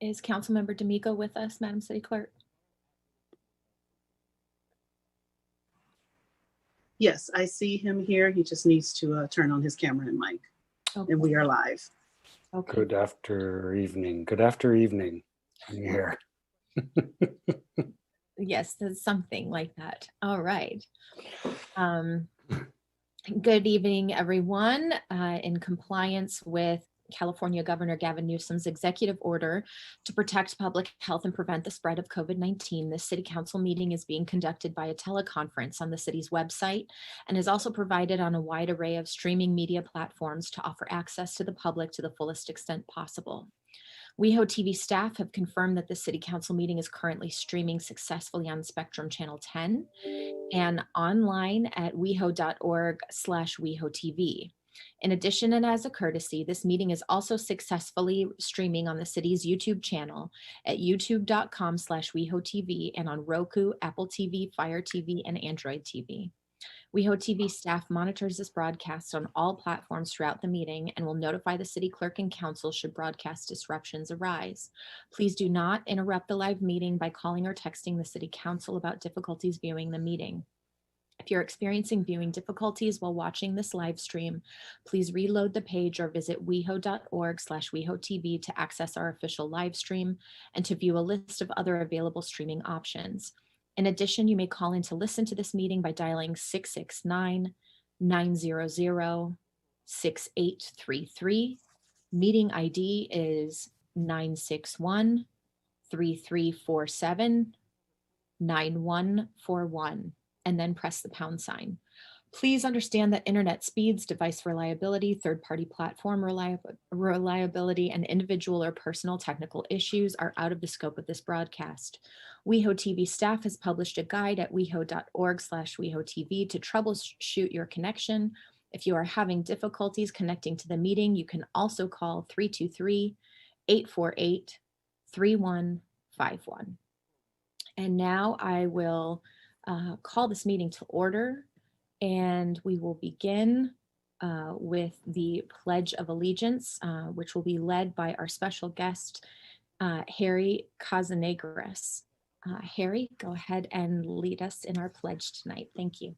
Is Councilmember D'Amico with us, Madam City Clerk? Yes, I see him here. He just needs to turn on his camera and mic. Okay. And we are live. Okay. Good after evening. Good after evening. I'm here. Yes, there's something like that. All right. Good evening, everyone. In compliance with California Governor Gavin Newsom's executive order to protect public health and prevent the spread of COVID-19, the City Council meeting is being conducted by a teleconference on the city's website and is also provided on a wide array of streaming media platforms to offer access to the public to the fullest extent possible. WehoTV staff have confirmed that the City Council meeting is currently streaming successfully on Spectrum Channel 10 and online at weho.org/WehoTV. In addition, and as a courtesy, this meeting is also successfully streaming on the city's YouTube channel at youtube.com/WehoTV and on Roku, Apple TV, Fire TV, and Android TV. WehoTV staff monitors this broadcast on all platforms throughout the meeting and will notify the city clerk and council should broadcast disruptions arise. Please do not interrupt the live meeting by calling or texting the city council about difficulties viewing the meeting. If you're experiencing viewing difficulties while watching this live stream, please reload the page or visit weho.org/WehoTV to access our official live stream and to view a list of other available streaming options. In addition, you may call in to listen to this meeting by dialing 669-900-6833. Meeting ID is 961-3347-9141. And then press the pound sign. Please understand that internet speeds, device reliability, third-party platform reliability, and individual or personal technical issues are out of the scope of this broadcast. WehoTV staff has published a guide at weho.org/WehoTV to troubleshoot your connection. If you are having difficulties connecting to the meeting, you can also call 323-848-3151. And now I will call this meeting to order, and we will begin with the Pledge of Allegiance, which will be led by our special guest, Harry Casanegras. Harry, go ahead and lead us in our pledge tonight. Thank you.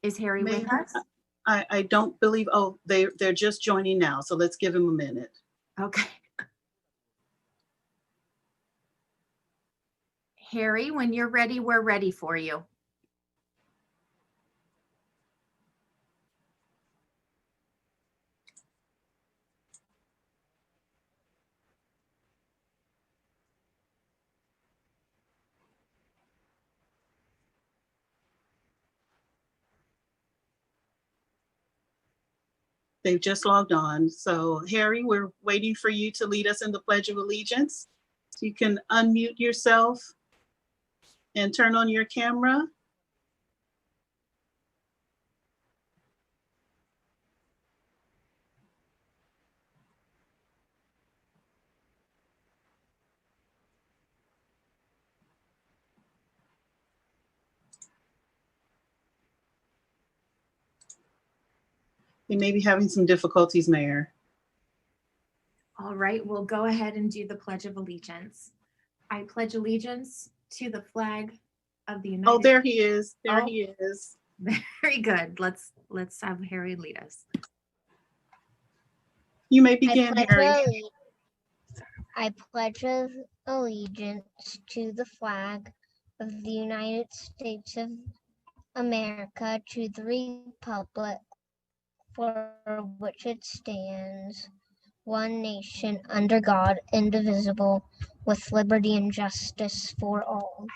Is Harry with us? I don't believe, oh, they're just joining now, so let's give him a minute. Okay. Harry, when you're ready, we're ready for you. They've just logged on. So Harry, we're waiting for you to lead us in the Pledge of Allegiance. So you can unmute yourself and turn on your camera. We may be having some difficulties, Mayor. All right, we'll go ahead and do the Pledge of Allegiance. I pledge allegiance to the flag of the United States. Oh, there he is. There he is. Very good. Let's have Harry lead us. You may begin, Harry. I pledge allegiance to the flag of the United States of America, to the republic for which it stands, one nation under God, indivisible, with liberty and justice for all.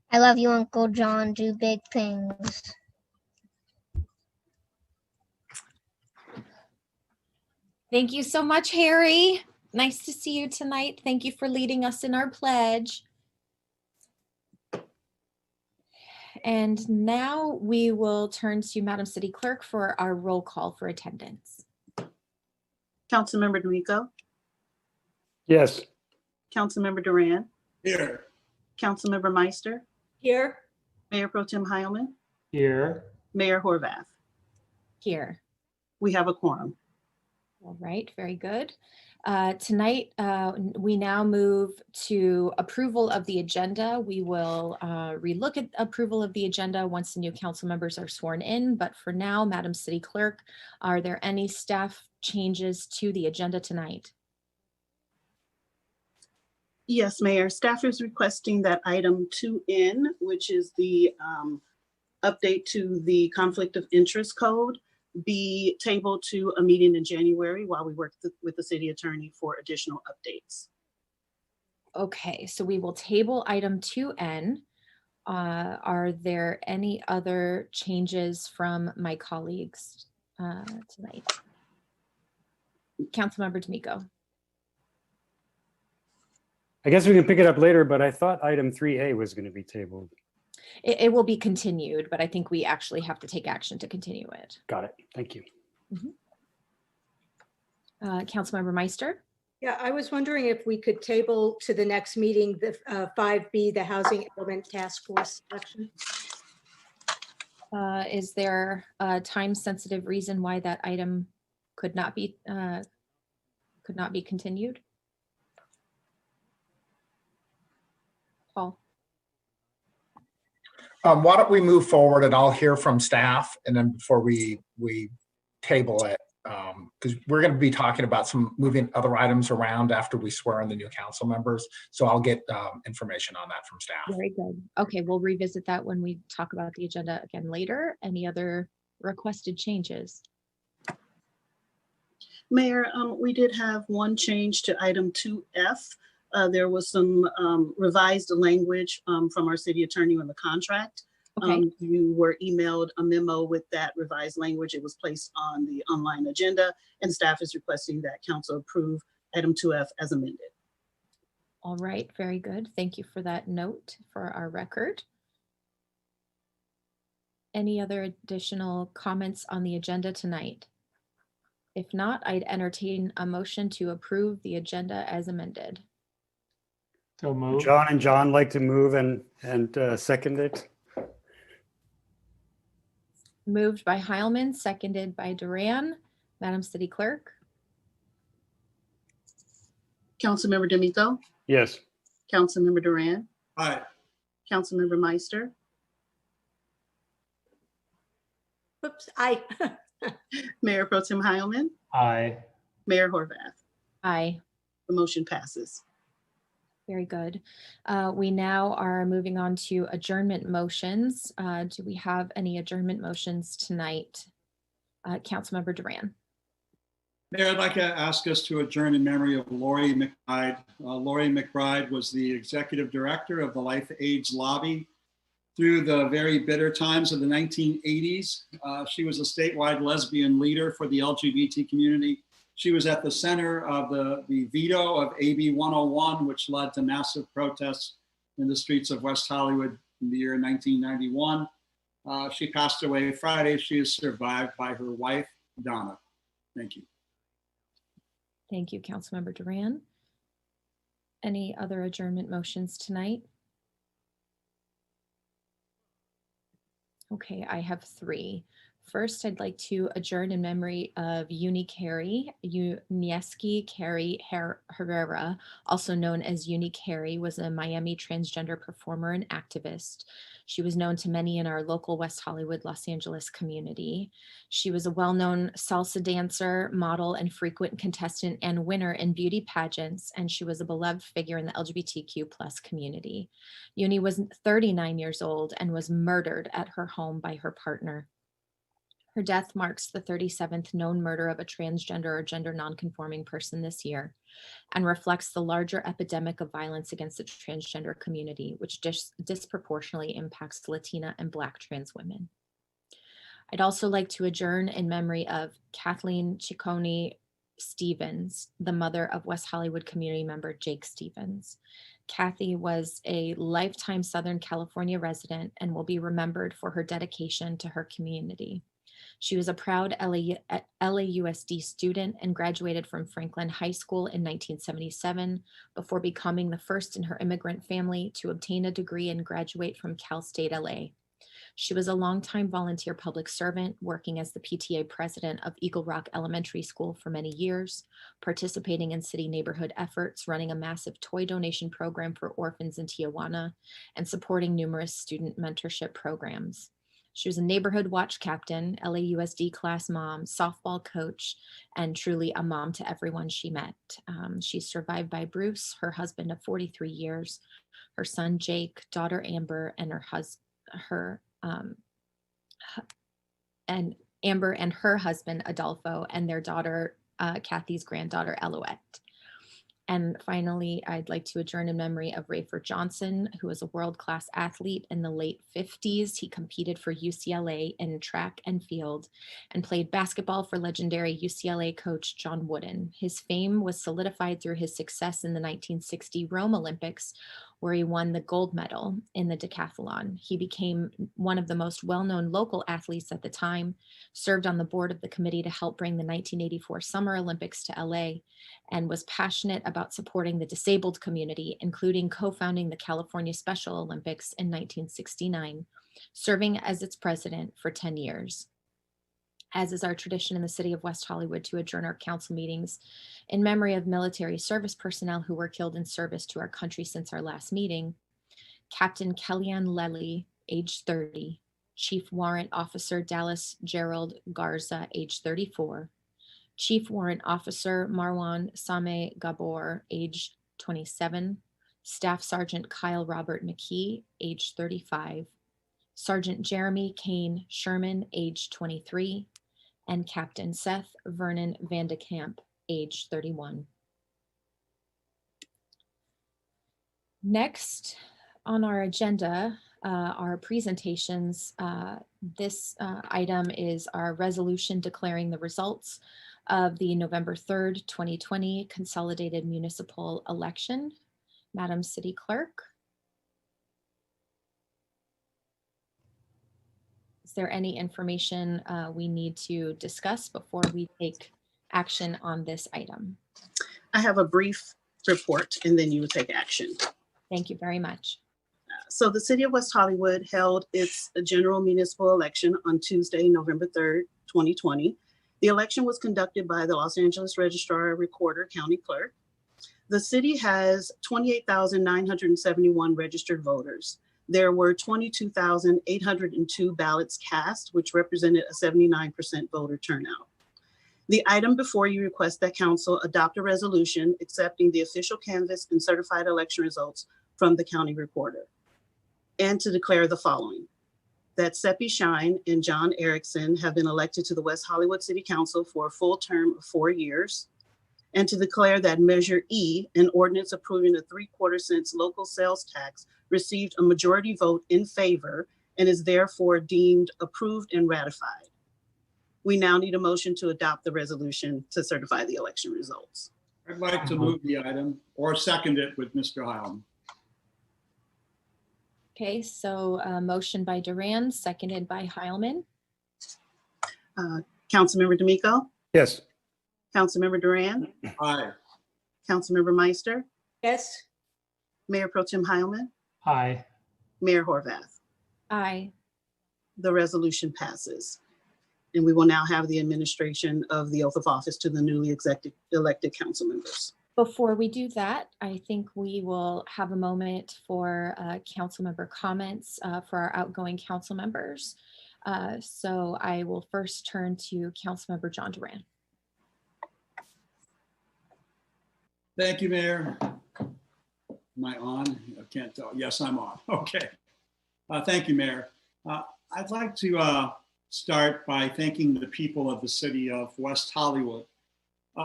I love you, Uncle John. Do big things. Thank you so much, Harry. Nice to see you tonight. Thank you for leading us in our pledge. And now we will turn to Madam City Clerk for our roll call for attendance. Councilmember D'Amico, Yes. Councilmember Duran, Here. Councilmember Meister, Here. Mayor Pro Tem Heilman, Here. Mayor Horvath. Here. We have a quorum. All right, very good. Tonight, we now move to approval of the agenda. We will relook at approval of the agenda once the new council members are sworn in. But for now, Madam City Clerk, are there any staff changes to the agenda tonight? Yes, Mayor. Staff is requesting that item 2N, which is the update to the conflict of interest code, be tabled to a meeting in January while we work with the city attorney for additional updates. Okay, so we will table item 2N. Are there any other changes from my colleagues tonight? Councilmember D'Amico. I guess we can pick it up later, but I thought item 3A was going to be tabled. It will be continued, but I think we actually have to take action to continue it. Got it. Thank you. Councilmember Meister. Yeah, I was wondering if we could table to the next meeting, the 5B, the Housing Element Task Force action. Is there a time-sensitive reason why that item could not be continued? Paul. Why don't we move forward and I'll hear from staff and then before we table it, because we're going to be talking about some moving other items around after we swear in the new council members. So I'll get information on that from staff. Very good. Okay, we'll revisit that when we talk about the agenda again later. Any other requested changes? Mayor, we did have one change to item 2F. There was some revised language from our city attorney on the contract. Okay. You were emailed a memo with that revised language. It was placed on the online agenda and staff is requesting that council approve item 2F as amended. All right, very good. Thank you for that note for our record. Any other additional comments on the agenda tonight? If not, I'd entertain a motion to approve the agenda as amended. So move. John and John like to move and second it. Moved by Heilman, seconded by Duran. Madam City Clerk. Councilmember D'Amico, Yes. Councilmember Duran, Aye. Councilmember Meister, Oops, aye. Mayor Pro Tem Heilman, Aye. Mayor Horvath. Aye. The motion passes. Very good. We now are moving on to adjournment motions. Do we have any adjournment motions tonight? Councilmember Duran. Mayor, I'd like to ask us to adjourn in memory of Lori McBride. Lori McBride was the executive director of the Life AIDS Lobby through the very bitter times of the 1980s. She was a statewide lesbian leader for the LGBT community. She was at the center of the veto of AB 101, which led to massive protests in the streets of West Hollywood in the year 1991. She passed away Friday. She is survived by her wife, Donna. Thank you. Thank you, Councilmember Duran. Any other adjournment motions tonight? Okay, I have three. First, I'd like to adjourn in memory of Uni Carey. Unieski Carey Herrera, also known as Uni Carey, was a Miami transgender performer and activist. She was known to many in our local West Hollywood, Los Angeles community. She was a well-known salsa dancer, model, and frequent contestant and winner in beauty pageants, and she was a beloved figure in the LGBTQ+ community. Uni was 39 years old and was murdered at her home by her partner. Her death marks the 37th known murder of a transgender or gender nonconforming person this year and reflects the larger epidemic of violence against the transgender community, which disproportionately impacts Latina and Black trans women. I'd also like to adjourn in memory of Kathleen Ciccone Stevens, the mother of West Hollywood community member Jake Stevens. Kathy was a lifetime Southern California resident and will be remembered for her dedication to her community. She was a proud LAUSD student and graduated from Franklin High School in 1977 before becoming the first in her immigrant family to obtain a degree and graduate from Cal State LA. She was a longtime volunteer public servant, working as the PTA president of Eagle Rock Elementary School for many years, participating in city neighborhood efforts, running a massive toy donation program for orphans in Tijuana, and supporting numerous student mentorship programs. She was a neighborhood watch captain, LAUSD class mom, softball coach, and truly a mom to everyone she met. She's survived by Bruce, her husband of 43 years, her son Jake, daughter Amber, and Amber and her husband Adolfo, and their daughter Kathy's granddaughter Eloette. And finally, I'd like to adjourn in memory of Rayford Johnson, who was a world-class athlete in the late 50s. He competed for UCLA in track and field and played basketball for legendary UCLA coach John Wooden. His fame was solidified through his success in the 1960 Rome Olympics, where he won the gold medal in the decathlon. He became one of the most well-known local athletes at the time, served on the board of the committee to help bring the 1984 Summer Olympics to LA, and was passionate about supporting the disabled community, including co-founding the California Special Olympics in 1969, serving as its president for 10 years. As is our tradition in the city of West Hollywood, to adjourn our council meetings in memory of military service personnel who were killed in service to our country since our last meeting: Captain Kellyanne Lely, age 30, Chief Warrant Officer Dallas Gerald Garza, age 34, Chief Warrant Officer Marwan Sameh Gabor, age 27, Staff Sergeant Kyle Robert McKee, age 35, Sergeant Jeremy Kane Sherman, age 23, and Captain Seth Vernon Vandekamp, age 31. Next on our agenda are presentations. This item is our resolution declaring the results of the November 3rd, 2020 consolidated municipal election. Madam City Clerk. Is there any information we need to discuss before we take action on this item? I have a brief report and then you will take action. Thank you very much. So the city of West Hollywood held its general municipal election on Tuesday, November 3rd, 2020. The election was conducted by the Los Angeles Registrar, Recorder, County Clerk. The city has 28,971 registered voters. There were 22,802 ballots cast, which represented a 79% voter turnout. The item before you requests that council adopt a resolution accepting the official canvass and certified election results from the county recorder, and to declare the following: that Seppi Shyne and John Erikson have been elected to the West Hollywood City Council for a full term of 4 years, and to declare that Measure E, an ordinance approving a 3/4 cents local sales tax, received a majority vote in favor and is therefore deemed approved and ratified. We now need a motion to adopt the resolution to certify the election results. I'd like to move the item or second it with Mr. Heilman. Okay, so a motion by Duran, seconded by Heilman. Councilmember D'Amico, Yes. Councilmember Duran, Aye. Councilmember Meister, Yes. Mayor Pro Tem Heilman, Aye. Mayor Horvath. Aye. The resolution passes. And we will now have the administration of the oath of office to the newly elected council members. Before we do that, I think we will have a moment for council member comments for our outgoing council members. So I will first turn to Councilmember John Duran. Thank you, Mayor. Am I on? I can't tell. Yes, I'm on. Okay. Thank you, Mayor. I'd like to start by thanking the people of the city of West Hollywood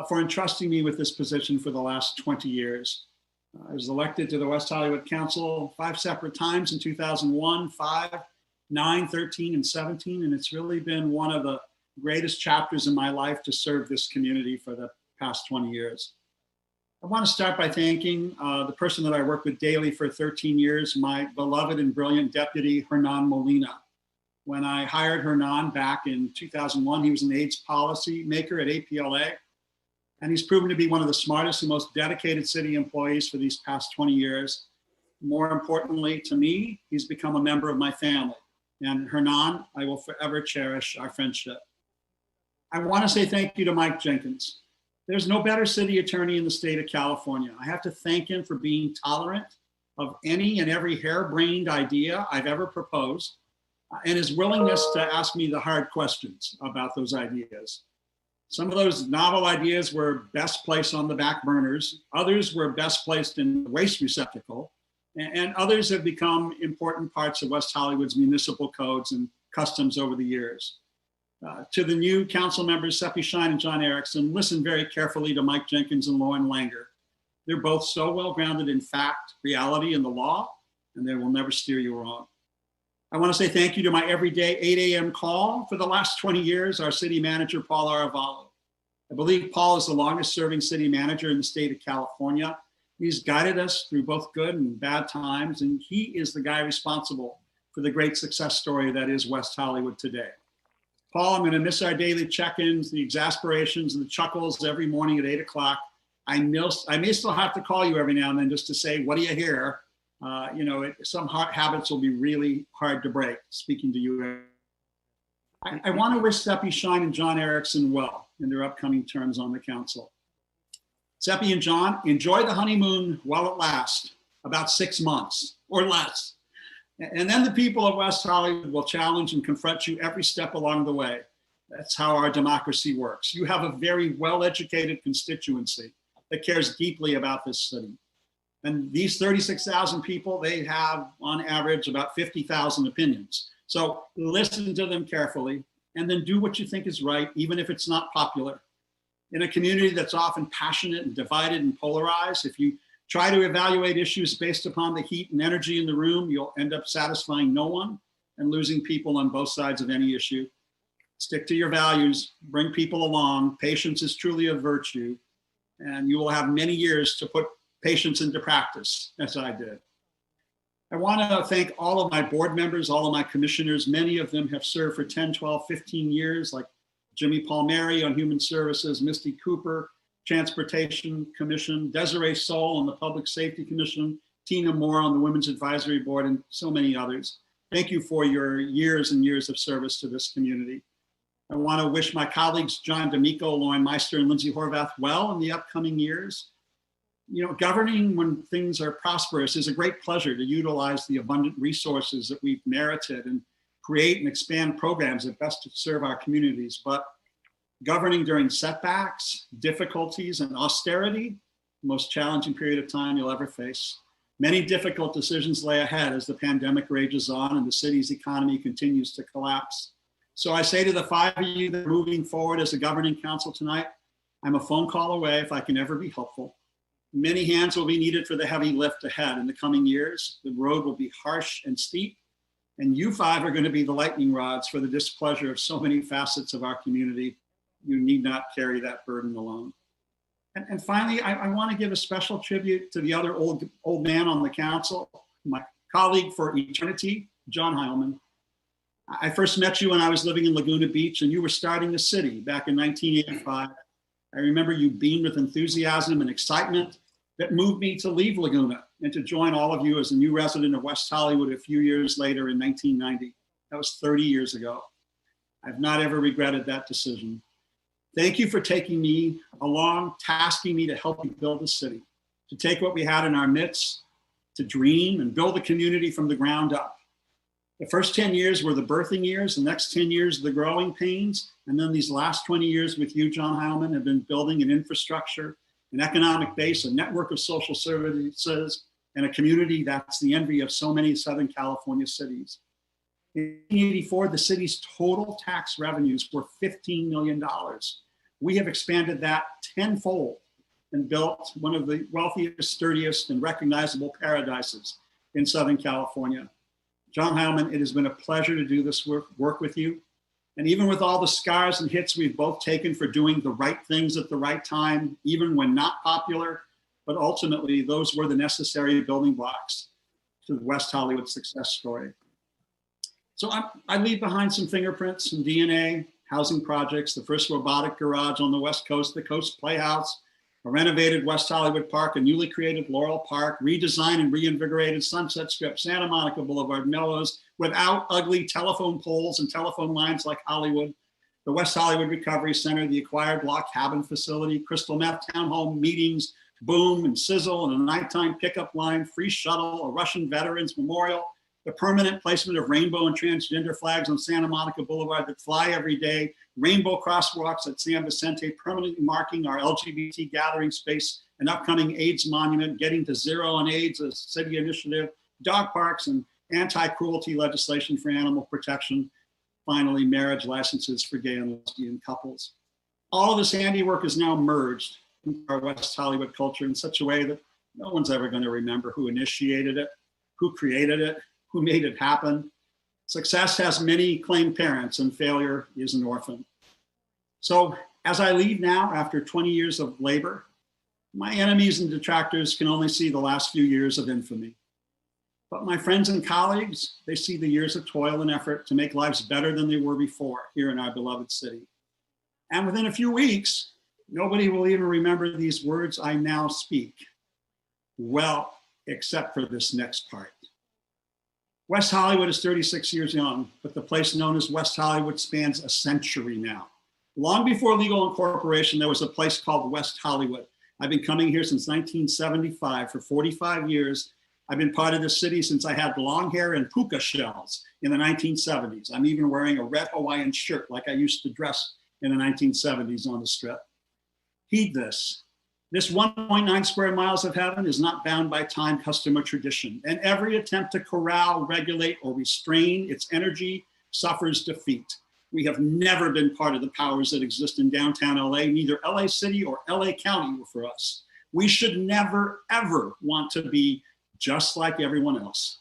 for entrusting me with this position for the last 20 years. I was elected to the West Hollywood Council 5 separate times in 2001, 5, 9, 13, and 17. And it's really been one of the greatest chapters in my life to serve this community for the past 20 years. I want to start by thanking the person that I worked with daily for 13 years, my beloved and brilliant deputy, Hernan Molina. When I hired Hernan back in 2001, he was an AIDS policy maker at APLA. And he's proven to be one of the smartest and most dedicated city employees for these past 20 years. More importantly to me, he's become a member of my family. And Hernan, I will forever cherish our friendship. I want to say thank you to Mike Jenkins. There's no better city attorney in the state of California. I have to thank him for being tolerant of any and every harebrained idea I've ever proposed, and his willingness to ask me the hard questions about those ideas. Some of those novel ideas were best placed on the back burners. Others were best placed in the waste receptacle. And others have become important parts of West Hollywood's municipal codes and customs over the years. To the new council members, Seppi Shyne and John Erikson, listen very carefully to Mike Jenkins and Lauren Langer. They're both so well grounded in fact, reality, and the law, and they will never steer you wrong. I want to say thank you to my everyday 8 a.m. call for the last 20 years, our city manager, Paul Aravallo. I believe Paul is the longest serving city manager in the state of California. He's guided us through both good and bad times, and he is the guy responsible for the great success story that is West Hollywood today. Paul, I'm going to miss our daily check-ins, the exasperations and the chuckles every morning at 8 o'clock. I may still have to call you every now and then just to say, what do you hear? Some habits will be really hard to break, speaking to you. I want to wish Seppi Shyne and John Erikson well in their upcoming terms on the council. Seppi and John, enjoy the honeymoon while it lasts, about 6 months or less. And then the people of West Hollywood will challenge and confront you every step along the way. That's how our democracy works. You have a very well-educated constituency that cares deeply about this city. And these 36,000 people, they have on average about 50,000 opinions. So listen to them carefully and then do what you think is right, even if it's not popular. In a community that's often passionate and divided and polarized, if you try to evaluate issues based upon the heat and energy in the room, you'll end up satisfying no one and losing people on both sides of any issue. Stick to your values, bring people along. Patience is truly a virtue, and you will have many years to put patience into practice, as I did. I want to thank all of my board members, all of my commissioners. Many of them have served for 10, 12, 15 years, like Jimmy Palmieri on Human Services, Misty Cooper, Transportation Commission, Desiree Soul on the Public Safety Commission, Tina Moore on the Women's Advisory Board, and so many others. Thank you for your years and years of service to this community. I want to wish my colleagues, John D'Amico, Lauren Meister, and Lindsay Horvath well in the upcoming years. You know, governing when things are prosperous is a great pleasure to utilize the abundant resources that we've merited and create and expand programs that best serve our communities. But governing during setbacks, difficulties, and austerity, the most challenging period of time you'll ever face. Many difficult decisions lay ahead as the pandemic rages on and the city's economy continues to collapse. So I say to the 5 of you that are moving forward as a governing council tonight, I'm a phone call away if I can ever be helpful. Many hands will be needed for the heavy lift ahead in the coming years. The road will be harsh and steep, and you 5 are going to be the lightning rods for the displeasure of so many facets of our community. You need not carry that burden alone. And finally, I want to give a special tribute to the other old man on the council, my colleague for eternity, John Heilman. I first met you when I was living in Laguna Beach and you were starting the city back in 1985. I remember you beamed with enthusiasm and excitement that moved me to leave Laguna and to join all of you as a new resident of West Hollywood a few years later in 1990. That was 30 years ago. I've not ever regretted that decision. Thank you for taking me along, tasking me to help you build the city, to take what we had in our midst, to dream and build a community from the ground up. The first 10 years were the birthing years, the next 10 years, the growing pains. And then these last 20 years with you, John Heilman, have been building an infrastructure, an economic base, a network of social services, and a community that's the envy of so many Southern California cities. In 1984, the city's total tax revenues were $15 million. We have expanded that tenfold and built one of the wealthiest, sturdiest, and recognizable paradises in Southern California. John Heilman, it has been a pleasure to do this work with you. And even with all the scars and hits we've both taken for doing the right things at the right time, even when not popular, but ultimately those were the necessary building blocks to the West Hollywood success story. So I leave behind some fingerprints, some DNA, housing projects, the first robotic garage on the West Coast, the Coast Playhouse, a renovated West Hollywood Park, a newly created Laurel Park, redesigned and reinvigorated Sunset Strip, Santa Monica Boulevard, Melrose, without ugly telephone poles and telephone lines like Hollywood, the West Hollywood Recovery Center, the acquired block cabin facility, Crystal Meth Townhome meetings, Boom and Sizzle, and a nighttime pickup line, free shuttle, a Russian Veterans Memorial, the permanent placement of rainbow and transgender flags on Santa Monica Boulevard that fly every day, rainbow crosswalks at San Vicente, permanently marking our LGBT gathering space, an upcoming AIDS monument, getting to zero on AIDS, a city initiative, dog parks, and anti-cruelty legislation for animal protection. Finally, marriage licenses for gay and lesbian couples. All of this handiwork is now merged into our West Hollywood culture in such a way that no one's ever going to remember who initiated it, who created it, who made it happen. Success has many claimed parents and failure is an orphan. So as I leave now after 20 years of labor, my enemies and detractors can only see the last few years of infamy. But my friends and colleagues, they see the years of toil and effort to make lives better than they were before here in our beloved city. And within a few weeks, nobody will even remember these words I now speak. Well, except for this next part. West Hollywood is 36 years young, but the place known as West Hollywood spans a century now. Long before legal incorporation, there was a place called West Hollywood. I've been coming here since 1975 for 45 years. I've been part of the city since I had long hair and puka shells in the 1970s. I'm even wearing a red Hawaiian shirt like I used to dress in the 1970s on the Strip. Heed this. This 1.9 square miles of heaven is not bound by time, custom, or tradition, and every attempt to corral, regulate, or restrain its energy suffers defeat. We have never been part of the powers that exist in downtown LA, neither LA City or LA County were for us. We should never, ever want to be just like everyone else.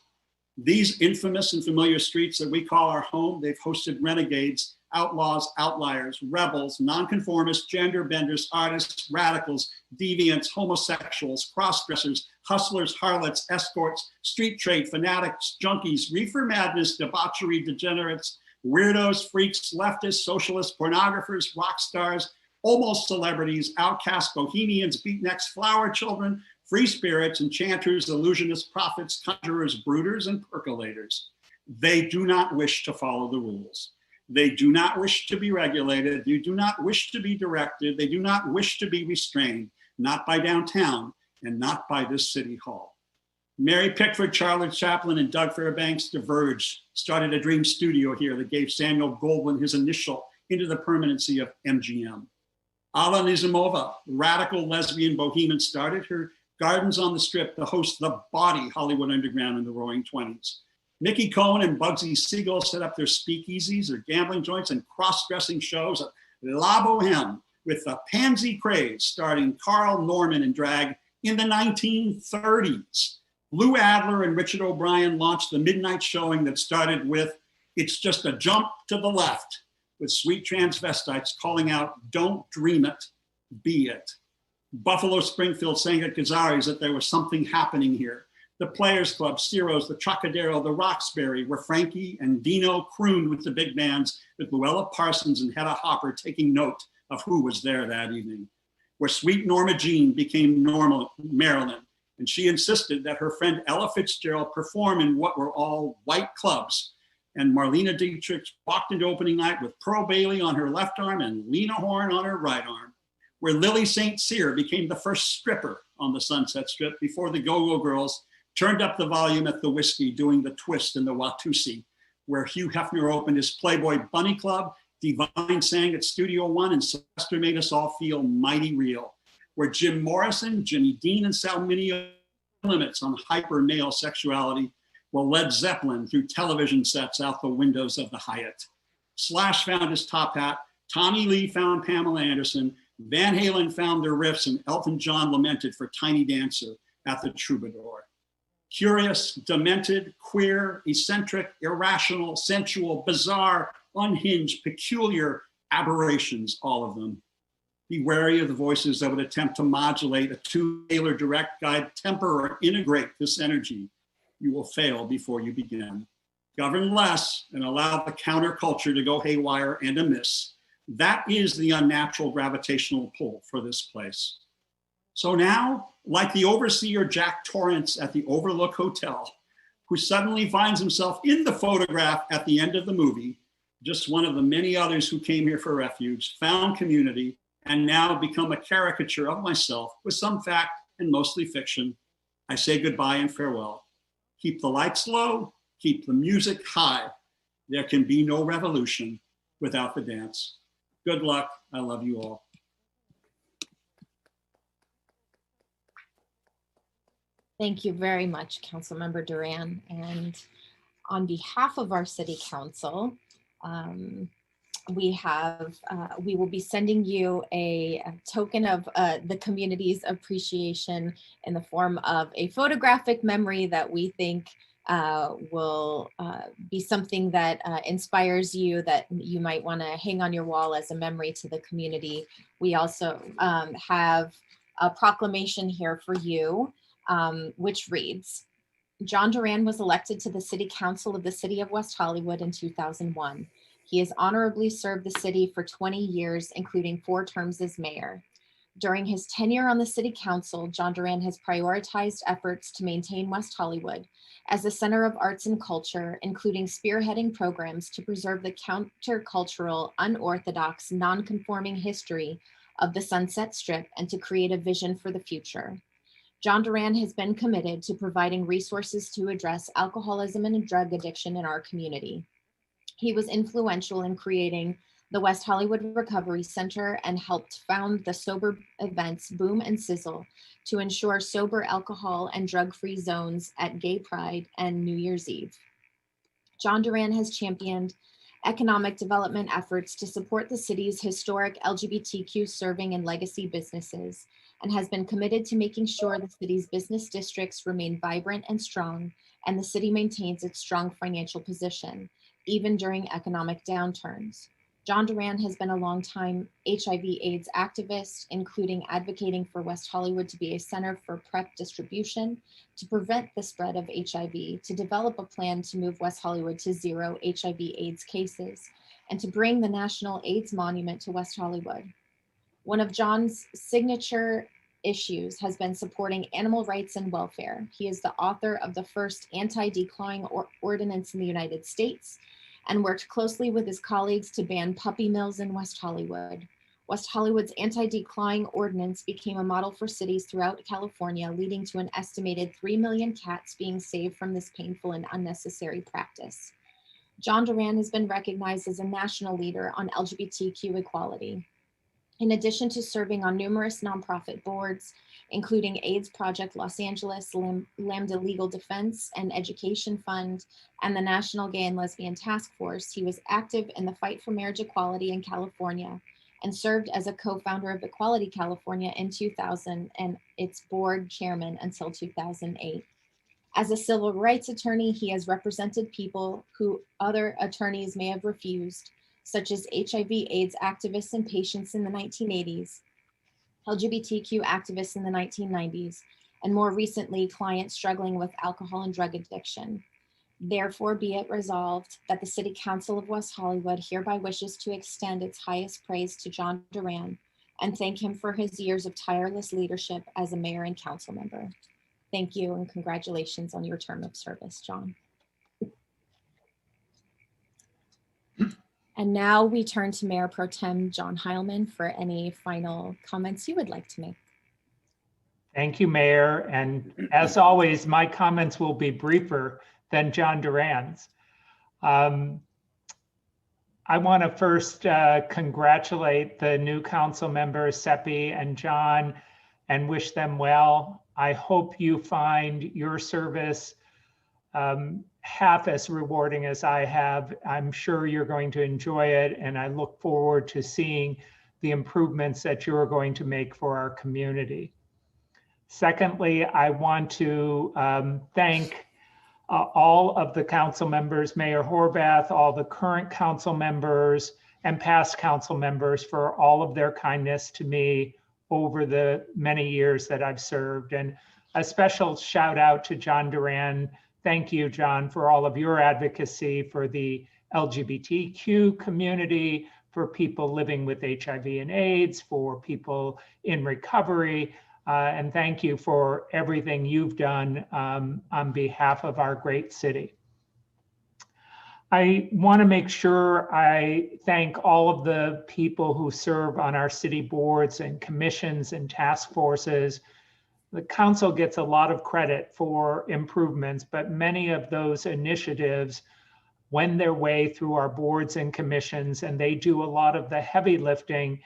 These infamous and familiar streets that we call our home, they've hosted renegades, outlaws, outliers, rebels, nonconformists, gender benders, artists, radicals, deviants, homosexuals, crossdressers, hustlers, harlots, escorts, street trade, fanatics, junkies, reefer madness, debauchery, degenerates, weirdos, freaks, leftists, socialists, pornographers, rock stars, almost celebrities, outcasts, bohemians, beatniks, flower children, free spirits, enchanters, illusionists, prophets, conjurers, brooders, and percolators. They do not wish to follow the rules. They do not wish to be regulated. They do not wish to be directed. They do not wish to be restrained, not by downtown and not by this city hall. Mary Pickford, Charlie Chaplin, and Doug Fairbanks diverged, started a dream studio here that gave Samuel Goldwyn his initial into the permanency of MGM. Alla Nizamova, radical lesbian bohemian, started her gardens on the Strip to host the bawdy Hollywood Underground in the roaring 20s. Mickey Cohen and Bugsy Siegel set up their speakeasies, their gambling joints, and cross-dressing shows at La Boheme with the pansy craze, starring Carl Norman in drag in the 1930s. Lou Adler and Richard O'Brien launched the midnight showing that started with "It's Just a Jump to the Left," with sweet transvestites calling out, "Don't dream it, be it." Buffalo Springfield sang at Gazzari's that there was something happening here. The Players Club, Ciro's, the Trocadero, the Roxbury, where Frankie and Dino crooned with the big bands, with Luella Parsons and Hedda Hopper taking note of who was there that evening. Where sweet Norma Jean became Norma Marilyn, and she insisted that her friend Ella Fitzgerald perform in what were all white clubs. And Marlena Dietrich walked into opening night with Pearl Bailey on her left arm and Lena Horne on her right arm. Where Lily St. Cyr became the first stripper on the Sunset Strip before the Go-Go Girls turned up the volume at the Whiskey doing the twist in the Watusi, where Hugh Hefner opened his Playboy Bunny Club, Divine sang at Studio One, and Sylvester made us all feel mighty real. Where Jim Morrison, Jimmy Dean, and Salminio limits on hyper male sexuality, while Led Zeppelin threw television sets out the windows of the Hyatt. Slash found his top hat, Tommy Lee found Pamela Anderson, Van Halen found their riffs, and Elton John lamented for Tiny Dancer at the Troubadour. Curious, demented, queer, eccentric, irrational, sensual, bizarre, unhinged, peculiar aberrations, all of them. Be wary of the voices that would attempt to modulate, attune, tailor, direct, guide, temper, or integrate this energy. You will fail before you begin. govern less, and allow the counterculture to go haywire and amiss. That is the unnatural gravitational pull for this place. So now, like the overseer Jack Torrance at the Overlook Hotel, who suddenly finds himself in the photograph at the end of the movie, just one of the many others who came here for refuge, found community, and now become a caricature of myself with some fact and mostly fiction, I say goodbye and farewell. Keep the lights low, keep the music high. There can be no revolution without the dance. Good luck. I love you all. Thank you very much, Councilmember Duran. And on behalf of our City Council, we will be sending you a token of the community's appreciation in the form of a photographic memory that we think will be something that inspires you, that you might want to hang on your wall as a memory to the community. We also have a proclamation here for you, which reads, John Duran was elected to the City Council of the City of West Hollywood in 2001. He has honorably served the city for 20 years, including 4 terms as mayor. During his tenure on the City Council, John Duran has prioritized efforts to maintain West Hollywood as a center of arts and culture, including spearheading programs to preserve the countercultural, unorthodox, non-conforming history of the Sunset Strip and to create a vision for the future. John Duran has been committed to providing resources to address alcoholism and drug addiction in our community. He was influential in creating the West Hollywood Recovery Center and helped found the sober events Boom and Sizzle to ensure sober alcohol and drug-free zones at Gay Pride and New Year's Eve. John Duran has championed economic development efforts to support the city's historic LGBTQ serving and legacy businesses, and has been committed to making sure the city's business districts remain vibrant and strong, and the city maintains its strong financial position, even during economic downturns. John Duran has been a longtime HIV/AIDS activist, including advocating for West Hollywood to be a center for PrEP distribution, to prevent the spread of HIV, to develop a plan to move West Hollywood to 0 HIV/AIDS cases, and to bring the National AIDS Monument to West Hollywood. One of John's signature issues has been supporting animal rights and welfare. He is the author of the first anti-declawing ordinance in the United States and worked closely with his colleagues to ban puppy mills in West Hollywood. West Hollywood's anti-declawing ordinance became a model for cities throughout California, leading to an estimated 3 million cats being saved from this painful and unnecessary practice. John Duran has been recognized as a national leader on LGBTQ equality. In addition to serving on numerous nonprofit boards, including AIDS Project Los Angeles, Lambda Legal Defense and Education Fund, and the National Gay and Lesbian Task Force, he was active in the fight for marriage equality in California and served as a co-founder of Equality California in 2000 and its board chairman until 2008. As a civil rights attorney, he has represented people who other attorneys may have refused, such as HIV/AIDS activists and patients in the 1980s, LGBTQ activists in the 1990s, and more recently, clients struggling with alcohol and drug addiction. Therefore, be it resolved that the City Council of West Hollywood hereby wishes to extend its highest praise to John Duran and thank him for his years of tireless leadership as a mayor and council member. Thank you and congratulations on your term of service, John. And now we turn to Mayor Pro Tem John Heilman for any final comments you would like to make. Thank you, Mayor. And as always, my comments will be briefer than John Duran's. I want to first congratulate the new council members, Seppi and John, and wish them well. I hope you find your service half as rewarding as I have. I'm sure you're going to enjoy it, and I look forward to seeing the improvements that you're going to make for our community. Secondly, I want to thank all of the council members, Mayor Horvath, all the current council members and past council members for all of their kindness to me over the many years that I've served. And a special shout out to John Duran. thank you, John, for all of your advocacy for the LGBTQ community, for people living with HIV and AIDS, for people in recovery. And thank you for everything you've done on behalf of our great city. I want to make sure I thank all of the people who serve on our city boards and commissions and task forces. The council gets a lot of credit for improvements, but many of those initiatives wend their way through our boards and commissions, and they do a lot of the heavy lifting,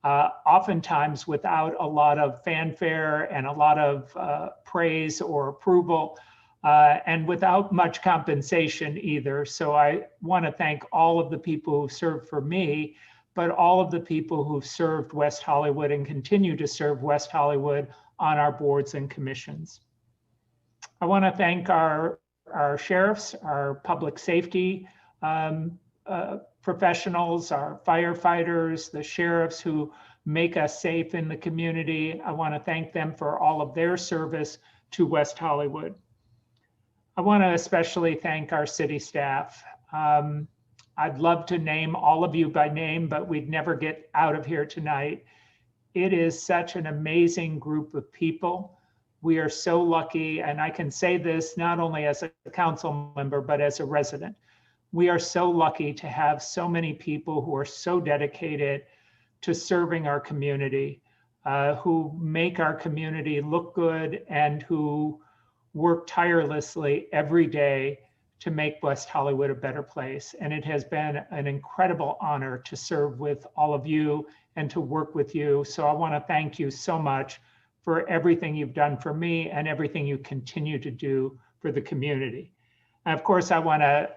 oftentimes without a lot of fanfare and a lot of praise or approval. And without much compensation either. So I want to thank all of the people who served for me, but all of the people who've served West Hollywood and continue to serve West Hollywood on our boards and commissions. I want to thank our sheriffs, our public safety professionals, our firefighters, the sheriffs who make us safe in the community. I want to thank them for all of their service to West Hollywood. I want to especially thank our city staff. I'd love to name all of you by name, but we'd never get out of here tonight. It is such an amazing group of people. We are so lucky, and I can say this not only as a council member, but as a resident. We are so lucky to have so many people who are so dedicated to serving our community, who make our community look good and who work tirelessly every day to make West Hollywood a better place. And it has been an incredible honor to serve with all of you and to work with you. So I want to thank you so much for everything you've done for me and everything you continue to do for the community. And of course, I want to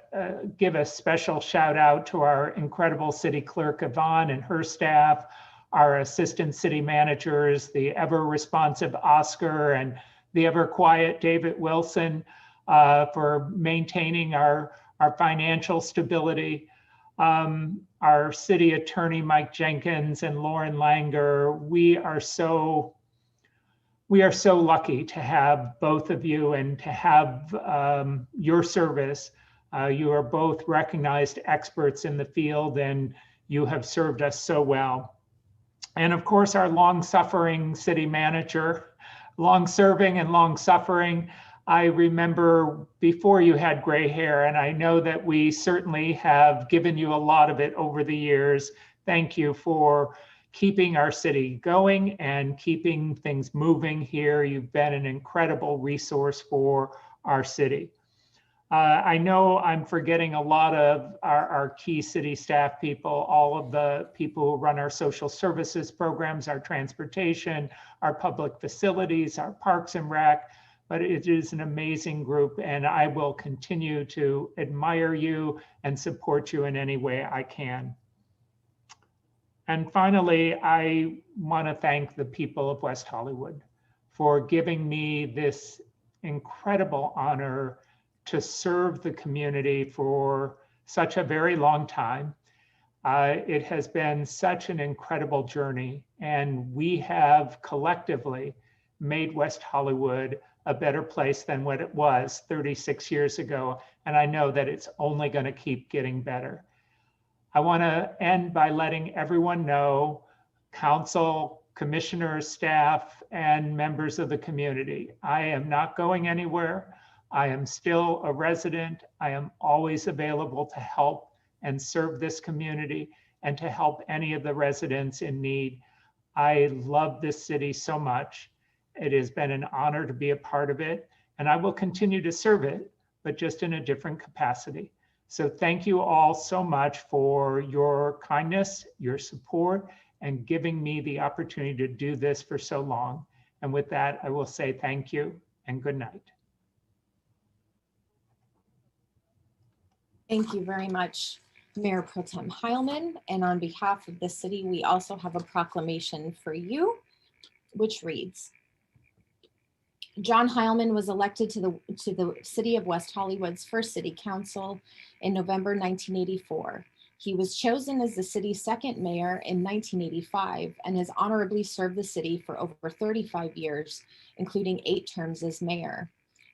give a special shout out to our incredible city clerk, Yvonne, and her staff, our assistant city managers, the ever responsive Oscar, and the ever quiet David Wilson, for maintaining our financial stability. Our city attorney, Mike Jenkins, and Lauren Langer, we are so lucky to have both of you and to have your service. You are both recognized experts in the field, and you have served us so well. And of course, our long-suffering city manager, long-serving and long-suffering. I remember before you had gray hair, and I know that we certainly have given you a lot of it over the years. Thank you for keeping our city going and keeping things moving here. You've been an incredible resource for our city. I know I'm forgetting a lot of our key city staff people, all of the people who run our social services programs, our transportation, our public facilities, our parks and rec, but it is an amazing group, and I will continue to admire you and support you in any way I can. And finally, I want to thank the people of West Hollywood for giving me this incredible honor to serve the community for such a very long time. It has been such an incredible journey, and we have collectively made West Hollywood a better place than what it was 36 years ago, and I know that it's only going to keep getting better. I want to end by letting everyone know, council, commissioners, staff, and members of the community, I am not going anywhere. I am still a resident. I am always available to help and serve this community and to help any of the residents in need. I love this city so much. It has been an honor to be a part of it, and I will continue to serve it, but just in a different capacity. So thank you all so much for your kindness, your support, and giving me the opportunity to do this for so long. And with that, I will say thank you and good night. Thank you very much, Mayor Pro Tem Heilman. And on behalf of the city, we also have a proclamation for you, which reads, John Heilman was elected to the City of West Hollywood's first city council in November 1984. He was chosen as the city's second mayor in 1985 and has honorably served the city for over 35 years, including 8 terms as mayor.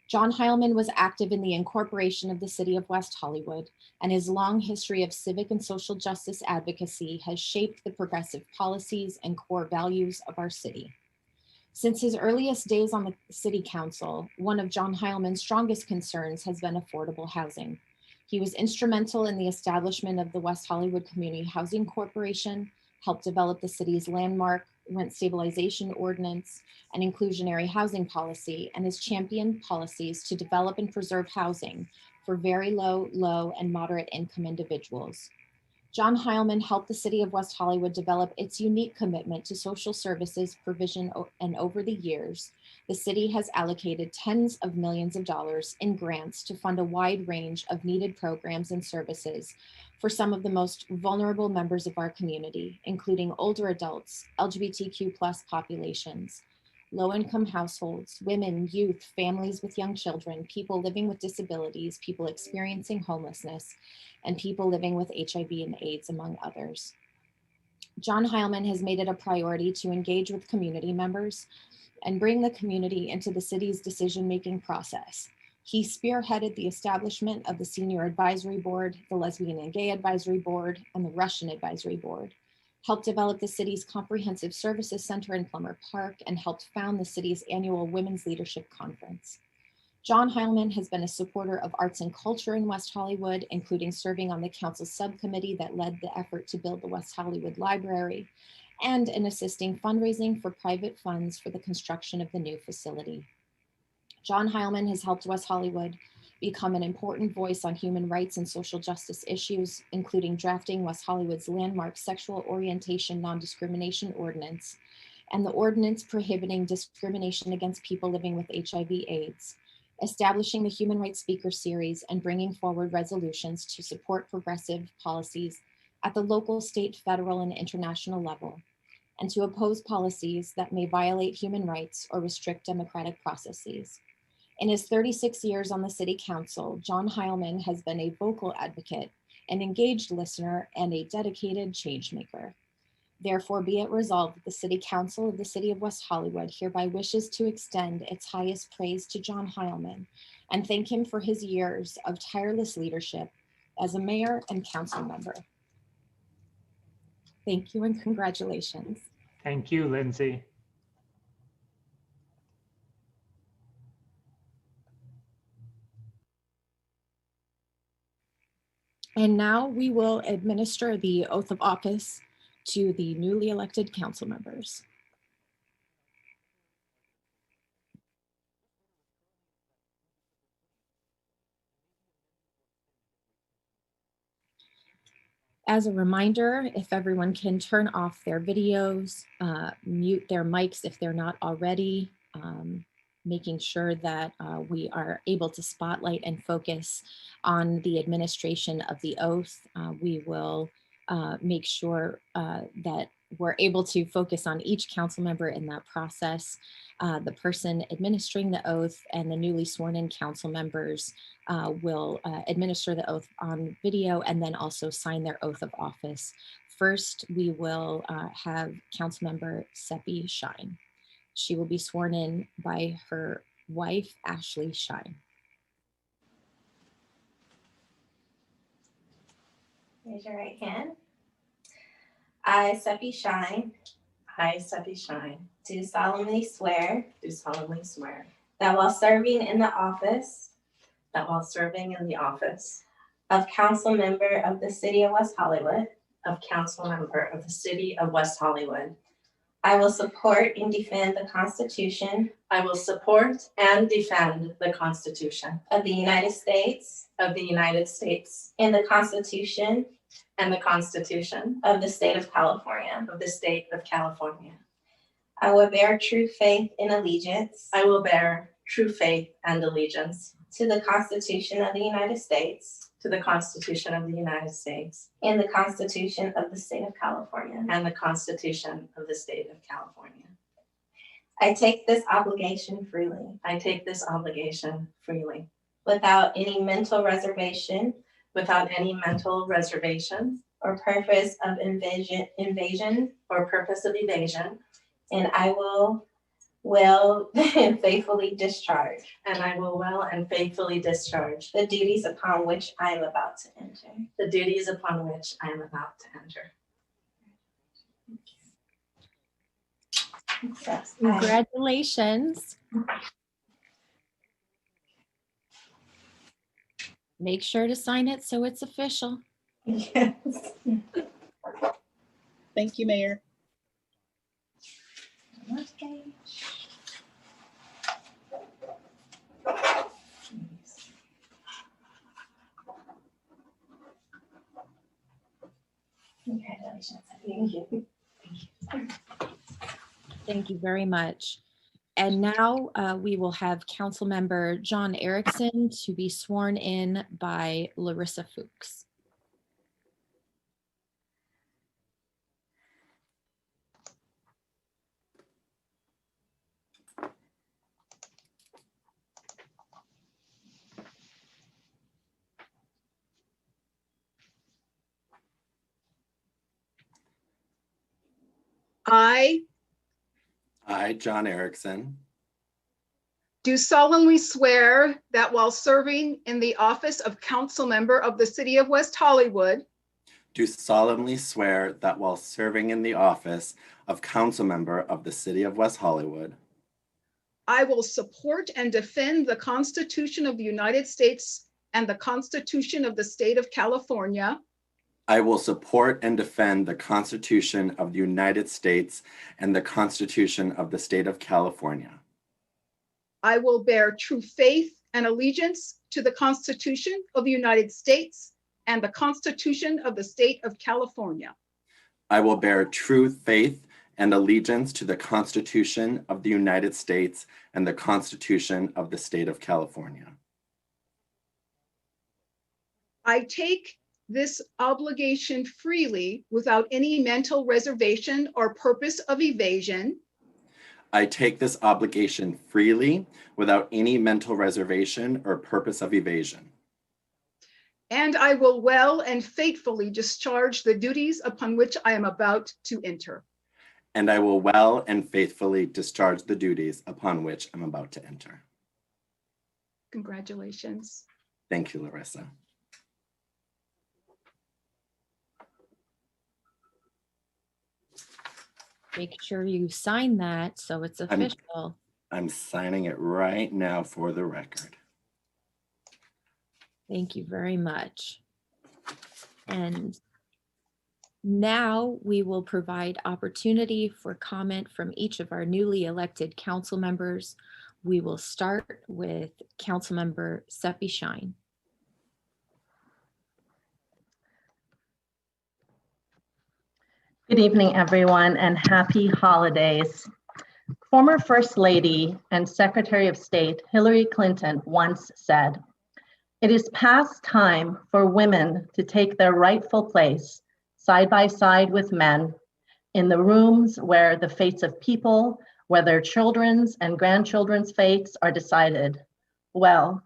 John Heilman was active in the incorporation of the city of West Hollywood, and his long history of civic and social justice advocacy has shaped the progressive policies and core values of our city. Since his earliest days on the city council, one of John Heilman's strongest concerns has been affordable housing. He was instrumental in the establishment of the West Hollywood Community Housing Corporation, helped develop the city's landmark rent stabilization ordinance and inclusionary housing policy, and has championed policies to develop and preserve housing for very low, and moderate income individuals. John Heilman helped the city of West Hollywood develop its unique commitment to social services provision, and over the years, the city has allocated tens of millions of dollars in grants to fund a wide range of needed programs and services for some of the most vulnerable members of our community, including older adults, LGBTQ+ populations, low-income households, women, youth, families with young children, people living with disabilities, people experiencing homelessness, and people living with HIV and AIDS, among others. John Heilman has made it a priority to engage with community members and bring the community into the city's decision-making process. He spearheaded the establishment of the Senior Advisory Board, the Lesbian and Gay Advisory Board, and the Russian Advisory Board, helped develop the city's Comprehensive Services Center in Plummer Park, and helped found the city's annual Women's Leadership Conference. John Heilman has been a supporter of arts and culture in West Hollywood, including serving on the council subcommittee that led the effort to build the West Hollywood Library, and in assisting fundraising for private funds for the construction of the new facility. John Heilman has helped West Hollywood become an important voice on human rights and social justice issues, including drafting West Hollywood's landmark sexual orientation non-discrimination ordinance and the ordinance prohibiting discrimination against people living with HIV/AIDS, establishing the Human Rights Speaker Series, and bringing forward resolutions to support progressive policies at the local, state, federal, and international level, and to oppose policies that may violate human rights or restrict democratic processes. In his 36 years on the City Council, John Heilman has been a vocal advocate, an engaged listener, and a dedicated changemaker. Therefore, be it resolved that the City Council of the City of West Hollywood hereby wishes to extend its highest praise to John Heilman and thank him for his years of tireless leadership as a mayor and council member. Thank you and congratulations. Thank you, Lindsay. And now we will administer the oath of office to the newly elected council members. As a reminder, if everyone can turn off their videos, mute their mics if they're not already, making sure that we are able to spotlight and focus on the administration of the oath. We will make sure that we're able to focus on each council member in that process. The person administering the oath and the newly sworn in council members will administer the oath on video and then also sign their oath of office. First, we will have Councilmember Seppi Shyne. She will be sworn in by her wife, Ashley Shyne. Raise your right hand. I, Seppi Shyne, do solemnly swear that while serving in the office of council member of the City of West Hollywood, I will support and defend the Constitution of the United States and the Constitution of the State of California. I will bear true faith and allegiance to the Constitution of the United States and the Constitution of the State of California. I take this obligation freely, without any mental reservation or purpose of evasion, and I will will and faithfully discharge and I will well and faithfully discharge the duties upon which I am about to enter. the duties upon which I am about to enter. Yes, Congratulations. Make sure to sign it so it's official. yes. Thank you, Mayor. Okay. Congratulations. Thank you. Thank you very much. And now we will have Councilmember John Erikson to be sworn in by Larissa Fuchs. I John Erikson, do solemnly swear that while serving in the office of council member of the city of West Hollywood, do solemnly swear that while serving in the office of council member of the city of West Hollywood, I will support and defend the Constitution of the United States and the Constitution of the state of California, I will support and defend the Constitution of the United States and the Constitution of the state of California. I will bear true faith and allegiance to the Constitution of the United States and the Constitution of the state of California. I will bear true faith and allegiance to the Constitution of the United States and the Constitution of the state of California. I take this obligation freely without any mental reservation or purpose of evasion. I take this obligation freely without any mental reservation or purpose of evasion. And I will well and faithfully discharge the duties upon which I am about to enter. And I will well and faithfully discharge the duties upon which I'm about to enter. Congratulations. Thank you, Larissa. Make sure you sign that so it's official. I'm signing it right now for the record. Thank you very much. And now we will provide opportunity for comment from each of our newly elected council members. We will start with Councilmember Seppi Shyne. Good evening, everyone, and happy holidays. Former First Lady and Secretary of State Hillary Clinton once said, "It is past time for women to take their rightful place side by side with men in the rooms where the fates of people, where their children's and grandchildren's fates are decided." Well,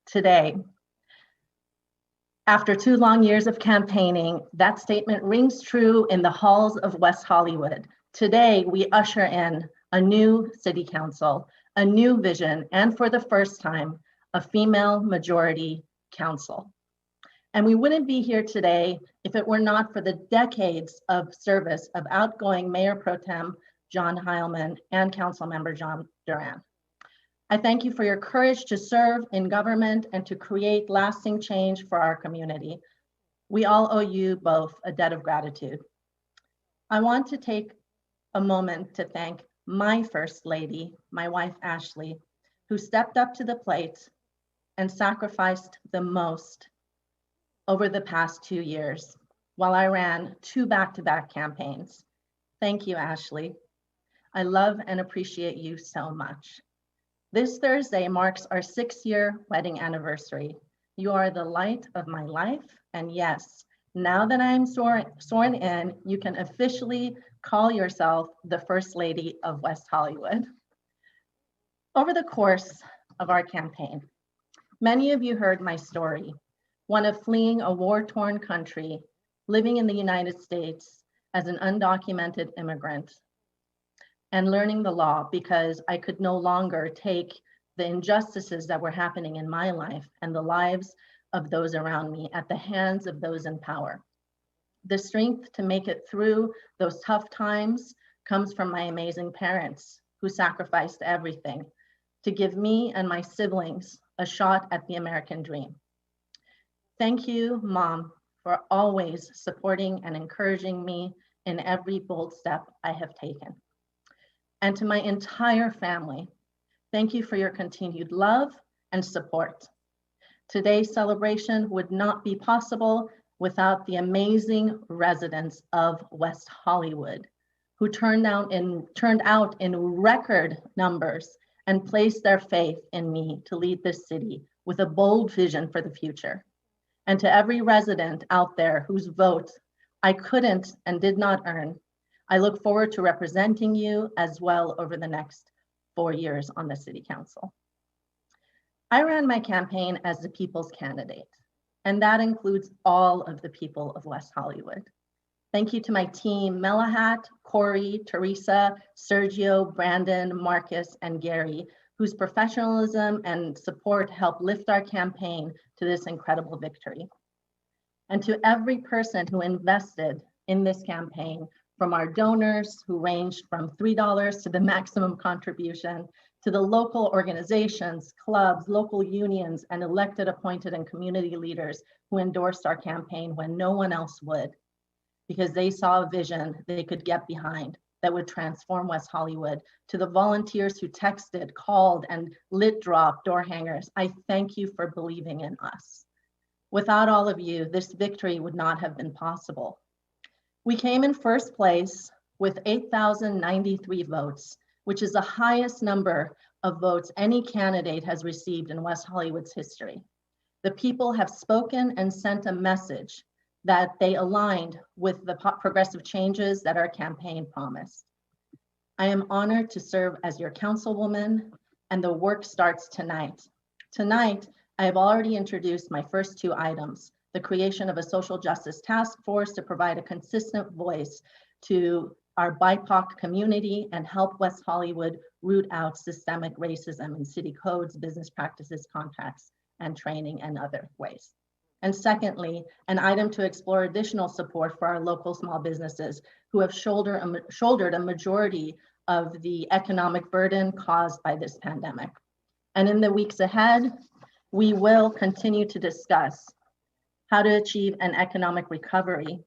today, after 2 long years of campaigning, that statement rings true in the halls of West Hollywood. Today, we usher in a new city council, a new vision, and for the first time, a female majority council. And we wouldn't be here today if it were not for the decades of service of outgoing Mayor Pro Tem John Heilman and Councilmember John Duran. I thank you for your courage to serve in government and to create lasting change for our community. We all owe you both a debt of gratitude. I want to take a moment to thank my First Lady, my wife, Ashley, who stepped up to the plate and sacrificed the most over the past 2 years while I ran 2 back-to-back campaigns. Thank you, Ashley. I love and appreciate you so much. This Thursday marks our 6-year wedding anniversary. You are the light of my life. And yes, now that I'm sworn in, you can officially call yourself the First Lady of West Hollywood. Over the course of our campaign, many of you heard my story, one of fleeing a war-torn country, living in the United States as an undocumented immigrant. and learning the law because I could no longer take the injustices that were happening in my life and the lives of those around me at the hands of those in power. The strength to make it through those tough times comes from my amazing parents who sacrificed everything to give me and my siblings a shot at the American dream. Thank you, Mom, for always supporting and encouraging me in every bold step I have taken. And to my entire family, thank you for your continued love and support. Today's celebration would not be possible without the amazing residents of West Hollywood, who turned out in record numbers and placed their faith in me to lead this city with a bold vision for the future. And to every resident out there whose vote I couldn't and did not earn, I look forward to representing you as well over the next 4 years on the City Council. I ran my campaign as the people's candidate, and that includes all of the people of West Hollywood. Thank you to my team, Melahat, Corey, Teresa, Sergio, Brandon, Marcus, and Gary, whose professionalism and support helped lift our campaign to this incredible victory. And to every person who invested in this campaign, from our donors who ranged from $3 to the maximum contribution, to the local organizations, clubs, local unions, and elected, appointed, and community leaders who endorsed our campaign when no one else would, because they saw a vision they could get behind that would transform West Hollywood. To the volunteers who texted, called, and lit drop door hangers, I thank you for believing in us. Without all of you, this victory would not have been possible. We came in first place with 8,093 votes, which is the highest number of votes any candidate has received in West Hollywood's history. The people have spoken and sent a message that they aligned with the progressive changes that our campaign promised. I am honored to serve as your councilwoman, and the work starts tonight. Tonight, I have already introduced my first 2 items, the creation of a social justice task force to provide a consistent voice to our BIPOC community and help West Hollywood root out systemic racism in city codes, business practices, contracts, and training, and other ways. And secondly, an item to explore additional support for our local small businesses who have shouldered a majority of the economic burden caused by this pandemic. And in the weeks ahead, we will continue to discuss how to achieve an economic recovery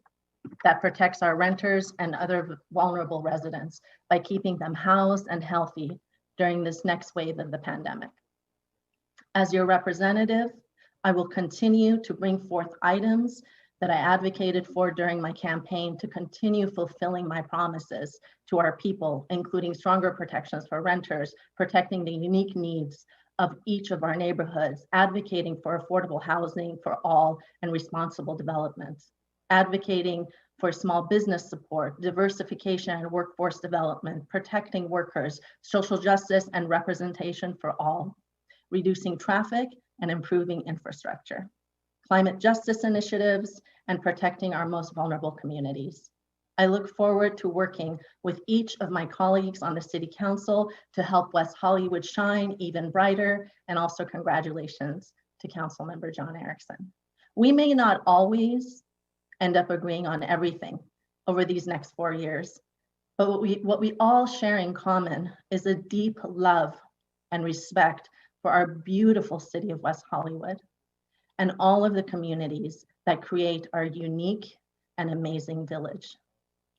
that protects our renters and other vulnerable residents by keeping them housed and healthy during this next wave of the pandemic. As your representative, I will continue to bring forth items that I advocated for during my campaign to continue fulfilling my promises to our people, including stronger protections for renters, protecting the unique needs of each of our neighborhoods, advocating for affordable housing for all and responsible development, advocating for small business support, diversification and workforce development, protecting workers, social justice and representation for all, reducing traffic and improving infrastructure, climate justice initiatives, and protecting our most vulnerable communities. I look forward to working with each of my colleagues on the City Council to help West Hollywood shine even brighter, and also congratulations to Councilmember John Erikson. We may not always end up agreeing on everything over these next 4 years, but what we all share in common is a deep love and respect for our beautiful city of West Hollywood and all of the communities that create our unique and amazing village.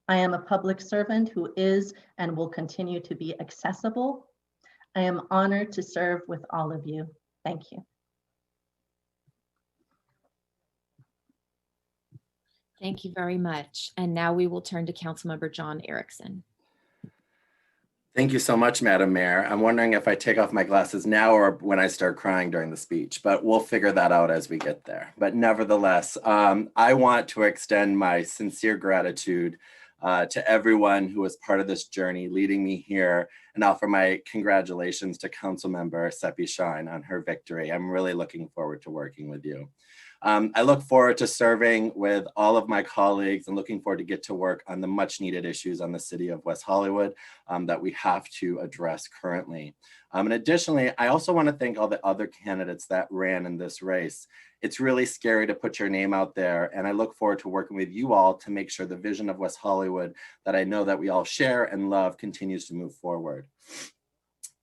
I am a public servant who is and will continue to be accessible. I am honored to serve with all of you. Thank you. Thank you very much. And now we will turn to Councilmember John Erikson. Thank you so much, Madam Mayor. I'm wondering if I take off my glasses now or when I start crying during the speech, but we'll figure that out as we get there. But nevertheless, I want to extend my sincere gratitude to everyone who was part of this journey, leading me here and offer my congratulations to Councilmember Seppi Shyne on her victory. I'm really looking forward to working with you. I look forward to serving with all of my colleagues and looking forward to get to work on the much needed issues on the city of West Hollywood that we have to address currently. And additionally, I also want to thank all the other candidates that ran in this race. It's really scary to put your name out there, and I look forward to working with you all to make sure the vision of West Hollywood that I know that we all share and love continues to move forward.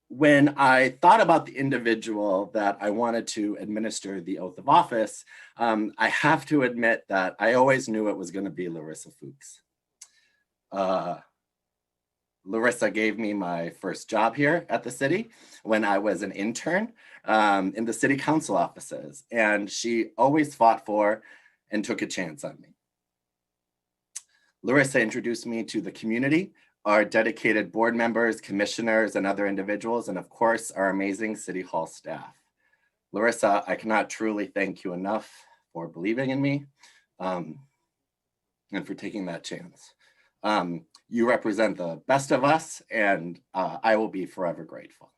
When I thought about the individual that I wanted to administer the oath of office, I have to admit that I always knew it was going to be Larissa Fuchs. Larissa gave me my first job here at the city when I was an intern in the city council offices, and she always fought for and took a chance on me. Larissa introduced me to the community, our dedicated board members, commissioners, and other individuals, and of course, our amazing City Hall staff. Larissa, I cannot truly thank you enough for believing in me and for taking that chance. You represent the best of us, and I will be forever grateful.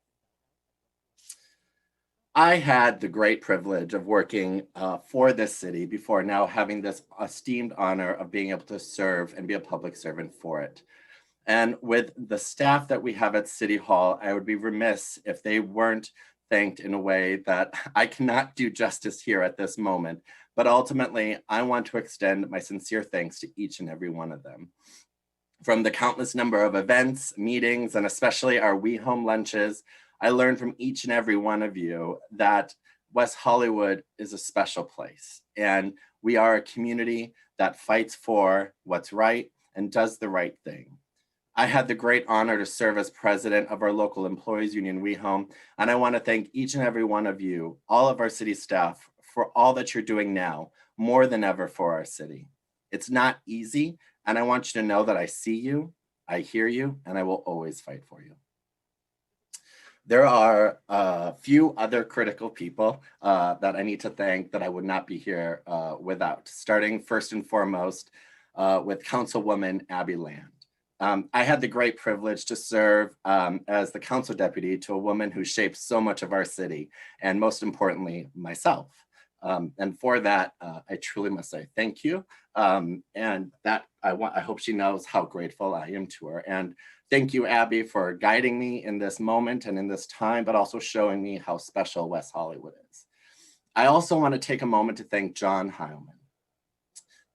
I had the great privilege of working for this city before now having this esteemed honor of being able to serve and be a public servant for it. And with the staff that we have at City Hall, I would be remiss if they weren't thanked in a way that I cannot do justice here at this moment. But ultimately, I want to extend my sincere thanks to each and every one of them. From the countless number of events, meetings, and especially our We Home lunches, I learned from each and every one of you that West Hollywood is a special place. And we are a community that fights for what's right and does the right thing. I had the great honor to serve as president of our local employees union, WeHome, and I want to thank each and every one of you, all of our city staff, for all that you're doing now, more than ever for our city. It's not easy, and I want you to know that I see you, I hear you, and I will always fight for you. There are a few other critical people that I need to thank that I would not be here without, starting first and foremost with Councilwoman Abby Land. I had the great privilege to serve as the council deputy to a woman who shaped so much of our city, and most importantly, myself. And for that, I truly must say thank you. And that I hope she knows how grateful I am to her. And thank you, Abby, for guiding me in this moment and in this time, but also showing me how special West Hollywood is. I also want to take a moment to thank John Heilman.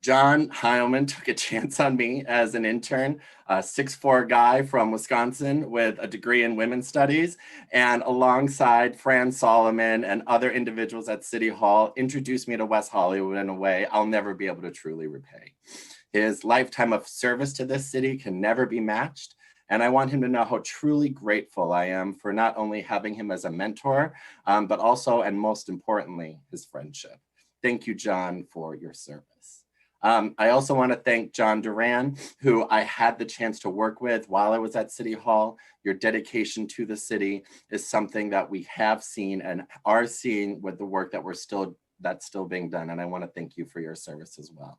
John Heilman took a chance on me as an intern, a 6'4" guy from Wisconsin with a degree in women's studies, and alongside Fran Solomon and other individuals at City Hall, introduced me to West Hollywood in a way I'll never be able to truly repay. His lifetime of service to this city can never be matched, and I want him to know how truly grateful I am for not only having him as a mentor, but also, and most importantly, his friendship. Thank you, John, for your service. I also want to thank John Duran, who I had the chance to work with while I was at City Hall. Your dedication to the city is something that we have seen and are seeing with the work that that's still being done. And I want to thank you for your service as well.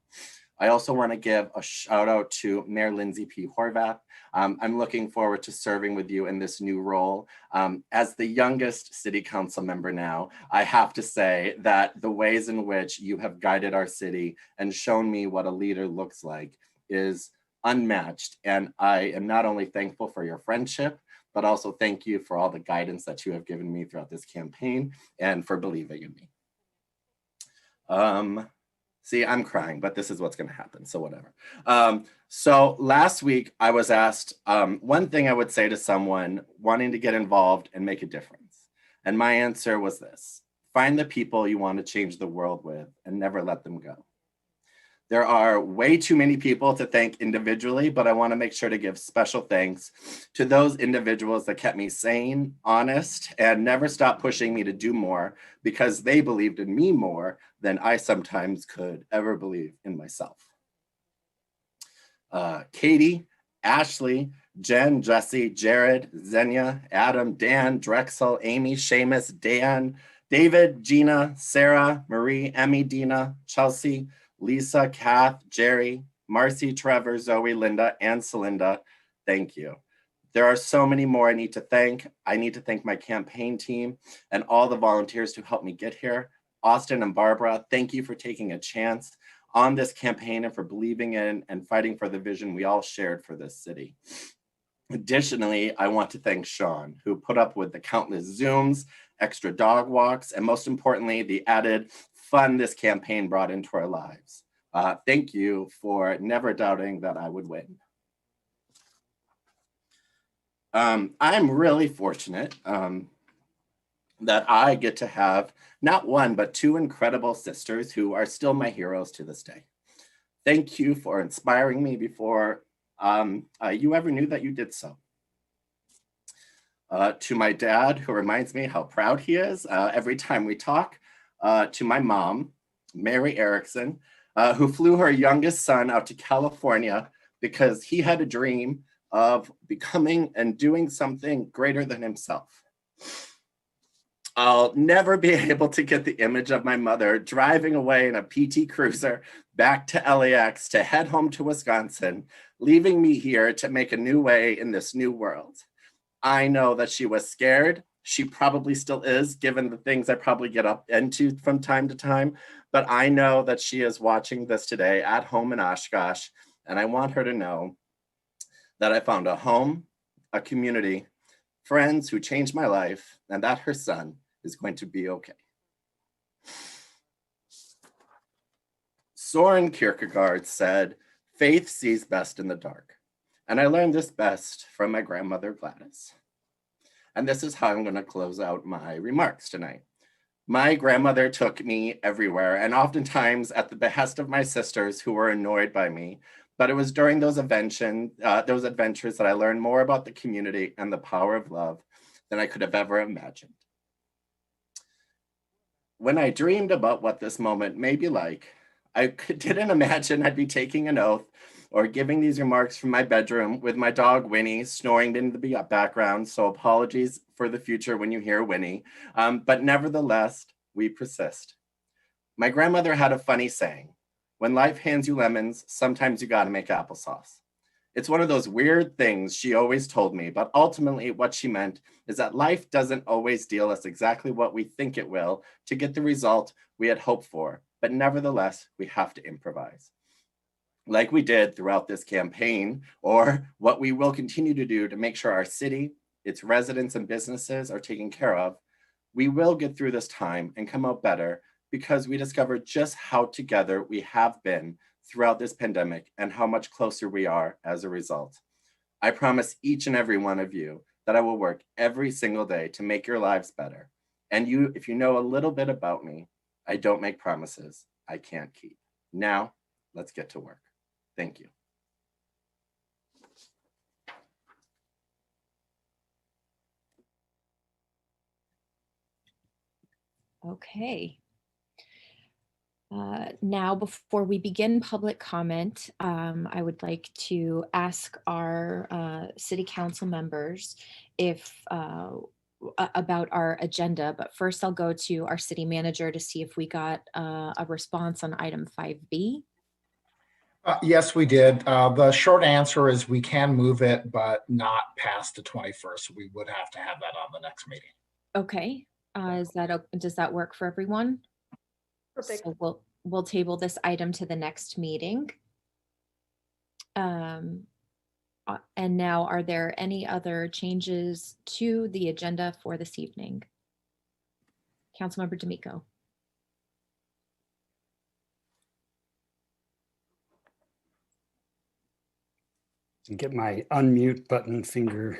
I also want to give a shout out to Mayor Lindsay P. Horvath. I'm looking forward to serving with you in this new role. As the youngest city council member now, I have to say that the ways in which you have guided our city and shown me what a leader looks like is unmatched. And I am not only thankful for your friendship, but also thank you for all the guidance that you have given me throughout this campaign and for believing in me. See, I'm crying, but this is what's going to happen, so whatever. So last week, I was asked one thing I would say to someone wanting to get involved and make a difference. And my answer was this: find the people you want to change the world with and never let them go. There are way too many people to thank individually, but I want to make sure to give special thanks to those individuals that kept me sane, honest, and never stopped pushing me to do more because they believed in me more than I sometimes could ever believe in myself. Katie, Ashley, Jen, Jesse, Jared, Xenia, Adam, Dan, Drexel, Amy, Seamus, Dan, David, Gina, Sarah, Marie, Emmy, Dina, Chelsea, Lisa, Kath, Jerry, Marcy, Trevor, Zoe, Linda, and Celinda, thank you. There are so many more I need to thank. I need to thank my campaign team and all the volunteers who helped me get here. Austin and Barbara, thank you for taking a chance on this campaign and for believing in and fighting for the vision we all shared for this city. Additionally, I want to thank Sean, who put up with the countless Zooms, extra dog walks, and most importantly, the added fun this campaign brought into our lives. Thank you for never doubting that I would win. I'm really fortunate that I get to have not one, but two incredible sisters who are still my heroes to this day. Thank you for inspiring me before you ever knew that you did so. To my dad, who reminds me how proud he is every time we talk. To my mom, Mary Erikson, who flew her youngest son out to California because he had a dream of becoming and doing something greater than himself. I'll never be able to get the image of my mother driving away in a PT Cruiser back to LAX to head home to Wisconsin, leaving me here to make a new way in this new world. I know that she was scared. She probably still is, given the things I probably get up into from time to time, but I know that she is watching this today at home in Oshkosh, and I want her to know that I found a home, a community, friends who changed my life, and that her son is going to be okay. Soren Kierkegaard said, "Faith sees best in the dark." And I learned this best from my grandmother, Gladys. And this is how I'm going to close out my remarks tonight. My grandmother took me everywhere, and oftentimes at the behest of my sisters who were annoyed by me. But it was during those adventures that I learned more about the community and the power of love than I could have ever imagined. When I dreamed about what this moment may be like, I didn't imagine I'd be taking an oath or giving these remarks from my bedroom with my dog Winnie snoring in the background, so apologies for the future when you hear Winnie, but nevertheless, we persist. My grandmother had a funny saying, "When life hands you lemons, sometimes you gotta make applesauce." It's one of those weird things she always told me, but ultimately what she meant is that life doesn't always deal us exactly what we think it will to get the result we had hoped for, but nevertheless, we have to improvise. Like we did throughout this campaign, or what we will continue to do to make sure our city, its residents and businesses are taken care of, we will get through this time and come out better because we discovered just how together we have been throughout this pandemic and how much closer we are as a result. I promise each and every one of you that I will work every single day to make your lives better. And if you know a little bit about me, I don't make promises I can't keep. Now, let's get to work. Thank you. Okay. Now, before we begin public comment, I would like to ask our city council members about our agenda, but first I'll go to our city manager to see if we got a response on item 5B. Yes, we did. The short answer is we can move it, but not past the 21st. So we would have to have that on the next meeting. Okay, does that work for everyone? Perfect. So we'll table this item to the next meeting. And now, are there any other changes to the agenda for this evening? Councilmember D'Amico. And get my unmute button finger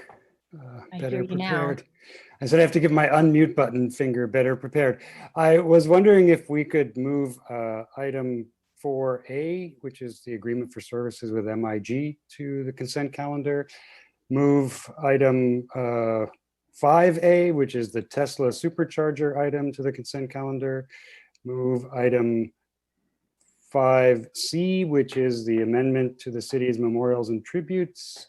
better hear you now. prepared. I said I have to get my unmute button finger better prepared. I was wondering if we could move item 4A, which is the agreement for services with MIG, to the consent calendar. Move item 5A, which is the Tesla supercharger item, to the consent calendar. Move item 5C, which is the amendment to the city's memorials and tributes,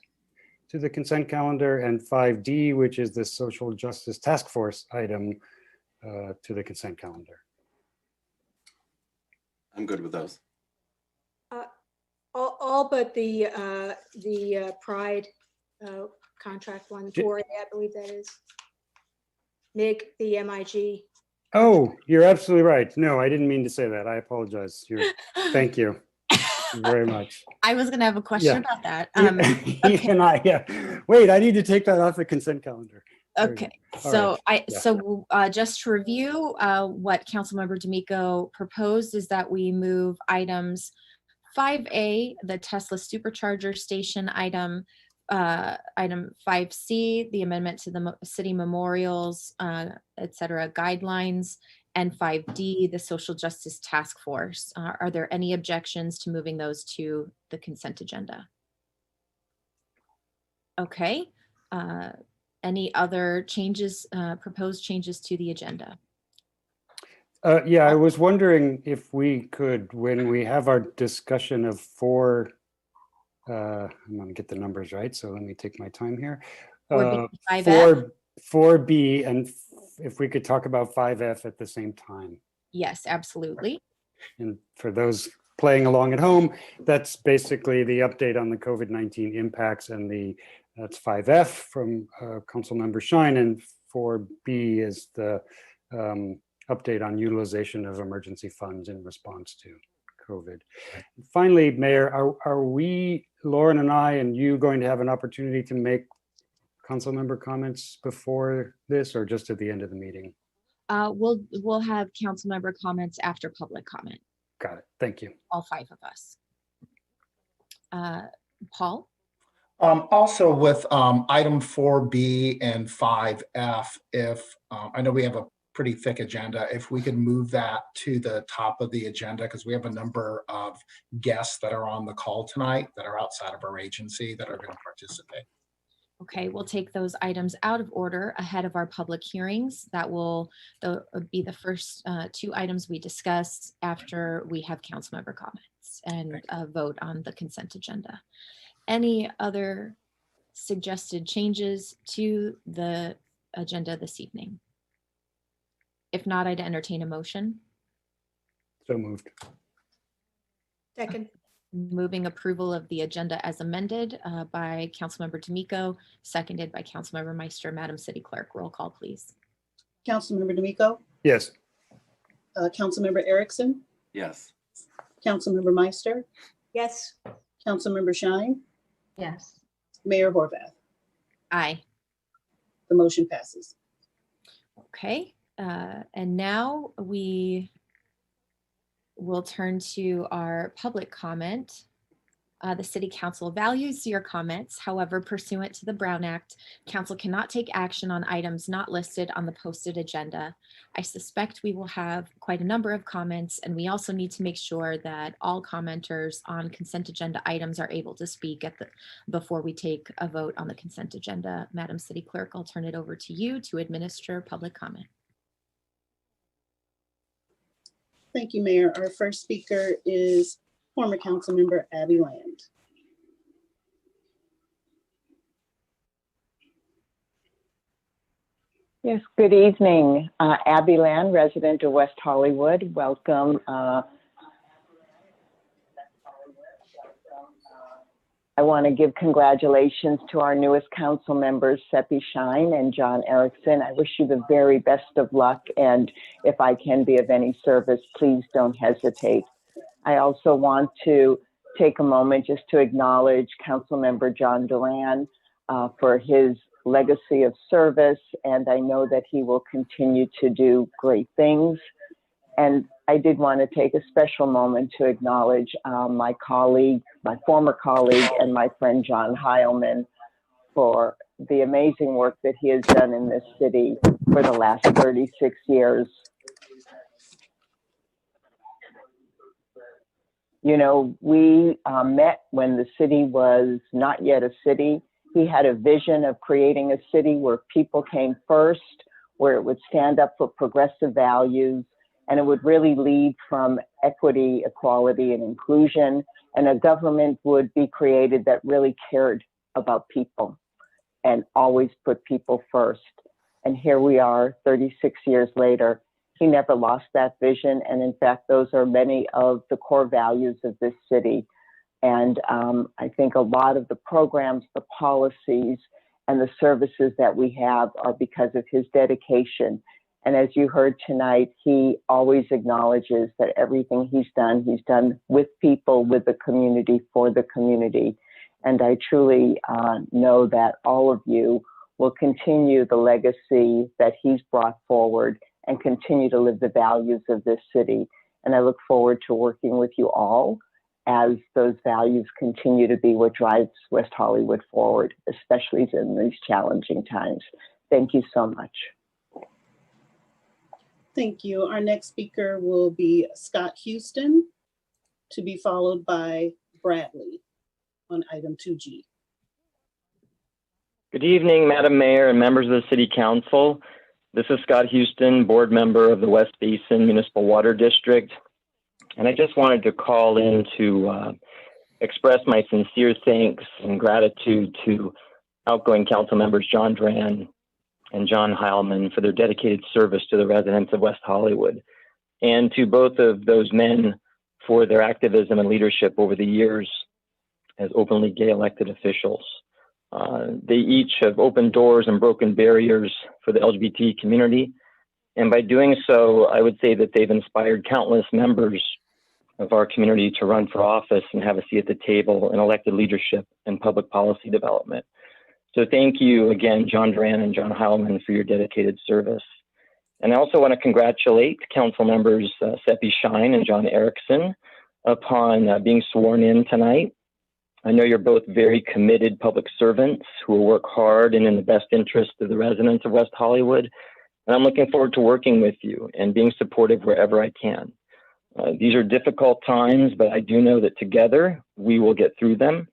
to the consent calendar, and 5D, which is the social justice task force item, to the consent calendar. I'm good with those. All but the Pride contract one, 4A, I believe that is. MIG, the MIG. Oh, you're absolutely right. No, I didn't mean to say that. I apologize. Thank you very much. I was going to have a question about that. Wait, I need to take that off the consent calendar. Okay, so just to review, what Councilmember D'Amico proposed is that we move items 5A, the Tesla supercharger station item 5C, the amendment to the city memorials, et cetera, guidelines, and 5D, the social justice task force. Are there any objections to moving those to the consent agenda? Okay. Any other changes, proposed changes to the agenda? Yeah, I was wondering if we could, when we have our discussion of I'm going to get the numbers right, so let me take my time here. 4B, and if we could talk about 5F at the same time. Yes, absolutely. And for those playing along at home, that's basically the update on the COVID-19 impacts, and that's 5F from Councilmember Shyne, and 4B is the update on utilization of emergency funds in response to COVID. Finally, Mayor, are we, Lauren and I and you, going to have an opportunity to make council member comments before this, or just at the end of the meeting? We'll have council member comments after public comment. Got it. Thank you. All 5 of us. Paul? Also with item 4B and 5F, if I know we have a pretty thick agenda, if we could move that to the top of the agenda, because we have a number of guests that are on the call tonight that are outside of our agency that are going to participate. Okay, we'll take those items out of order ahead of our public hearings. That will be the first 2 items we discuss after we have council member comments and vote on the consent agenda. Any other suggested changes to the agenda this evening? If not, I'd entertain a motion. So moved. Second. Moving approval of the agenda as amended by Councilmember D'Amico, seconded by Councilmember Meister. Madam City Clerk, roll call, please. Councilmember D'Amico? Yes. Councilmember Erikson? Yes. Councilmember Meister? Yes. Councilmember Shyne? Yes. Mayor Horvath? Aye. The motion passes. Okay, and now we will turn to our public comment. The City Council values your comments. However, pursuant to the Brown Act, Council cannot take action on items not listed on the posted agenda. I suspect we will have quite a number of comments, and we also need to make sure that all commenters on consent agenda items are able to speak before we take a vote on the consent agenda. Madam City Clerk, I'll turn it over to you to administer public comment. Thank you, Mayor. Our first speaker is former Councilmember Abby Land. Yes, good evening. Abby Land, resident of West Hollywood. Welcome. I want to give congratulations to our newest council members, Seppi Shyne and John Erikson. I wish you the very best of luck, and if I can be of any service, please don't hesitate. I also want to take a moment just to acknowledge Councilmember John Duran for his legacy of service, and I know that he will continue to do great things. And I did want to take a special moment to acknowledge my colleague, my former colleague, and my friend John Heilman for the amazing work that he has done in this city for the last 36 years. You know, we met when the city was not yet a city. He had a vision of creating a city where people came first, where it would stand up for progressive values, and it would really lead from equity, equality, and inclusion, and a government would be created that really cared about people and always put people first. And here we are 36 years later. He never lost that vision, and in fact, those are many of the core values of this city. And I think a lot of the programs, the policies, and the services that we have are because of his dedication. And as you heard tonight, he always acknowledges that everything he's done with people, with the community, for the community. And I truly know that all of you will continue the legacy that he's brought forward and continue to live the values of this city. And I look forward to working with you all as those values continue to be what drives West Hollywood forward, especially in these challenging times. Thank you so much. Thank you. Our next speaker will be Scott Houston, to be followed by Bradley on item 2G. Good evening, Madam Mayor and members of the City Council. This is Scott Houston, board member of the West Basin Municipal Water District. And I just wanted to call in to express my sincere thanks and gratitude to outgoing council members John Duran and John Heilman for their dedicated service to the residents of West Hollywood, and to both of those men for their activism and leadership over the years as openly gay elected officials. They each have opened doors and broken barriers for the LGBT community. And by doing so, I would say that they've inspired countless members of our community to run for office and have a seat at the table in elected leadership and public policy development. So thank you again, John Duran and John Heilman, for your dedicated service. And I also want to congratulate council members Seppi Shyne and John Erikson upon being sworn in tonight. I know you're both very committed public servants who will work hard and in the best interest of the residents of West Hollywood. And I'm looking forward to working with you and being supportive wherever I can. These are difficult times, but I do know that together we will get through them.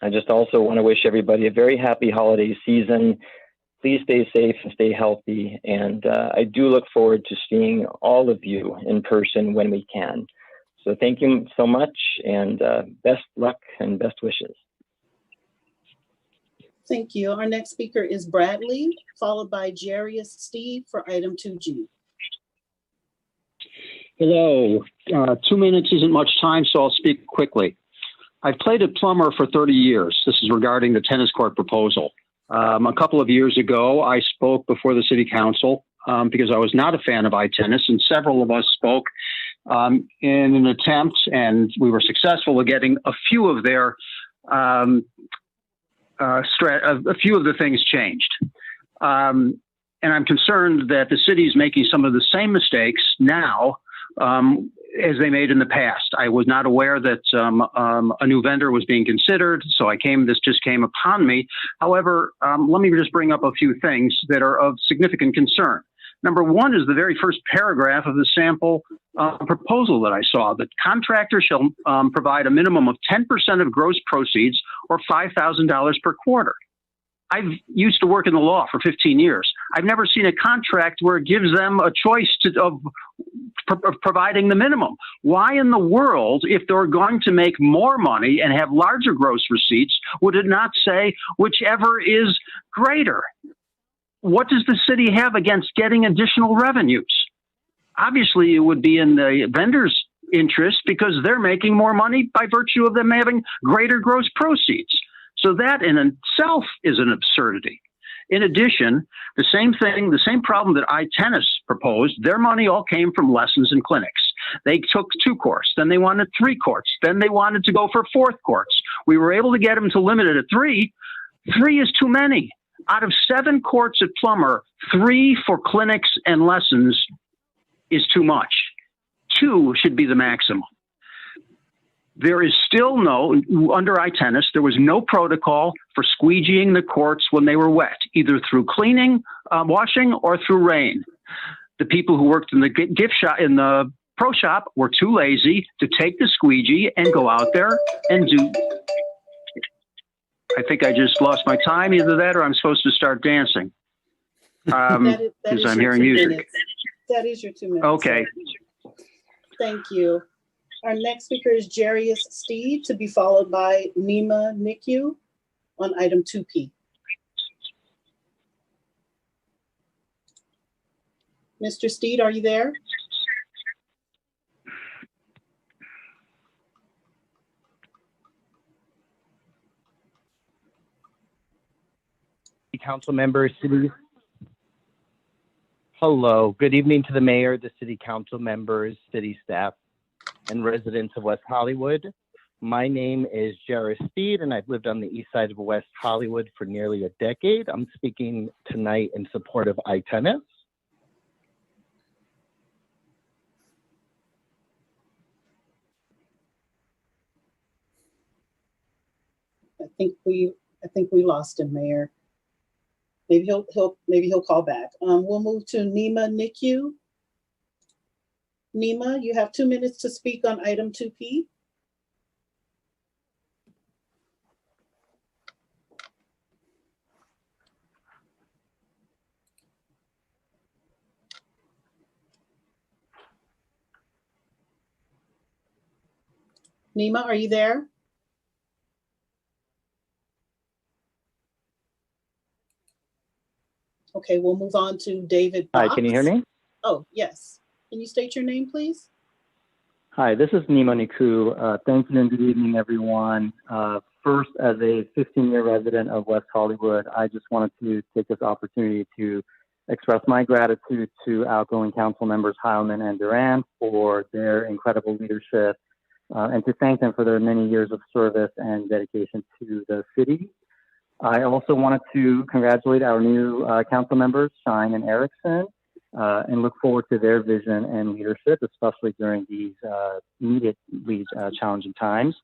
I just also want to wish everybody a very happy holiday season. Please stay safe and stay healthy. And I do look forward to seeing all of you in person when we can. So thank you so much, and best luck and best wishes. Thank you. Our next speaker is Bradley, followed by Jarius Steve for item 2G. Hello. 2 minutes isn't much time, so I'll speak quickly. I've played a plumber for 30 years. This is regarding the tennis court proposal. A couple of years ago, I spoke before the city council because I was not a fan of iTennis, and several of us spoke in an attempt, and we were successful at getting a few of their a few of the things changed. And I'm concerned that the city is making some of the same mistakes now as they made in the past. I was not aware that a new vendor was being considered, so this just came upon me. However, let me just bring up a few things that are of significant concern. Number one is the very first paragraph of the sample proposal that I saw. The contractor shall provide a minimum of 10% of gross proceeds or $5,000 per quarter. I've used to work in the law for 15 years. I've never seen a contract where it gives them a choice of providing the minimum. Why in the world, if they're going to make more money and have larger gross receipts, would it not say whichever is greater? What does the city have against getting additional revenues? Obviously, it would be in the vendor's interest because they're making more money by virtue of them having greater gross proceeds. So that in itself is an absurdity. In addition, the same problem that iTennis proposed, their money all came from lessons and clinics. They took 2 courts, then they wanted 3 courts, then they wanted to go for 4th courts. We were able to get them to limit it at 3. 3 is too many. Out of 7 courts at Plummer, 3 for clinics and lessons is too much. 2 should be the maximum. There is still under iTennis, there was no protocol for squeegeeing the courts when they were wet, either through cleaning, washing, or through rain. The people who worked in the gift shop, in the pro shop, were too lazy to take the squeegee and go out there and do. I think I just lost my time, either that or I'm supposed to start dancing. Because I'm hearing music. That is your 2 minutes. Okay. Thank you. Our next speaker is Jarius Steve, to be followed by Nima Nikyu on item 2P. Mr. Steed, are you there? council members, hello, good evening to the mayor, the city council members, city staff, and residents of West Hollywood. My name is Jarrah Speed, and I've lived on the east side of West Hollywood for nearly a decade. I'm speaking tonight in support of iTennis. I think we lost him, Mayor. Maybe he'll call back. We'll move to Nima Nikyu. Nima, you have 2 minutes to speak on item 2P. Nima, are you there? Okay, we'll move on to David Box. Hi, can you hear me? Oh, yes. Can you state your name, please? Hi, this is Nima Niku. Thank you and good evening, everyone. First, as a 15-year resident of West Hollywood, I just wanted to take this opportunity to express my gratitude to outgoing council members Heilman and Duran for their incredible leadership and to thank them for their many years of service and dedication to the city. I also wanted to congratulate our new council members, Shyne and Erikson, and look forward to their vision and leadership, especially during these immediately challenging times.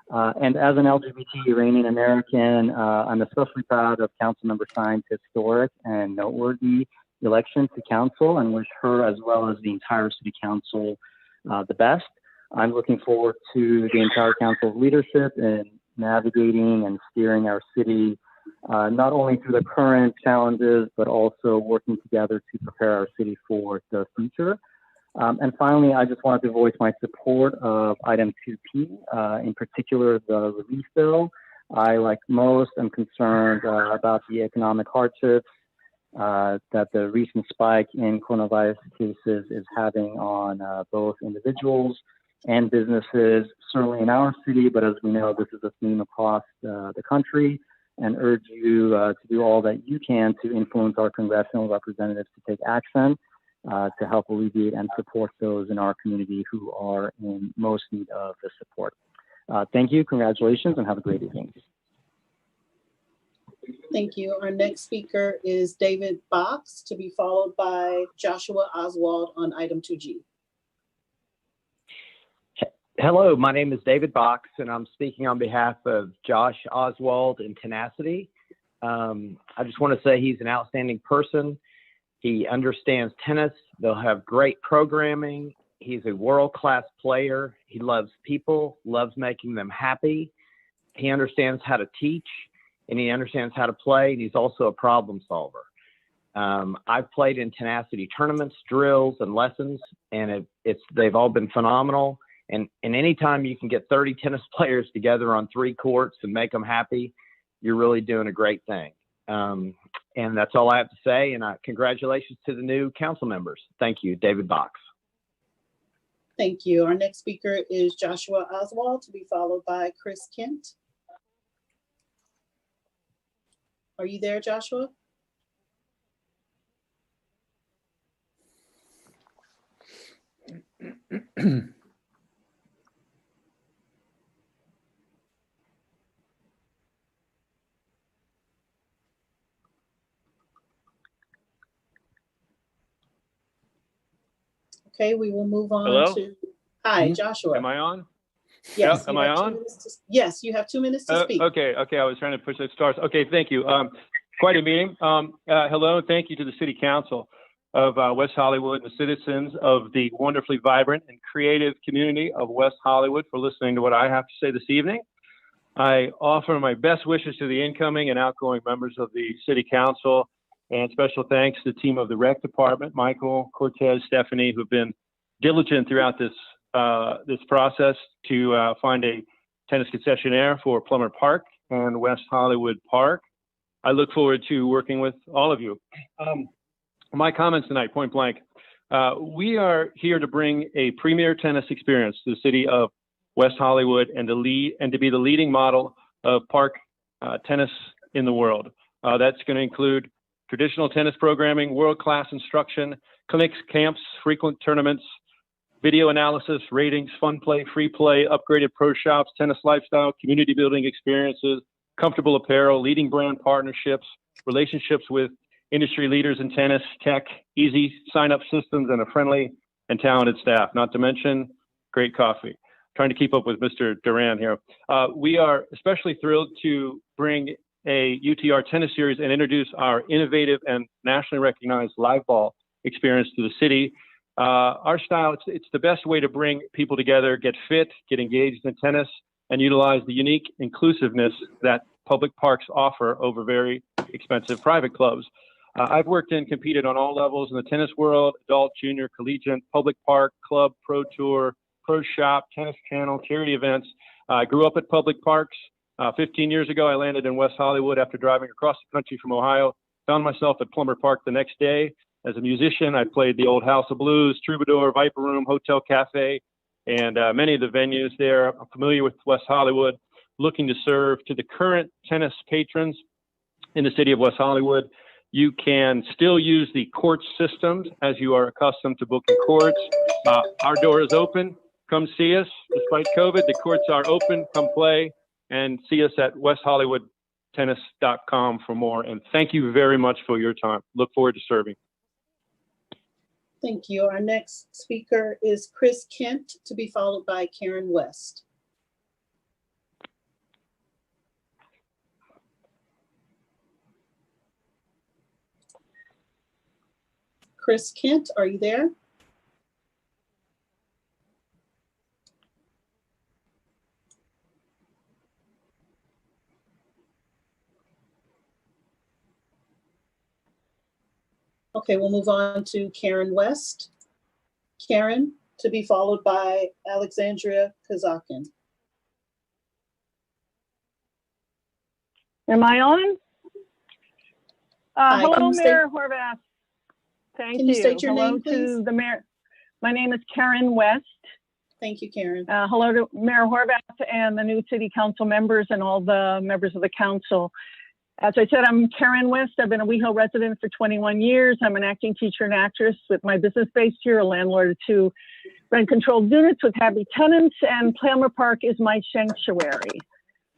And as an LGBT Iranian American, I'm especially proud of Councilmember Shyne's historic and noteworthy election to council, and wish her, as well as the entire city council, the best. I'm looking forward to the entire council's leadership in navigating and steering our city, not only through the current challenges, but also working together to prepare our city for the future. And finally, I just wanted to voice my support of item 2P, in particular the relief bill. I, like most, am concerned about the economic hardships that the recent spike in coronavirus cases is having on both individuals and businesses, certainly in our city, but as we know, this is a theme across the country, and urge you to do all that you can to influence our congressional representatives to take action to help alleviate and support those in our community who are in most need of the support. Thank you, congratulations, and have a great evening. Thank you. Our next speaker is David Box, to be followed by Joshua Oswald on item 2G. Hello, my name is David Box, and I'm speaking on behalf of Josh Oswald and Tenacity. I just want to say he's an outstanding person. He understands tennis. They'll have great programming. He's a world-class player. He loves people, loves making them happy. He understands how to teach, and he understands how to play, and he's also a problem solver. I've played in Tenacity tournaments, drills, and lessons, and they've all been phenomenal. And anytime you can get 30 tennis players together on 3 courts and make them happy, you're really doing a great thing. And that's all I have to say. And congratulations to the new council members. Thank you, David Box. Thank you. Our next speaker is Joshua Oswald, to be followed by Chris Kent. Are you there, Joshua? Okay, we will move on Hello? to, hi, Joshua. Am I on? Yes. Yeah, am I on? Yes, you have 2 minutes to speak. Okay, I was trying to push the stars. Okay, thank you. Quite a meeting. Hello, and thank you to the City Council of West Hollywood and the citizens of the wonderfully vibrant and creative community of West Hollywood for listening to what I have to say this evening. I offer my best wishes to the incoming and outgoing members of the City Council, and special thanks to the team of the Rec Department, Michael, Cortez, Stephanie, who've been diligent throughout this process to find a tennis concessionaire for Plummer Park and West Hollywood Park. I look forward to working with all of you. My comments tonight, point blank. We are here to bring a premier tennis experience to the city of West Hollywood and to be the leading model of park tennis in the world. That's going to include traditional tennis programming, world-class instruction, clinics, camps, frequent tournaments, video analysis, ratings, fun play, free play, upgraded pro shops, tennis lifestyle, community building experiences, comfortable apparel, leading brand partnerships, relationships with industry leaders in tennis, tech, easy sign-up systems, and a friendly and talented staff, not to mention great coffee. Trying to keep up with Mr. Duran here. We are especially thrilled to bring a UTR tennis series and introduce our innovative and nationally recognized live ball experience to the city. Our style, it's the best way to bring people together, get fit, get engaged in tennis, and utilize the unique inclusiveness that public parks offer over very expensive private clubs. I've worked and competed on all levels in the tennis world: adult, junior, collegiate, public park, club, pro tour, pro shop, tennis channel, charity events. I grew up at public parks. 15 years ago, I landed in West Hollywood after driving across the country from Ohio. Found myself at Plumber Park the next day. As a musician, I played the Old House of Blues, Troubadour, Viper Room, Hotel Cafe, and many of the venues there. I'm familiar with West Hollywood, looking to serve to the current tennis patrons in the city of West Hollywood. You can still use the court systems as you are accustomed to booking courts. Our door is open. Come see us. Despite COVID, the courts are open. Come play and see us at westhollywoodtennis.com for more. And thank you very much for your time. Look forward to serving. Thank you. Our next speaker is Chris Kent, to be followed by Karen West. Chris Kent, are you there? Okay, we'll move on to Karen West. Karen, to be followed by Alexandria Kazakin. Am I on? Hi, hello, Mayor Horvath. Thank Can you state your hello name, please? to the mayor. My name is Karen West. Thank you, Karen. Hello to Mayor Horvath and the new city council members and all the members of the council. As I said, I'm Karen West. I've been a WeHo resident for 21 years. I'm an acting teacher and actress with my business based here, a landlord of 2 rent-controlled units with happy tenants, and Plumber Park is my sanctuary.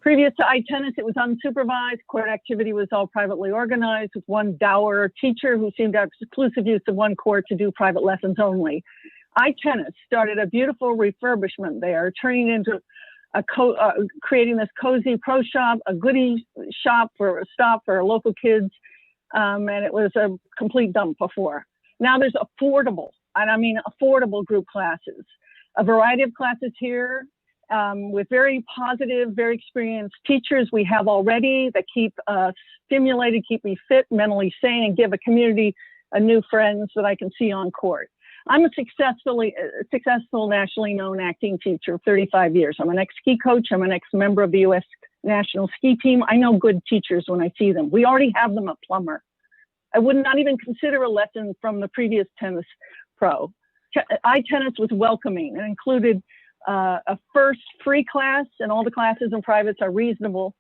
Previous to iTennis, it was unsupervised. Court activity was all privately organized with one dour teacher who seemed to have exclusive use of one court to do private lessons only. iTennis started a beautiful refurbishment there, turning into creating this cozy pro shop, a goodie shop for a stop for local kids, and it was a complete dump before. Now there's affordable, and I mean affordable group classes, a variety of classes here with very positive, very experienced teachers we have already that keep stimulated, keep me fit, mentally sane, and give a community a new friends that I can see on court. I'm a successful nationally known acting teacher of 35 years. I'm an ex-ski coach. I'm an ex-member of the U.S. national ski team. I know good teachers when I see them. We already have them at Plumber. I would not even consider a lesson from the previous tennis pro. iTennis was welcoming and included a first free class, and all the classes and privates are reasonable,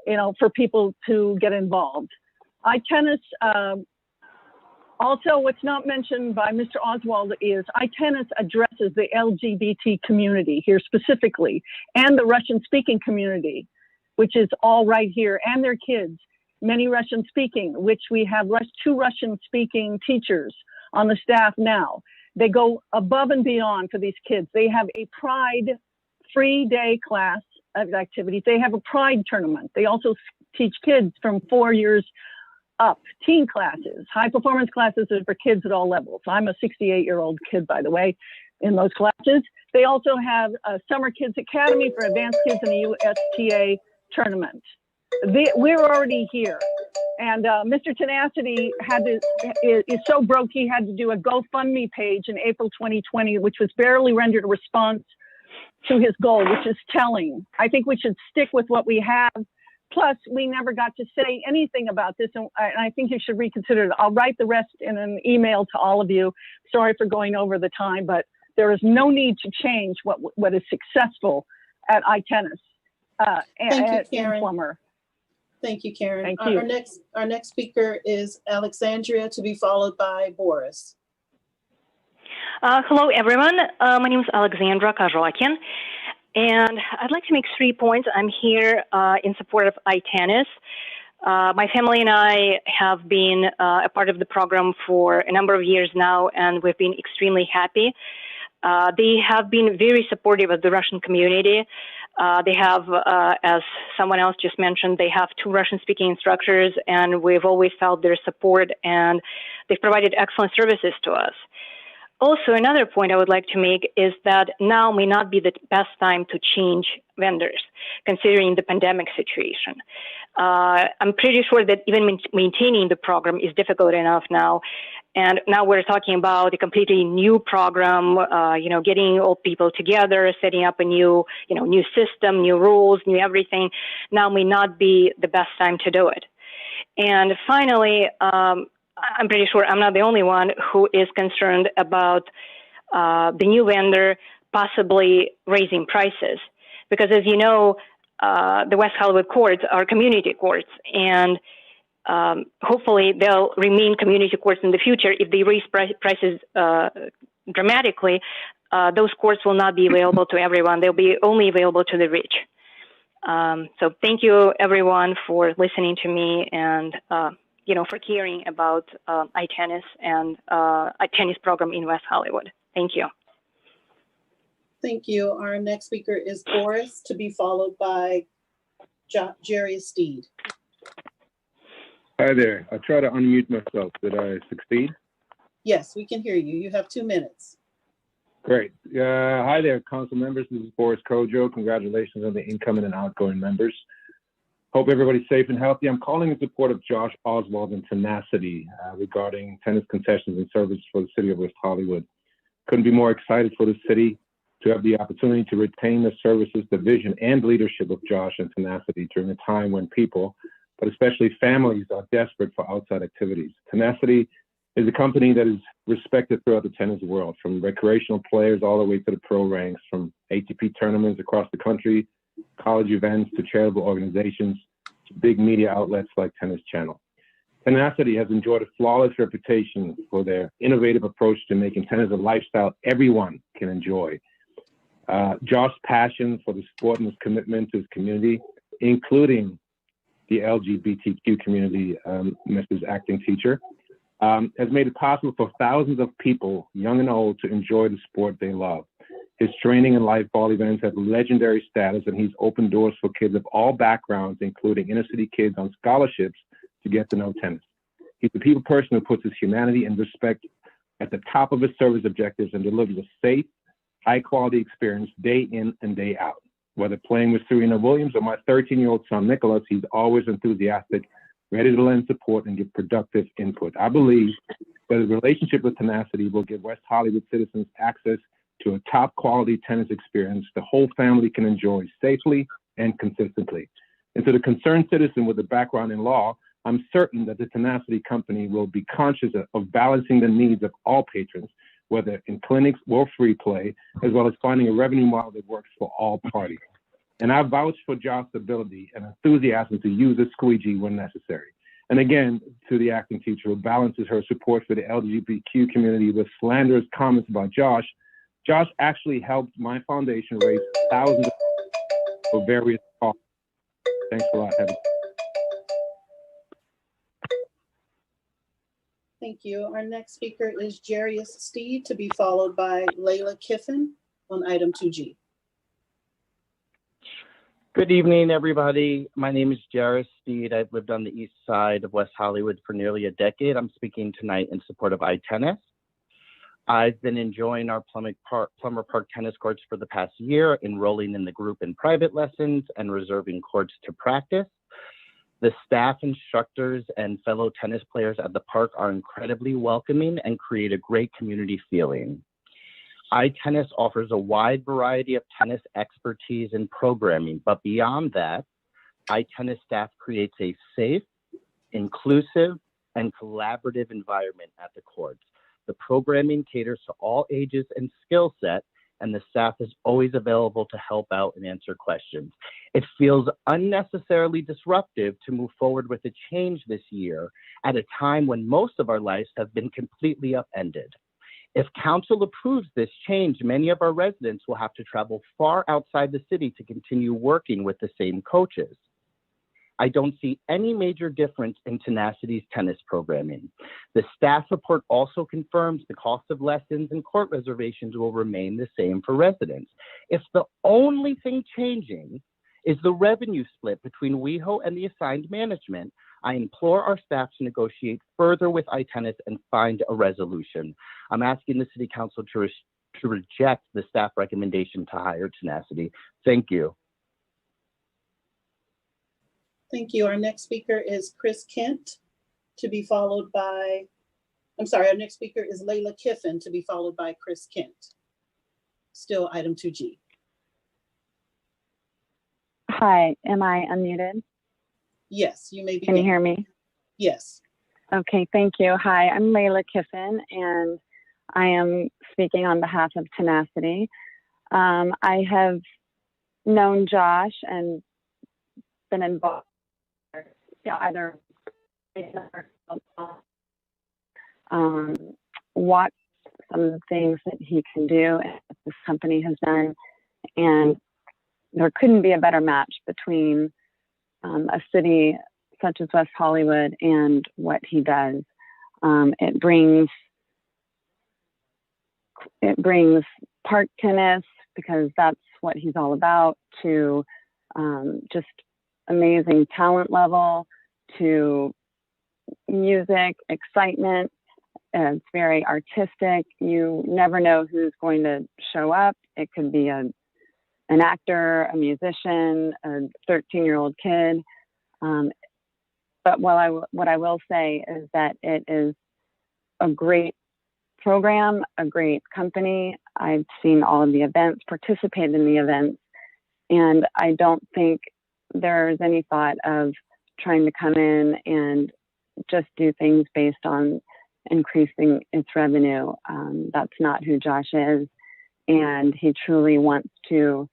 you know, for people to get involved. iTennis, also, what's not mentioned by Mr. Oswald is iTennis addresses the LGBT community here specifically, and the Russian-speaking community, which is all right here, and their kids, many Russian-speaking, which we have 2 Russian-speaking teachers on the staff now. They go above and beyond for these kids. They have a Pride free day class of activities. They have a Pride tournament. They also teach kids from 4 years up, teen classes, high performance classes are for kids at all levels. I'm a 68-year-old kid, by the way, in those classes. They also have a Summer Kids Academy for advanced kids in the USTA tournament. We're already here. And Mr. Tenacity is so broke he had to do a GoFundMe page in April 2020, which was barely rendered a response to his goal, which is telling. I think we should stick with what we have. Plus, we never got to say anything about this, and I think you should reconsider it. I'll write the rest in an email to all of you. Sorry for going over the time, but there is no need to change what is successful at iTennis and Plumber. Thank you, Karen. Thank you. Our next speaker is Alexandria, to be followed by Boris. Hello, everyone. My name is Alexandra Kazhakin, and I'd like to make 3 points. I'm here in support of iTennis. My family and I have been a part of the program for a number of years now, and we've been extremely happy. They have been very supportive of the Russian community. They have, as someone else just mentioned, they have 2 Russian-speaking instructors, and we've always felt their support, and they've provided excellent services to us. Also, another point I would like to make is that now may not be the best time to change vendors, considering the pandemic situation. I'm pretty sure that even maintaining the program is difficult enough now. And now we're talking about a completely new program, getting all people together, setting up a new, new system, new rules, new everything. Now may not be the best time to do it. And finally, I'm pretty sure I'm not the only one who is concerned about the new vendor possibly raising prices. Because as you know, the West Hollywood courts are community courts, and hopefully they'll remain community courts in the future. If they raise prices dramatically, those courts will not be available to everyone. They'll be only available to the rich. So thank you, everyone, for listening to me and for caring about iTennis and a tennis program in West Hollywood. Thank you. Thank you. Our next speaker is Boris, to be followed by Jerry Steed. Hi there. I tried to unmute myself. Did I succeed? Yes, we can hear you. You have 2 minutes. Great. Hi there, council members. This is Boris Kojo. Congratulations on the incoming and outgoing members. Hope everybody's safe and healthy. I'm calling in support of Josh Oswald and Tenacity regarding tennis concessions and service for the city of West Hollywood. Couldn't be more excited for the city to have the opportunity to retain the services, the vision, and leadership of Josh and Tenacity during a time when people, but especially families, are desperate for outside activities. Tenacity is a company that is respected throughout the tennis world, from recreational players all the way to the pro ranks, from ATP tournaments across the country, college events, to charitable organizations, to big media outlets like Tennis Channel. Tenacity has enjoyed a flawless reputation for their innovative approach to making tennis a lifestyle everyone can enjoy. Josh's passion for the sport and his commitment to his community, including the LGBTQ community, Mrs. Acting Teacher, has made it possible for thousands of people, young and old, to enjoy the sport they love. His training and live ball events have legendary status, and he's opened doors for kids of all backgrounds, including inner city kids on scholarships, to get to know tennis. He's a people person who puts his humanity and respect at the top of his service objectives and delivers a safe, high-quality experience day in and day out. Whether playing with Serena Williams or my 13-year-old son, Nicholas, he's always enthusiastic, ready to lend support and give productive input. I believe that his relationship with Tenacity will give West Hollywood citizens access to a top-quality tennis experience the whole family can enjoy safely and consistently. And to the concerned citizen with a background in law, I'm certain that the Tenacity company will be conscious of balancing the needs of all patrons, whether in clinics or free play, as well as finding a revenue model that works for all parties. And I vouch for Josh's ability and enthusiasm to use a squeegee when necessary. And again, to the acting teacher who balances her support for the LGBTQ community with slanderous comments about Josh, Josh actually helped my foundation raise thousands of for various causes. Thanks a lot, Heather. Thank you. Our next speaker is Jarius Steed, to be followed by Layla Kiffin on item 2G. Good evening, everybody. My name is Jarius Steed. I've lived on the east side of West Hollywood for nearly a decade. I'm speaking tonight in support of iTennis. I've been enjoying our Plummer Park tennis courts for the past year, enrolling in the group and private lessons and reserving courts to practice. The staff, instructors, and fellow tennis players at the park are incredibly welcoming and create a great community feeling. iTennis offers a wide variety of tennis expertise and programming, but beyond that, iTennis staff creates a safe, inclusive, and collaborative environment at the courts. The programming caters to all ages and skill set, and the staff is always available to help out and answer questions. It feels unnecessarily disruptive to move forward with a change this year at a time when most of our lives have been completely upended. If council approves this change, many of our residents will have to travel far outside the city to continue working with the same coaches. I don't see any major difference in Tenacity's tennis programming. The staff report also confirms the cost of lessons and court reservations will remain the same for residents. If the only thing changing is the revenue split between WeHo and the assigned management, I implore our staff to negotiate further with iTennis and find a resolution. I'm asking the City Council to reject the staff recommendation to hire Tenacity. Thank you. Thank you. Our next speaker is Chris Kent, to be followed by, I'm sorry, our next speaker is Layla Kiffin, to be followed by Chris Kent. Still item 2G. Hi, am I unmuted? Yes, you may be. Can you hear me? Yes. Okay, thank you. Hi, I'm Layla Kiffin, and I am speaking on behalf of Tenacity. I have known Josh and been involved either watch some of the things that he can do and that this company has done, and there couldn't be a better match between a city such as West Hollywood and what he does. It brings park tennis, because that's what he's all about, to just amazing talent level, to music, excitement. It's very artistic. You never know who's going to show up. It could be an actor, a musician, a 13-year-old kid. But what I will say is that it is a great program, a great company. I've seen all of the events, participated in the events, and I don't think there's any thought of trying to come in and just do things based on increasing its revenue. That's not who Josh is, and he truly wants to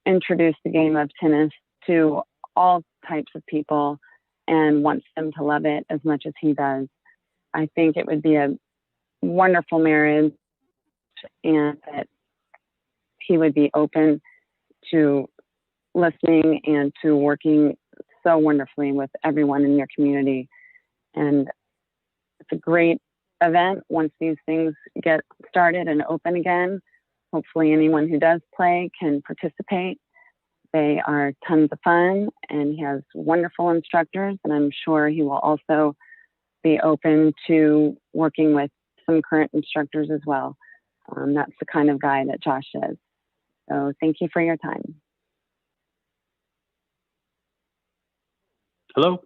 introduce the game of tennis to all types of people and wants them to love it as much as he does. I think it would be a wonderful marriage, and that he would be open to listening and to working so wonderfully with everyone in your community. And it's a great event once these things get started and open again. Hopefully anyone who does play can participate. They are tons of fun, and he has wonderful instructors, and I'm sure he will also be open to working with some current instructors as well. That's the kind of guy that Josh is. So thank you for your time. Hello?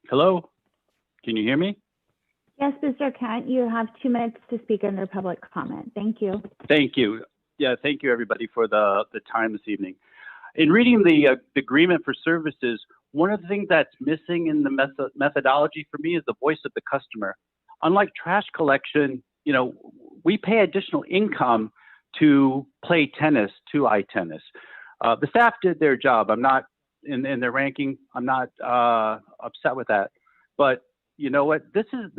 Hello? Can you hear me? Yes, Mr. Kent, you have 2 minutes to speak under public comment. Thank you. Thank you. Yeah, thank you everybody for the time this evening. In reading the agreement for services, one of the things that's missing in the methodology for me is the voice of the customer. Unlike trash collection, you know, we pay additional income to play tennis to iTennis. The staff did their job. I'm not in their ranking. I'm not upset with that. But you know what? This is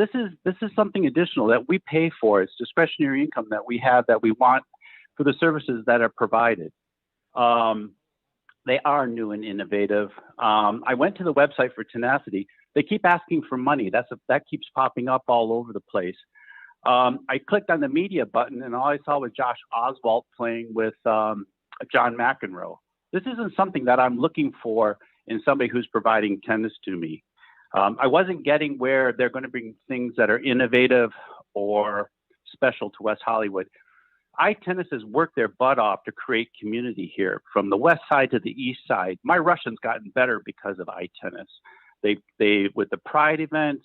something additional that we pay for. It's discretionary income that we have that we want for the services that are provided. They are new and innovative. I went to the website for Tenacity. They keep asking for money. That keeps popping up all over the place. I clicked on the media button, and all I saw was Josh Oswalt playing with John McEnroe. This isn't something that I'm looking for in somebody who's providing tennis to me. I wasn't getting where they're going to bring things that are innovative or special to West Hollywood. iTennis has worked their butt off to create community here, from the west side to the east side. My Russian's gotten better because of iTennis. They with the Pride events,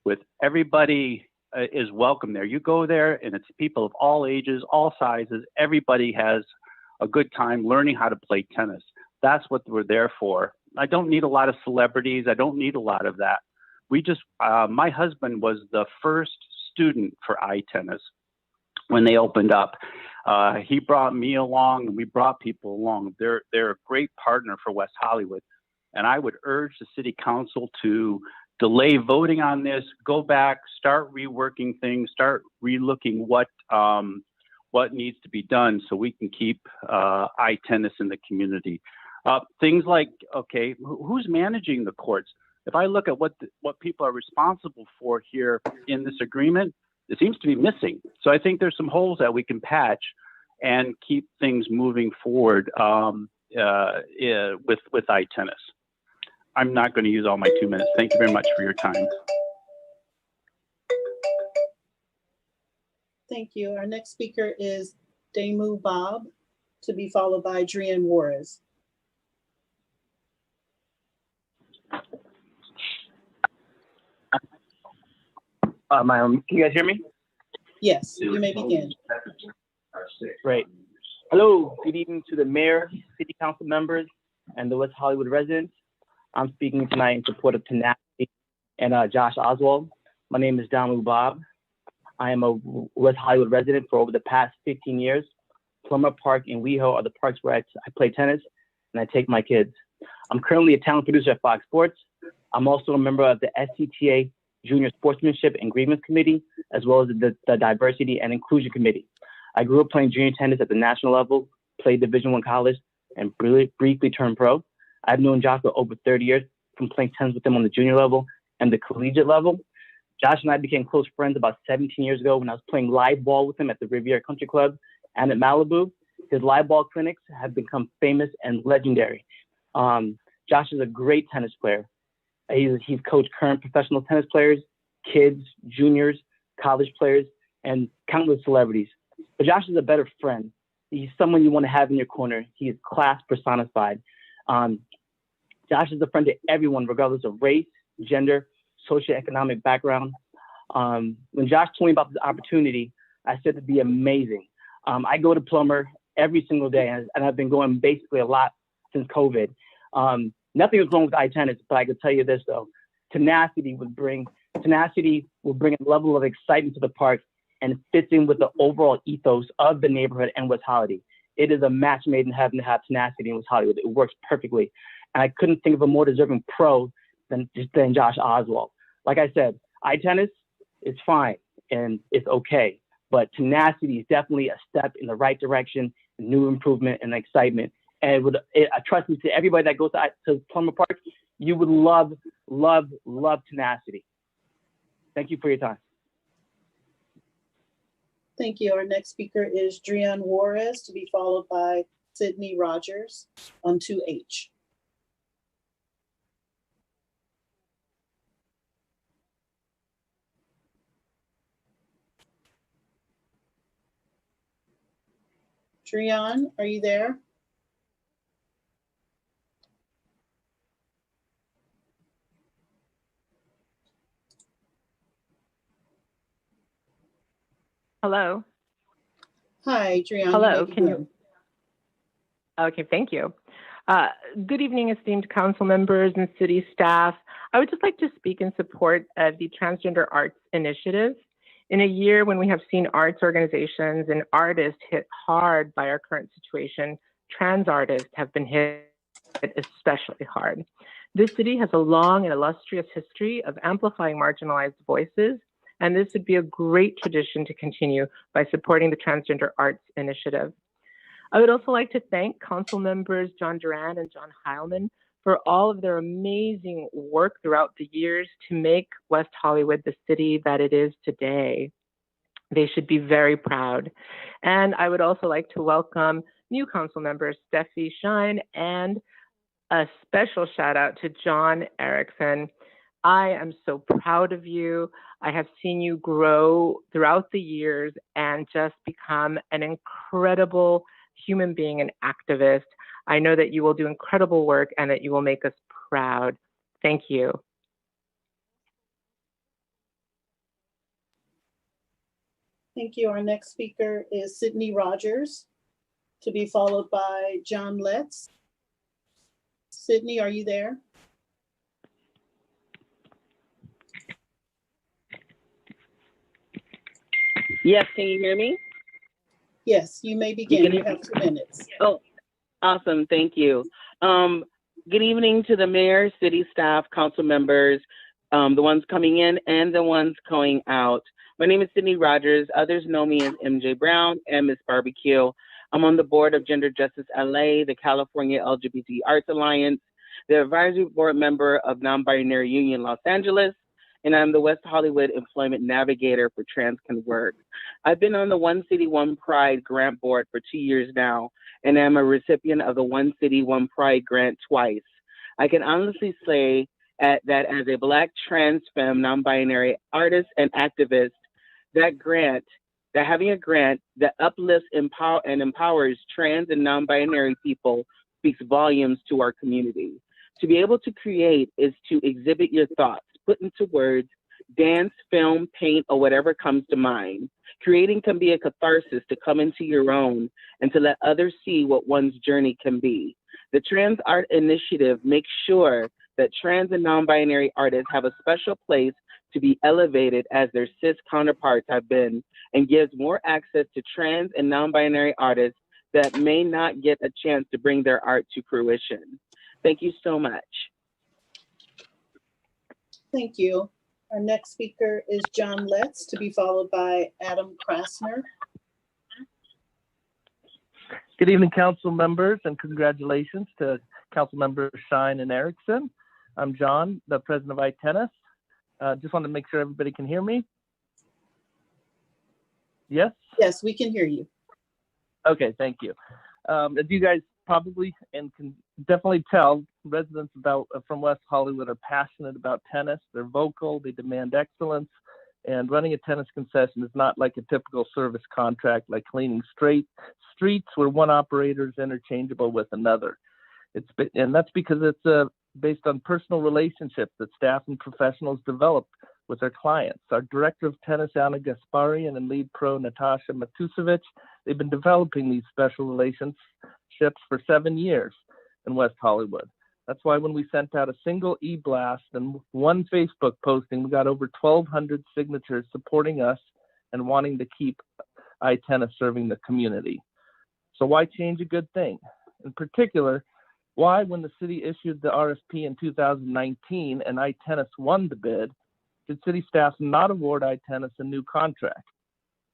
with everybody is welcome there. You go there, and it's people of all ages, all sizes. Everybody has a good time learning how to play tennis. That's what we're there for. I don't need a lot of celebrities. I don't need a lot of that. My husband was the first student for iTennis when they opened up. He brought me along, and we brought people along. They're a great partner for West Hollywood, and I would urge the city council to delay voting on this, go back, start reworking things, start relooking what needs to be done so we can keep iTennis in the community. Things like, okay, who's managing the courts? If I look at what people are responsible for here in this agreement, it seems to be missing. So I think there's some holes that we can patch and keep things moving forward with iTennis. I'm not going to use all my 2 minutes. Thank you very much for your time. Thank you. Our next speaker is Damu Bob, to be followed by Duran Juarez. Can you guys hear me? Yes, you may begin. Great. Hello, good evening to the mayor, city council members, and the West Hollywood residents. I'm speaking tonight in support of Tenacity and Josh Oswald. My name is Damu Bob. I am a West Hollywood resident for over the past 15 years. Plummer Park and WeHo are the parks where I play tennis and I take my kids. I'm currently a talent producer at Fox Sports. I'm also a member of the SCTA Junior Sportsmanship and Grievance Committee, as well as the Diversity and Inclusion Committee. I grew up playing junior tennis at the national level, played Division I college, and briefly turned pro. I've known Josh for over 30 years, from playing tennis with him on the junior level and the collegiate level. Josh and I became close friends about 17 years ago when I was playing live ball with him at the Riviera Country Club and at Malibu. His live ball clinics have become famous and legendary. Josh is a great tennis player. He's coached current professional tennis players, kids, juniors, college players, and countless celebrities. But Josh is a better friend. He's someone you want to have in your corner. He is class personified. Josh is a friend to everyone, regardless of race, gender, socioeconomic background. When Josh told me about this opportunity, I said it'd be amazing. I go to Plummer every single day, and I've been going basically a lot since COVID. Nothing is wrong with iTennis, but I can tell you this though: Tenacity will bring a level of excitement to the park, and fits in with the overall ethos of the neighborhood and West Hollywood. It is a match made in heaven to have Tenacity in West Hollywood. It works perfectly, and I couldn't think of a more deserving pro than Josh Oswald. Like I said, iTennis is fine and it's okay, but Tenacity is definitely a step in the right direction, new improvement and excitement. And trust me, to everybody that goes to Plummer Park, you would love, love, love Tenacity. Thank you for your time. Thank you. Our next speaker is Duran Juarez, to be followed by Sydney Rogers on 2H. Duran, are you there? Hello. Hi, Duran. Hello. Can you? Okay, thank you. Good evening, esteemed council members and city staff. I would just like to speak in support of the Transgender Arts Initiative. In a year when we have seen arts organizations and artists hit hard by our current situation, trans artists have been hit especially hard. This city has a long and illustrious history of amplifying marginalized voices, and this would be a great tradition to continue by supporting the Transgender Arts Initiative. I would also like to thank council members John Duran and John Heilman for all of their amazing work throughout the years to make West Hollywood the city that it is today. They should be very proud. And I would also like to welcome new council members, Steffi Shyne, and a special shout out to John Erikson. I am so proud of you. I have seen you grow throughout the years and just become an incredible human being and activist. I know that you will do incredible work and that you will make us proud. Thank you. Thank you. Our next speaker is Sydney Rogers, to be followed by John Letts. Sydney, are you there? Yes, can you hear me? Yes, you may begin. You have 2 minutes. Oh, awesome. Thank you. Good evening to the mayor, city staff, council members, the ones coming in and the ones going out. My name is Sydney Rogers. Others know me as MJ Brown and Miss Barbecue. I'm on the board of Gender Justice LA, the California LGBT Arts Alliance, the advisory board member of Non-Binary Union Los Angeles, and I'm the West Hollywood Employment Navigator for Trans Can Work. I've been on the One City, One Pride grant board for 2 years now, and I'm a recipient of the One City, One Pride grant twice. I can honestly say that as a Black trans femme, non-binary artist and activist, that having a grant that uplifts and empowers trans and non-binary people speaks volumes to our community. To be able to create is to exhibit your thoughts, put into words, dance, film, paint, or whatever comes to mind. Creating can be a catharsis to come into your own and to let others see what one's journey can be. The Trans Art Initiative makes sure that trans and non-binary artists have a special place to be elevated as their cis counterparts have been, and gives more access to trans and non-binary artists that may not get a chance to bring their art to fruition. Thank you so much. Thank you. Our next speaker is John Letts, to be followed by Adam Krasner. Good evening, council members, and congratulations to council members Shyne and Erikson. I'm John, the president of iTennis. Just wanted to make sure everybody can hear me. Yes? Yes, we can hear you. Okay, thank you. As you guys probably and can definitely tell, residents from West Hollywood are passionate about tennis. They're vocal, they demand excellence, and running a tennis concession is not like a typical service contract like cleaning streets where one operator is interchangeable with another. And that's because it's based on personal relationships that staff and professionals develop with their clients. Our director of tennis, Anna Gasparian, and lead pro, Natasha Matusevich, they've been developing these special relationships for 7 years in West Hollywood. That's why when we sent out a single e-blast and one Facebook posting, we got over 1,200 signatures supporting us and wanting to keep iTennis serving the community. So why change a good thing? In particular, why, when the city issued the RFP in 2019 and iTennis won the bid, did city staff not award iTennis a new contract?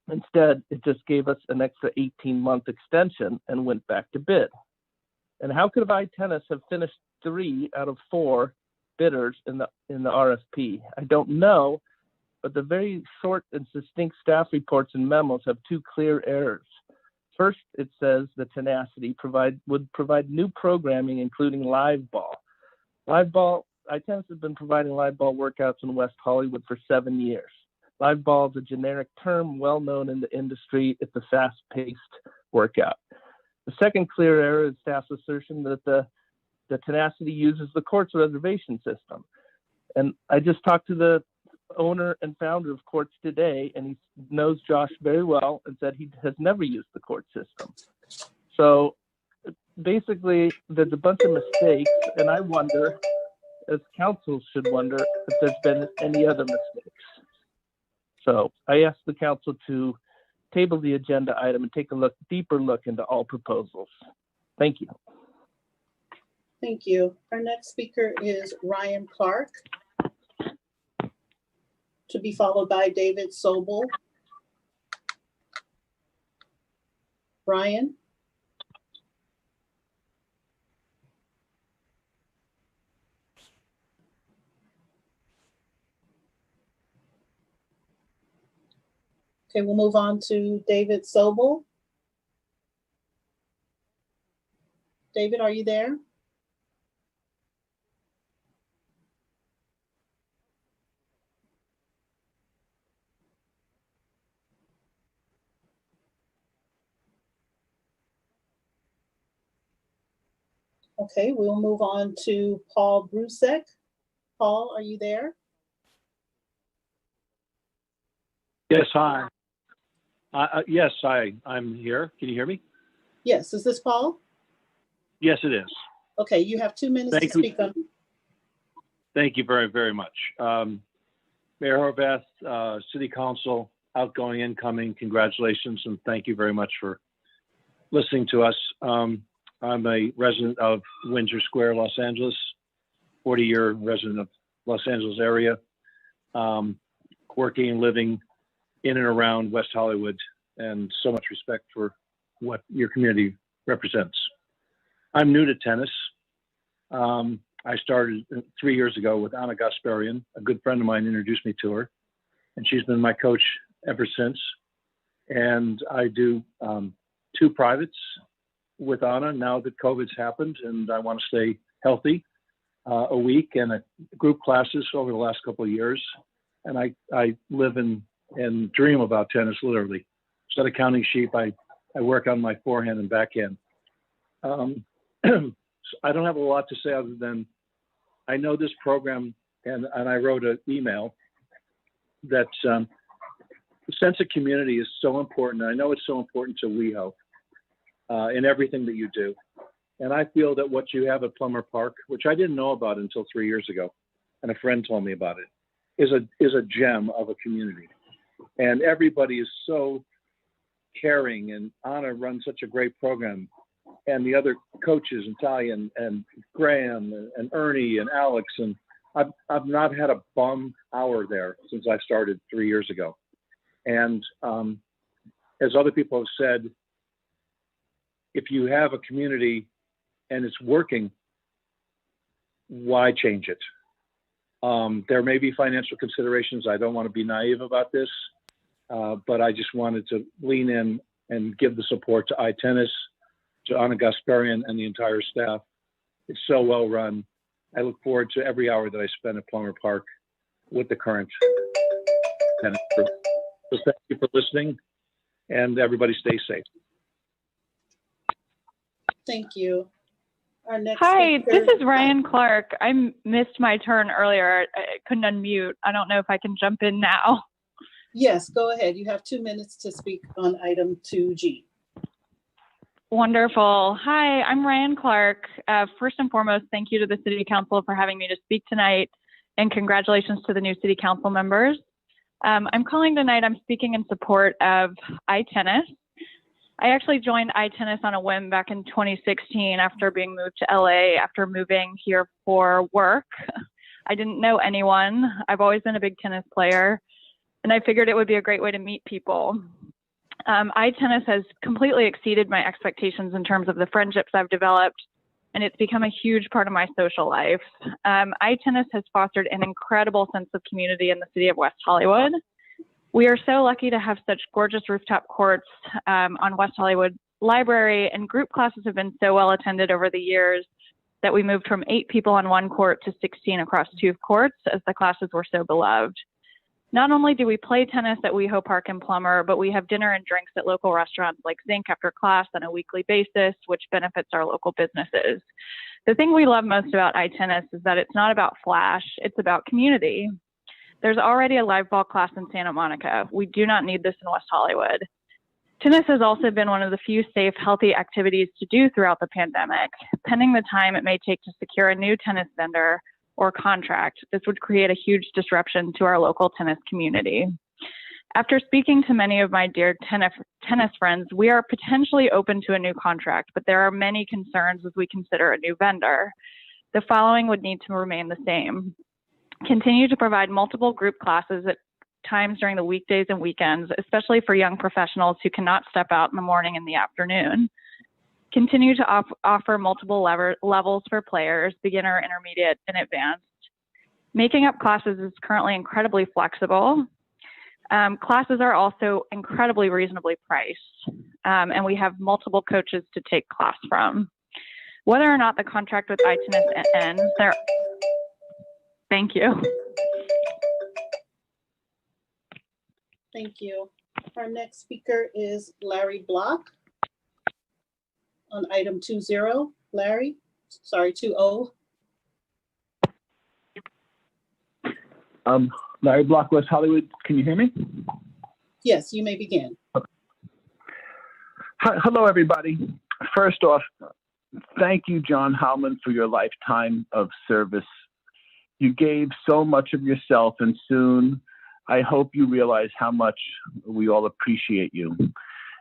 Instead, it just gave us an extra 18-month extension and went back to bid. And how could iTennis have finished 3 out of 4 bidders in the RFP? I don't know, but the very short and succinct staff reports and memos have 2 clear errors. First, it says the Tenacity would provide new programming, including live ball. Live ball, iTennis has been providing live ball workouts in West Hollywood for 7 years. Live ball is a generic term well known in the industry. It's a fast-paced workout. The second clear error is staff's assertion that the Tenacity uses the court's reservation system. And I just talked to the owner and founder of Courts today, and he knows Josh very well and said he has never used the court system. So basically, there's a bunch of mistakes, and I wonder, as council should wonder, if there's been any other mistakes. So I asked the council to table the agenda item and take a deeper look into all proposals. Thank you. Thank you. Our next speaker is Ryan Clark, to be followed by David Sobel. Ryan? Okay, we'll move on to David Sobel. David, are you there? Okay, we'll move on to Paul Brusek. Paul, are you there? Yes, hi. Yes, I'm here. Can you hear me? Yes, is this Paul? Yes, it is. Okay, you have 2 minutes to speak on. Thank you very, very much. Mayor Horvath, City Council, outgoing, incoming, congratulations, and thank you very much for listening to us. I'm a resident of Windsor Square, Los Angeles, 40-year resident of Los Angeles area, working and living in and around West Hollywood, and so much respect for what your community represents. I'm new to tennis. I started 3 years ago with Anna Gasparian. A good friend of mine introduced me to her, and she's been my coach ever since. And I do 2 privates with Anna now that COVID's happened, and I want to stay healthy, a week, and a group classes over the last couple of years. And I live and dream about tennis, literally. Instead of counting sheep, I work on my forehand and backhand. I don't have a lot to say other than I know this program, and I wrote an email that the sense of community is so important. I know it's so important to WeHo in everything that you do. And I feel that what you have at Plummer Park, which I didn't know about until 3 years ago, and a friend told me about it, is a gem of a community. And everybody is so caring, and Anna runs such a great program. And the other coaches, and Talia and Graham and Ernie and Alex, and I've not had a bum hour there since I started 3 years ago. And as other people have said, if you have a community and it's working, why change it? There may be financial considerations. I don't want to be naive about this, but I just wanted to lean in and give the support to iTennis, to Anna Gasparian and the entire staff. It's so well run. I look forward to every hour that I spend at Plummer Park with the current tennis group. So thank you for listening, and everybody stay safe. Thank you. Our next Hi, speaker- this is Ryan Clark. I missed my turn earlier. I couldn't unmute. I don't know if I can jump in now. Yes, go ahead. You have 2 minutes to speak on item 2G. Wonderful. Hi, I'm Ryan Clark. First and foremost, thank you to the City Council for having me to speak tonight, and congratulations to the new City Council members. I'm calling tonight, I'm speaking in support of iTennis. I actually joined iTennis on a whim back in 2016 after being moved to LA after moving here for work. I didn't know anyone. I've always been a big tennis player, and I figured it would be a great way to meet people. iTennis has completely exceeded my expectations in terms of the friendships I've developed, and it's become a huge part of my social life. iTennis has fostered an incredible sense of community in the city of West Hollywood. We are so lucky to have such gorgeous rooftop courts on West Hollywood Library, and group classes have been so well attended over the years that we moved from 8 people on one court to 16 across 2 courts as the classes were so beloved. Not only do we play tennis at WeHo Park and Plummer, but we have dinner and drinks at local restaurants like Zinc after class on a weekly basis, which benefits our local businesses. The thing we love most about iTennis is that it's not about flash, it's about community. There's already a live ball class in Santa Monica. We do not need this in West Hollywood. Tennis has also been one of the few safe, healthy activities to do throughout the pandemic. Pending the time it may take to secure a new tennis vendor or contract, this would create a huge disruption to our local tennis community. After speaking to many of my dear tennis friends, we are potentially open to a new contract, but there are many concerns as we consider a new vendor. The following would need to remain the same. Continue to provide multiple group classes at times during the weekdays and weekends, especially for young professionals who cannot step out in the morning and the afternoon. Continue to offer multiple levels for players, beginner, intermediate, and advanced. Making up classes is currently incredibly flexible. Classes are also incredibly reasonably priced, and we have multiple coaches to take class from. Whether or not the contract with iTennis ends, Thank you. Thank you. Our next speaker is Larry Block on item 20. Larry, sorry, 20. Larry Block, West Hollywood. Can you hear me? Yes, you may begin. Okay. Hello, everybody. First off, thank you, John Heilman, for your lifetime of service. You gave so much of yourself, and soon I hope you realize how much we all appreciate you.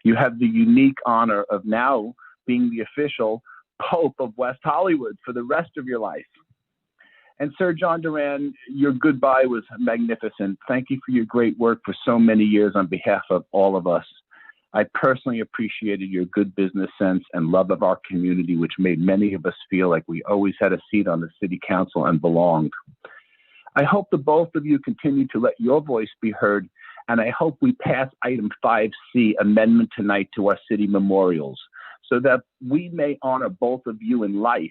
You have the unique honor of now being the official Pope of West Hollywood for the rest of your life. And Sir John Duran, your goodbye was magnificent. Thank you for your great work for so many years on behalf of all of us. I personally appreciated your good business sense and love of our community, which made many of us feel like we always had a seat on the city council and belonged. I hope the both of you continue to let your voice be heard, and I hope we pass item 5C, amendment tonight to our city memorials, so that we may honor both of you in life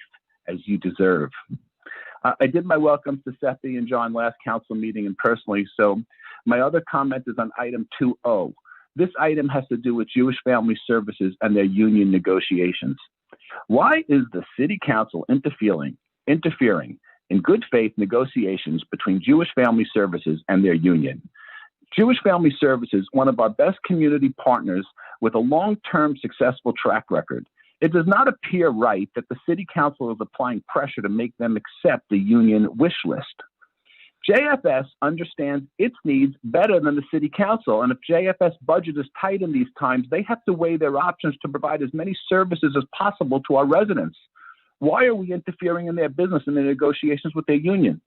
as you deserve. I did my welcomes to Seppi and John last council meeting and personally, so my other comment is on item 2O. This item has to do with Jewish Family Services and their union negotiations. Why is the city council interfering in good faith negotiations between Jewish Family Services and their union? Jewish Family Services, one of our best community partners with a long-term successful track record. It does not appear right that the city council is applying pressure to make them accept the union wish list. JFS understands its needs better than the city council, and if JFS budget is tight in these times, they have to weigh their options to provide as many services as possible to our residents. Why are we interfering in their business and their negotiations with their union?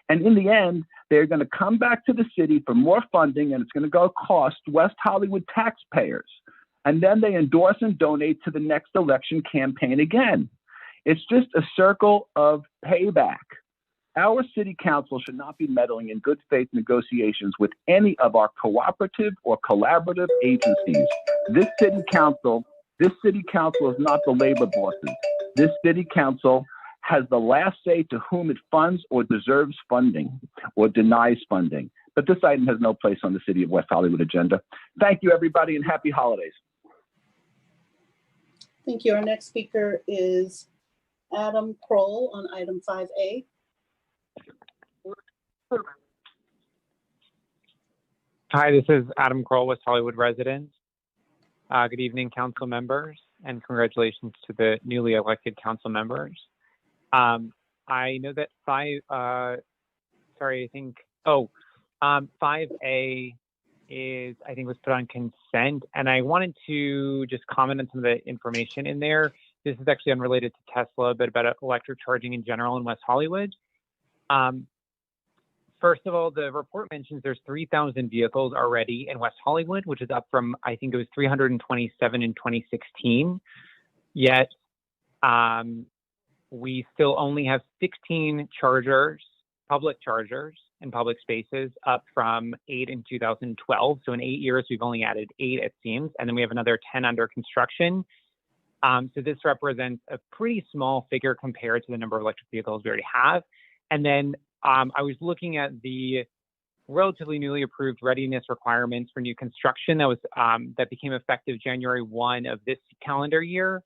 And in the end, they're going to come back to the city for more funding, and it's going to go cost West Hollywood taxpayers. And then they endorse and donate to the next election campaign again. It's just a circle of payback. Our city council should not be meddling in good faith negotiations with any of our cooperative or collaborative agencies. This city council is not the labor bosses. This city council has the last say to whom it funds or deserves funding or denies funding. But this item has no place on the City of West Hollywood agenda. Thank you, everybody, and happy holidays. Thank you. Our next speaker is Adam Kroll on item 5A. Hi, this is Adam Kroll, West Hollywood resident. Good evening, council members, and congratulations to the newly elected council members. I know that 5A is, I think, was put on consent, and I wanted to just comment on some of the information in there. This is actually unrelated to Tesla, but about electric charging in general in West Hollywood. First of all, the report mentions there's 3,000 vehicles already in West Hollywood, which is up from, I think it was 327 in 2016. Yet we still only have 16 chargers, public chargers in public spaces, up from 8 in 2012. So in 8 years, we've only added 8, it seems. And then we have another 10 under construction. So this represents a pretty small figure compared to the number of electric vehicles we already have. And then I was looking at the relatively newly approved readiness requirements for new construction that became effective January 1 of this calendar year.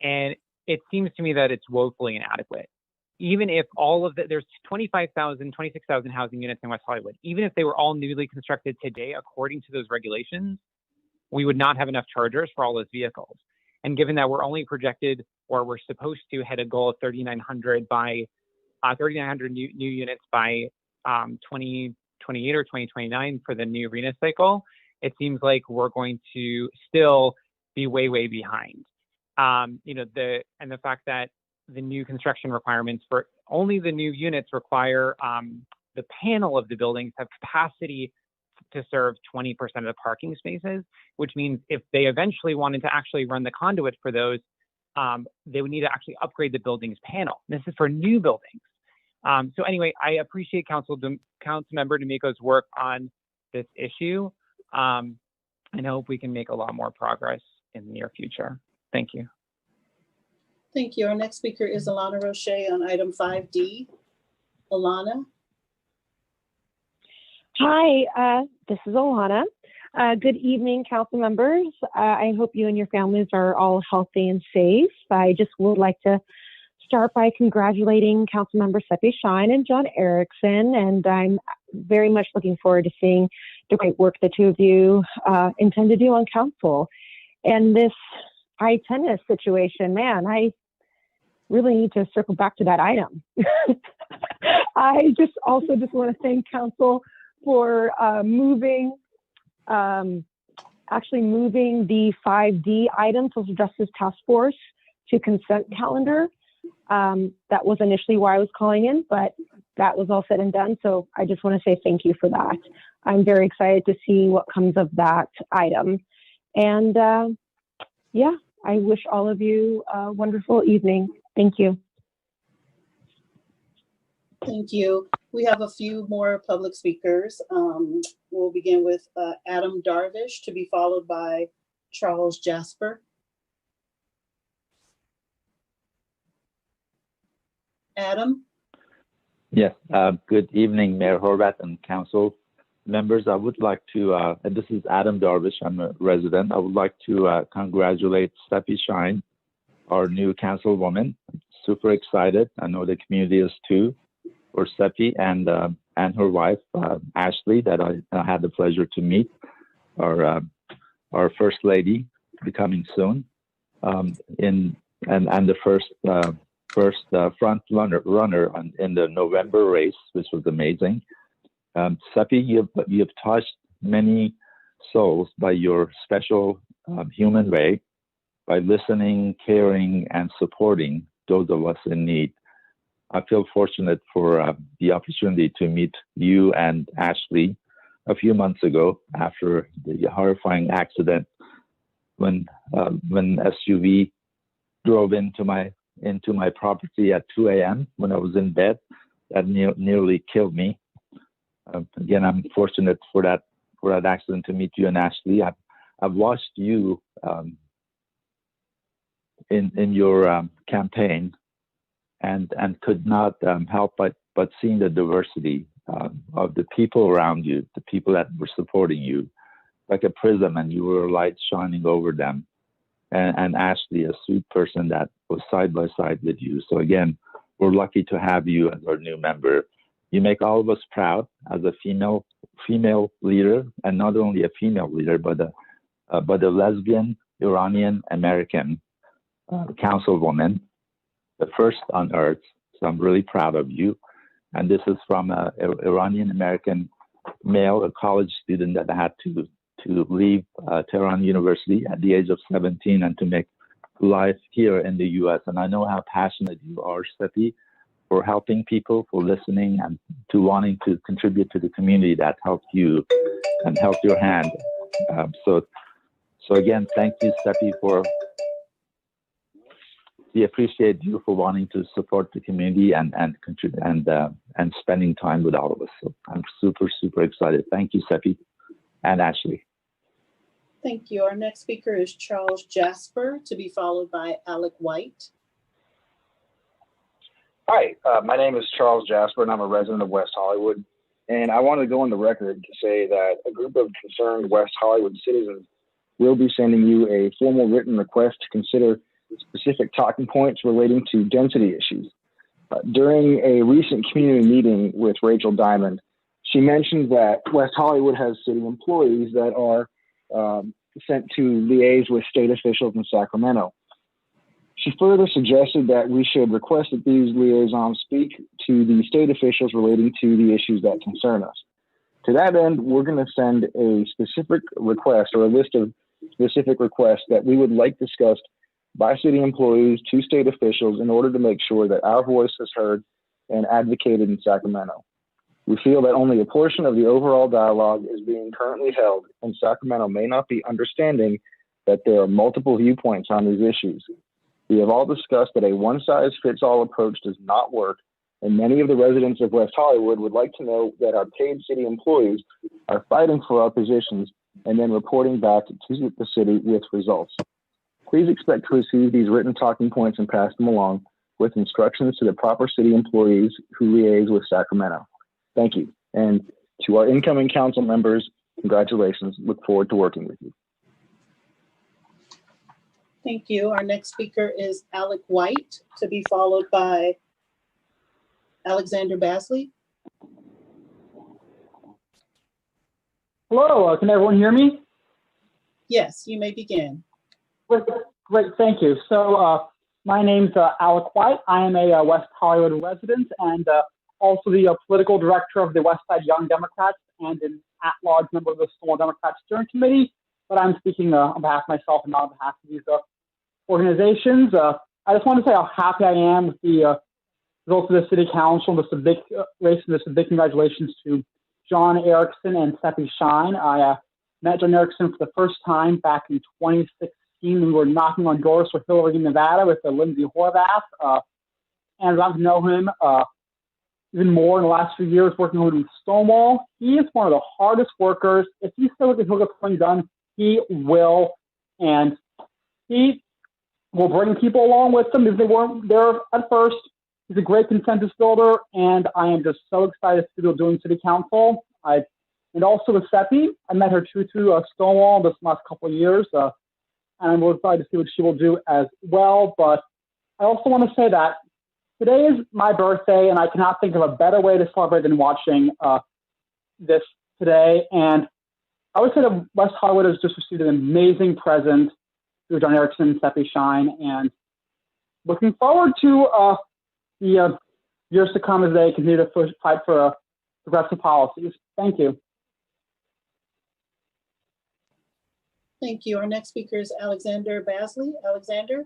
And it seems to me that it's woefully inadequate. Even if all of there's 26,000 housing units in West Hollywood. Even if they were all newly constructed today, according to those regulations, we would not have enough chargers for all those vehicles. And given that we're only projected, or we're supposed to hit a goal of 3,900 new units by 2028 or 2029 for the new arena cycle, it seems like we're going to still be way behind. The fact that the new construction requirements for only the new units require the panel of the buildings have capacity to serve 20% of the parking spaces, which means if they eventually wanted to actually run the conduit for those, they would need to actually upgrade the building's panel. This is for new buildings. So anyway, I appreciate Councilmember D'Amico's work on this issue, and hope we can make a lot more progress in the near future. Thank you. Thank you. Our next speaker is Alana Roche on item 5D. Alana. Hi, this is Alana. Good evening, council members. I hope you and your families are all healthy and safe. I just would like to start by congratulating council members Seppi Shyne and John Erikson, and I'm very much looking forward to seeing the great work the two of you intend to do on council. And this tennis situation, man, I really need to circle back to that item. I just want to thank council for actually moving the 5D item, Social Justice Task Force, to consent calendar. That was initially why I was calling in, but that was all said and done. So I just want to say thank you for that. I'm very excited to see what comes of that item. And yeah, I wish all of you a wonderful evening. Thank you. Thank you. We have a few more public speakers. We'll begin with Adam Darvish, to be followed by Charles Jasper. Adam? Yes, good evening, Mayor Horvath and council members. I would like to, and this is Adam Darvish, I'm a resident. I would like to congratulate Steffi Shyne, our new councilwoman. Super excited. I know the community is too, for Steffi and her wife, Ashley, that I had the pleasure to meet, our first lady, becoming soon, and the first front runner in the November race, which was amazing. Steffi, you've touched many souls by your special human way, by listening, caring, and supporting those of us in need. I feel fortunate for the opportunity to meet you and Ashley a few months ago after the horrifying accident when SUV drove into my property at 2 a.m. when I was in bed. That nearly killed me. Again, I'm fortunate for that accident to meet you and Ashley. I've watched you in your campaign, and could not help but seeing the diversity of the people around you, the people that were supporting you, like a prism, and you were a light shining over them. And Ashley, a sweet person that was side by side with you. So again, we're lucky to have you as our new member. You make all of us proud as a female leader, and not only a female leader, but a lesbian Iranian American councilwoman, the first on earth. So I'm really proud of you. And this is from an Iranian American male, a college student that had to leave Tehran University at the age of 17 and to make life here in the U.S. And I know how passionate you are, Steffi, for helping people, for listening, and to wanting to contribute to the community that helped you and helped your hand. So again, thank you, Steffi, we appreciate you for wanting to support the community and contribute and spending time with all of us. So I'm super, super excited. Thank you, Steffi and Ashley. Thank you. Our next speaker is Charles Jasper, to be followed by Alec White. Hi, my name is Charles Jasper, and I'm a resident of West Hollywood. And I want to go on the record to say that a group of concerned West Hollywood citizens will be sending you a formal written request to consider specific talking points relating to density issues. During a recent community meeting with Rachel Diamond, she mentioned that West Hollywood has city employees that are sent to liaise with state officials in Sacramento. She further suggested that we should request that these liaisons speak to the state officials relating to the issues that concern us. To that end, we're going to send a specific request, or a list of specific requests that we would like discussed by city employees to state officials in order to make sure that our voice is heard and advocated in Sacramento. We feel that only a portion of the overall dialogue is being currently held, and Sacramento may not be understanding that there are multiple viewpoints on these issues. We have all discussed that a one-size-fits-all approach does not work, and many of the residents of West Hollywood would like to know that our paid city employees are fighting for our positions and then reporting back to the city with results. Please expect to receive these written talking points and pass them along with instructions to the proper city employees who liaise with Sacramento. Thank you. And to our incoming council members, congratulations. Look forward to working with you. Thank you. Our next speaker is Alec White, to be followed by Alexander Basley. Hello, can everyone hear me? Yes, you may begin. Great, thank you. So my name's Alec White. I am a West Hollywood resident and also the political director of the West Side Young Democrats and an at-large member of the Stonewall Democrat Steering Committee, but I'm speaking on behalf of myself and not on behalf of these organizations. I just want to say how happy I am with the results of the City Council. This is a big race, and this is a big congratulations to John Erikson and Seppi Shyne. I met John Erikson for the first time back in 2016 when we were knocking on doors for Hillary in Nevada with Lindsay Horvath. And I've gotten to know him even more in the last few years working with him in Stonewall. He is one of the hardest workers. If he says that he'll get something done, he will. And he will bring people along with him if they weren't there at first. He's a great consensus builder, and I am just so excited to be doing City Council. And also with Seppi, I met her too through Stonewall this last couple of years, and I'm really excited to see what she will do as well. But I also want to say that today is my birthday, and I cannot think of a better way to celebrate than watching this today. And I would say that West Hollywood has just received an amazing present through John Erikson and Seppi Shyne, and looking forward to the years to come as they continue to fight for progressive policies. Thank you. Thank you. Our next speaker is Alexander Basley. Alexander.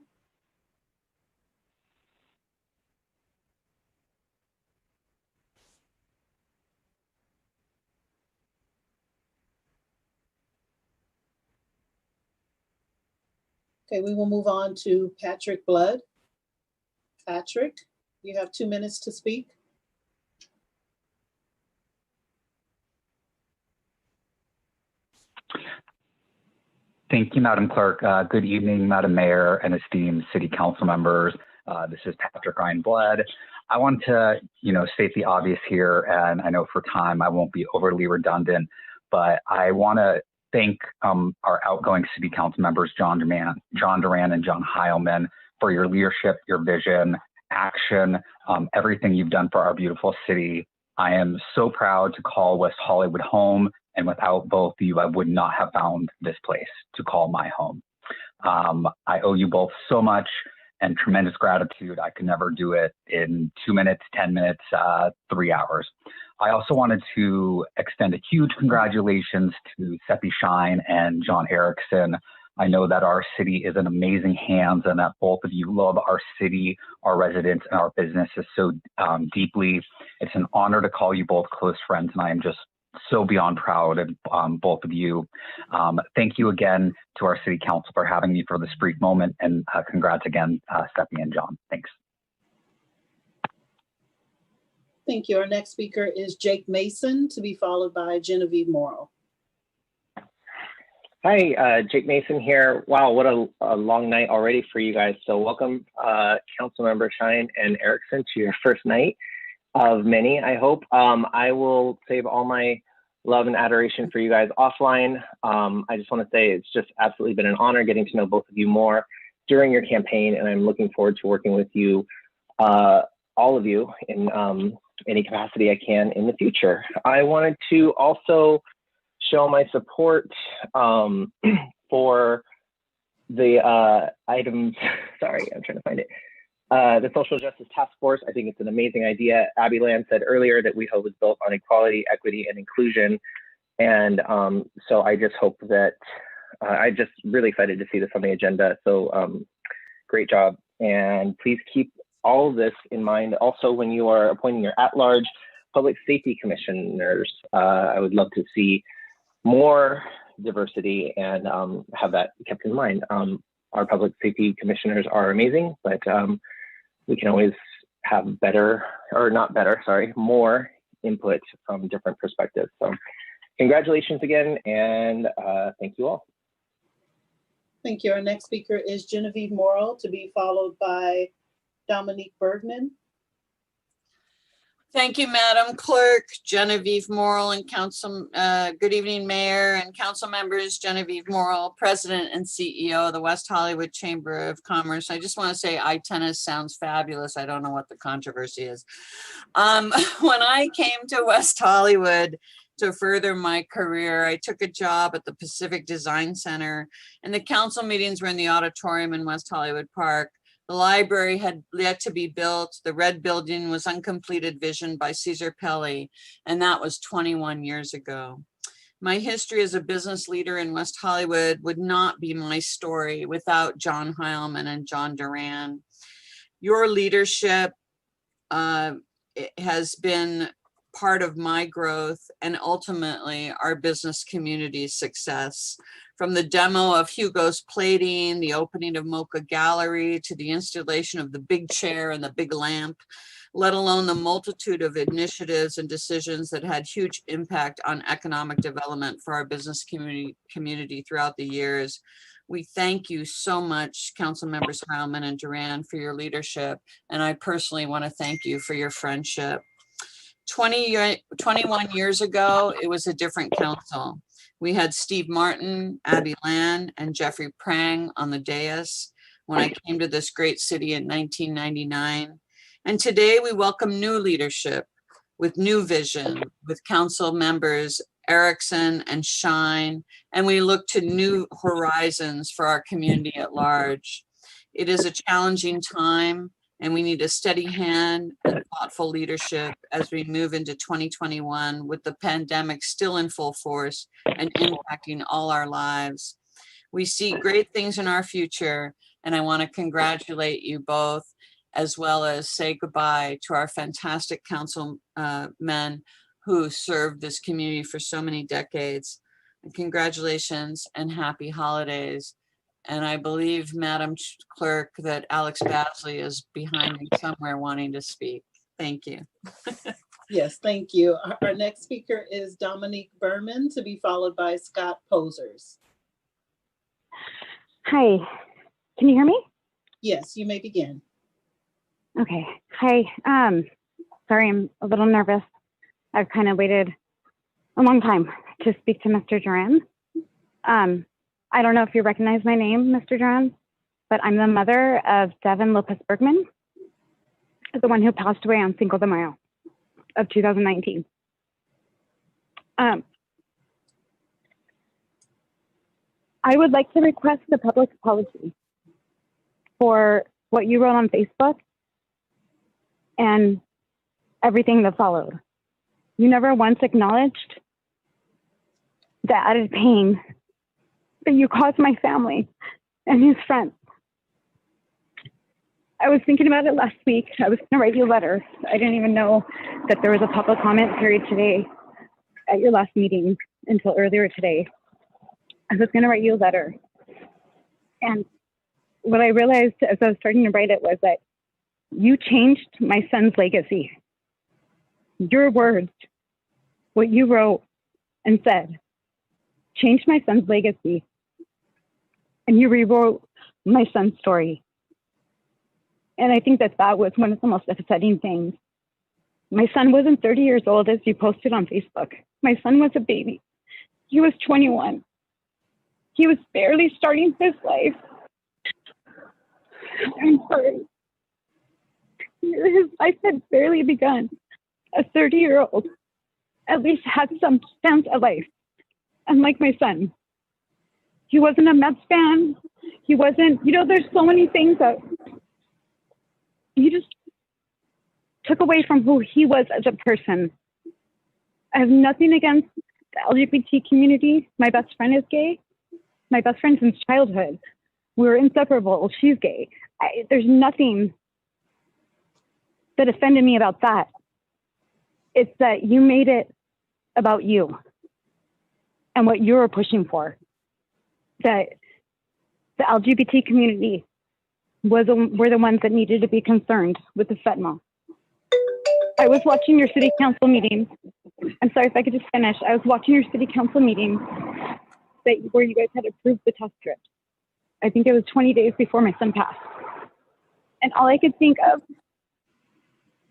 Okay, we will move on to Patrick Blood. Patrick, you have 2 minutes to speak. Thank you, Madam Clerk. Good evening, Madam Mayor and esteemed City Council members. This is Patrick Ryan Blood. I want to, state the obvious here, and I know for time I won't be overly redundant, but I want to thank our outgoing City Council members, John Duran and John Heilman, for your leadership, your vision, action, everything you've done for our beautiful city. I am so proud to call West Hollywood home, and without both of you, I would not have found this place to call my home. I owe you both so much and tremendous gratitude. I could never do it in 2 minutes, 10 minutes, 3 hours. I also wanted to extend a huge congratulations to Seppi Shyne and John Erikson. I know that our city is in amazing hands and that both of you love our city, our residents, and our businesses so deeply. It's an honor to call you both close friends, and I am just so beyond proud of both of you. Thank you again to our City Council for having me for this brief moment, and congrats again, Seppi and John. Thanks. Thank you. Our next speaker is Jake Mason, to be followed by Genevieve Morrow. Hi, Jake Mason here. Wow, what a long night already for you guys. So welcome, Councilmember Shyne and Erikson, to your first night of many, I hope. I will save all my love and adoration for you guys offline. I just want to say it's just absolutely been an honor getting to know both of you more during your campaign, and I'm looking forward to working with you, all of you, in any capacity I can in the future. I wanted to also show my support for the items, sorry, I'm trying to find it. The Social Justice Task Force. I think it's an amazing idea. Abby Land said earlier that WeHo was built on equality, equity, and inclusion. And so I just hope that, I'm just really excited to see this on the agenda. So great job. And please keep all of this in mind also when you are appointing your at-large public safety commissioners. I would love to see more diversity and have that kept in mind. Our public safety commissioners are amazing, but we can always have better, or not better, sorry, more input from different perspectives. So congratulations again, and thank you all. Thank you. Our next speaker is Genevieve Morrow, to be followed by Dominique Bergman. Thank you, Madam Clerk. Genevieve Morrill and Council, good evening, Mayor and Council members. Genevieve Morrill, President and CEO of the West Hollywood Chamber of Commerce. I just want to say iTennis sounds fabulous. I don't know what the controversy is. When I came to West Hollywood to further my career, I took a job at the Pacific Design Center, and the council meetings were in the auditorium in West Hollywood Park. The library had yet to be built. The red building was uncompleted vision by Cesar Pelli, and that was 21 years ago. My history as a business leader in West Hollywood would not be my story without John Heilman and John Duran. Your leadership has been part of my growth and ultimately our business community's success. From the demo of Hugo's plating, the opening of Mocha Gallery, to the installation of the big chair and the big lamp, let alone the multitude of initiatives and decisions that had huge impact on economic development for our business community throughout the years. We thank you so much, Council Members Heilman and Duran, for your leadership. And I personally want to thank you for your friendship. 21 years ago, it was a different council. We had Steve Martin, Abby Land, and Jeffrey Prang on the dais when I came to this great city in 1999. And today we welcome new leadership with new vision, with council members Erikson and Shyne, and we look to new horizons for our community at large. It is a challenging time, and we need a steady hand and thoughtful leadership as we move into 2021 with the pandemic still in full force and impacting all our lives. We see great things in our future, and I want to congratulate you both, as well as say goodbye to our fantastic councilmen who served this community for so many decades. And congratulations and happy holidays. And I believe, Madam Clerk, that Alex Basley is behind me somewhere wanting to speak. Thank you. Yes, thank you. Our next speaker is Dominique Berman, to be followed by Scott Posers. Hi, can you hear me? Yes, you may begin. Okay, hi. Sorry, I'm a little nervous. I've kind of waited a long time to speak to Mr. Duran. I don't know if you recognize my name, Mr. Duran, but I'm the mother of Devin Lopez Bergman, the one who passed away on Cinco de Mayo of 2019. I would like to request a public apology for what you wrote on Facebook and everything that followed. You never once acknowledged the added pain that you caused my family and his friends. I was thinking about it last week. I was gonna write you a letter. I didn't even know that there was a public comment period today at your last meeting until earlier today. I was gonna write you a letter. And what I realized as I was starting to write it was that you changed my son's legacy. Your words, what you wrote and said, changed my son's legacy. And you rewrote my son's story. And I think that that was one of the most upsetting things. My son wasn't 30 years old as you posted on Facebook. My son was a baby. He was 21. He was barely starting his life. I'm sorry. His life had barely begun. A 30-year-old at least had some sense of life. Unlike my son, he wasn't a Mets fan. He wasn't, there's so many things that you just took away from who he was as a person. I have nothing against the LGBT community. My best friend is gay. My best friend since childhood. We were inseparable. She's gay. There's nothing that offended me about that. It's that you made it about you and what you were pushing for. That the LGBT community were the ones that needed to be concerned with the fentanyl. I was watching your city council meeting. I'm sorry if I could just finish. I was watching your city council meeting where you guys had approved the test strip. I think it was 20 days before my son passed. And all I could think of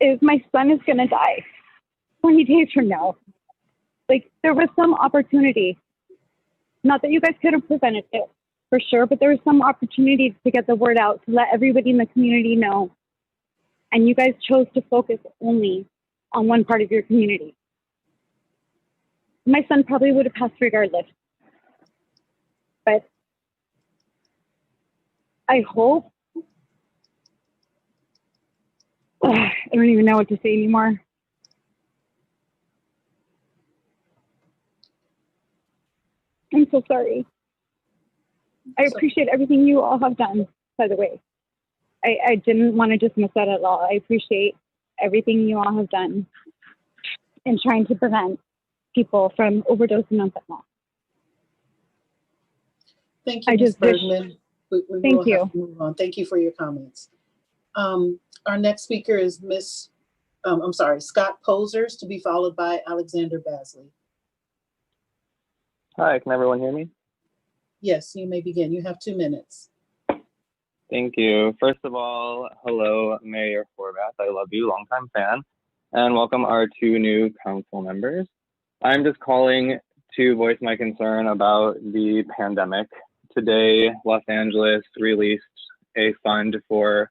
is my son is gonna die 20 days from now. Like, there was some opportunity, not that you guys could have prevented it for sure, but there was some opportunity to get the word out, to let everybody in the community know. And you guys chose to focus only on one part of your community. My son probably would have passed regardless. But I hope I don't even know what to say anymore. I'm so sorry. I appreciate everything you all have done, by the way. I didn't want to dismiss that at all. I appreciate everything you all have done in trying to prevent people from overdosing on fentanyl. Thank you, Ms. Bergman. We Thank will you. have to move on. Thank you for your comments. Our next speaker is Scott Posers, to be followed by Alexander Basley. Hi, can everyone hear me? Yes, you may begin. You have 2 minutes. Thank you. First of all, hello, Mayor Horvath. I love you, longtime fan. And welcome our 2 new council members. I'm just calling to voice my concern about the pandemic. Today, Los Angeles released a fund for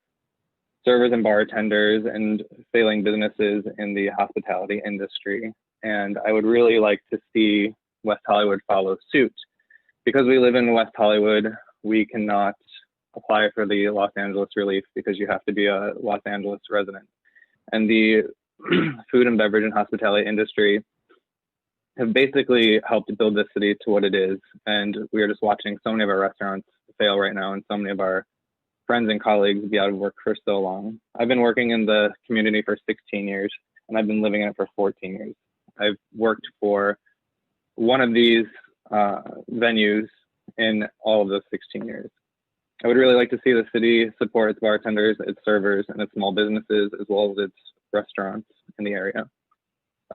servers and bartenders and failing businesses in the hospitality industry. And I would really like to see West Hollywood follow suit. Because we live in West Hollywood, we cannot apply for the Los Angeles relief because you have to be a Los Angeles resident. And the food and beverage and hospitality industry have basically helped build this city to what it is. And we are just watching so many of our restaurants fail right now, and so many of our friends and colleagues be out of work for so long. I've been working in the community for 16 years, and I've been living in it for 14 years. I've worked for one of these venues in all of those 16 years. I would really like to see the city support its bartenders, its servers, and its small businesses, as well as its restaurants in the area.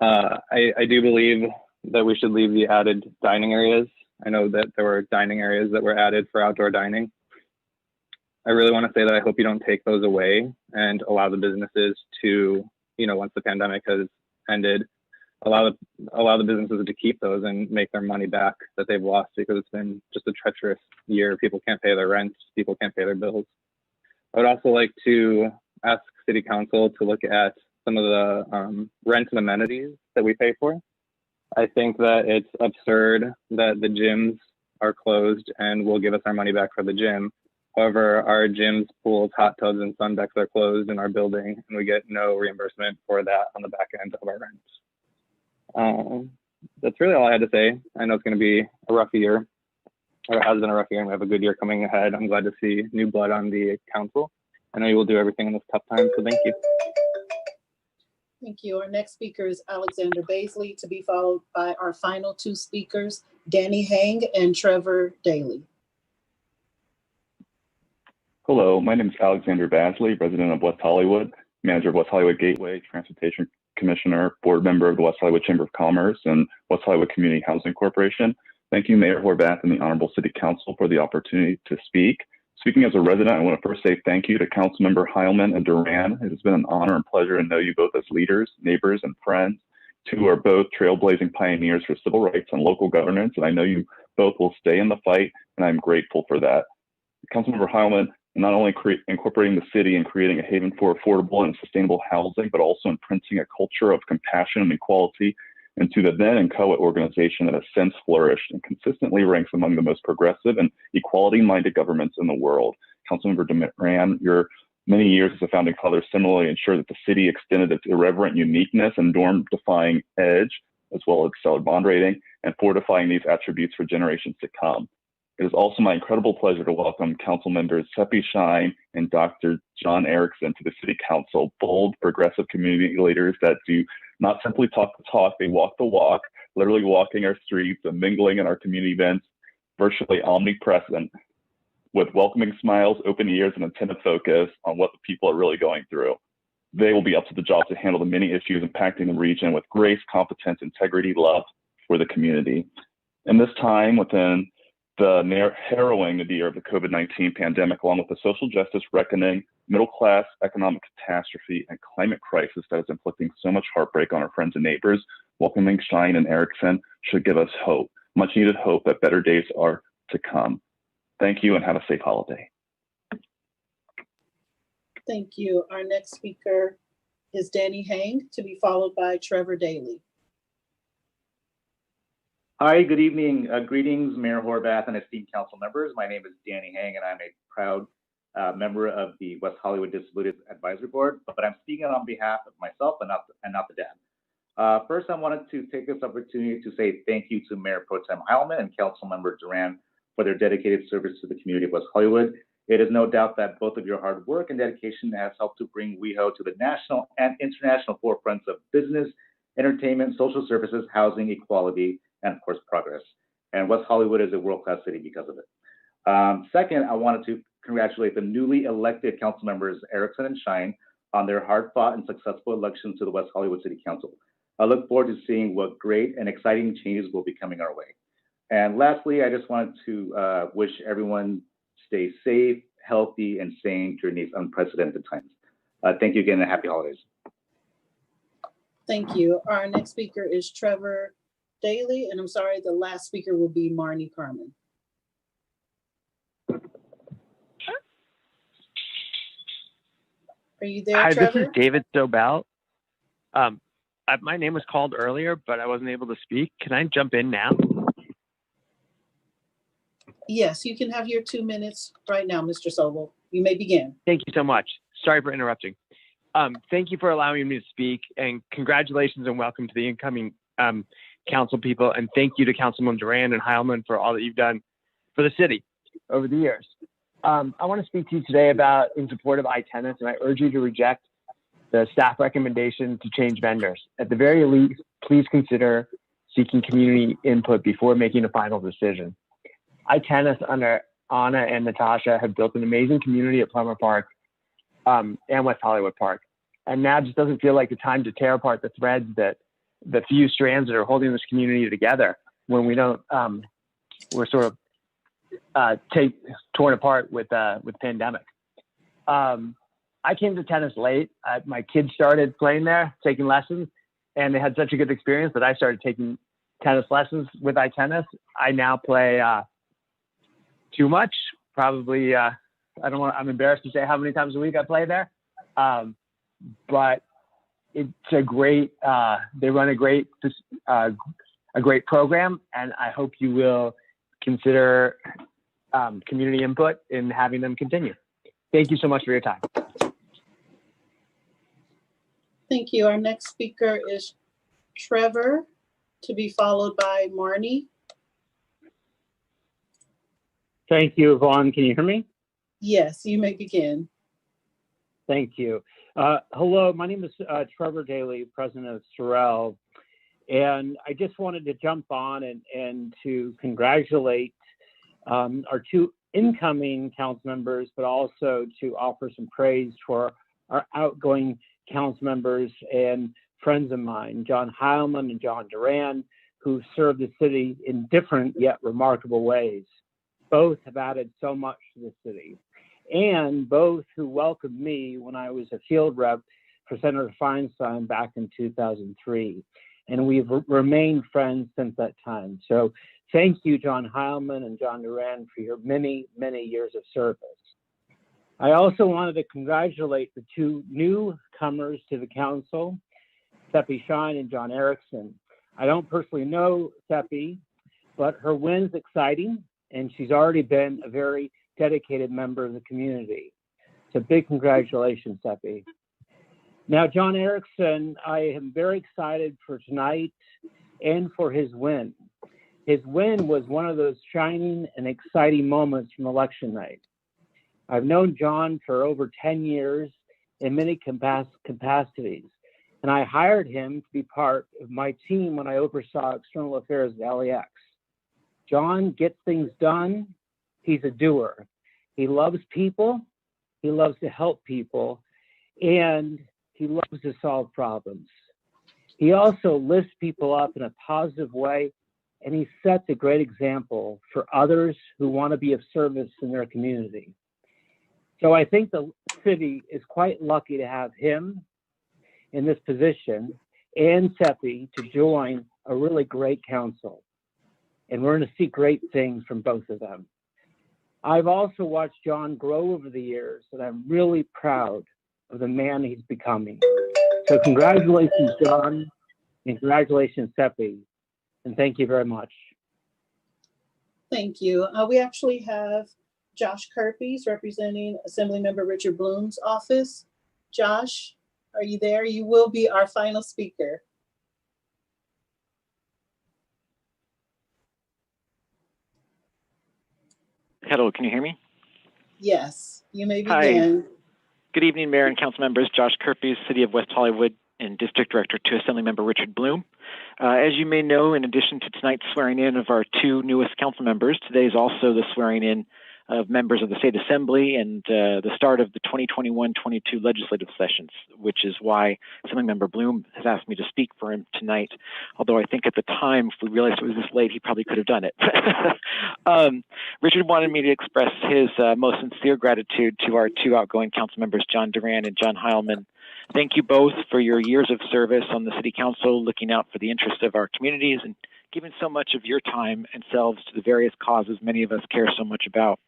I do believe that we should leave the added dining areas. I know that there were dining areas that were added for outdoor dining. I really want to say that I hope you don't take those away and allow the businesses to, once the pandemic has ended, allow the businesses to keep those and make their money back that they've lost, because it's been just a treacherous year. People can't pay their rent, people can't pay their bills. I would also like to ask City Council to look at some of the rent and amenities that we pay for. I think that it's absurd that the gyms are closed and will give us our money back for the gym. However, our gyms, pools, hot tubs, and sun decks are closed in our building, and we get no reimbursement for that on the back end of our rent. That's really all I had to say. I know it's going to be a rough year, or it has been a rough year, and we have a good year coming ahead. I'm glad to see new blood on the council. I know you will do everything in this tough time, so thank you. Thank you. Our next speaker is Alexander Basley, to be followed by our final 2 speakers, Danny Hang and Trevor Daly. Hello, my name is Alexander Basley, resident of West Hollywood, manager of West Hollywood Gateway, transportation commissioner, board member of the West Hollywood Chamber of Commerce and West Hollywood Community Housing Corporation. Thank you, Mayor Horvath and the Honorable City Council for the opportunity to speak. Speaking as a resident, I want to first say thank you to Councilmember Heilman and Duran. It has been an honor and pleasure to know you both as leaders, neighbors, and friends. 2 are both trailblazing pioneers for civil rights and local governance, and I know you both will stay in the fight, and I'm grateful for that. Councilmember Heilman, not only incorporating the city and creating a haven for affordable and sustainable housing, but also imprinting a culture of compassion and equality into the then Inchoate organization that has since flourished and consistently ranks among the most progressive and equality-minded governments in the world. Councilmember Duran, your many years as a founding father similarly ensured that the city extended its irreverent uniqueness and norm-defying edge, as well as stellar bond rating, and fortifying these attributes for generations to come. It is also my incredible pleasure to welcome Council members Seppi Shyne and Dr. John Erikson to the City Council, bold, progressive community leaders that do not simply talk the talk, they walk the walk, literally walking our streets and mingling in our community events, virtually omnipresent, with welcoming smiles, open ears, and attentive focus on what the people are really going through. They will be up to the job to handle the many issues impacting the region with grace, competence, integrity, love for the community. In this time, within the harrowing year of the COVID-19 pandemic, along with the social justice reckoning, middle-class economic catastrophe, and climate crisis that is inflicting so much heartbreak on our friends and neighbors, welcoming Shyne and Erikson should give us hope, much-needed hope that better days are to come. Thank you and have a safe holiday. Thank you. Our next speaker is Danny Hang, to be followed by Trevor Daly. Hi, good evening. Greetings, Mayor Horvath and esteemed council members. My name is Danny Hang, and I'm a proud member of the West Hollywood Disabilities Advisory Board, but I'm speaking on behalf of myself and not the dad. First, I wanted to take this opportunity to say thank you to Mayor Pro Tem Heilman and Councilmember Duran for their dedicated service to the community of West Hollywood. It is no doubt that both of your hard work and dedication has helped to bring WeHo to the national and international forefronts of business, entertainment, social services, housing, equality, and of course, progress. And West Hollywood is a world-class city because of it. Second, I wanted to congratulate the newly elected council members, Erikson and Shyne, on their hard-fought and successful election to the West Hollywood City Council. I look forward to seeing what great and exciting changes will be coming our way. And lastly, I just wanted to wish everyone stay safe, healthy, and sane during these unprecedented times. Thank you again, and happy holidays. Thank you. Our next speaker is Trevor Daly, and I'm sorry, the last speaker will be Marnie Carmen. Are you there, Hi, Trevor? this is David Sobel. My name was called earlier, but I wasn't able to speak. Can I jump in now? Yes, you can have your 2 minutes right now, Mr. Sobel. You may begin. Thank you so much. Sorry for interrupting. Thank you for allowing me to speak, and congratulations and welcome to the incoming council people. And thank you to Councilman Duran and Heilman for all that you've done for the city over the years. I want to speak to you today about in support of iTennis, and I urge you to reject the staff recommendation to change vendors. At the very least, please consider seeking community input before making a final decision. iTennis under Anna and Natasha have built an amazing community at Plummer Park and West Hollywood Park. And now just doesn't feel like the time to tear apart the threads that the few strands that are holding this community together when we don't, we're sort of torn apart with pandemic. I came to tennis late. My kids started playing there, taking lessons, and they had such a good experience that I started taking tennis lessons with iTennis. I now play too much, probably. I'm embarrassed to say how many times a week I play there, but it's a great. They run a great program, and I hope you will consider community input in having them continue. Thank you so much for your time. Thank you. Our next speaker is Trevor, to be followed by Marnie. Thank you, Yvonne. Can you hear me? Yes, you may begin. Thank you. Hello, my name is Trevor Daly, president of Sorrel, and I just wanted to jump on and to congratulate our two incoming council members, but also to offer some praise for our outgoing council members and friends of mine, John Heilman and John Duran, who served the city in different yet remarkable ways. Both have added so much to the city, and both who welcomed me when I was a field rep for Senator Feinstein back in 2003. And we've remained friends since that time. So thank you, John Heilman and John Duran, for your many, many years of service. I also wanted to congratulate the two newcomers to the council, Seppi Shyne and John Erikson. I don't personally know Seppi, but her win's exciting, and she's already been a very dedicated member of the community. So big congratulations, Seppi. Now, John Erikson, I am very excited for tonight and for his win. His win was one of those shining and exciting moments from election night. I've known John for over 10 years in many capacities, and I hired him to be part of my team when I oversaw external affairs at LAX. John gets things done. He's a doer. He loves people. He loves to help people, and he loves to solve problems. He also lifts people up in a positive way, and he sets a great example for others who want to be of service in their community. So I think the city is quite lucky to have him in this position and Seppi to join a really great council. And we're going to see great things from both of them. I've also watched John grow over the years, and I'm really proud of the man he's becoming. So congratulations, John, and congratulations, Seppi, and thank you very much. Thank you. We actually have Josh Kirpies, representing Assemblymember Richard Bloom's office. Josh, are you there? You will be our final speaker. Hello, can you hear me? Yes, you may Hi. begin. Good evening, Mayor and Council members. Josh Kirpies, City of West Hollywood, and District Director to Assemblymember Richard Bloom. As you may know, in addition to tonight's swearing in of our two newest council members, today is also the swearing in of members of the State Assembly and the start of the 2021-22 legislative sessions, which is why Assemblymember Bloom has asked me to speak for him tonight. Although I think at the time, if we realized it was this late, he probably could have done it. Richard wanted me to express his most sincere gratitude to our two outgoing council members, John Duran and John Heilman. Thank you both for your years of service on the City Council, looking out for the interests of our communities and giving so much of your time and selves to the various causes many of us care so much about,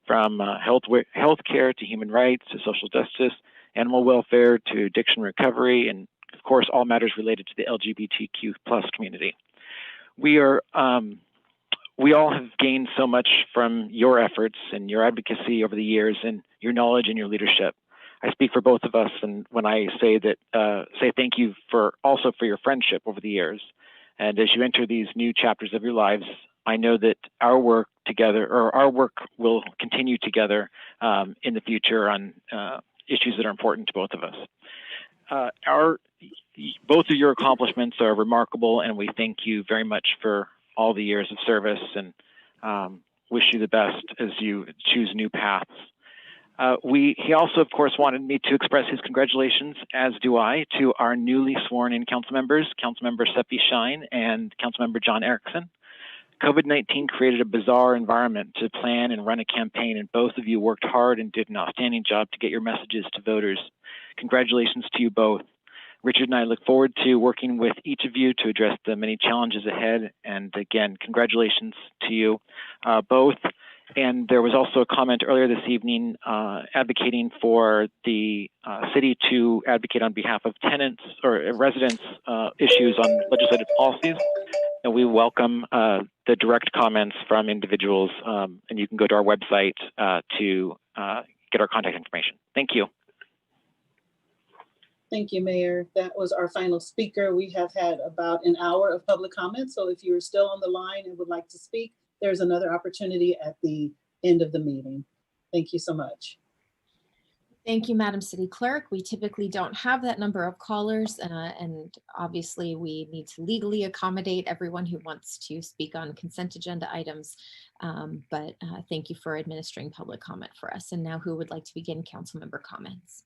from health care to human rights to social justice, animal welfare to addiction recovery, and of course, all matters related to the LGBTQ plus community. We all have gained so much from your efforts and your advocacy over the years and your knowledge and your leadership. I speak for both of us, and when I say that, say thank you also for your friendship over the years. And as you enter these new chapters of your lives, I know that our work will continue together in the future on issues that are important to both of us. Both of your accomplishments are remarkable, and we thank you very much for all the years of service and wish you the best as you choose new paths. He also, of course, wanted me to express his congratulations, as do I, to our newly sworn in council members, Councilmember Seppi Shyne and Councilmember John Erikson. COVID-19 created a bizarre environment to plan and run a campaign, and both of you worked hard and did an outstanding job to get your messages to voters. Congratulations to you both. Richard and I look forward to working with each of you to address the many challenges ahead. And again, congratulations to you both. And there was also a comment earlier this evening advocating for the city to advocate on behalf of tenants or residents issues on legislative policies. And we welcome the direct comments from individuals, and you can go to our website to get our contact information. Thank you. Thank you, Mayor. That was our final speaker. We have had about an hour of public comment, so if you are still on the line and would like to speak, there's another opportunity at the end of the meeting. Thank you so much. Thank you, Madam City Clerk. We typically don't have that number of callers, and obviously we need to legally accommodate everyone who wants to speak on consent agenda items. But thank you for administering public comment for us. And now who would like to begin council member comments?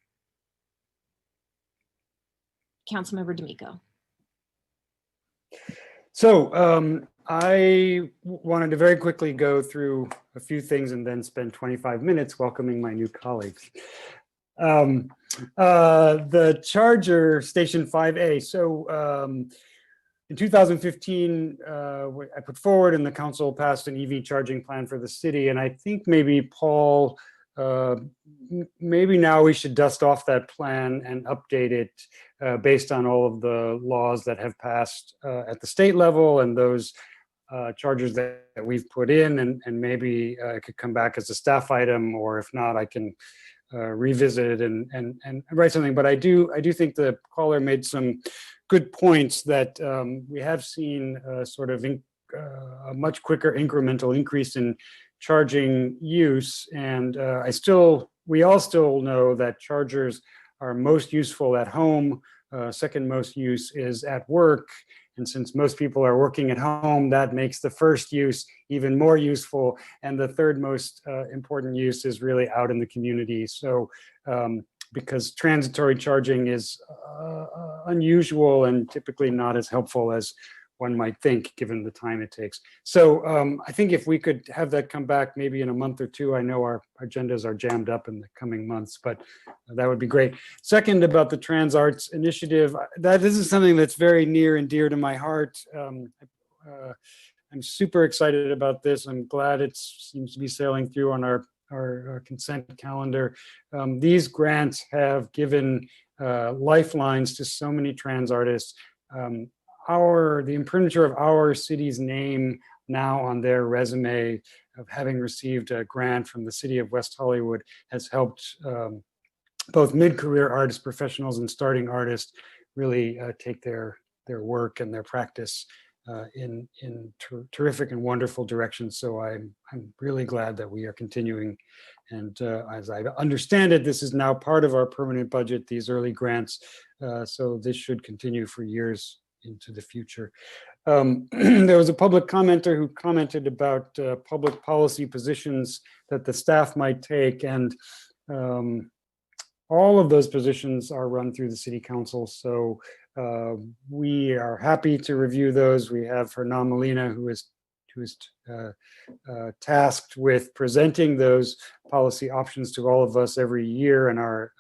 Councilmember D'Amico. So I wanted to very quickly go through a few things and then spend 25 minutes welcoming my new colleagues. The charger station 5A. So in 2015, I put forward and the council passed an EV charging plan for the city. And I think maybe Paul, maybe now we should dust off that plan and update it based on all of the laws that have passed at the state level and those chargers that we've put in, and maybe it could come back as a staff item, or if not, I can revisit it and write something. But I do think the caller made some good points that we have seen sort of a much quicker incremental increase in charging use, and we all still know that chargers are most useful at home. Second most use is at work. And since most people are working at home, that makes the first use even more useful. And the third most important use is really out in the community. So because transitory charging is unusual and typically not as helpful as one might think, given the time it takes. So I think if we could have that come back maybe in a month or two, I know our agendas are jammed up in the coming months, but that would be great. Second, about the Trans Arts Initiative, this is something that's very near and dear to my heart. I'm super excited about this. I'm glad it seems to be sailing through on our consent calendar. These grants have given lifelines to so many trans artists. The imprimatur of our city's name now on their resume of having received a grant from the city of West Hollywood has helped both mid-career artist professionals and starting artists really take their work and their practice in terrific and wonderful directions. So I'm really glad that we are continuing. And as I understand it, this is now part of our permanent budget, these early grants. So this should continue for years into the future. There was a public commenter who commented about public policy positions that the staff might take, and all of those positions are run through the city council. So we are happy to review those. We have Hernan Molina, who is tasked with presenting those policy options to all of us every year in our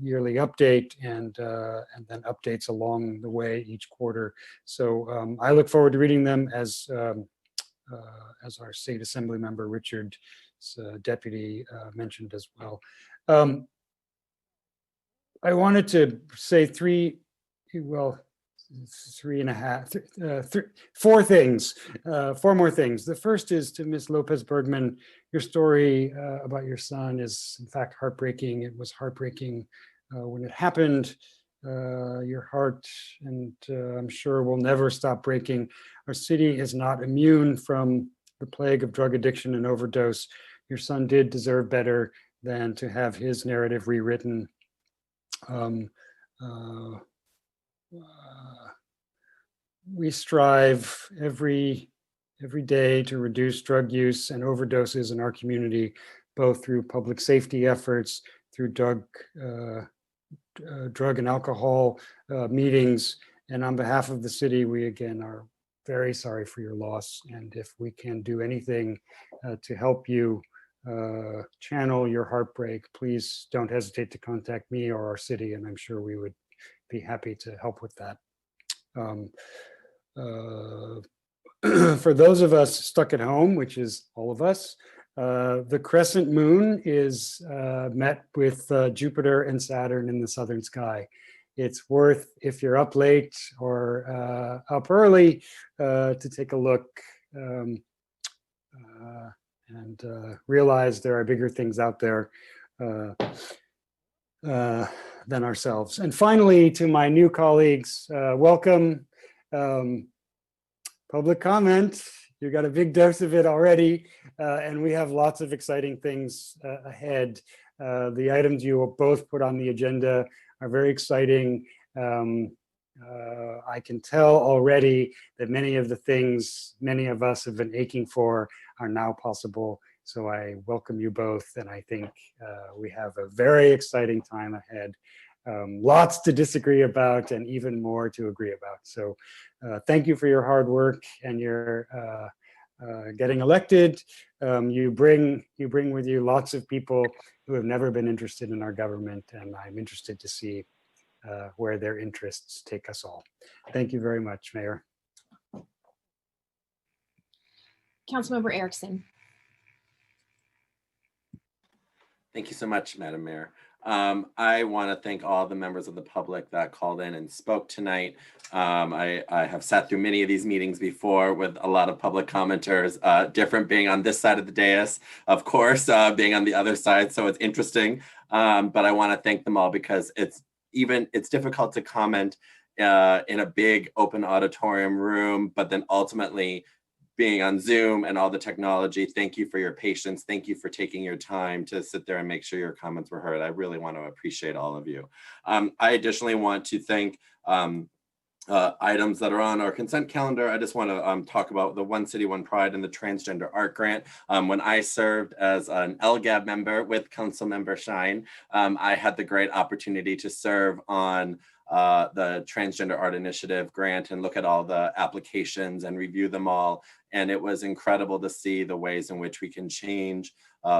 yearly update, and then updates along the way each quarter. So I look forward to reading them as our State Assembly member Richard's deputy mentioned as well. I wanted to say four more things. The first is to Ms. Lopez Bergman. Your story about your son is in fact heartbreaking. It was heartbreaking when it happened. Your heart, and I'm sure, will never stop breaking. Our city is not immune from the plague of drug addiction and overdose. Your son did deserve better than to have his narrative rewritten. We strive every day to reduce drug use and overdoses in our community, both through public safety efforts, through drug and alcohol meetings. And on behalf of the city, we again are very sorry for your loss. And if we can do anything to help you channel your heartbreak, please don't hesitate to contact me or our city, and I'm sure we would be happy to help with that. For those of us stuck at home, which is all of us, the crescent moon is met with Jupiter and Saturn in the southern sky. It's worth, if you're up late or up early, to take a look and realize there are bigger things out there than ourselves. And finally, to my new colleagues, welcome. Public comment, you got a big dose of it already, and we have lots of exciting things ahead. The items you will both put on the agenda are very exciting. I can tell already that many of the things many of us have been aching for are now possible. So I welcome you both, and I think we have a very exciting time ahead. Lots to disagree about and even more to agree about. So thank you for your hard work and your getting elected. You bring with you lots of people who have never been interested in our government, and I'm interested to see where their interests take us all. Thank you very much, Mayor. Councilmember Erikson. Thank you so much, Madam Mayor. I want to thank all the members of the public that called in and spoke tonight. I have sat through many of these meetings before with a lot of public commenters, different being on this side of the dais, of course, being on the other side. So it's interesting, but I want to thank them all because it's difficult to comment in a big open auditorium room, but then ultimately being on Zoom and all the technology. Thank you for your patience. Thank you for taking your time to sit there and make sure your comments were heard. I really want to appreciate all of you. I additionally want to thank items that are on our consent calendar. I just want to talk about the One City, One Pride and the Transgender Art Grant. When I served as an LGAB member with Councilmember Shyne, I had the great opportunity to serve on the Transgender Art Initiative grant and look at all the applications and review them all. And it was incredible to see the ways in which we can change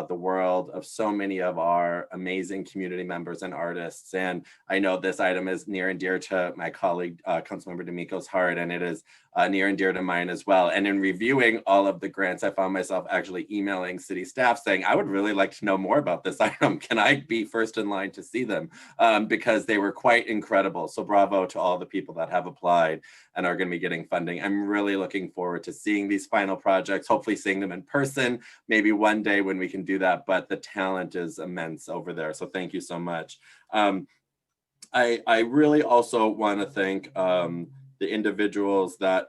the world of so many of our amazing community members and artists. And I know this item is near and dear to my colleague, Councilmember D'Amico's heart, and it is near and dear to mine as well. And in reviewing all of the grants, I found myself actually emailing city staff saying, I would really like to know more about this item. Can I be first in line to see them? Because they were quite incredible. So bravo to all the people that have applied and are going to be getting funding. I'm really looking forward to seeing these final projects, hopefully seeing them in person, maybe one day when we can do that, but the talent is immense over there. So thank you so much. I really also want to thank the individuals that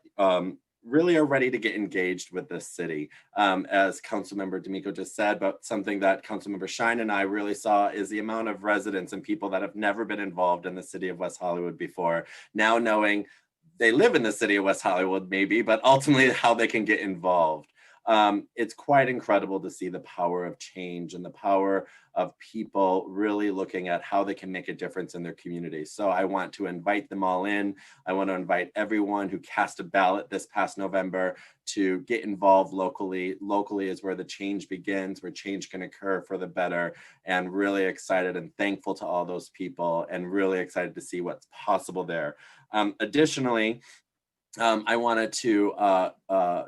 really are ready to get engaged with this city. As Councilmember D'Amico just said, but something that Councilmember Shyne and I really saw is the amount of residents and people that have never been involved in the city of West Hollywood before, now knowing they live in the city of West Hollywood maybe, but ultimately how they can get involved. It's quite incredible to see the power of change and the power of people really looking at how they can make a difference in their community. So I want to invite them all in. I want to invite everyone who cast a ballot this past November to get involved locally. Locally is where the change begins, where change can occur for the better, and really excited and thankful to all those people and really excited to see what's possible there. Additionally, I wanted to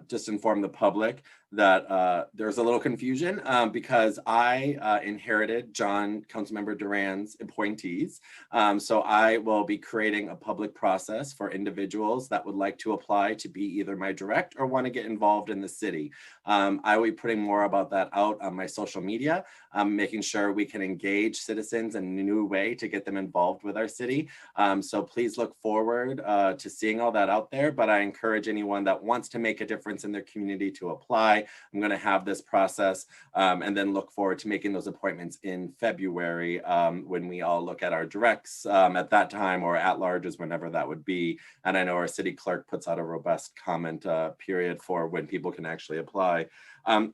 just inform the public that there's a little confusion because I inherited Councilmember Duran's appointees. So I will be creating a public process for individuals that would like to apply to be either my direct or want to get involved in the city. I will be putting more about that out on my social media, making sure we can engage citizens in a new way to get them involved with our city. So please look forward to seeing all that out there, but I encourage anyone that wants to make a difference in their community to apply. I'm going to have this process and then look forward to making those appointments in February when we all look at our directs at that time, or at larges, whenever that would be. And I know our city clerk puts out a robust comment period for when people can actually apply.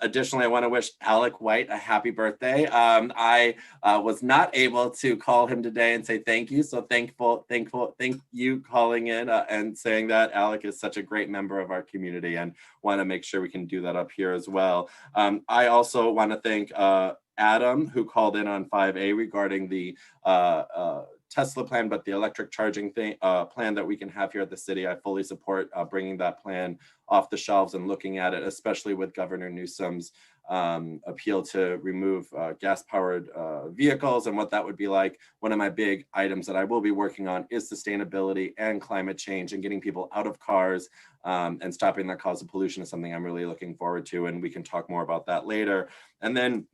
Additionally, I want to wish Alec White a happy birthday. I was not able to call him today and say thank you. So thank you calling in and saying that. Alec is such a great member of our community, and want to make sure we can do that up here as well. I also want to thank Adam, who called in on 5A regarding the Tesla plan, but the electric charging plan that we can have here at the city. I fully support bringing that plan off the shelves and looking at it, especially with Governor Newsom's appeal to remove gas-powered vehicles and what that would be like. One of my big items that I will be working on is sustainability and climate change, and getting people out of cars and stopping that cause of pollution is something I'm really looking forward to, and we can talk more about that later. And then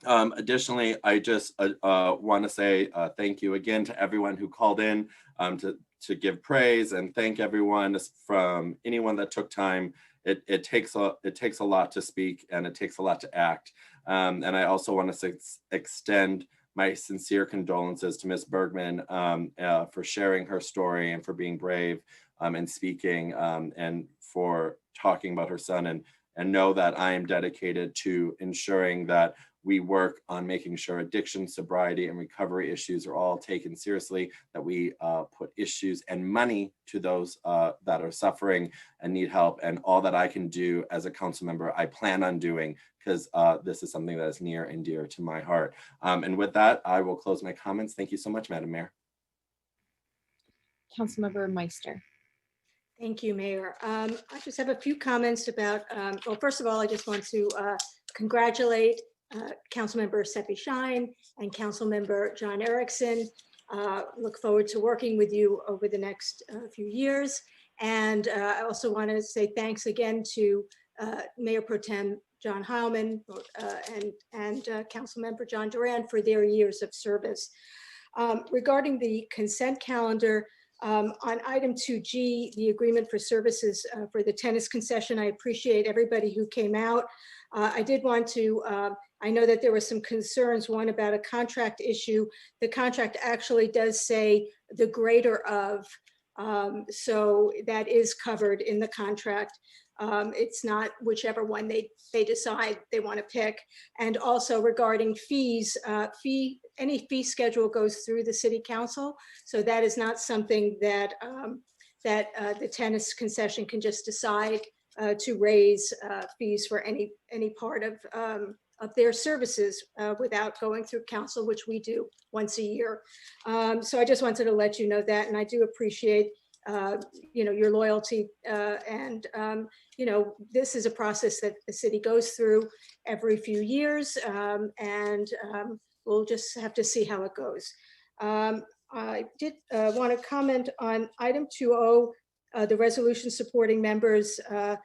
additionally, I just want to say thank you again to everyone who called in to give praise, and thank everyone from anyone that took time. It takes a lot to speak, and it takes a lot to act. And I also want to extend my sincere condolences to Ms. Bergman for sharing her story and for being brave and speaking and for talking about her son, and know that I am dedicated to ensuring that we work on making sure addiction, sobriety, and recovery issues are all taken seriously, that we put issues and money to those that are suffering and need help. And all that I can do as a council member, I plan on doing, because this is something that is near and dear to my heart. And with that, I will close my comments. Thank you so much, Madam Mayor. Councilmember Meister. Thank you, Mayor. I just have a few comments about, well, first of all, I just want to congratulate Councilmember Seppi Shyne and Councilmember John Erikson. Look forward to working with you over the next few years. And I also want to say thanks again to Mayor Pro Tem John Heilman and Councilmember John Duran for their years of service. Regarding the consent calendar, on item 2G, the agreement for services for the tennis concession, I appreciate everybody who came out. I did want to, I know that there were some concerns, one about a contract issue. The contract actually does say the greater of, so that is covered in the contract. It's not whichever one they decide they want to pick. And also regarding fees, any fee schedule goes through the city council. So that is not something that the tennis concession can just decide to raise fees for any part of their services without going through council, which we do once a year. So I just wanted to let you know that, and I do appreciate your loyalty, and this is a process that the city goes through every few years, and we'll just have to see how it goes. I did want to comment on item 2.0, the resolution supporting members of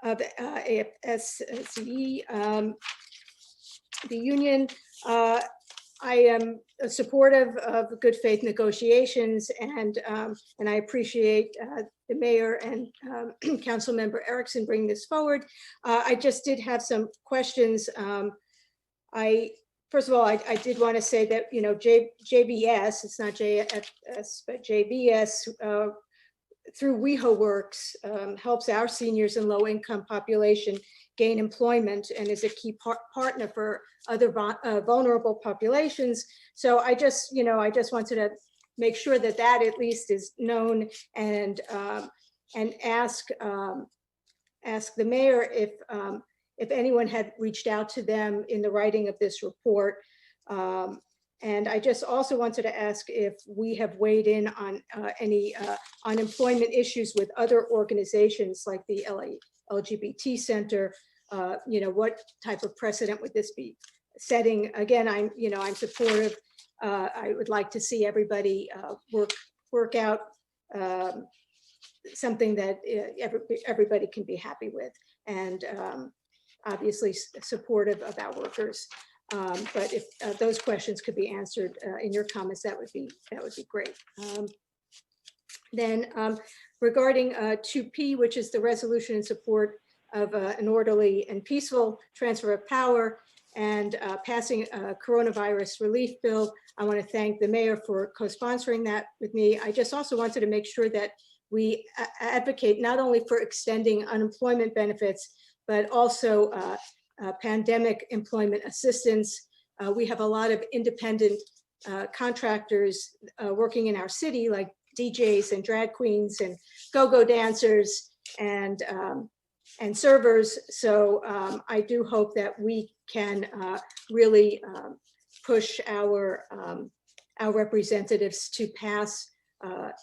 AFSCE, the union. I am supportive of good faith negotiations, and I appreciate the mayor and council member Erikson bringing this forward. I just did have some questions. First of all, I did want to say that JBS, it's not JFS, but JBS through WehoWorks helps our seniors and low income population gain employment and is a key partner for other vulnerable populations. So I just wanted to make sure that at least is known, and ask the mayor if anyone had reached out to them in the writing of this report. And I just also wanted to ask if we have weighed in on any unemployment issues with other organizations like the LA LGBT Center. What type of precedent would this be setting? Again, I'm supportive. I would like to see everybody work out something that everybody can be happy with, and obviously supportive of our workers. But if those questions could be answered in your comments, that would be great. Then regarding 2P, which is the resolution in support of an orderly and peaceful transfer of power and passing a coronavirus relief bill, I want to thank the mayor for co-sponsoring that with me. I just also wanted to make sure that we advocate not only for extending unemployment benefits, but also pandemic employment assistance. We have a lot of independent contractors working in our city, like DJs and drag queens and go-go dancers and servers. So I do hope that we can really push our representatives to pass a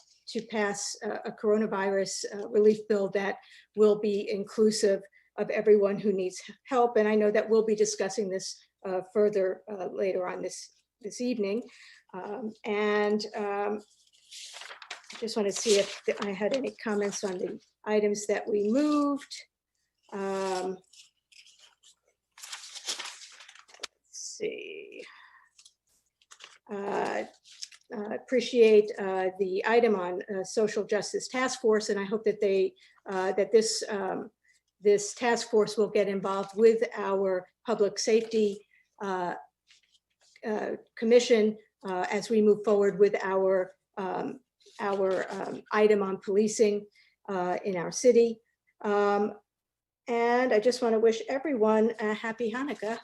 coronavirus relief bill that will be inclusive of everyone who needs help. And I know that we'll be discussing this further later on this evening. And I just want to see if I had any comments on the items that we moved. Let's see. Appreciate the item on social justice task force, and I hope that this task force will get involved with our public safety commission as we move forward with our item on policing in our city. And I just want to wish everyone a happy Hanukkah.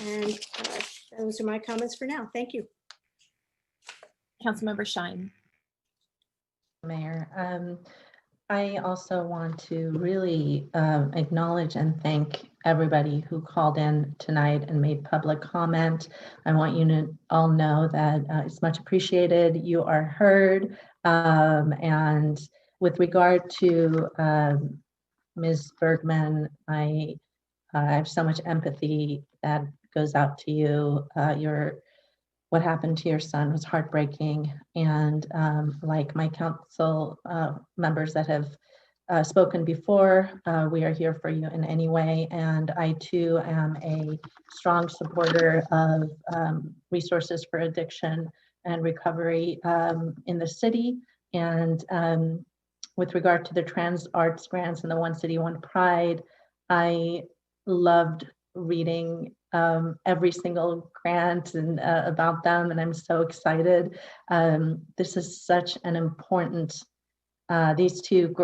And those are my comments for now. Thank you. Councilmember Shyne. Mayor, I also want to really acknowledge and thank everybody who called in tonight and made public comment. I want you to all know that it's much appreciated. You are heard. And with regard to Ms. Bergman, I have so much empathy that goes out to you. What happened to your son was heartbreaking. And like my council members that have spoken before, we are here for you in any way. And I too am a strong supporter of resources for addiction and recovery in the city. And with regard to the trans arts grants and the One City, One Pride, I loved reading every single grant and about them, and I'm so excited. This is such an important, these two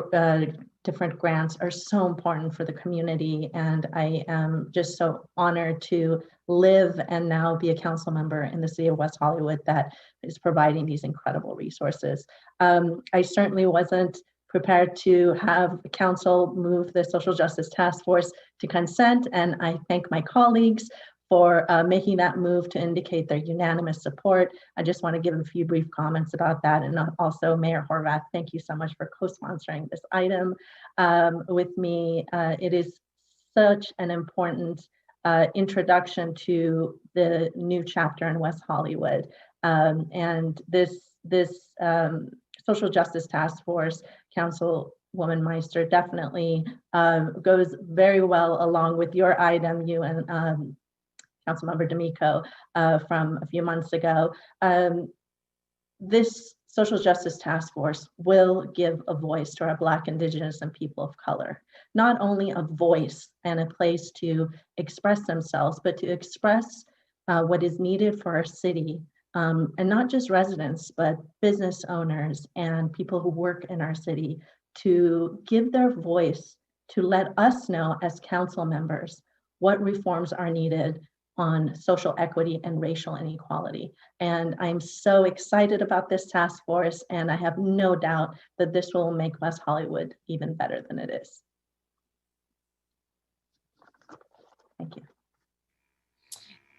different grants are so important for the community, and I am just so honored to live and now be a council member in the city of West Hollywood that is providing these incredible resources. I certainly wasn't prepared to have council move the Social Justice Task Force to consent. And I thank my colleagues for making that move to indicate their unanimous support. I just want to give a few brief comments about that. And also Mayor Horvath, thank you so much for co-sponsoring this item with me. It is such an important introduction to the new chapter in West Hollywood. And this Social Justice Task Force, Councilwoman Meister, definitely goes very well along with your item, you and Councilmember D'Amico from a few months ago. This Social Justice Task Force will give a voice to our Black, Indigenous, and people of color. Not only a voice and a place to express themselves, but to express what is needed for our city. And not just residents, but business owners and people who work in our city, to give their voice, to let us know as council members what reforms are needed on social equity and racial inequality. And I'm so excited about this task force, and I have no doubt that this will make West Hollywood even better than it is. Thank you.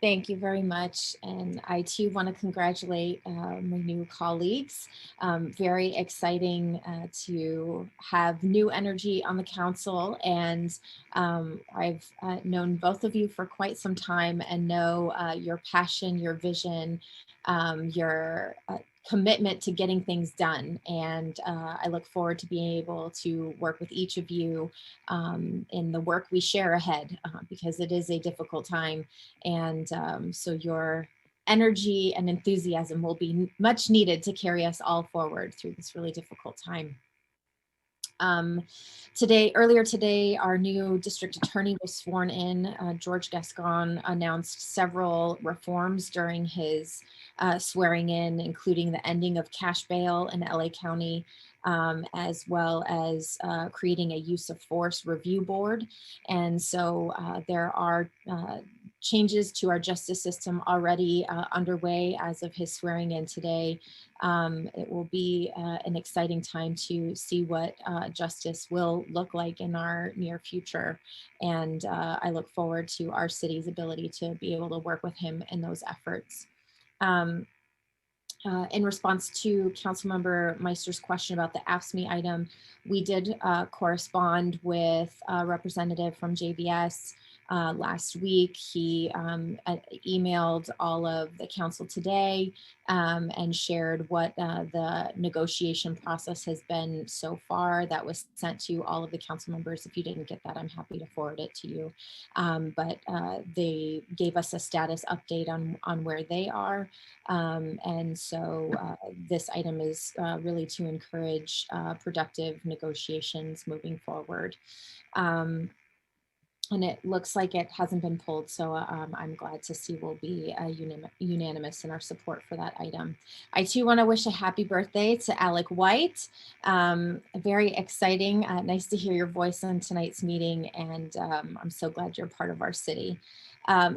Thank you very much. And I too want to congratulate my new colleagues. Very exciting to have new energy on the council. And I've known both of you for quite some time and know your passion, your vision, your commitment to getting things done. And I look forward to being able to work with each of you in the work we share ahead, because it is a difficult time. And so your energy and enthusiasm will be much needed to carry us all forward through this really difficult time. Earlier today, our new district attorney was sworn in. George Gascon announced several reforms during his swearing in, including the ending of cash bail in LA County, as well as creating a use of force review board. And so there are changes to our justice system already underway as of his swearing in today. It will be an exciting time to see what justice will look like in our near future. And I look forward to our city's ability to be able to work with him in those efforts. In response to Councilmember Meister's question about the AFSCME item, we did correspond with a representative from JBS last week. He emailed all of the council today and shared what the negotiation process has been so far. That was sent to all of the council members. If you didn't get that, I'm happy to forward it to you. But they gave us a status update on where they are. And so this item is really to encourage productive negotiations moving forward. And it looks like it hasn't been pulled, so I'm glad to see we'll be unanimous in our support for that item. I too want to wish a happy birthday to Alec White. Very exciting. Nice to hear your voice on tonight's meeting, and I'm so glad you're part of our city.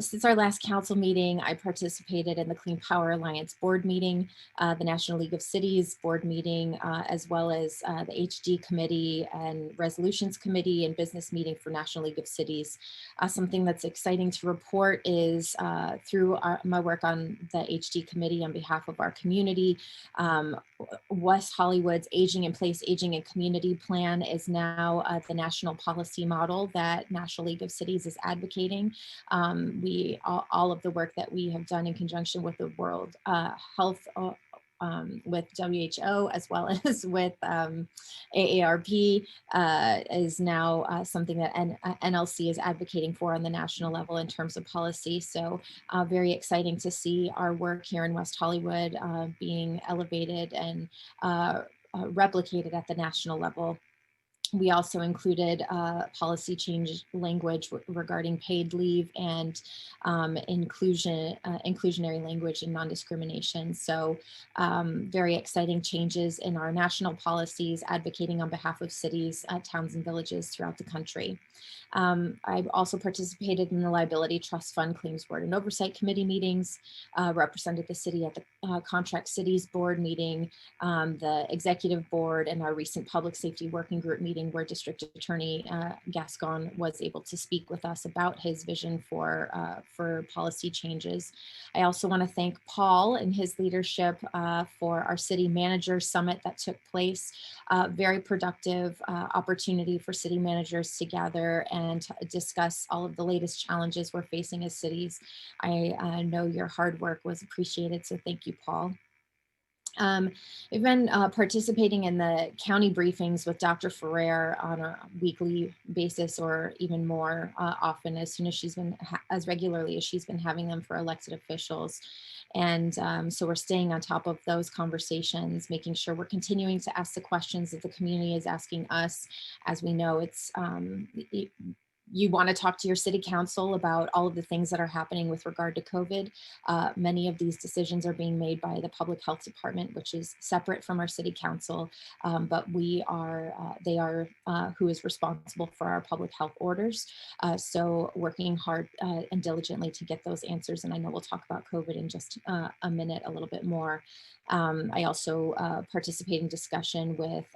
Since our last council meeting, I participated in the Clean Power Alliance board meeting, the National League of Cities board meeting, as well as the HD committee and resolutions committee and business meeting for National League of Cities. Something that's exciting to report is through my work on the HD committee on behalf of our community, West Hollywood's Aging in Place, Aging in Community plan is now the national policy model that National League of Cities is advocating. All of the work that we have done in conjunction with the World Health, with WHO, as well as with AARP, is now something that NLC is advocating for on the national level in terms of policy. So very exciting to see our work here in West Hollywood being elevated and replicated at the national level. We also included policy change language regarding paid leave and inclusionary language and non-discrimination. So very exciting changes in our national policies, advocating on behalf of cities, towns, and villages throughout the country. I've also participated in the Liability Trust Fund Claims Board and Oversight Committee meetings, represented the city at the Contract Cities Board meeting, the Executive Board, and our recent Public Safety Working Group meeting where District Attorney Gascon was able to speak with us about his vision for policy changes. I also want to thank Paul and his leadership for our City Manager Summit that took place. Very productive opportunity for city managers to gather and discuss all of the latest challenges we're facing as cities. I know your hard work was appreciated, so thank you, Paul. I've been participating in the county briefings with Dr. Ferrer on a weekly basis, or even more often, as soon as she's been, as regularly as she's been having them for elected officials. And so we're staying on top of those conversations, making sure we're continuing to ask the questions that the community is asking us. As we know, it's you want to talk to your city council about all of the things that are happening with regard to COVID. Many of these decisions are being made by the public health department, which is separate from our city council, but they are who is responsible for our public health orders. So working hard and diligently to get those answers. And I know we'll talk about COVID in just a minute, a little bit more. I also participate in discussion with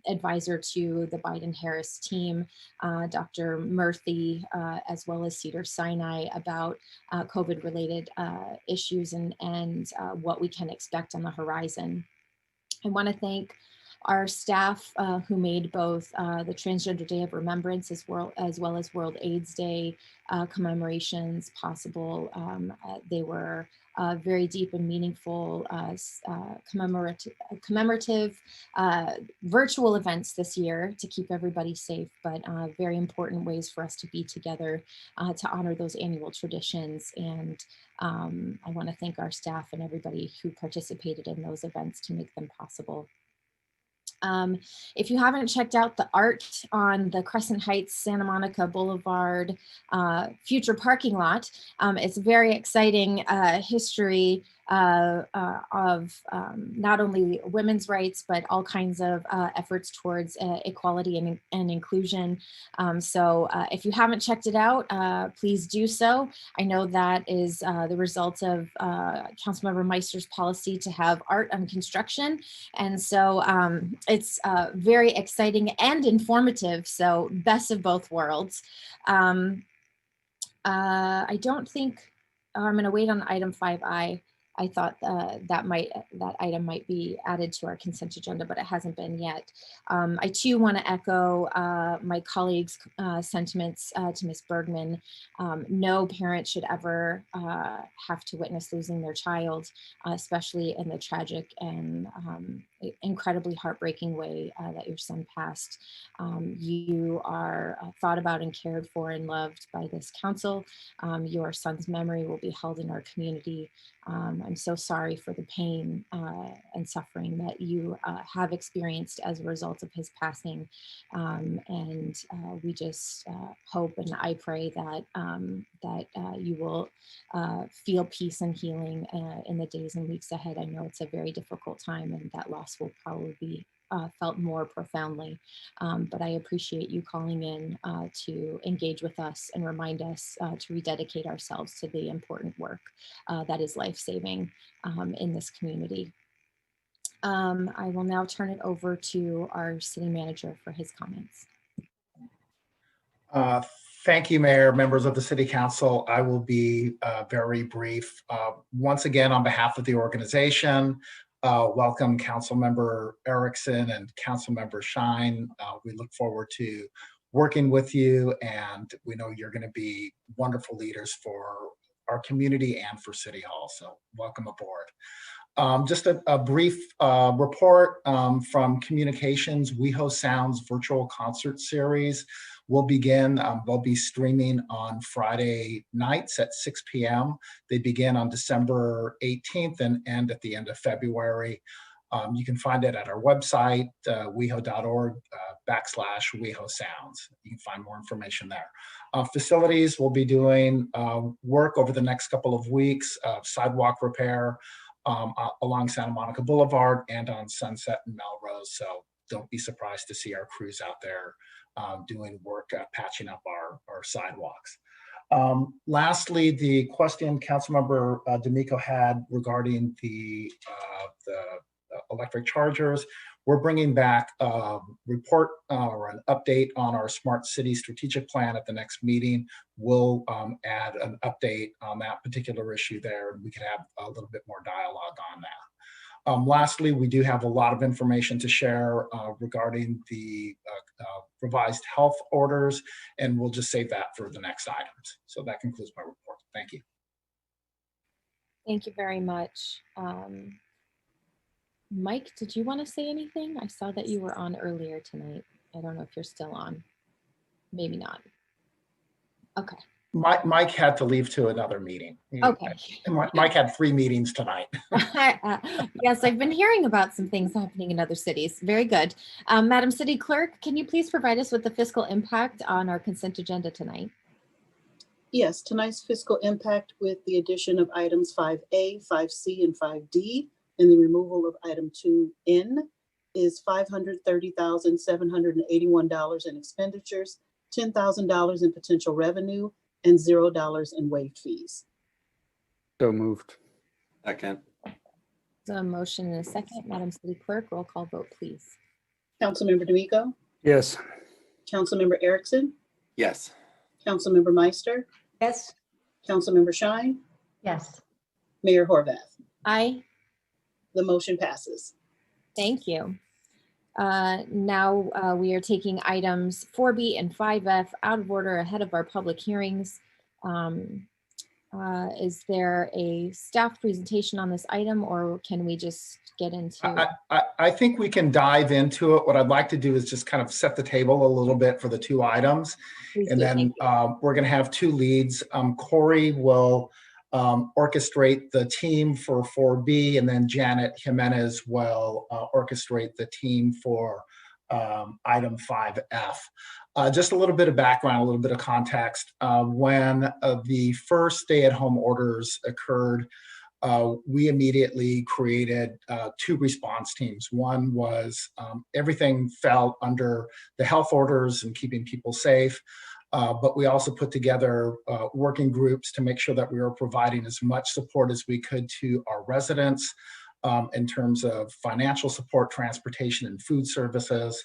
advisor to the Biden-Harris team, Dr. Murthy, as well as Cedars-Sinai, about COVID-related issues and what we can expect on the horizon. I want to thank our staff who made both the Transgender Day of Remembrance as well as World AIDS Day commemorations possible. They were very deep and meaningful commemorative virtual events this year to keep everybody safe, but very important ways for us to be together to honor those annual traditions. And I want to thank our staff and everybody who participated in those events to make them possible. If you haven't checked out the art on the Crescent Heights Santa Monica Boulevard future parking lot, it's a very exciting history of not only women's rights, but all kinds of efforts towards equality and inclusion. So if you haven't checked it out, please do so. I know that is the result of Councilmember Meister's policy to have art on construction. And so it's very exciting and informative. So best of both worlds. I don't think, I'm going to wait on item 5I. I thought that item might be added to our consent agenda, but it hasn't been yet. I too want to echo my colleagues' sentiments to Ms. Bergman. No parent should ever have to witness losing their child, especially in the tragic and incredibly heartbreaking way that your son passed. You are thought about and cared for and loved by this council. Your son's memory will be held in our community. I'm so sorry for the pain and suffering that you have experienced as a result of his passing. And we just hope and I pray that, you will feel peace and healing in the days and weeks ahead. I know it's a very difficult time and that loss will probably be felt more profoundly, but I appreciate you calling in to engage with us and remind us to rededicate ourselves to the important work that is life-saving in this community. I will now turn it over to our city manager for his comments. Thank you, Mayor, members of the City Council. I will be very brief. Once again, on behalf of the organization, welcome Councilmember Erikson and Councilmember Shyne. We look forward to working with you, and we know you're going to be wonderful leaders for our community and for City Hall, so welcome aboard. Just a brief report from Communications. WeHo Sound's virtual concert series will begin. They'll be streaming on Friday nights at 6 p.m. They begin on December 18th and end at the end of February. You can find it at our website, weho.org/WehoSounds. You can find more information there. Facilities will be doing work over the next couple of weeks, sidewalk repair along Santa Monica Boulevard and on Sunset and Melrose. So don't be surprised to see our crews out there doing work, patching up our sidewalks. Lastly, the question Councilmember D'Amico had regarding the electric chargers. We're bringing back a report or an update on our Smart City Strategic Plan at the next meeting. We'll add an update on that particular issue there, and we can have a little bit more dialogue on that. Lastly, we do have a lot of information to share regarding the revised health orders, and we'll just save that for the next items. So that concludes my report. Thank you. Thank you very much. Mike, did you want to say anything? I saw that you were on earlier tonight. I don't know if you're still on. Maybe not. Okay. Mike had to leave to another meeting. Okay. Mike had 3 meetings tonight. Yes, I've been hearing about some things happening in other cities. Very good. Madam City Clerk, can you please provide us with the fiscal impact on our consent agenda tonight? Yes, tonight's fiscal impact with the addition of items 5A, 5C, and 5D, and the removal of item 2N is $530,781 in expenditures, $10,000 in potential revenue, and $0 in waived fees. So moved. Second. The motion and a second. Madam City Clerk, roll call vote, please. Councilmember D'Amico, Yes. Councilmember Erikson, Yes. Councilmember Meister, Yes. Councilmember Shyne, Yes. Mayor Horvath. Aye. The motion passes. Thank you. Now we are taking items 4B and 5F out of order ahead of our public hearings. Is there a staff presentation on this item, or can we just get into? I think we can dive into it. What I'd like to do is just kind of set the table a little bit for the 2 items. Please And do. then we're going to have 2 leads. Corey will orchestrate the team for 4B, and then Janet Jimenez will orchestrate the team for item 5F. Just a little bit of background, a little bit of context. When the first stay-at-home orders occurred, we immediately created 2 response teams. One was everything fell under the health orders and keeping people safe. But we also put together working groups to make sure that we were providing as much support as we could to our residents in terms of financial support, transportation, and food services.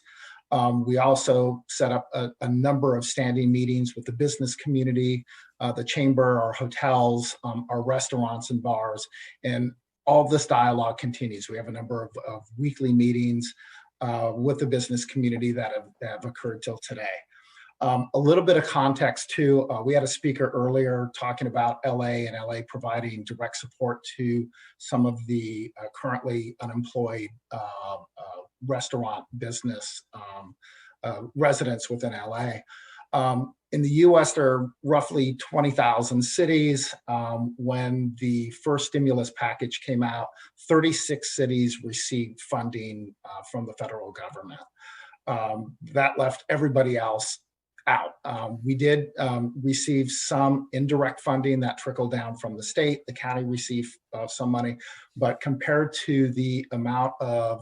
We also set up a number of standing meetings with the business community, the chamber, our hotels, our restaurants and bars, and all this dialogue continues. We have a number of weekly meetings with the business community that have occurred till today. A little bit of context too, we had a speaker earlier talking about LA and LA providing direct support to some of the currently unemployed restaurant business residents within LA. In the US, there are roughly 20,000 cities. When the first stimulus package came out, 36 cities received funding from the federal government. That left everybody else out. We did receive some indirect funding that trickled down from the state. The county received some money, but compared to the amount of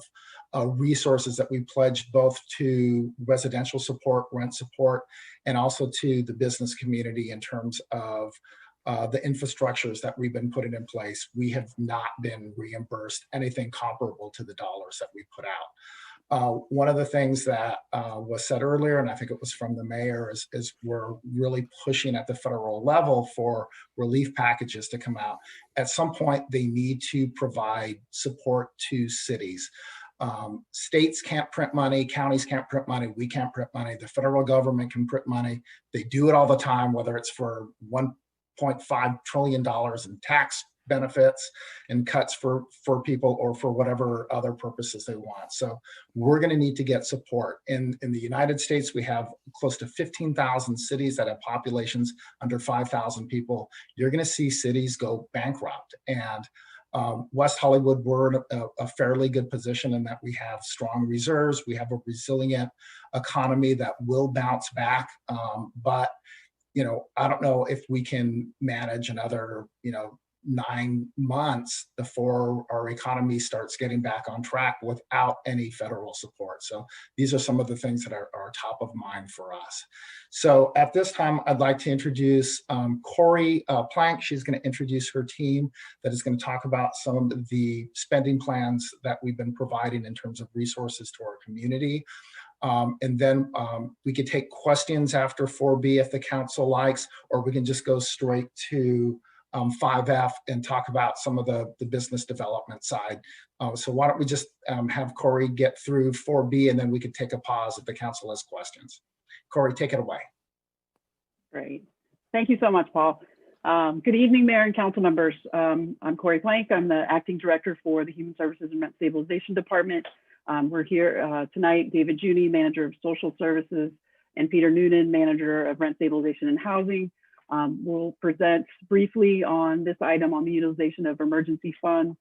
resources that we pledged both to residential support, rent support, and also to the business community in terms of the infrastructures that we've been putting in place, we have not been reimbursed anything comparable to the dollars that we put out. One of the things that was said earlier, and I think it was from the mayor, is we're really pushing at the federal level for relief packages to come out. At some point, they need to provide support to cities. States can't print money, counties can't print money, we can't print money, the federal government can print money. They do it all the time, whether it's for $1.5 trillion in tax benefits and cuts for people or for whatever other purposes they want. So we're going to need to get support. In the United States, we have close to 15,000 cities that have populations under 5,000 people. You're going to see cities go bankrupt. And West Hollywood, we're in a fairly good position in that we have strong reserves. We have a resilient economy that will bounce back. But, I don't know if we can manage another, 9 months before our economy starts getting back on track without any federal support. So these are some of the things that are top of mind for us. So at this time, I'd like to introduce Corey Plank. She's going to introduce her team that is going to talk about some of the spending plans that we've been providing in terms of resources to our community. And then we could take questions after 4B if the council likes, or we can just go straight to 5F and talk about some of the business development side. So why don't we just have Corey get through 4B, and then we could take a pause if the council has questions. Corey, take it away. Great. Thank you so much, Paul. Good evening, Mayor and council members. I'm Corey Plank. I'm the Acting Director for the Human Services and Rent Stabilization Department. We're here tonight, David Juni, Manager of Social Services, and Peter Noonan, Manager of Rent Stabilization and Housing. We'll present briefly on this item on the utilization of emergency funds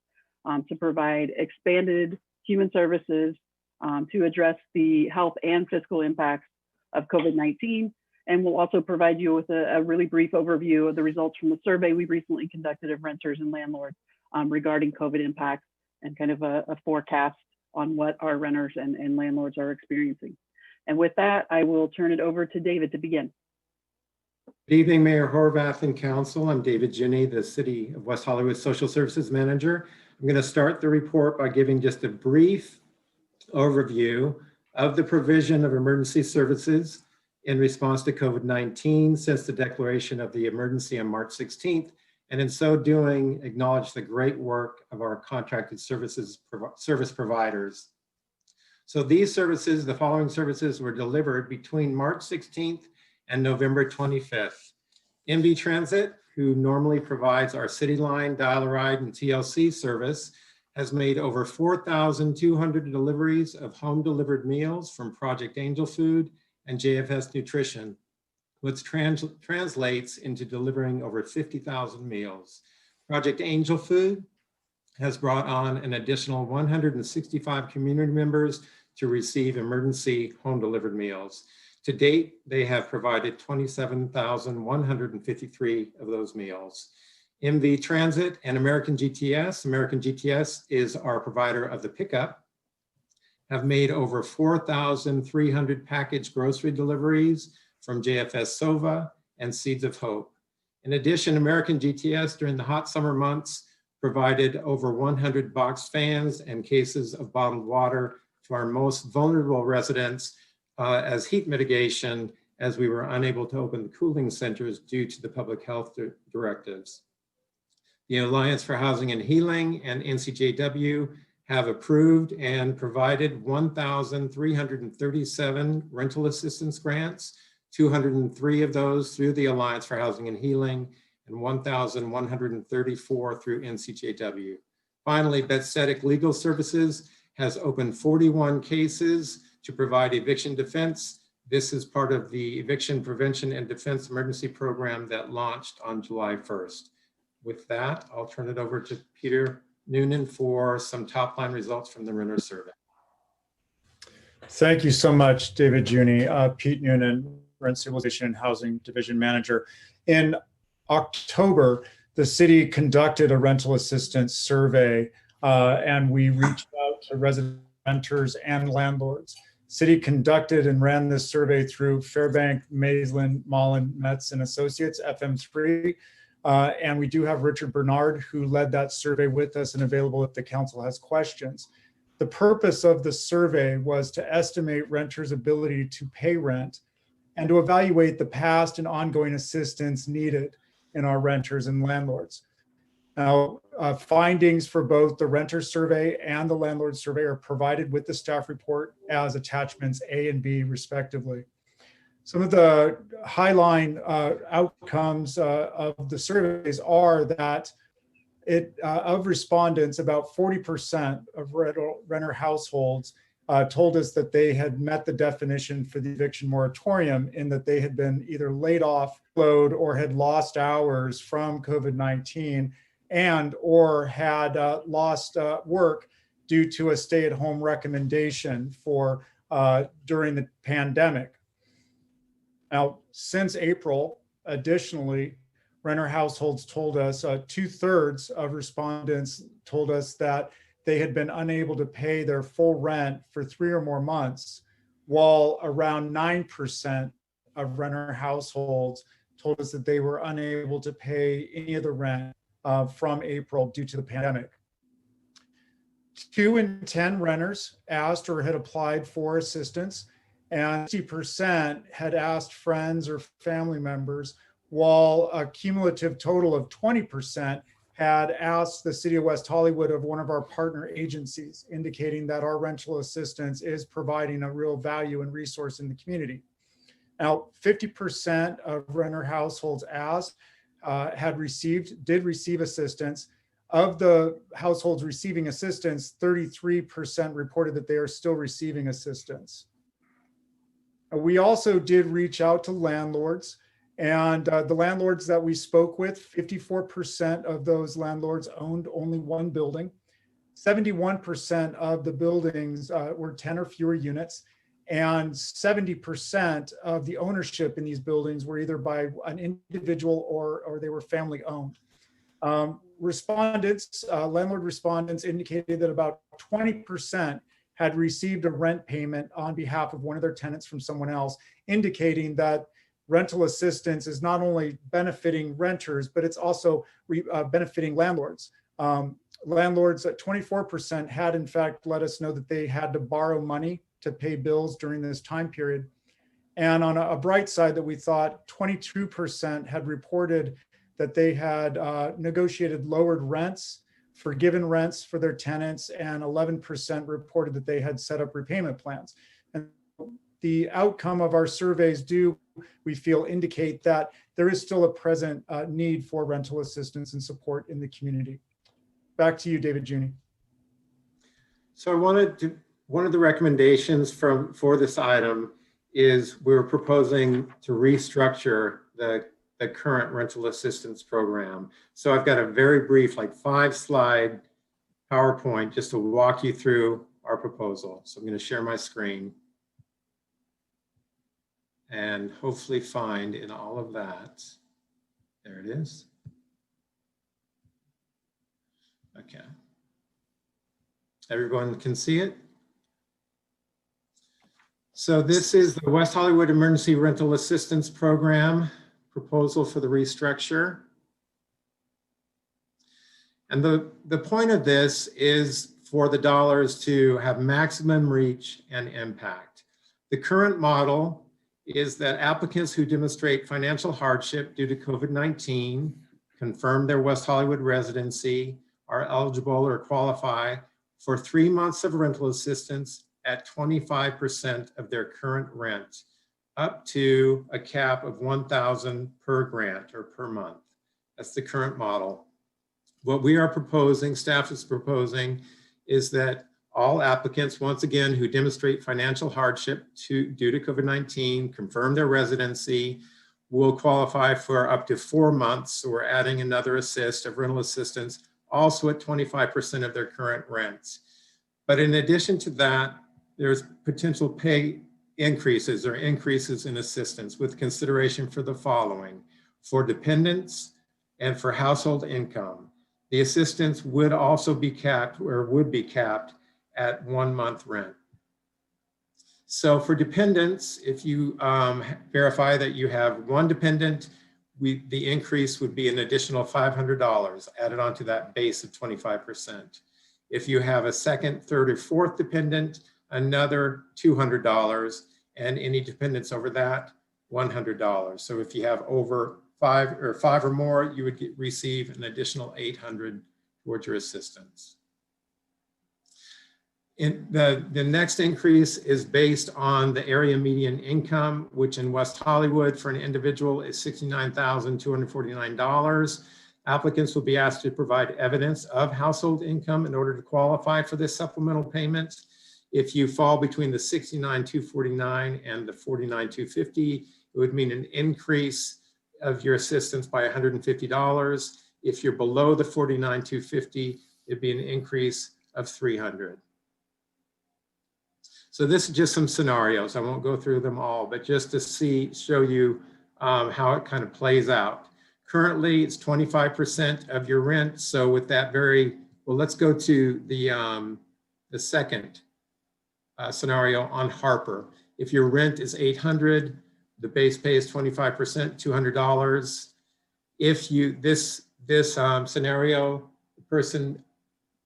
to provide expanded human services to address the health and fiscal impacts of COVID-19. And we'll also provide you with a really brief overview of the results from the survey we recently conducted of renters and landlords regarding COVID impacts, and kind of a forecast on what our renters and landlords are experiencing. And with that, I will turn it over to David to begin. Good evening, Mayor Horvath and Council. I'm David Juni, the City of West Hollywood Social Services Manager. I'm going to start the report by giving just a brief overview of the provision of emergency services in response to COVID-19 since the declaration of the emergency on March 16th, and in so doing, acknowledge the great work of our contracted service providers. So these services, the following services were delivered between March 16th and November 25th. MV Transit, who normally provides our City Line, Dial-A-Ride, and TLC service, has made over 4,200 deliveries of home-delivered meals from Project Angel Food and JFS Nutrition, which translates into delivering over 50,000 meals. Project Angel Food has brought on an additional 165 community members to receive emergency home-delivered meals. To date, they have provided 27,153 of those meals. MV Transit and American GTS is our provider of the pickup, have made over 4,300 packaged grocery deliveries from JFS Sova and Seeds of Hope. In addition, American GTS during the hot summer months provided over 100 boxed fans and cases of bottled water to our most vulnerable residents as heat mitigation, as we were unable to open the cooling centers due to the public health directives. The Alliance for Housing and Healing and NCJW have approved and provided 1,337 rental assistance grants, 203 of those through the Alliance for Housing and Healing, and 1,134 through NCJW. Finally, Bethesda Legal Services has opened 41 cases to provide eviction defense. This is part of the Eviction Prevention and Defense Emergency Program that launched on July 1st. With that, I'll turn it over to Peter Noonan for some top line results from the renter survey. Thank you so much, David Juni. Pete Noonan, Rent Stabilization and Housing Division Manager. In October, the city conducted a rental assistance survey and we reached out to resident renters and landlords. City conducted and ran this survey through Fairbank, Maitland, Mullen, Metz and Associates, FM3. And we do have Richard Bernard, who led that survey with us and available if the council has questions. The purpose of the survey was to estimate renters' ability to pay rent and to evaluate the past and ongoing assistance needed in our renters and landlords. Now, findings for both the renter survey and the landlord survey are provided with the staff report as attachments A and B, respectively. Some of the highline outcomes of the surveys are that of respondents, about 40% of renter households told us that they had met the definition for the eviction moratorium in that they had been either laid off, or had lost hours from COVID-19 and or had lost work due to a stay-at-home recommendation for during the pandemic. Now, since April, additionally, renter households told us 2/3 of respondents told us that they had been unable to pay their full rent for 3 or more months, while around 9% of renter households told us that they were unable to pay any of the rent from April due to the pandemic. 2 in 10 renters asked or had applied for assistance, and 50% had asked friends or family members, while a cumulative total of 20% had asked the City of West Hollywood of one of our partner agencies, indicating that our rental assistance is providing a real value and resource in the community. Now, 50% of renter households asked did receive assistance. Of the households receiving assistance, 33% reported that they are still receiving assistance. We also did reach out to landlords, and the landlords that we spoke with, 54% of those landlords owned only one building. 71% of the buildings were 10 or fewer units, and 70% of the ownership in these buildings were either by an individual or they were family owned. Landlord respondents indicated that about 20% had received a rent payment on behalf of one of their tenants from someone else, indicating that rental assistance is not only benefiting renters, but it's also benefiting landlords. Landlords at 24% had in fact let us know that they had to borrow money to pay bills during this time period. And on a bright side that we thought, 22% had reported that they had negotiated lowered rents, forgiven rents for their tenants, and 11% reported that they had set up repayment plans. And the outcome of our surveys we feel, indicate that there is still a present need for rental assistance and support in the community. Back to you, David Juni. So one of the recommendations for this item is we're proposing to restructure the current rental assistance program. So I've got a very brief, like 5-slide PowerPoint just to walk you through our proposal. So I'm going to share my screen and hopefully find in all of that. There it is. Okay. Everyone can see it? So this is the West Hollywood Emergency Rental Assistance Program proposal for the restructure. And the point of this is for the dollars to have maximum reach and impact. The current model is that applicants who demonstrate financial hardship due to COVID-19, confirm their West Hollywood residency, are eligible or qualify for 3 months of rental assistance at 25% of their current rent, up to a cap of $1,000 per grant or per month. That's the current model. What we are proposing, staff is proposing, is that all applicants, once again, who demonstrate financial hardship due to COVID-19, confirm their residency, will qualify for up to 4 months. So we're adding another assist of rental assistance, also at 25% of their current rents. But in addition to that, there's potential pay increases or increases in assistance with consideration for the following: for dependents and for household income. The assistance would also be capped, or would be capped, at 1 month rent. So for dependents, if you verify that you have one dependent, the increase would be an additional $500 added onto that base of 25%. If you have a second, third, or fourth dependent, another $200, and any dependents over that, $100. So if you have over five or more, you would receive an additional $800 towards your assistance. The next increase is based on the area median income, which in West Hollywood for an individual is $69,249. Applicants will be asked to provide evidence of household income in order to qualify for this supplemental payment. If you fall between the $69,249 and the $49,250, it would mean an increase of your assistance by $150. If you're below the 49,250, it'd be an increase of 300. So this is just some scenarios. I won't go through them all, but just to show you how it kind of plays out. Currently, it's 25% of your rent. So with that well, let's go to the second scenario on Harper. If your rent is $800, the base pay is 25%, $200. If this scenario, the person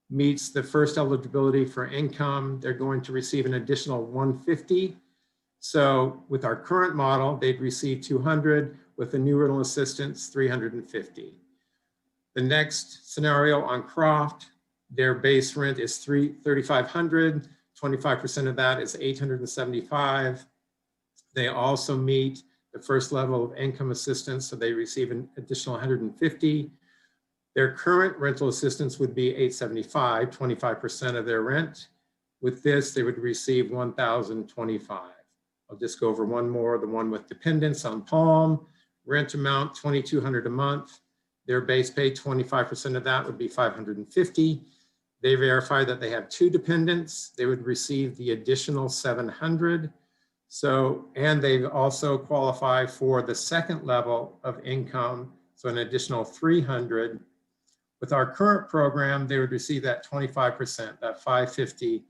meets the first eligibility for income, they're going to receive an additional $150. So with our current model, they'd receive $200. With the new rental assistance, $350. The next scenario on Croft, their base rent is $3,500. 25% of that is $875. They also meet the first level of income assistance, so they receive an additional $150. Their current rental assistance would be $875, 25% of their rent. With this, they would receive $1,025. I'll just go over one more, the one with dependents on Palm. Rent amount, $2,200 a month. Their base pay, 25% of that would be $550. They verify that they have 2 dependents. They would receive the additional $700. So, and they also qualify for the second level of income, so an additional $300. With our current program, they would receive that 25%, that $550.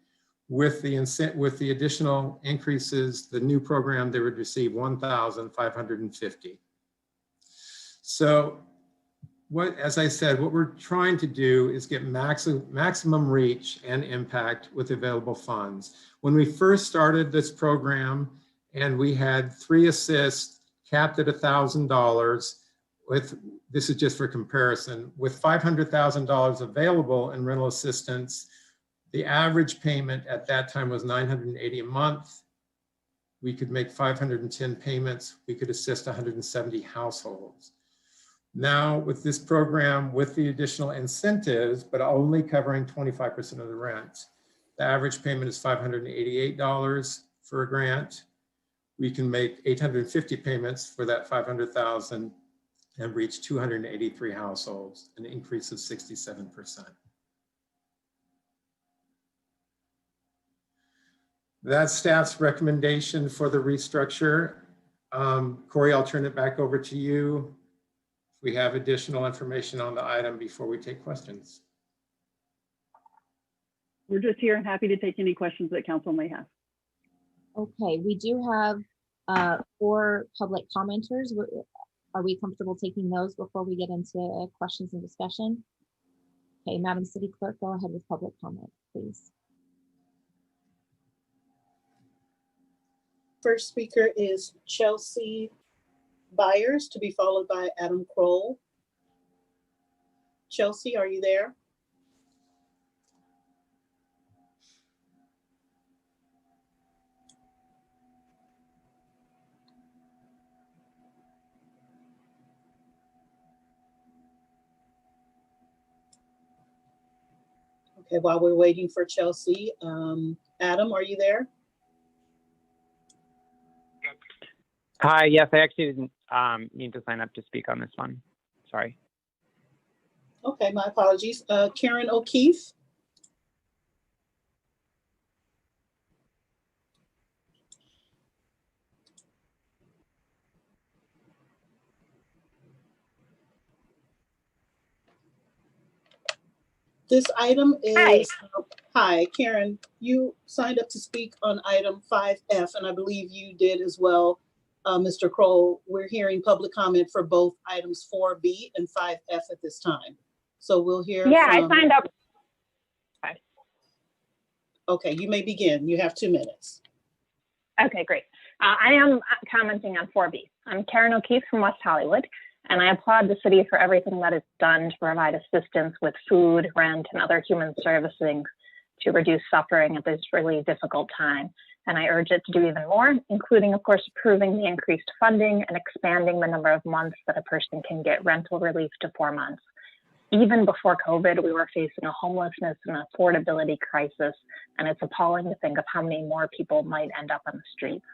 With the additional increases, the new program, they would receive $1,550. So as I said, what we're trying to do is get maximum reach and impact with available funds. When we first started this program and we had 3 assists capped at $1,000, this is just for comparison, with $500,000 available in rental assistance, the average payment at that time was $980 a month. We could make 510 payments. We could assist 170 households. Now with this program, with the additional incentives, but only covering 25% of the rent, the average payment is $588 for a grant. We can make 850 payments for that 500,000 and reach 283 households, an increase of 67%. That's staff's recommendation for the restructure. Corey, I'll turn it back over to you. We have additional information on the item before we take questions. We're just here and happy to take any questions that council may have. Okay, we do have 4 public commenters. Are we comfortable taking those before we get into questions and discussion? Okay, Madam City Clerk, go ahead with public comment, please. First speaker is Chelsea Byers, to be followed by Adam Kroll. Chelsea, are you there? Okay, while we're waiting for Chelsea, Adam, are you there? Hi, yes, I actually didn't need to sign up to speak on this one. Sorry. Okay, my apologies. Karen O'Keefe. This item is, hi, Karen, you signed up to speak on item 5F, and I believe you did as well, Mr. Kroll. We're hearing public comment for both items 4B and 5F at this time. So we'll hear I from, signed up. Okay, you may begin. You have 2 minutes. Okay, great. I am commenting on 4B. I'm Karen O'Keefe from West Hollywood, and I applaud the city for everything that it's done to provide assistance with food, rent, and other human services to reduce suffering at this really difficult time. And I urge it to do even more, including, of course, approving the increased funding and expanding the number of months that a person can get rental relief to 4 months. Even before COVID, we were facing a homelessness and affordability crisis, and it's appalling to think of how many more people might end up on the streets.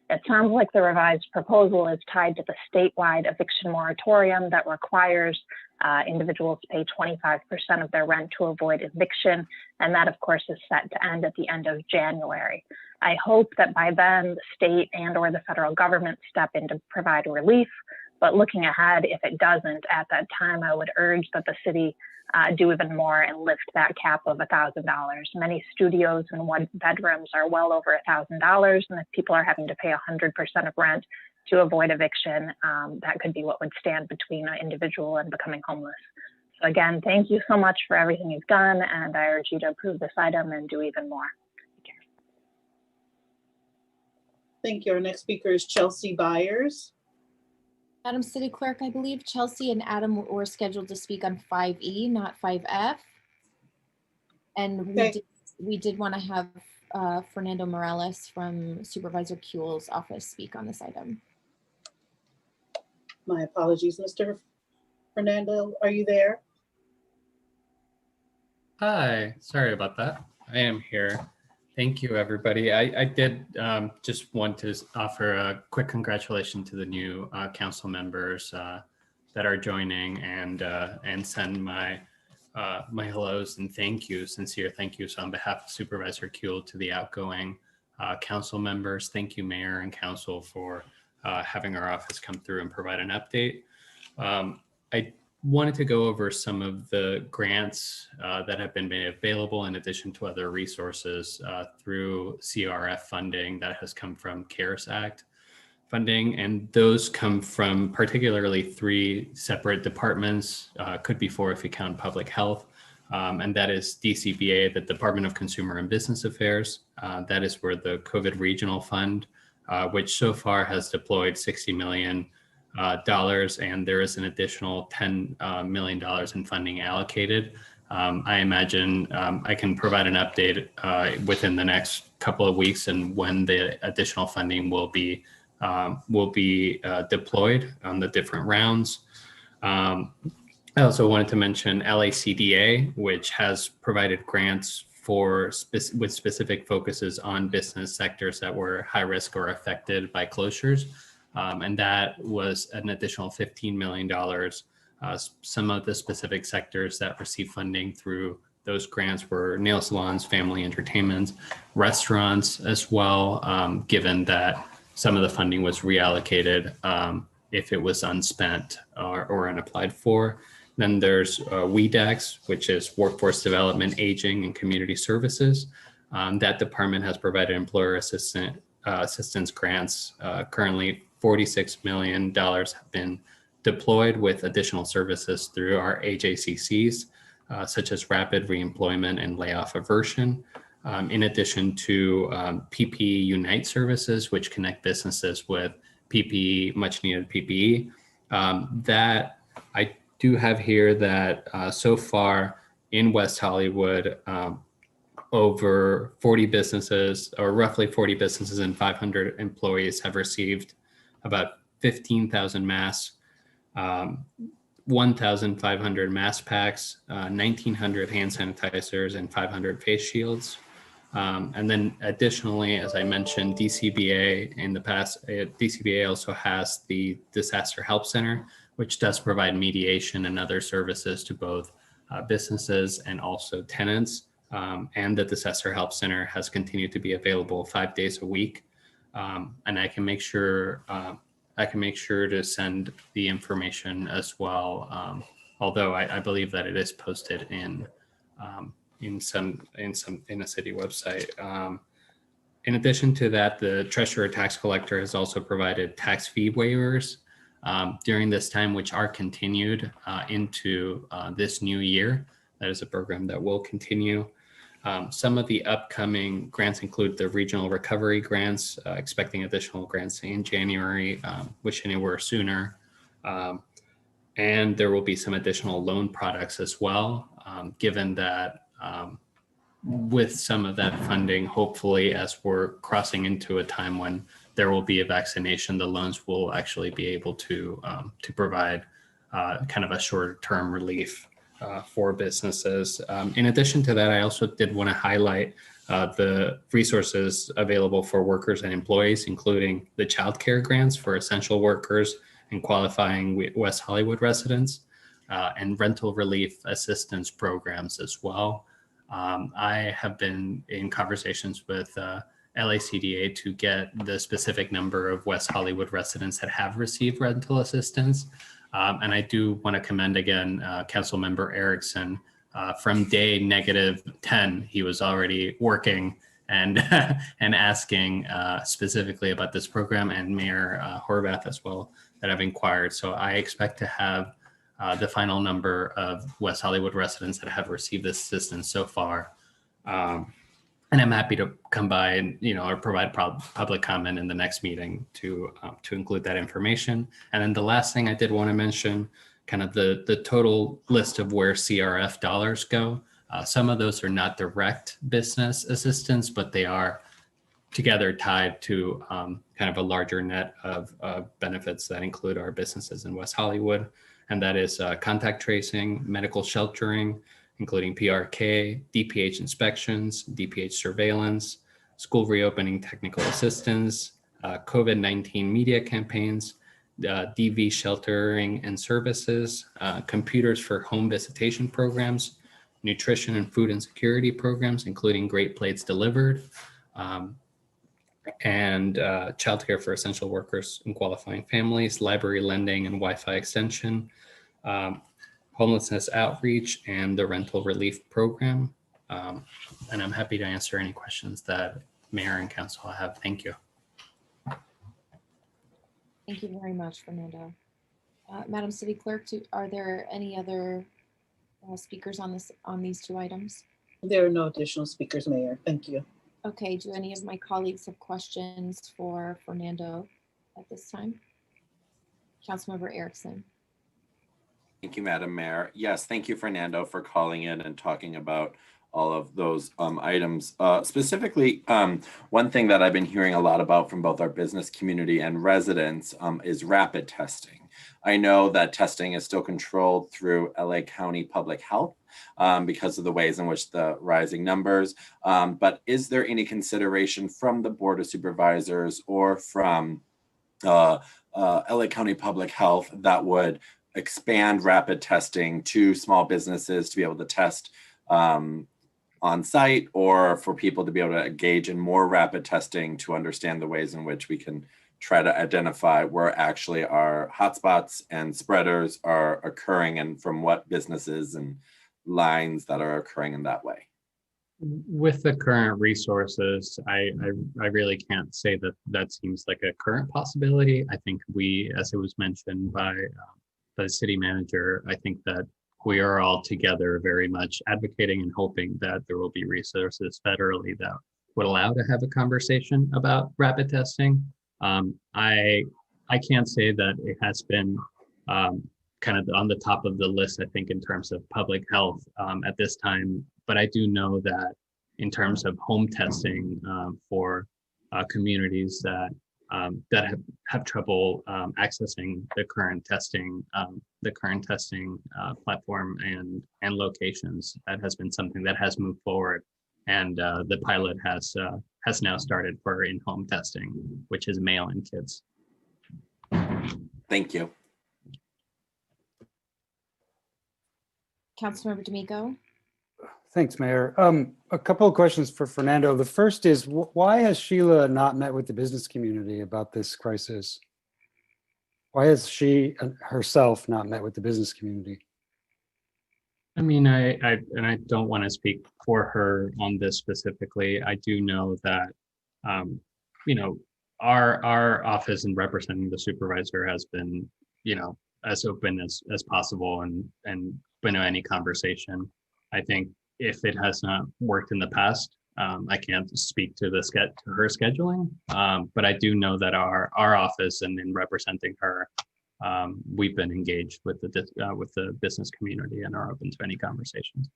It sounds like the revised proposal is tied to the statewide eviction moratorium that requires individuals to pay 25% of their rent to avoid eviction, and that, of course, is set to end at the end of January. I hope that by then the state and or the federal government step in to provide relief, but looking ahead, if it doesn't, at that time, I would urge that the city do even more and lift that cap of $1,000. Many studios and one bedrooms are well over $1,000, and if people are having to pay 100% of rent to avoid eviction, that could be what would stand between an individual and becoming homeless. So again, thank you so much for everything you've done, and I urge you to approve this item and do even more. Thank you. Our next speaker is Chelsea Byers. Madam City Clerk, I believe Chelsea and Adam were scheduled to speak on 5E, not 5F. And we did want to have Fernando Morales from Supervisor Kuehl's office speak on this item. My apologies, Mr. Fernando, are you there? Hi, sorry about that. I am here. Thank you, everybody. I did just want to offer a quick congratulations to the new council members that are joining, and send my my hellos and sincere thank yous on behalf of Supervisor Kuehl to the outgoing council members. Thank you, Mayor and Council, for having our office come through and provide an update. I wanted to go over some of the grants that have been made available, in addition to other resources through CRF funding that has come from CARES Act funding. And those come from particularly 3 separate departments, could be 4 if you count public health. And that is DCBA, the Department of Consumer and Business Affairs. That is where the COVID Regional Fund, which so far has deployed $60 million, and there is an additional $10 million in funding allocated. I imagine I can provide an update within the next couple of weeks and when the additional funding will be deployed on the different rounds. I also wanted to mention LACDA, which has provided grants with specific focuses on business sectors that were high risk or affected by closures. And that was an additional $15 million. Some of the specific sectors that received funding through those grants were nail salons, family entertainment, restaurants as well, given that some of the funding was reallocated if it was unspent or unapplied for. Then there's WEDEX, which is Workforce Development, Aging, and Community Services. That department has provided employer assistance grants. Currently, $46 million have been deployed with additional services through our AJCCs, such as rapid reemployment and layoff aversion, in addition to PPE Unite services, which connect businesses with PPE, much needed PPE. That I do have here that so far in West Hollywood, over 40 businesses, or roughly 40 businesses and 500 employees have received about 15,000 masks, 1,500 mask packs, 1,900 hand sanitizers, and 500 face shields. And then additionally, as I mentioned, DCBA in the past, DCBA also has the Disaster Help Center, which does provide mediation and other services to both businesses and also tenants. And the Disaster Help Center has continued to be available 5 days a week. And I can make sure to send the information as well. Although I believe that it is posted in a city website. In addition to that, the Treasurer Tax Collector has also provided tax fee waivers during this time, which are continued into this new year. That is a program that will continue. Some of the upcoming grants include the regional recovery grants, expecting additional grants in January, wish anywhere sooner. And there will be some additional loan products as well, given that with some of that funding, hopefully as we're crossing into a time when there will be a vaccination, the loans will actually be able to provide kind of a short-term relief for businesses. In addition to that, I also did want to highlight the resources available for workers and employees, including the child care grants for essential workers and qualifying West Hollywood residents, and rental relief assistance programs as well. I have been in conversations with LACDA to get the specific number of West Hollywood residents that have received rental assistance. And I do want to commend again Councilmember Erikson. From day -10, he was already working and and asking specifically about this program, and Mayor Horvath as well that have inquired. So I expect to have the final number of West Hollywood residents that have received this assistance so far. And I'm happy to come by and, or provide public comment in the next meeting to include that information. And then the last thing I did want to mention, kind of the total list of where CRF dollars go. Some of those are not direct business assistance, but they are together tied to kind of a larger net of benefits that include our businesses in West Hollywood. And that is contact tracing, medical sheltering, including PRK, DPH inspections, DPH surveillance, school reopening technical assistance, COVID-19 media campaigns, DV sheltering and services, computers for home visitation programs, nutrition and food insecurity programs, including Great Plates Delivered, and childcare for essential workers and qualifying families, library lending and Wi-Fi extension, homelessness outreach, and the rental relief program. And I'm happy to answer any questions that Mayor and Council have. Thank you. Thank you very much, Fernando. Madam City Clerk, are there any other speakers on these two items? There are no additional speakers, Mayor. Thank you. Okay, do any of my colleagues have questions for Fernando at this time? Councilmember Erikson. Thank you, Madam Mayor. Yes, thank you, Fernando, for calling in and talking about all of those items. Specifically, one thing that I've been hearing a lot about from both our business community and residents is rapid testing. I know that testing is still controlled through LA County Public Health because of the ways in which the rising numbers, but is there any consideration from the Board of Supervisors or from LA County Public Health that would expand rapid testing to small businesses to be able to test on site, or for people to be able to engage in more rapid testing to understand the ways in which we can try to identify where actually our hotspots and spreaders are occurring and from what businesses and lines that are occurring in that way? With the current resources, I really can't say that that seems like a current possibility. I think we, as it was mentioned by the city manager, I think that we are all together very much advocating and hoping that there will be resources federally that would allow to have a conversation about rapid testing. I can't say that it has been kind of on the top of the list, I think, in terms of public health at this time, but I do know that in terms of home testing for communities that have trouble accessing the current testing platform and locations, that has been something that has moved forward, and the pilot has now started for in-home testing, which is mail-in kits. Thank you. Councilmember D'Amico. Thanks, Mayor. A couple of questions for Fernando. The first is, why has Sheila not met with the business community about this crisis? Why has she herself not met with the business community? I mean, I don't want to speak for her on this specifically. I do know that, our office in representing the supervisor has been, as open as possible and open to any conversation. I think if it has not worked in the past, I can't speak to her scheduling, but I do know that our office and in representing her, we've been engaged with the business community and are open to any conversations.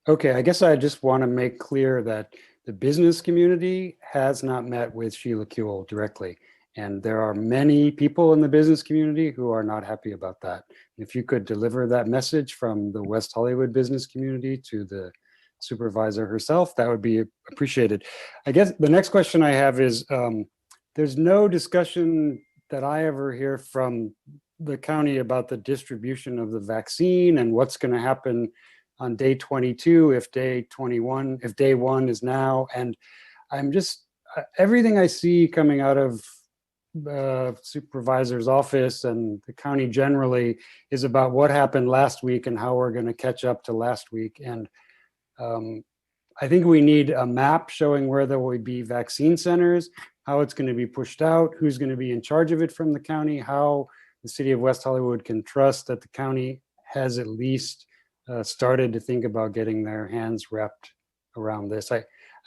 Okay, I guess I just want to make clear that the business community has not met with Sheila Kuehl directly. And there are many people in the business community who are not happy about that. If you could deliver that message from the West Hollywood business community to the supervisor herself, that would be appreciated. I guess the next question I have is, there's no discussion that I ever hear from the county about the distribution of the vaccine and what's going to happen on day 22 if day 1 is now. And I'm just, everything I see coming out of supervisor's office and the county generally is about what happened last week and how we're going to catch up to last week. And I think we need a map showing where there will be vaccine centers, how it's going to be pushed out, who's going to be in charge of it from the county, how the city of West Hollywood can trust that the county has at least started to think about getting their hands wrapped around this. I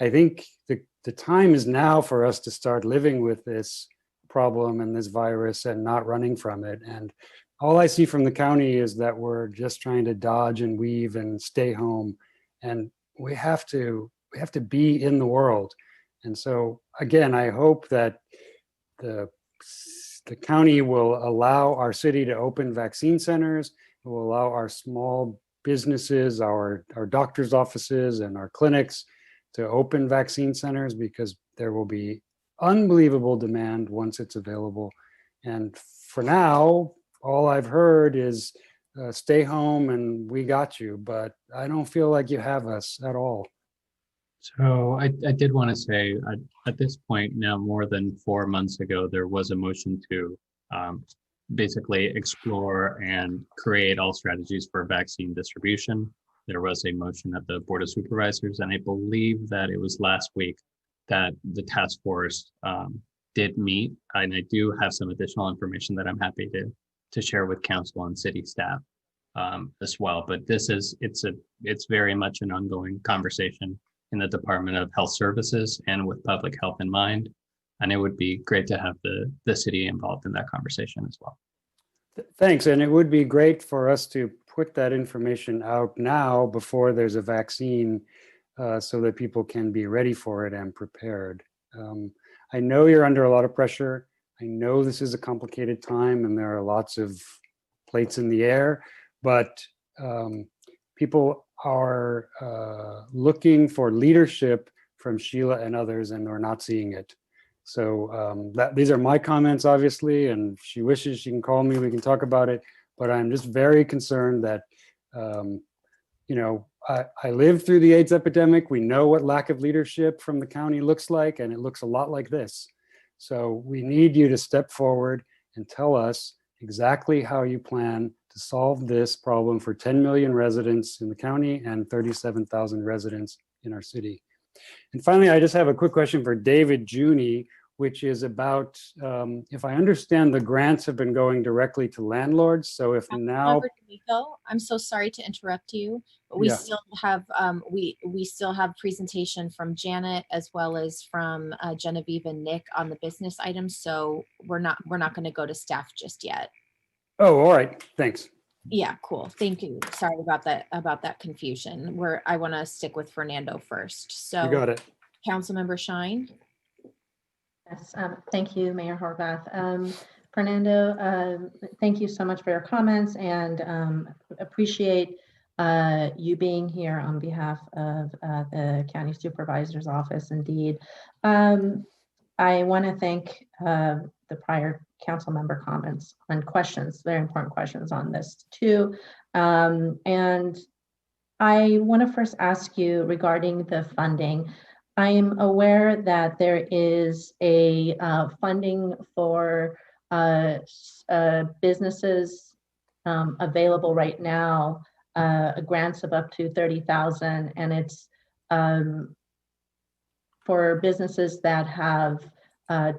think the time is now for us to start living with this problem and this virus and not running from it. And all I see from the county is that we're just trying to dodge and weave and stay home. And we have to be in the world. And so again, I hope that the county will allow our city to open vaccine centers, it will allow our small businesses, our doctor's offices and our clinics to open vaccine centers, because there will be unbelievable demand once it's available. And for now, all I've heard is stay home and we got you, but I don't feel like you have us at all. So I did want to say at this point now, more than 4 months ago, there was a motion to basically explore and create all strategies for vaccine distribution. There was a motion at the Board of Supervisors, and I believe that it was last week that the task force did meet. And I do have some additional information that I'm happy to share with council and city staff as well. But it's very much an ongoing conversation in the Department of Health Services and with public health in mind. And it would be great to have the city involved in that conversation as well. Thanks. And it would be great for us to put that information out now before there's a vaccine, so that people can be ready for it and prepared. I know you're under a lot of pressure. I know this is a complicated time and there are lots of plates in the air, but people are looking for leadership from Sheila and others, and we're not seeing it. So these are my comments, obviously, and if she wishes, she can call me, we can talk about it. But I'm just very concerned that, I lived through the AIDS epidemic. We know what lack of leadership from the county looks like, and it looks a lot like this. So we need you to step forward and tell us exactly how you plan to solve this problem for 10 million residents in the county and 37,000 residents in our city. And finally, I just have a quick question for David Juni, which is about, if I understand, the grants have been going directly to landlords. So if now, I'm so sorry to interrupt you, but we Yeah. still have we still have presentation from Janet as well as from Genevieve and Nick on the business items. So we're not going to go to staff just yet. Oh, all right, thanks. Yeah, cool. Thank you. Sorry about that confusion. I want to stick with Fernando first. So You got it. Councilmember Shyne. Yes, thank you, Mayor Horvath. Fernando, thank you so much for your comments, and appreciate you being here on behalf of the County Supervisor's Office. Indeed, I want to thank the prior council member comments and questions, very important questions on this too. And I want to first ask you regarding the funding. I'm aware that there is a funding for businesses available right now, grants of up to $30,000, and it's for businesses that have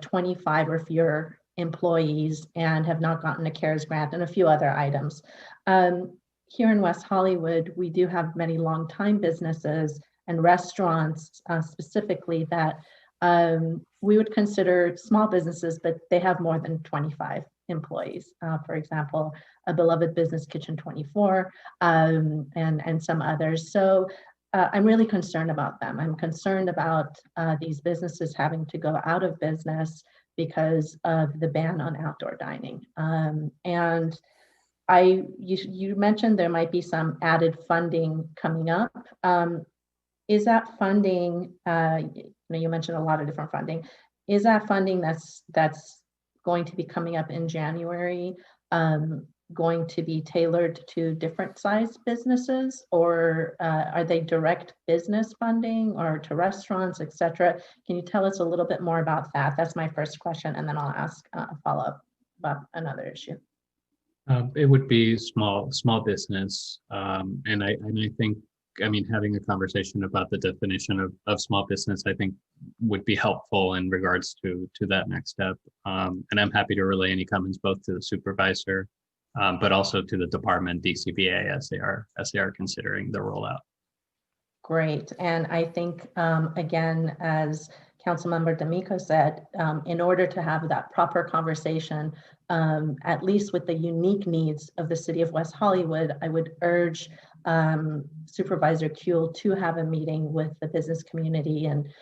25 or fewer employees and have not gotten a CARES grant, and a few other items. Here in West Hollywood, we do have many longtime businesses and restaurants specifically that we would consider small businesses, but they have more than 25 employees. For example, a Beloved Business Kitchen 24 and some others. So I'm really concerned about them. I'm concerned about these businesses having to go out of business because of the ban on outdoor dining. And you mentioned there might be some added funding coming up. Is that funding, you mentioned a lot of different funding. Is that funding that's going to be coming up in January going to be tailored to different size businesses, or are they direct business funding or to restaurants, et cetera? Can you tell us a little bit more about that? That's my first question, and then I'll ask a follow-up about another issue. It would be small business, and I think, I mean, having a conversation about the definition of small business, I think, would be helpful in regards to that next step. And I'm happy to relay any comments both to the supervisor, but also to the department, DCBA, as they are considering the rollout. Great, and I think again, as Councilmember D'Amico said, in order to have that proper conversation, at least with the unique needs of the city of West Hollywood, I would urge Supervisor Kuehl to have a meeting with the business community and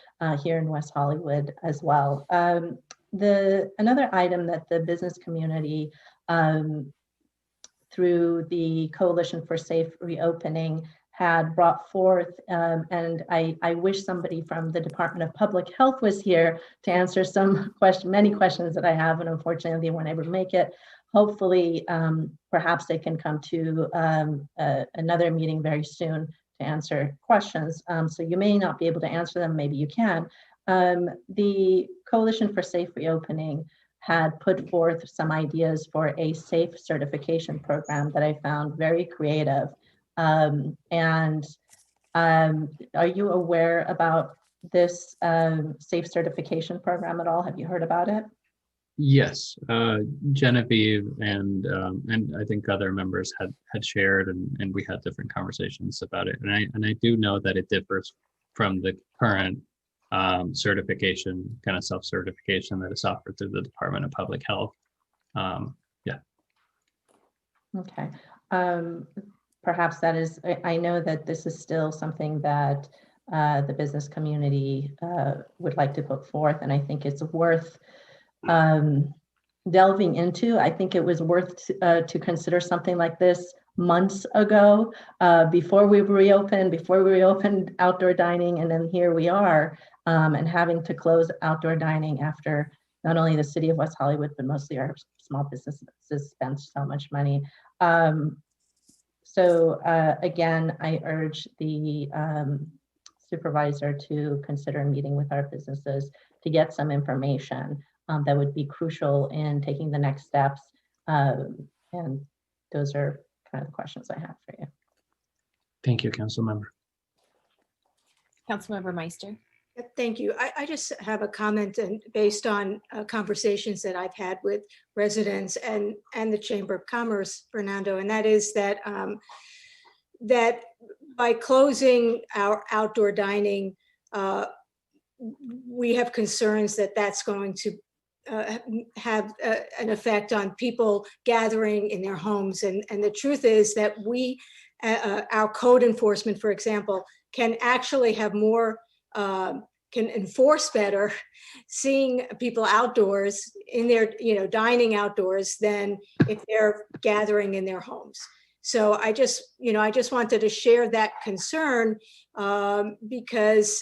here in West Hollywood as well. Another item that the business community through the Coalition for Safe Reopening had brought forth, and I wish somebody from the Department of Public Health was here to answer many questions that I have, and unfortunately they weren't able to make it. Hopefully, perhaps they can come to another meeting very soon to answer questions. So you may not be able to answer them, maybe you can. The Coalition for Safe Reopening had put forth some ideas for a safe certification program that I found very creative. And are you aware about this safe certification program at all? Have you heard about it? Yes, Genevieve and I think other members had shared, and we had different conversations about it. And I do know that it differs from the current certification, kind of self-certification that is offered through the Department of Public Health. Yeah. Okay. Perhaps that is, I know that this is still something that the business community would like to put forth, and I think it's worth delving into. I think it was worth to consider something like this months ago, before we reopened outdoor dining, and then here we are, and having to close outdoor dining after not only the city of West Hollywood, but mostly our small businesses spent so much money. So again, I urge the supervisor to consider a meeting with our businesses to get some information that would be crucial in taking the next steps. And those are kind of the questions I have for you. Thank you, Councilmember. Councilmember Meister. Thank you. I just have a comment, and based on conversations that I've had with residents and the Chamber of Commerce, Fernando, and that is that that by closing our outdoor dining, we have concerns that that's going to have an effect on people gathering in their homes. And the truth is that we, our code enforcement, for example, can actually have more can enforce better seeing people outdoors in their, dining outdoors than if they're gathering in their homes. So I just wanted to share that concern because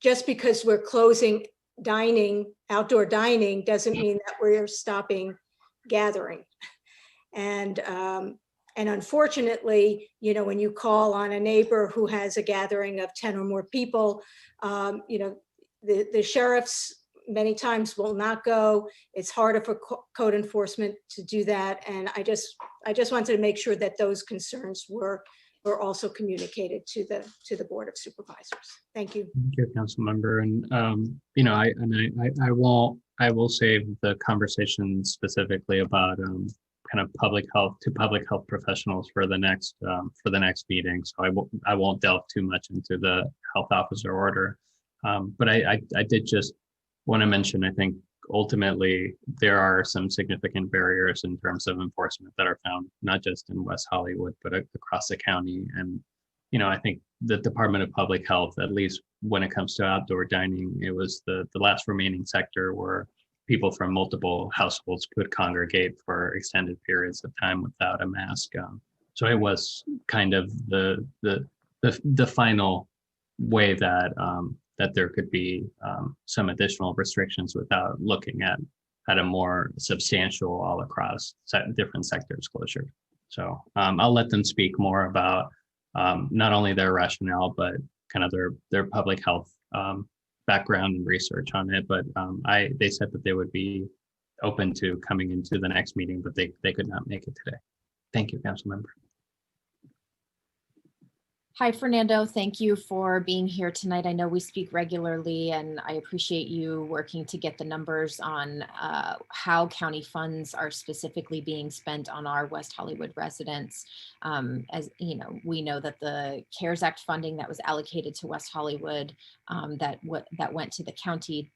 just because we're closing dining, outdoor dining, doesn't mean that we're stopping gathering. And unfortunately, when you call on a neighbor who has a gathering of 10 or more people, the sheriffs many times will not go. It's harder for code enforcement to do that. And I just wanted to make sure that those concerns were also communicated to the Board of Supervisors. Thank you. Thank you, Councilmember. And I will save the conversation specifically about kind of public health professionals for the next meeting. So I won't delve too much into the health officer order. But I did just want to mention, I think ultimately there are some significant barriers in terms of enforcement that are found, not just in West Hollywood, but across the county. And, I think the Department of Public Health, at least when it comes to outdoor dining, it was the last remaining sector where people from multiple households could congregate for extended periods of time without a mask. So it was kind of the final way that that there could be some additional restrictions without looking at a more substantial all across different sectors closure. So I'll let them speak more about not only their rationale, but kind of their public health background and research on it. But they said that they would be open to coming into the next meeting, but they could not make it today. Thank you, Council Member. Hi, Fernando. Thank you for being here tonight. I know we speak regularly, and I appreciate you working to get the numbers on how county funds are specifically being spent on our West Hollywood residents. As you know, we know that the CARES Act funding that was allocated to West Hollywood that went to the county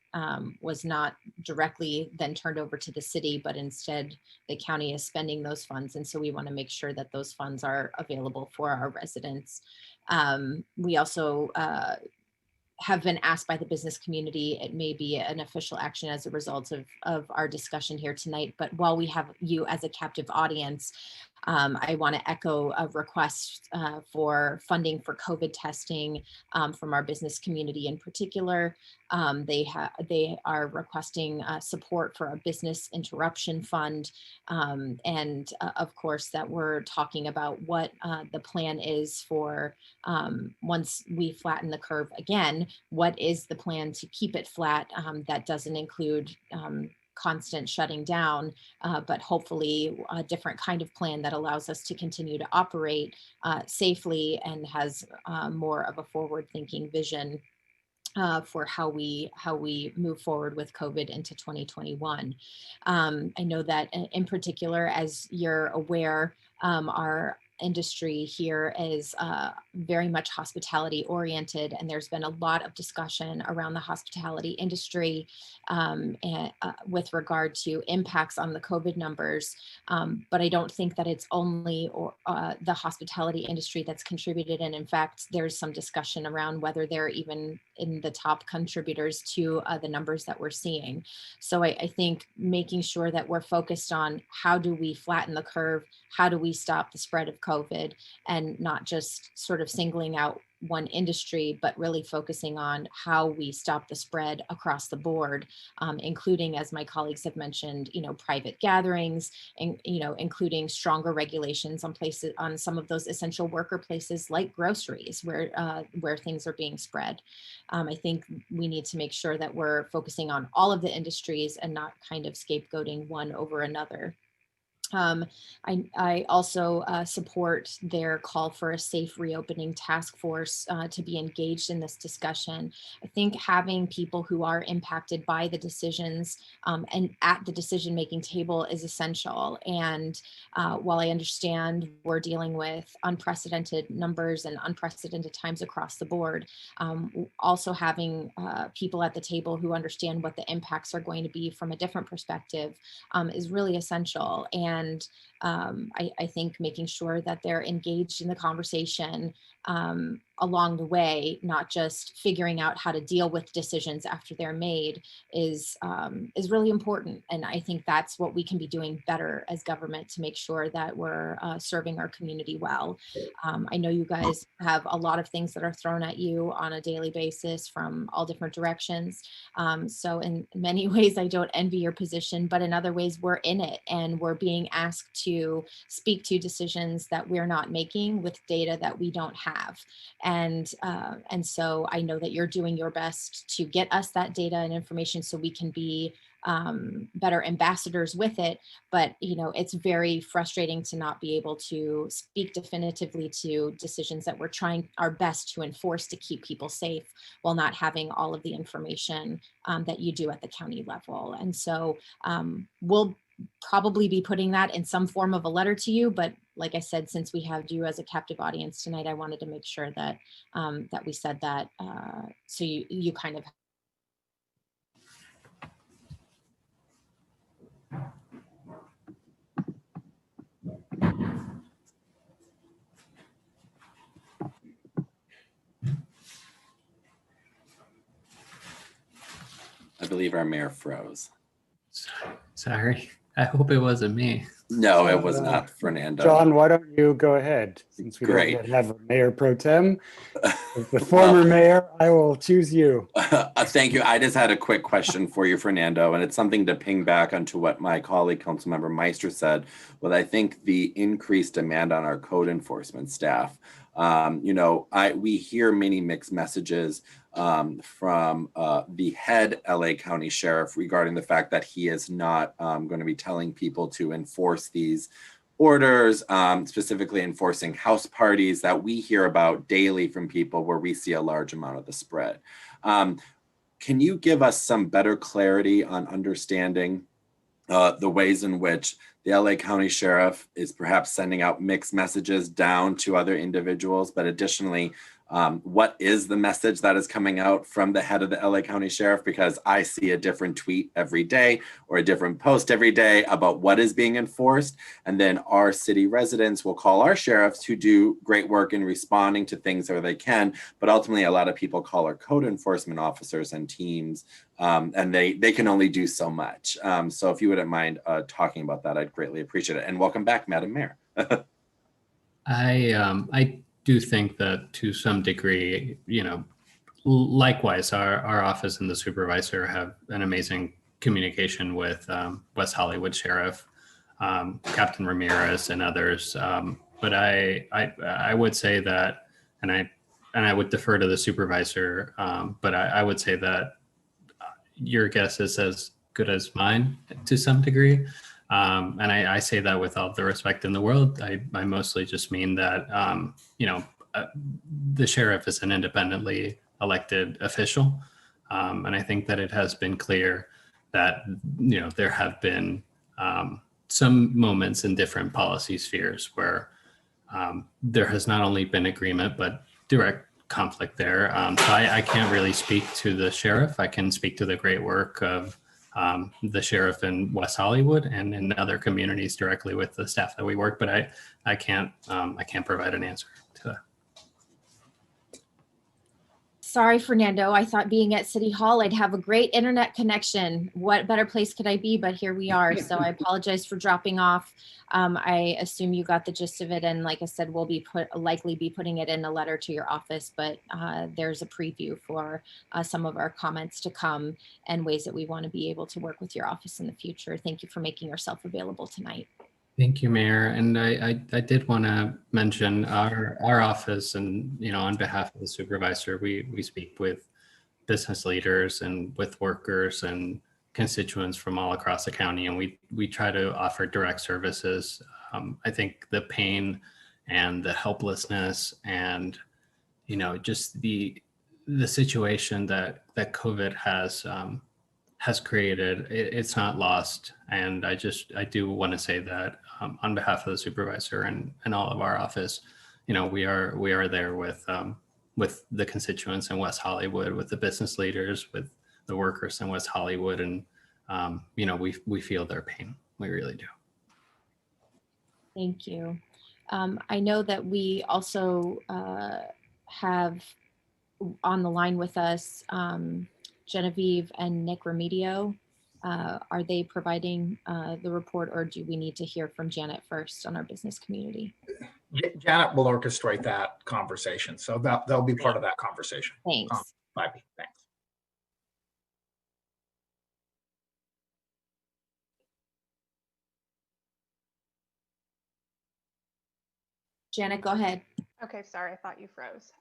was not directly then turned over to the city, but instead the county is spending those funds. And so we want to make sure that those funds are available for our residents. We also have been asked by the business community, it may be an official action as a result of our discussion here tonight, but while we have you as a captive audience, I want to echo a request for funding for COVID testing from our business community in particular. They are requesting support for a business interruption fund. And of course, that we're talking about what the plan is for once we flatten the curve again, what is the plan to keep it flat that doesn't include constant shutting down, but hopefully a different kind of plan that allows us to continue to operate safely and has more of a forward-thinking vision for how we move forward with COVID into 2021. I know that in particular, as you're aware, our industry here is very much hospitality oriented, and there's been a lot of discussion around the hospitality industry and with regard to impacts on the COVID numbers. But I don't think that it's only the hospitality industry that's contributed. And in fact, there's some discussion around whether they're even in the top contributors to the numbers that we're seeing. So I think making sure that we're focused on how do we flatten the curve, how do we stop the spread of COVID, and not just sort of singling out one industry, but really focusing on how we stop the spread across the board, including, as my colleagues have mentioned, private gatherings, and including stronger regulations on some of those essential worker places like groceries, where things are being spread. I think we need to make sure that we're focusing on all of the industries and not kind of scapegoating one over another. I also support their call for a safe reopening task force to be engaged in this discussion. I think having people who are impacted by the decisions and at the decision-making table is essential. And while I understand we're dealing with unprecedented numbers and unprecedented times across the board, also having people at the table who understand what the impacts are going to be from a different perspective is really essential. And I think making sure that they're engaged in the conversation along the way, not just figuring out how to deal with decisions after they're made, is really important. And I think that's what we can be doing better as government to make sure that we're serving our community well. I know you guys have a lot of things that are thrown at you on a daily basis from all different directions. So in many ways, I don't envy your position, but in other ways, we're in it and we're being asked to speak to decisions that we're not making with data that we don't have. And so I know that you're doing your best to get us that data and information so we can be better ambassadors with it. But, it's very frustrating to not be able to speak definitively to decisions that we're trying our best to enforce to keep people safe while not having all of the information that you do at the county level. And so we'll probably be putting that in some form of a letter to you, but like I said, since we have you as a captive audience tonight, I wanted to make sure that that we said that so you kind of believe our mayor froze. Sorry, I hope it wasn't me. No, it was not Fernando. John, why don't you go ahead? Since we don't Great. yet have a mayor pro tem. As the former mayor, I will choose you. Thank you. I just had a quick question for you, Fernando, and it's something to ping back onto what my colleague, Councilmember Meister, said. But I think the increased demand on our code enforcement staff. We hear many mixed messages from the head LA County Sheriff regarding the fact that he is not going to be telling people to enforce these orders, specifically enforcing house parties that we hear about daily from people where we see a large amount of the spread. Can you give us some better clarity on understanding the ways in which the LA County Sheriff is perhaps sending out mixed messages down to other individuals, but additionally, what is the message that is coming out from the head of the LA County Sheriff? Because I see a different tweet every day or a different post every day about what is being enforced. And then our city residents will call our sheriffs who do great work in responding to things where they can. But ultimately, a lot of people call our code enforcement officers and teams, and they can only do so much. So if you wouldn't mind talking about that, I'd greatly appreciate it. And welcome back, Madam Mayor. I do think that to some degree, likewise, our office and the supervisor have an amazing communication with West Hollywood Sheriff, Captain Ramirez, and others. But I would say that, and I would defer to the supervisor, but I would say that your guess is as good as mine to some degree. And I say that with all the respect in the world. I mostly just mean that, the sheriff is an independently elected official. And I think that it has been clear that, there have been some moments in different policy spheres where there has not only been agreement, but direct conflict there. So I can't really speak to the sheriff. I can speak to the great work of the sheriff in West Hollywood and in other communities directly with the staff that we work, but I can't provide an answer to that. Sorry, Fernando. I thought being at City Hall, I'd have a great internet connection. What better place could I be? But here we are. So I apologize for dropping off. I assume you got the gist of it. And like I said, we'll be likely be putting it in a letter to your office, but there's a preview for some of our comments to come and ways that we want to be able to work with your office in the future. Thank you for making yourself available tonight. Thank you, Mayor. And I did want to mention our office, and on behalf of the supervisor, we speak with business leaders and with workers and constituents from all across the county, and we try to offer direct services. I think the pain and the helplessness and just the situation that COVID has created, it's not lost. And I do want to say that on behalf of the supervisor and all of our office, we are there with the constituents in West Hollywood, with the business leaders, with the workers in West Hollywood, and we feel their pain. We really do. Thank you. I know that we also have on the line with us Genevieve and Nick Remedio. Are they providing the report, or do we need to hear from Janet first on our business community? Janet will orchestrate that conversation. So they'll be part of that conversation. Thanks. Thanks. Janet, go ahead. Okay, sorry, I thought you froze.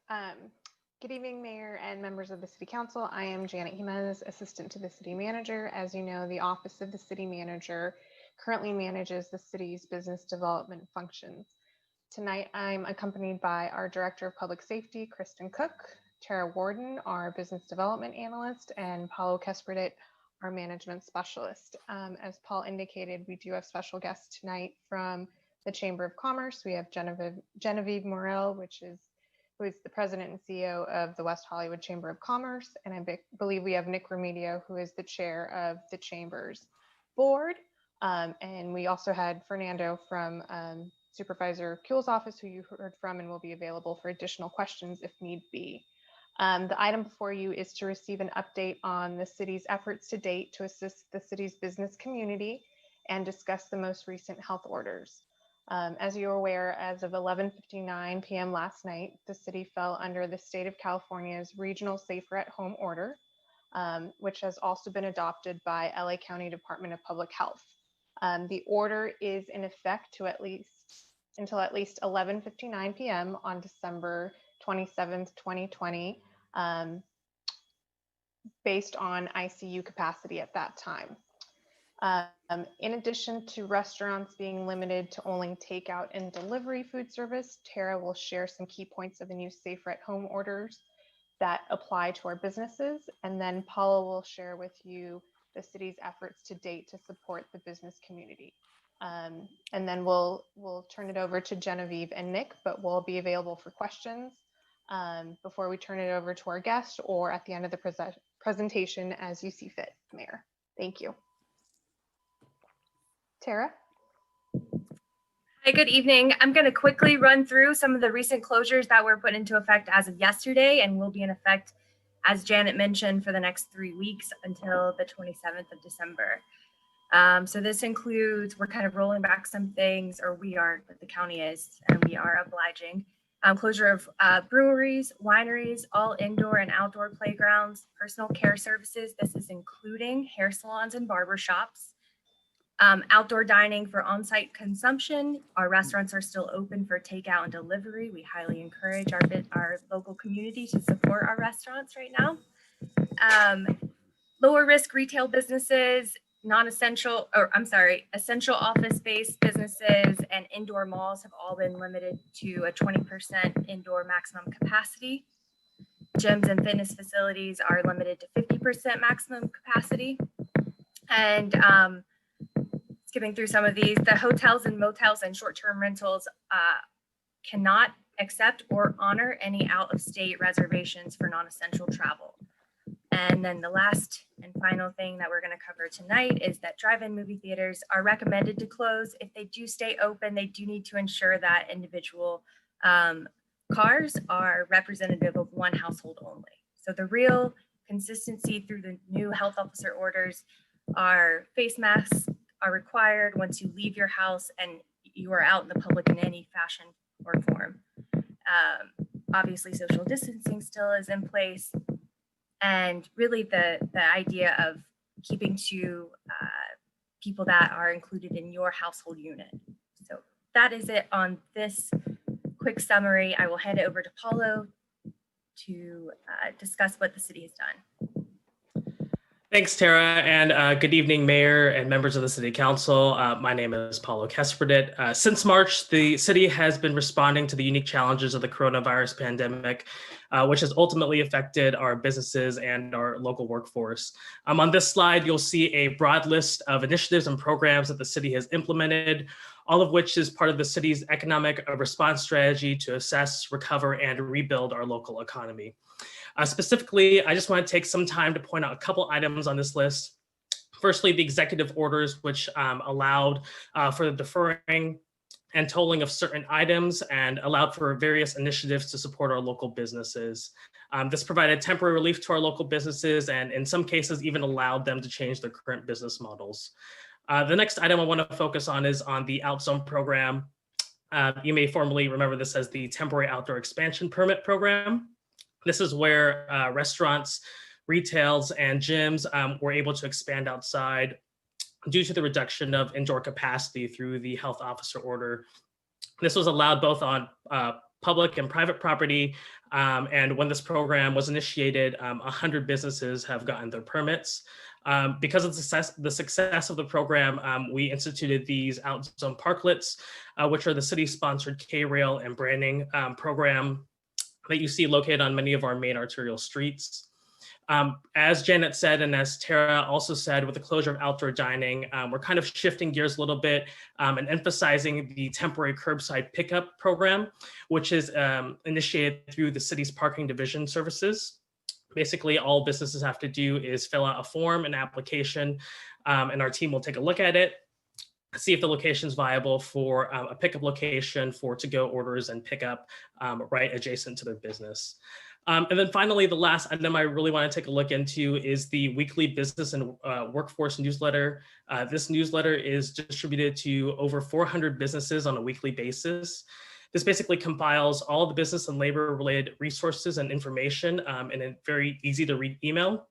Good evening, Mayor and members of the City Council. I am Janet Jimenez, Assistant to the City Manager. As you know, the Office of the City Manager currently manages the city's business development functions. Tonight, I'm accompanied by our Director of Public Safety, Kristen Cook, Tara Warden, our Business Development Analyst, and Paulo Kesperdet, our Management Specialist. As Paul indicated, we do have special guests tonight from the Chamber of Commerce. We have Genevieve Morel, who is the President and CEO of the West Hollywood Chamber of Commerce. And I believe we have Nick Remedio, who is the chair of the Chamber's board. And we also had Fernando from Supervisor Kuehl's office, who you heard from and will be available for additional questions if need be. The item before you is to receive an update on the city's efforts to date to assist the city's business community and discuss the most recent health orders. As you're aware, as of 11:59 p.m. last night, the city fell under the state of California's regional safer at home order, which has also been adopted by LA County Department of Public Health. The order is in effect until at least 11:59 p.m. on December 27th, 2020, based on ICU capacity at that time. In addition to restaurants being limited to only takeout and delivery food service, Tara will share some key points of the new safer at home orders that apply to our businesses. And then Paula will share with you the city's efforts to date to support the business community. And then we'll turn it over to Genevieve and Nick, but we'll be available for questions before we turn it over to our guest or at the end of the presentation as you see fit, Mayor. Thank you. Tara? Hi, good evening. I'm going to quickly run through some of the recent closures that were put into effect as of yesterday and will be in effect, as Janet mentioned, for the next 3 weeks until the 27th of December. So this includes, we're kind of rolling back some things, or we aren't, but the county is, and we are obliging. Closure of breweries, wineries, all indoor and outdoor playgrounds, personal care services. This is including hair salons and barber shops. Outdoor dining for on-site consumption. Our restaurants are still open for takeout and delivery. We highly encourage our local community to support our restaurants right now. Lower risk retail businesses, essential office-based businesses and indoor malls have all been limited to a 20% indoor maximum capacity. Gyms and fitness facilities are limited to 50% maximum capacity. And skipping through some of these, the hotels and motels and short-term rentals cannot accept or honor any out-of-state reservations for non-essential travel. And then the last and final thing that we're going to cover tonight is that drive-in movie theaters are recommended to close. If they do stay open, they do need to ensure that individual cars are representative of one household only. So the real consistency through the new health officer orders are face masks are required once you leave your house and you are out in the public in any fashion or form. Obviously, social distancing still is in place. And really the idea of keeping to people that are included in your household unit. So that is it on this quick summary. I will hand it over to Paulo to discuss what the city has done. Thanks, Tara, and good evening, Mayor and members of the City Council. My name is Paulo Kesperdet. Since March, the city has been responding to the unique challenges of the coronavirus pandemic, which has ultimately affected our businesses and our local workforce. On this slide, you'll see a broad list of initiatives and programs that the city has implemented, all of which is part of the city's economic response strategy to assess, recover, and rebuild our local economy. Specifically, I just want to take some time to point out a couple items on this list. Firstly, the executive orders, which allowed for the deferring and tolling of certain items and allowed for various initiatives to support our local businesses. This provided temporary relief to our local businesses and in some cases even allowed them to change their current business models. The next item I want to focus on is on the Outzone program. You may formerly remember this as the Temporary Outdoor Expansion Permit Program. This is where restaurants, retails, and gyms were able to expand outside due to the reduction of indoor capacity through the health officer order. This was allowed both on public and private property, and when this program was initiated, 100 businesses have gotten their permits. Because of the success of the program, we instituted these Outzone parklets, which are the city-sponsored K-rail and branding program that you see located on many of our main arterial streets. As Janet said, and as Tara also said, with the closure of outdoor dining, we're kind of shifting gears a little bit and emphasizing the temporary curbside pickup program, which is initiated through the city's parking division services. Basically, all businesses have to do is fill out a form, an application, and our team will take a look at it, see if the location is viable for a pickup location for to-go orders and pickup right adjacent to their business. And then finally, the last item I really want to take a look into is the weekly business and workforce newsletter. This newsletter is distributed to over 400 businesses on a weekly basis. This basically compiles all the business and labor related resources and information in a very easy to read email.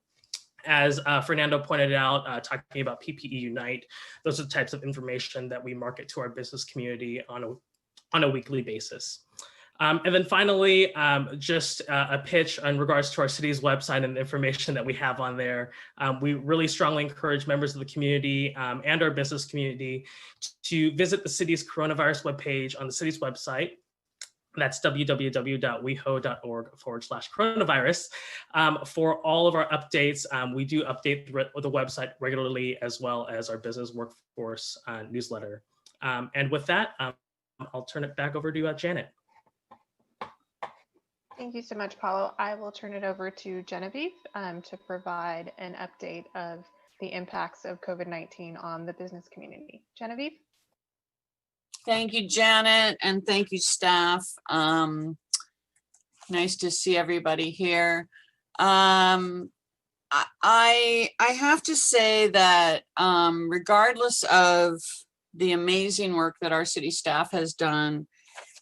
As Fernando pointed out, talking about PPE Unite, those are the types of information that we market to our business community on a weekly basis. And then finally, just a pitch in regards to our city's website and the information that we have on there. We really strongly encourage members of the community and our business community to visit the city's coronavirus webpage on the city's website. That's www.weho.org/coronavirus. For all of our updates, we do update the website regularly, as well as our business workforce newsletter. And with that, I'll turn it back over to Janet. Thank you so much, Paulo. I will turn it over to Genevieve to provide an update of the impacts of COVID-19 on the business community. Genevieve? Thank you, Janet, and thank you, staff. Nice to see everybody here. I have to say that regardless of the amazing work that our city staff has done,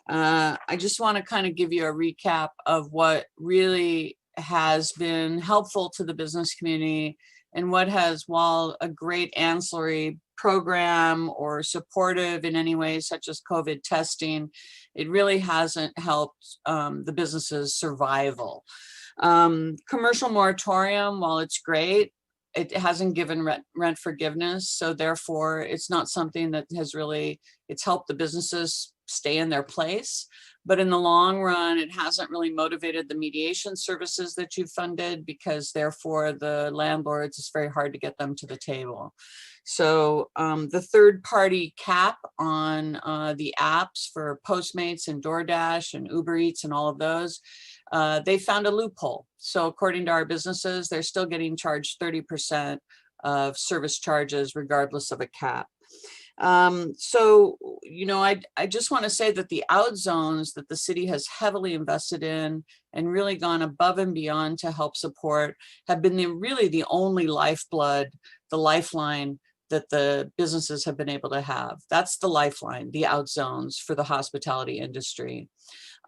I just want to kind of give you a recap of what really has been helpful to the business community and what has, while a great ancillary program or supportive in any way, such as COVID testing, it really hasn't helped the business's survival. Commercial moratorium, while it's great, it hasn't given rent forgiveness. So therefore, it's not something that has really, it's helped the businesses stay in their place. But in the long run, it hasn't really motivated the mediation services that you funded, because therefore the landlords, it's very hard to get them to the table. So the third-party cap on the apps for Postmates and DoorDash and Uber Eats and all of those, they found a loophole. So according to our businesses, they're still getting charged 30% of service charges regardless of a cap. So, you know, I just want to say that the out zones that the city has heavily invested in and really gone above and beyond to help support have been really the only lifeblood, the lifeline that the businesses have been able to have. That's the lifeline, the out zones for the hospitality industry.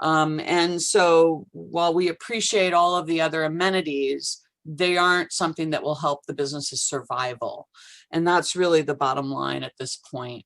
And so while we appreciate all of the other amenities, they aren't something that will help the business's survival. And that's really the bottom line at this point.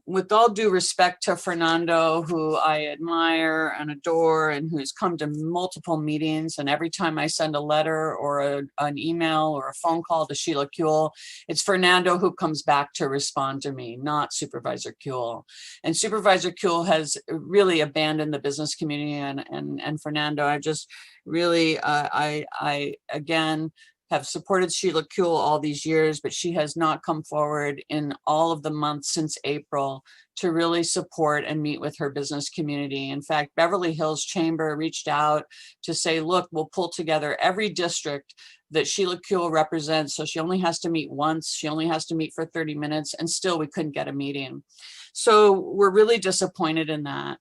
With all due respect to Fernando, who I admire and adore and who's come to multiple meetings, and every time I send a letter or an email or a phone call to Sheila Kuehl, it's Fernando who comes back to respond to me, not Supervisor Kuehl. And Supervisor Kuehl has really abandoned the business community, and Fernando, I just really, I again, have supported Sheila Kuehl all these years, but she has not come forward in all of the months since April to really support and meet with her business community. In fact, Beverly Hills Chamber reached out to say, look, we'll pull together every district that Sheila Kuehl represents. So she only has to meet once, she only has to meet for 30 minutes, and still we couldn't get a meeting. So we're really disappointed in that.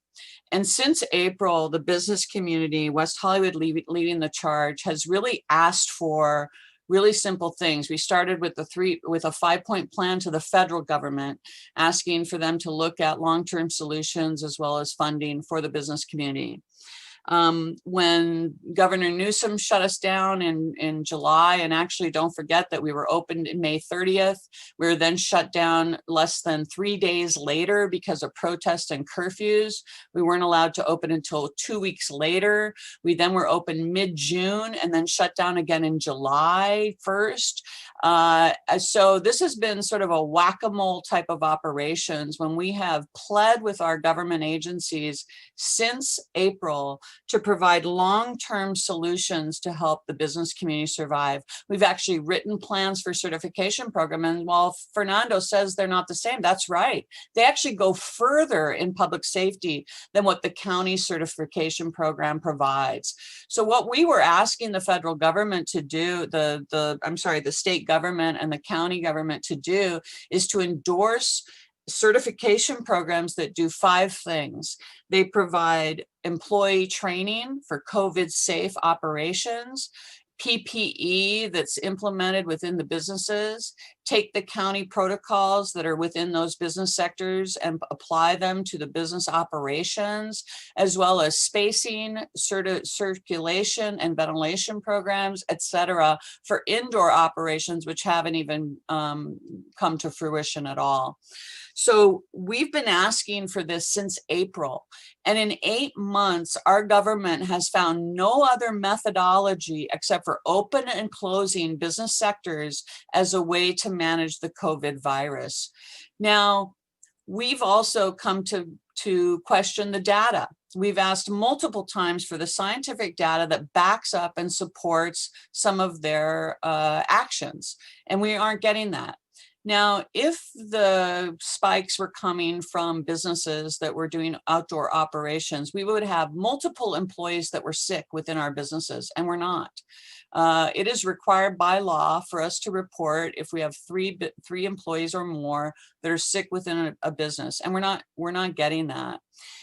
And since April, the business community, West Hollywood leading the charge, has really asked for really simple things. We started with a 5-point plan to the federal government, asking for them to look at long-term solutions as well as funding for the business community. When Governor Newsom shut us down in July, and actually don't forget that we were opened in May 30th, we were then shut down less than 3 days later because of protests and curfews. We weren't allowed to open until 2 weeks later. We then were open mid-June and then shut down again in July 1st. So this has been sort of a whack-a-mole type of operations when we have pled with our government agencies since April to provide long-term solutions to help the business community survive. We've actually written plans for certification program, and while Fernando says they're not the same, that's right. They actually go further in public safety than what the county certification program provides. So what we were asking the federal government to do, the state government and the county government to do, is to endorse certification programs that do 5 things. They provide employee training for COVID safe operations, PPE that's implemented within the businesses, take the county protocols that are within those business sectors and apply them to the business operations, as well as spacing, circulation and ventilation programs, et cetera, for indoor operations, which haven't even come to fruition at all. So we've been asking for this since April. And in 8 months, our government has found no other methodology except for open and closing business sectors as a way to manage the COVID virus. Now, we've also come to question the data. We've asked multiple times for the scientific data that backs up and supports some of their actions, and we aren't getting that. Now, if the spikes were coming from businesses that were doing outdoor operations, we would have multiple employees that were sick within our businesses, and we're not. It is required by law for us to report if we have three employees or more that are sick within a business, and we're not getting that.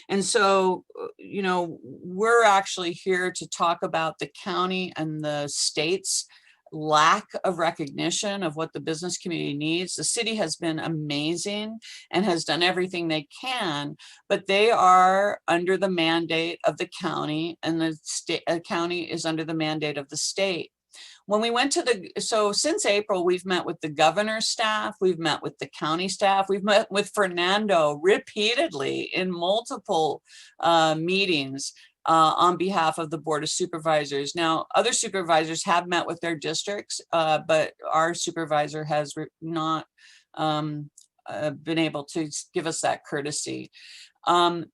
And so, you know, we're actually here to talk about the county and the state's lack of recognition of what the business community needs. The city has been amazing and has done everything they can, but they are under the mandate of the county, and the state county is under the mandate of the state. When we went to so since April, we've met with the governor's staff, we've met with the county staff, we've met with Fernando repeatedly in multiple meetings on behalf of the Board of Supervisors. Now, other supervisors have met with their districts, but our supervisor has not been able to give us that courtesy. You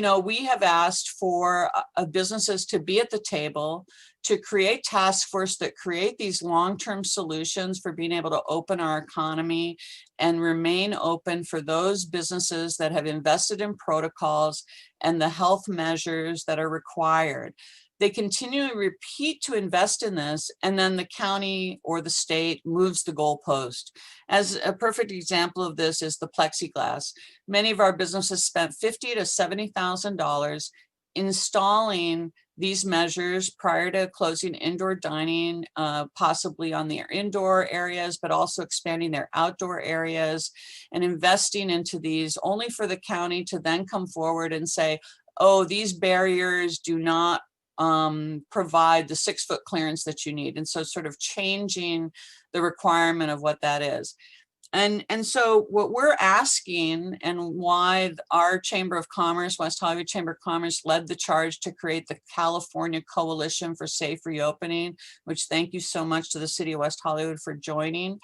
know, we have asked for businesses to be at the table, to create task force that create these long-term solutions for being able to open our economy and remain open for those businesses that have invested in protocols and the health measures that are required. They continually repeat to invest in this, and then the county or the state moves the goalpost. As a perfect example of this is the plexiglass. Many of our businesses spent $50,000 to $70,000 installing these measures prior to closing indoor dining, possibly on their indoor areas, but also expanding their outdoor areas and investing into these, only for the county to then come forward and say, oh, these barriers do not provide the 6-foot clearance that you need. And so sort of changing the requirement of what that is. And so what we're asking, and why our Chamber of Commerce, West Hollywood Chamber of Commerce, led the charge to create the California Coalition for Safe Reopening, which thank you so much to the City of West Hollywood for joining,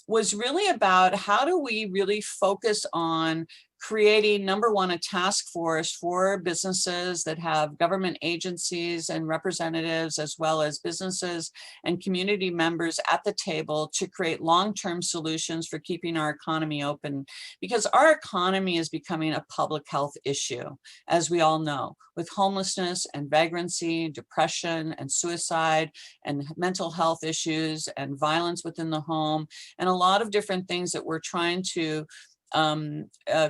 was really about how do we really focus on creating, number one, a task force for businesses that have government agencies and representatives, as well as businesses and community members at the table to create long-term solutions for keeping our economy open. Because our economy is becoming a public health issue, as we all know, with homelessness and vagrancy, depression and suicide and mental health issues and violence within the home, and a lot of different things that we're trying to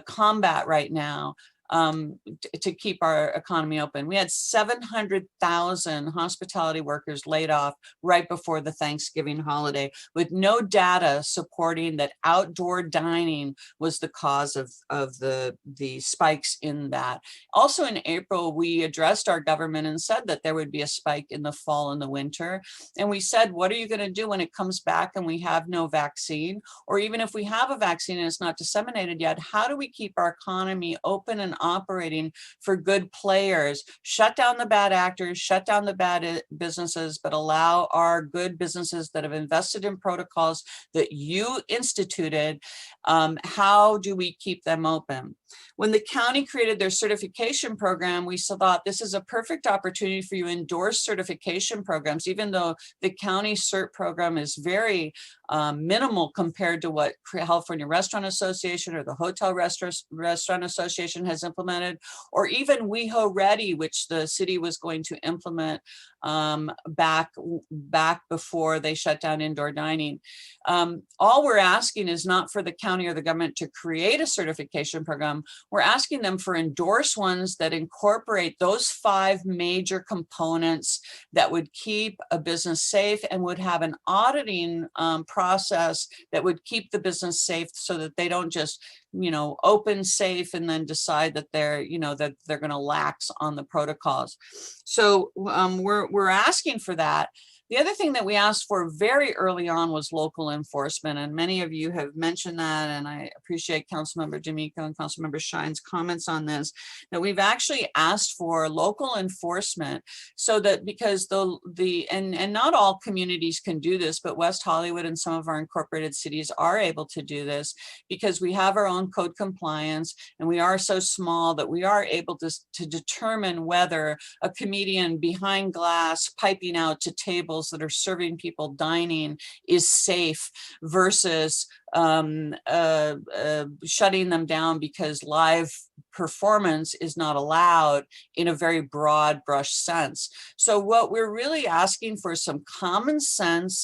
combat right now to keep our economy open. We had 700,000 hospitality workers laid off right before the Thanksgiving holiday, with no data supporting that outdoor dining was the cause of the spikes in that. Also in April, we addressed our government and said that there would be a spike in the fall and the winter. And we said, what are you going to do when it comes back and we have no vaccine? Or even if we have a vaccine and it's not disseminated yet, how do we keep our economy open and operating for good players, shut down the bad actors, shut down the bad businesses, but allow our good businesses that have invested in protocols that you instituted, how do we keep them open? When the county created their certification program, we thought this is a perfect opportunity for you to endorse certification programs, even though the county cert program is very minimal compared to what California Restaurant Association or the Hotel Restaurant Association has implemented, or even WehoReady, which the city was going to implement back before they shut down indoor dining. All we're asking is not for the county or the government to create a certification program. We're asking them for endorsed ones that incorporate those 5 major components that would keep a business safe and would have an auditing process that would keep the business safe, so that they don't just, open safe and then decide that they're going to lax on the protocols. So we're asking for that. The other thing that we asked for very early on was local enforcement, and many of you have mentioned that, and I appreciate Councilmember D'Amico and Councilmember Shyne's comments on this, that we've actually asked for local enforcement, so that because and not all communities can do this, but West Hollywood and some of our incorporated cities are able to do this, because we have our own code compliance, and we are so small that we are able to determine whether a comedian behind glass piping out to tables that are serving people dining is safe versus shutting them down because live performance is not allowed in a very broad brush sense. So what we're really asking for is some common sense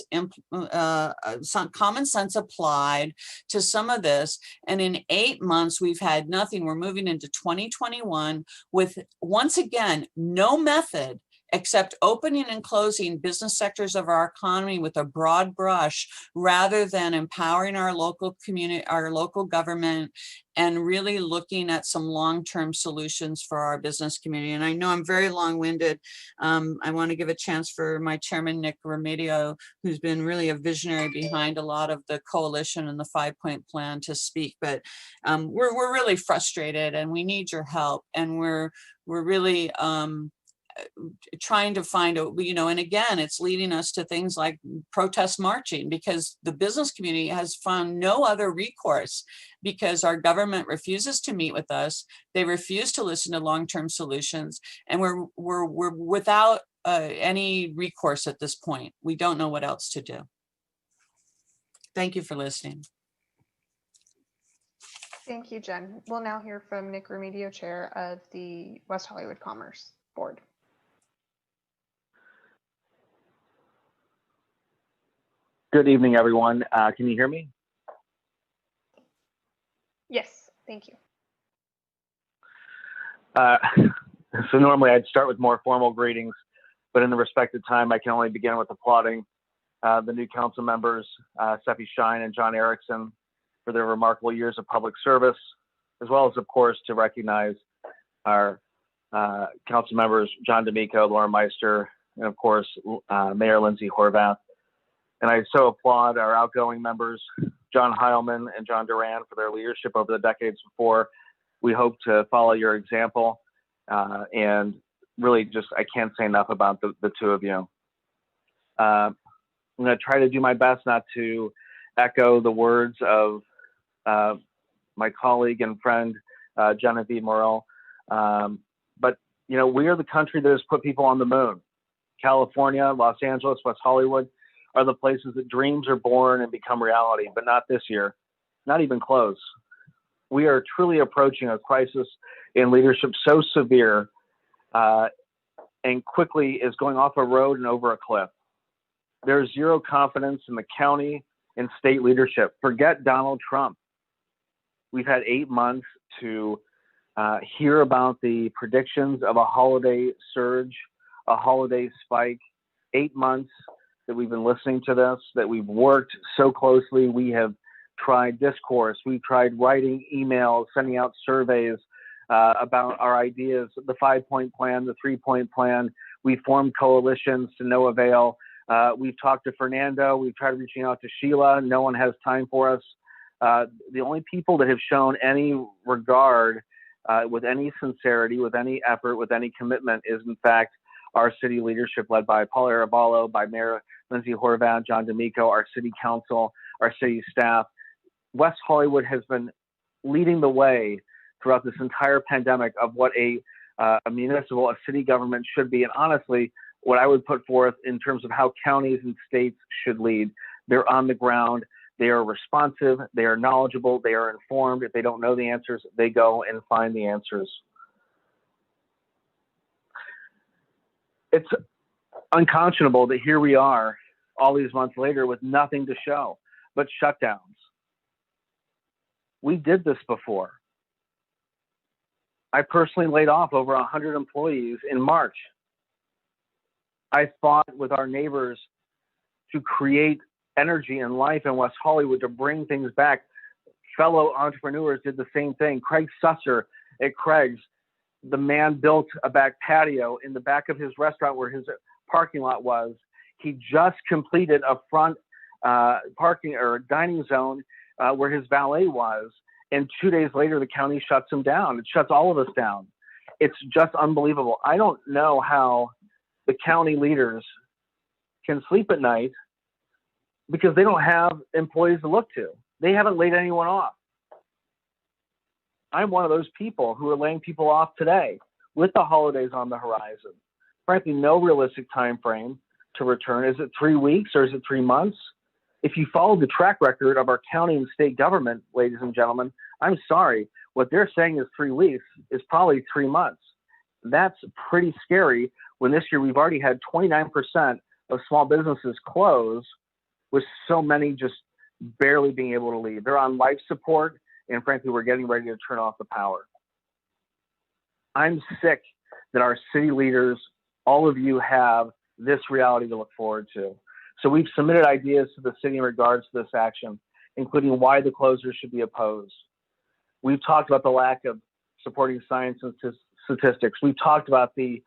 applied to some of this. And in 8 months, we've had nothing. We're moving into 2021 with, once again, no method except opening and closing business sectors of our economy with a broad brush, rather than empowering our local community, our local government, and really looking at some long-term solutions for our business community. And I know I'm very long-winded. I want to give a chance for my chairman, Nick Remedio, who's been really a visionary behind a lot of the coalition and the 5-point plan, to speak. But we're really frustrated, and we need your help. And we're really trying to find and again, it's leading us to things like protest marching, because the business community has found no other recourse, because our government refuses to meet with us. They refuse to listen to long-term solutions, and we're without any recourse at this point. We don't know what else to do. Thank you for listening. Thank you, Jen. We'll now hear from Nick Remedio, Chair of the West Hollywood Commerce Board. Good evening, everyone. Can you hear me? Yes, thank you. So normally I'd start with more formal greetings, but in the respected time, I can only begin with applauding the new council members, Seppi Shyne and John Erikson, for their remarkable years of public service, as well as, of course, to recognize our council members, John D'Amico, Laura Meister, and of course, Mayor Lindsay Horvath. And I so applaud our outgoing members, John Heilman and John Duran, for their leadership over the decades before. We hope to follow your example. And really just, I can't say enough about the two of you. I'm going to try to do my best not to echo the words of my colleague and friend, Genevieve Morel. But, we are the country that has put people on the moon. California, Los Angeles, West Hollywood are the places that dreams are born and become reality, but not this year, not even close. We are truly approaching a crisis in leadership so severe and quickly is going off a road and over a cliff. There's zero confidence in the county and state leadership. Forget Donald Trump. We've had 8 months to hear about the predictions of a holiday surge, a holiday spike. 8 months that we've been listening to this, that we've worked so closely. We have tried discourse. We've tried writing emails, sending out surveys about our ideas, the 5-point plan, the 3-point plan. We formed coalitions to no avail. We've talked to Fernando. We've tried reaching out to Sheila. No one has time for us. The only people that have shown any regard with any sincerity, with any effort, with any commitment is, in fact, our city leadership led by Paul Arabalo, by Mayor Lindsay Horvath, John D'Amico, our city council, our city staff. West Hollywood has been leading the way throughout this entire pandemic of what a municipal, a city government should be. And honestly, what I would put forth in terms of how counties and states should lead. They're on the ground. They are responsive. They are knowledgeable. They are informed. If they don't know the answers, they go and find the answers. It's unconscionable that here we are all these months later with nothing to show but shutdowns. We did this before. I personally laid off over 100 employees in March. I fought with our neighbors to create energy and life in West Hollywood to bring things back. Fellow entrepreneurs did the same thing. Craig Susser at Craig's, the man built a back patio in the back of his restaurant where his parking lot was. He just completed a front parking or dining zone where his valet was. And 2 days later, the county shuts him down. It shuts all of us down. It's just unbelievable. I don't know how the county leaders can sleep at night because they don't have employees to look to. They haven't laid anyone off. I'm one of those people who are laying people off today with the holidays on the horizon. Frankly, no realistic time frame to return. Is it 3 weeks or is it 3 months? If you follow the track record of our county and state government, ladies and gentlemen, I'm sorry. What they're saying is 3 weeks is probably 3 months. That's pretty scary when this year we've already had 29% of small businesses close, with so many just barely being able to leave. They're on life support, and frankly, we're getting ready to turn off the power. I'm sick that our city leaders, all of you, have this reality to look forward to. So we've submitted ideas to the city in regards to this action, including why the closures should be opposed. We've talked about the lack of supporting science and statistics. We've talked about the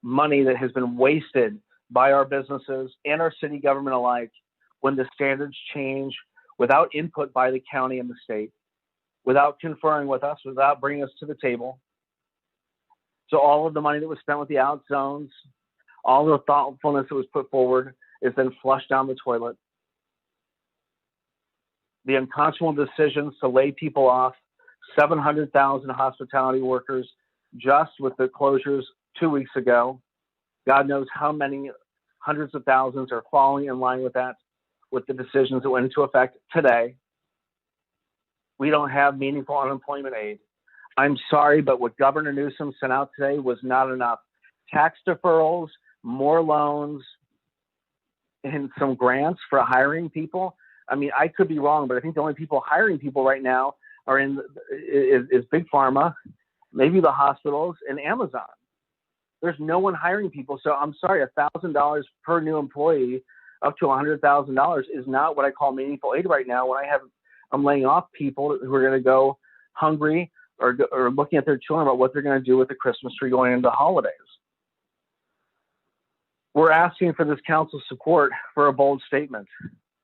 money that has been wasted by our businesses and our city government alike when the standards change without input by the county and the state, without conferring with us, without bringing us to the table. So all of the money that was spent with the out zones, all the thoughtfulness that was put forward is then flushed down the toilet. The unconscionable decisions to lay people off, 700,000 hospitality workers just with the closures 2 weeks ago. God knows how many hundreds of thousands are falling in line with that, with the decisions that went into effect today. We don't have meaningful unemployment aid. I'm sorry, but what Governor Newsom sent out today was not enough. Tax deferrals, more loans, and some grants for hiring people. I mean, I could be wrong, but I think the only people hiring people right now are is Big Pharma, maybe the hospitals, and Amazon. There's no one hiring people. So I'm sorry, $1,000 per new employee up to $100,000 is not what I call meaningful aid right now when I'm laying off people who are going to go hungry or looking at their children about what they're going to do with the Christmas tree going into the holidays. We're asking for this council's support for a bold statement.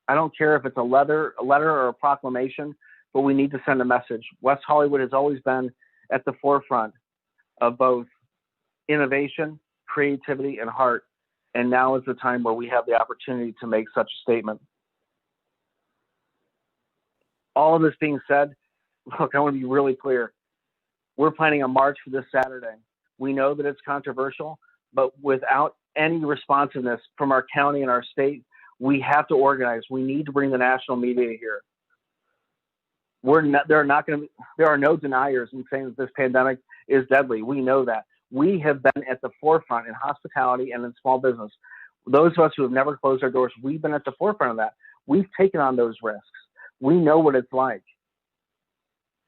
I don't care if it's a letter or a proclamation, but we need to send a message. West Hollywood has always been at the forefront of both innovation, creativity, and heart. And now is the time where we have the opportunity to make such a statement. All of this being said, look, I want to be really clear. We're planning a march for this Saturday. We know that it's controversial, but without any responsiveness from our county and our state, we have to organize. We need to bring the national media here. There are no deniers in saying that this pandemic is deadly. We know that. We have been at the forefront in hospitality and in small business. Those of us who have never closed our doors, we've been at the forefront of that. We've taken on those risks. We know what it's like.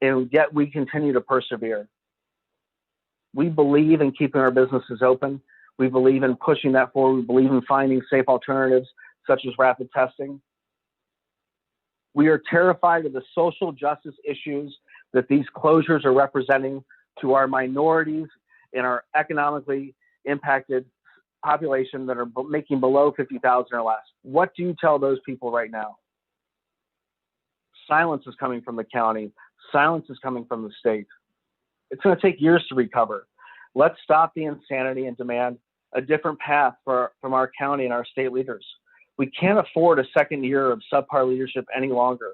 And yet we continue to persevere. We believe in keeping our businesses open. We believe in pushing that forward. We believe in finding safe alternatives, such as rapid testing. We are terrified of the social justice issues that these closures are representing to our minorities and our economically impacted population that are making below 50,000 or less. What do you tell those people right now? Silence is coming from the county. Silence is coming from the state. It's going to take years to recover. Let's stop the insanity and demand a different path from our county and our state leaders. We can't afford a second year of subpar leadership any longer.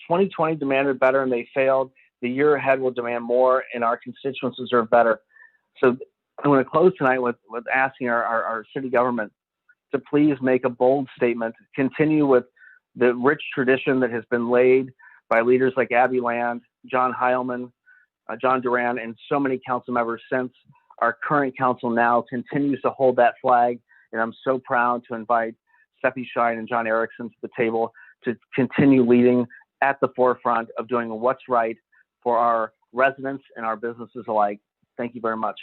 2020 demanded better and they failed. The year ahead will demand more and our constituents deserve better. So I'm going to close tonight with asking our city government to please make a bold statement, continue with the rich tradition that has been laid by leaders like Abby Land, John Heilman, John Duran, and so many council members since our current council now continues to hold that flag. And I'm so proud to invite Steffi Shyne and John Erikson to the table to continue leading at the forefront of doing what's right for our residents and our businesses alike. Thank you very much.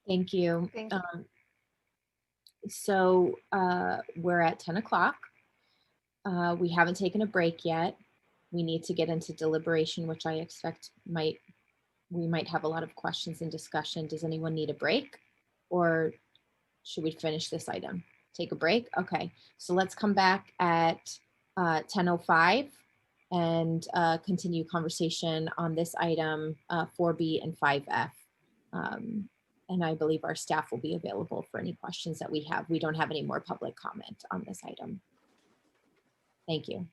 Thank you. Thank you. So we're at 10 o'clock. We haven't taken a break yet. We need to get into deliberation, which I expect we might have a lot of questions and discussion. Does anyone need a break, or should we finish this item? Take a break? Okay, so let's come back at 10:05 and continue conversation on this item 4B and 5F. And I believe our staff will be available for any questions that we have. We don't have any more public comment on this item. Thank you.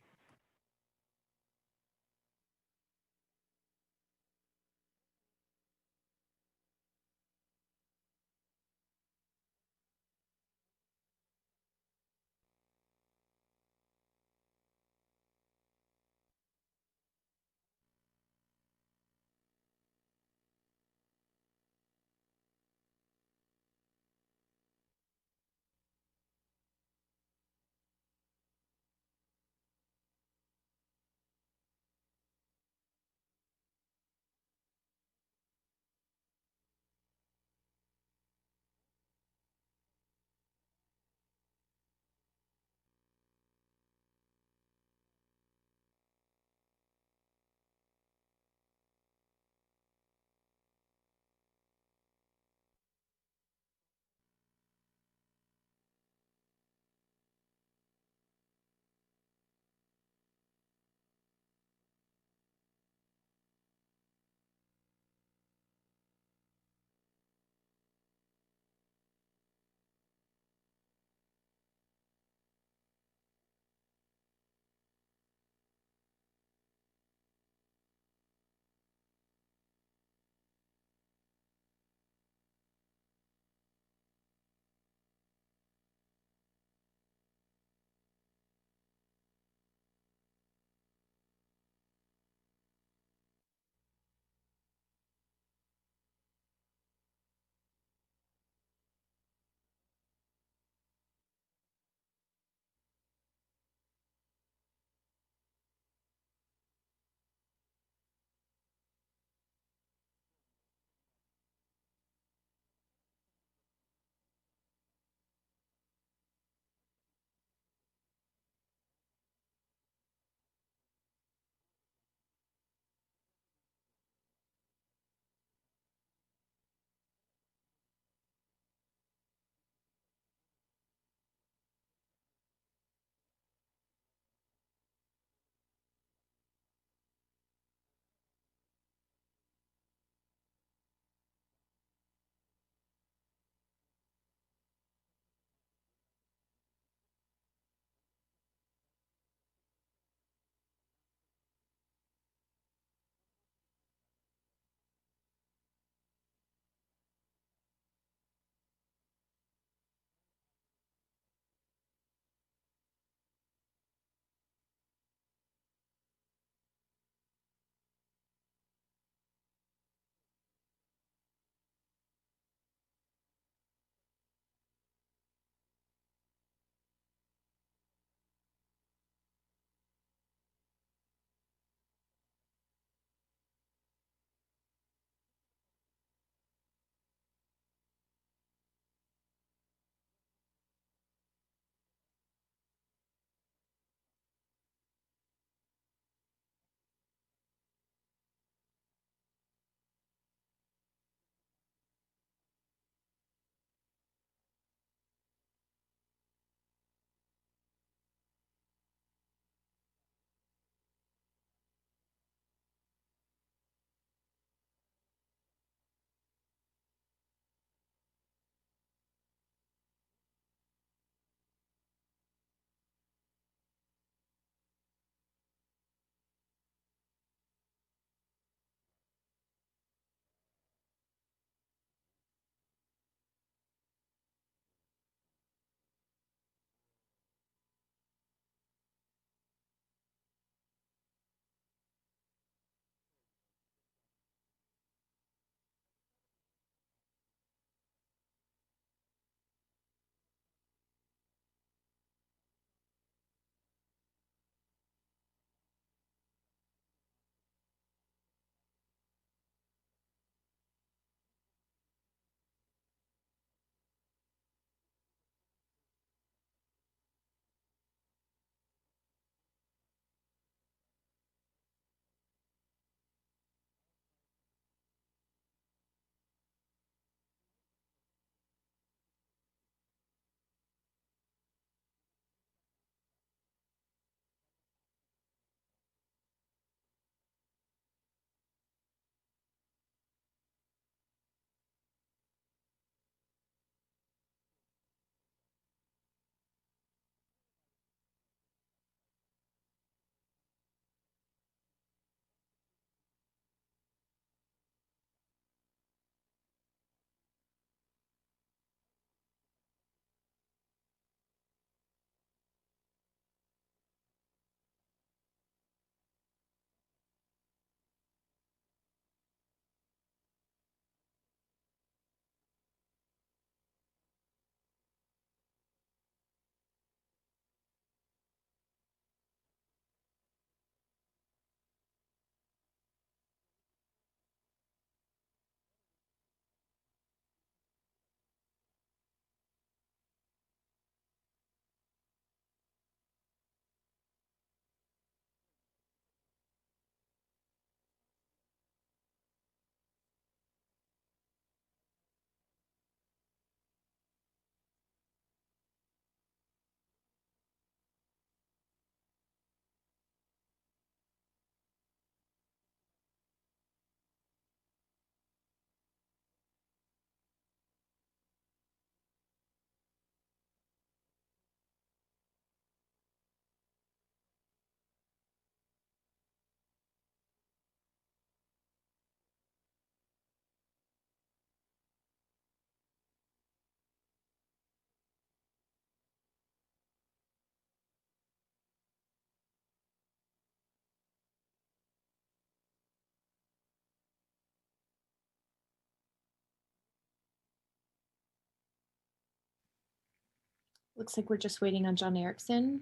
Looks like we're just waiting on John Erikson.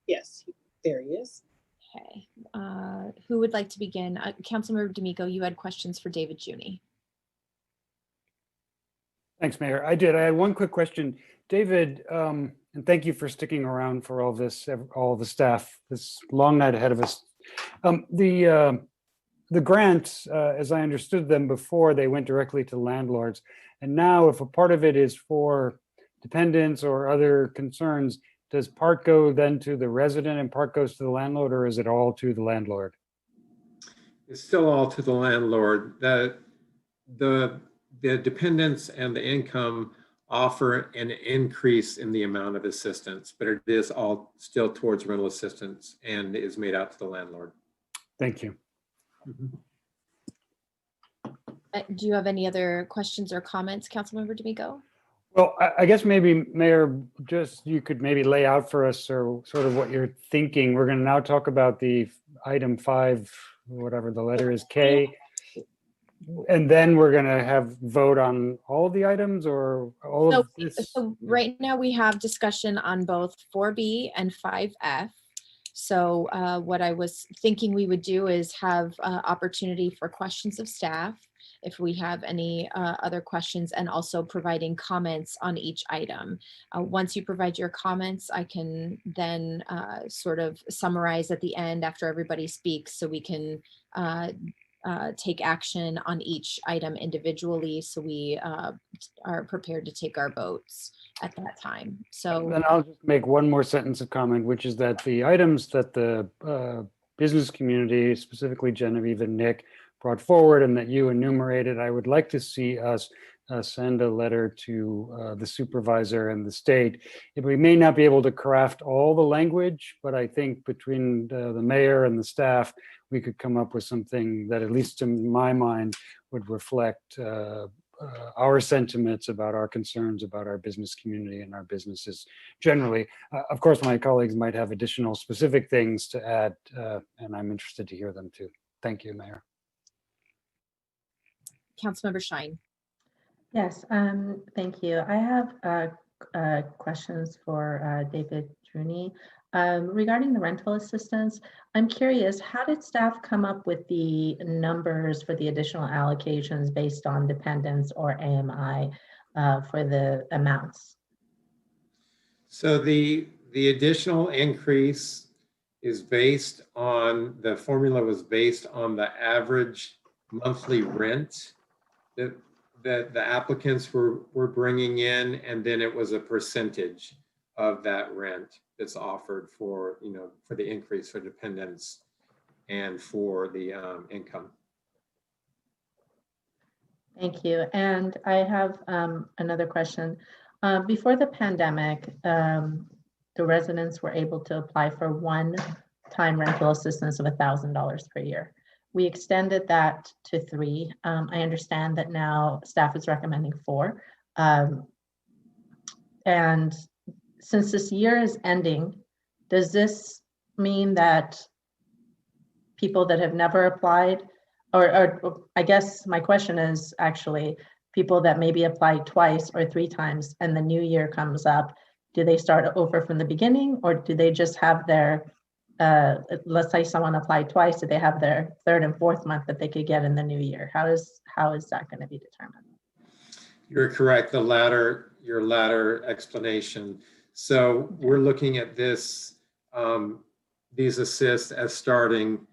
Yes, there he is. Okay, who would like to begin? Councilmember D'Amico, you had questions for David Juni. Thanks, Mayor. I did. I had one quick question. David, and thank you for sticking around for all this, all the staff, this long night ahead of us. The grants, as I understood them before, they went directly to landlords. And now if a part of it is for dependents or other concerns, does part go then to the resident and part goes to the landlord, or is it all to the landlord? It's still all to the landlord. The dependents and the income offer an increase in the amount of assistance, but it is all still towards rental assistance and is made out to the landlord. Thank you. Do you have any other questions or comments, Councilmember D'Amico? Well, I guess maybe, Mayor, just you could maybe lay out for us or sort of what you're thinking. We're going to now talk about the item 5, whatever the letter is, K. And then we're going to have vote on all of the items or all of this? So right now we have discussion on both 4B and 5F. So what I was thinking we would do is have opportunity for questions of staff, if we have any other questions, and also providing comments on each item. Once you provide your comments, I can then sort of summarize at the end after everybody speaks, so we can take action on each item individually, so we are prepared to take our votes at that time. So then I'll just make one more sentence of comment, which is that the items that the business community, specifically Genevieve and Nick, brought forward and that you enumerated, I would like to see us send a letter to the supervisor and the state. We may not be able to craft all the language, but I think between the mayor and the staff, we could come up with something that, at least in my mind, would reflect our sentiments about our concerns about our business community and our businesses generally. Of course, my colleagues might have additional specific things to add, and I'm interested to hear them too. Thank you, Mayor. Councilmember Shyne. Yes, thank you. I have questions for David Juni. Regarding the rental assistance, I'm curious, how did staff come up with the numbers for the additional allocations based on dependents or AMI for the amounts? So the additional increase is based on, the formula was based on the average monthly rent that the applicants were bringing in, and then it was a percentage of that rent that's offered for, for the increase for dependents and for the income. Thank you. And I have another question. Before the pandemic, the residents were able to apply for one-time rental assistance of $1,000 per year. We extended that to 3. I understand that now staff is recommending 4. And since this year is ending, does this mean that people that have never applied, or I guess my question is actually people that maybe applied twice or 3 times and the new year comes up, do they start over from the beginning, or do they just have their let's say someone applied twice, do they have their 3rd and 4th month that they could get in the new year? How is that going to be determined? You're correct, your latter explanation. So we're looking at this, these assists as starting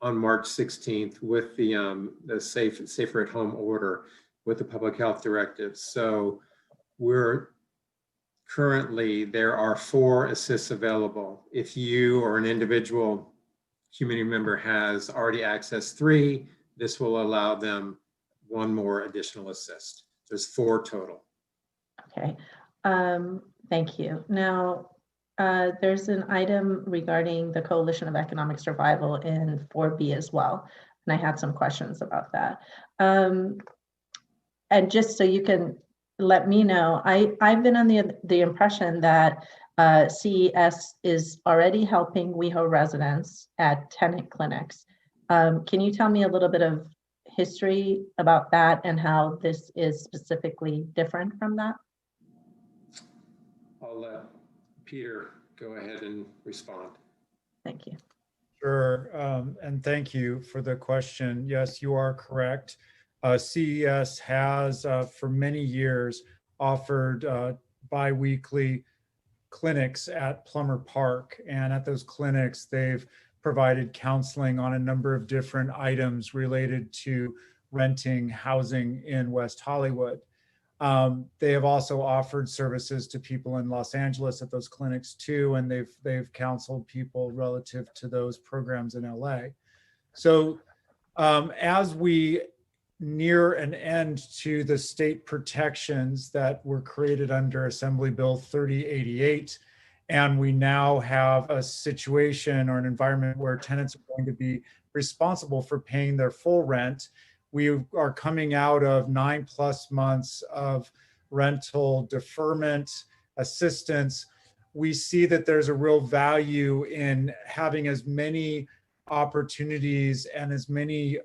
on March 16th with the safer at home order with the public health directives. So currently, there are 4 assists available. If you or an individual community member has already accessed 3, this will allow them 1 more additional assist. There's 4 total. Okay, thank you. Now, there's an item regarding the Coalition of Economic Survival in 4B as well, and I had some questions about that. And just so you can let me know, I've been on the impression that CES is already helping WeHo residents at tenant clinics. Can you tell me a little bit of history about that and how this is specifically different from that? I'll let Peter go ahead and respond. Thank you. Sure, and thank you for the question. Yes, you are correct. CES has for many years offered bi-weekly clinics at Plummer Park, and at those clinics they've provided counseling on a number of different items related to renting housing in West Hollywood. They have also offered services to people in Los Angeles at those clinics too, and they've counseled people relative to those programs in LA. So as we near an end to the state protections that were created under Assembly Bill 3088, and we now have a situation or an environment where tenants are going to be responsible for paying their full rent, we are coming out of 9+ months of rental deferment assistance. We see that there's a real value in having as many opportunities and as many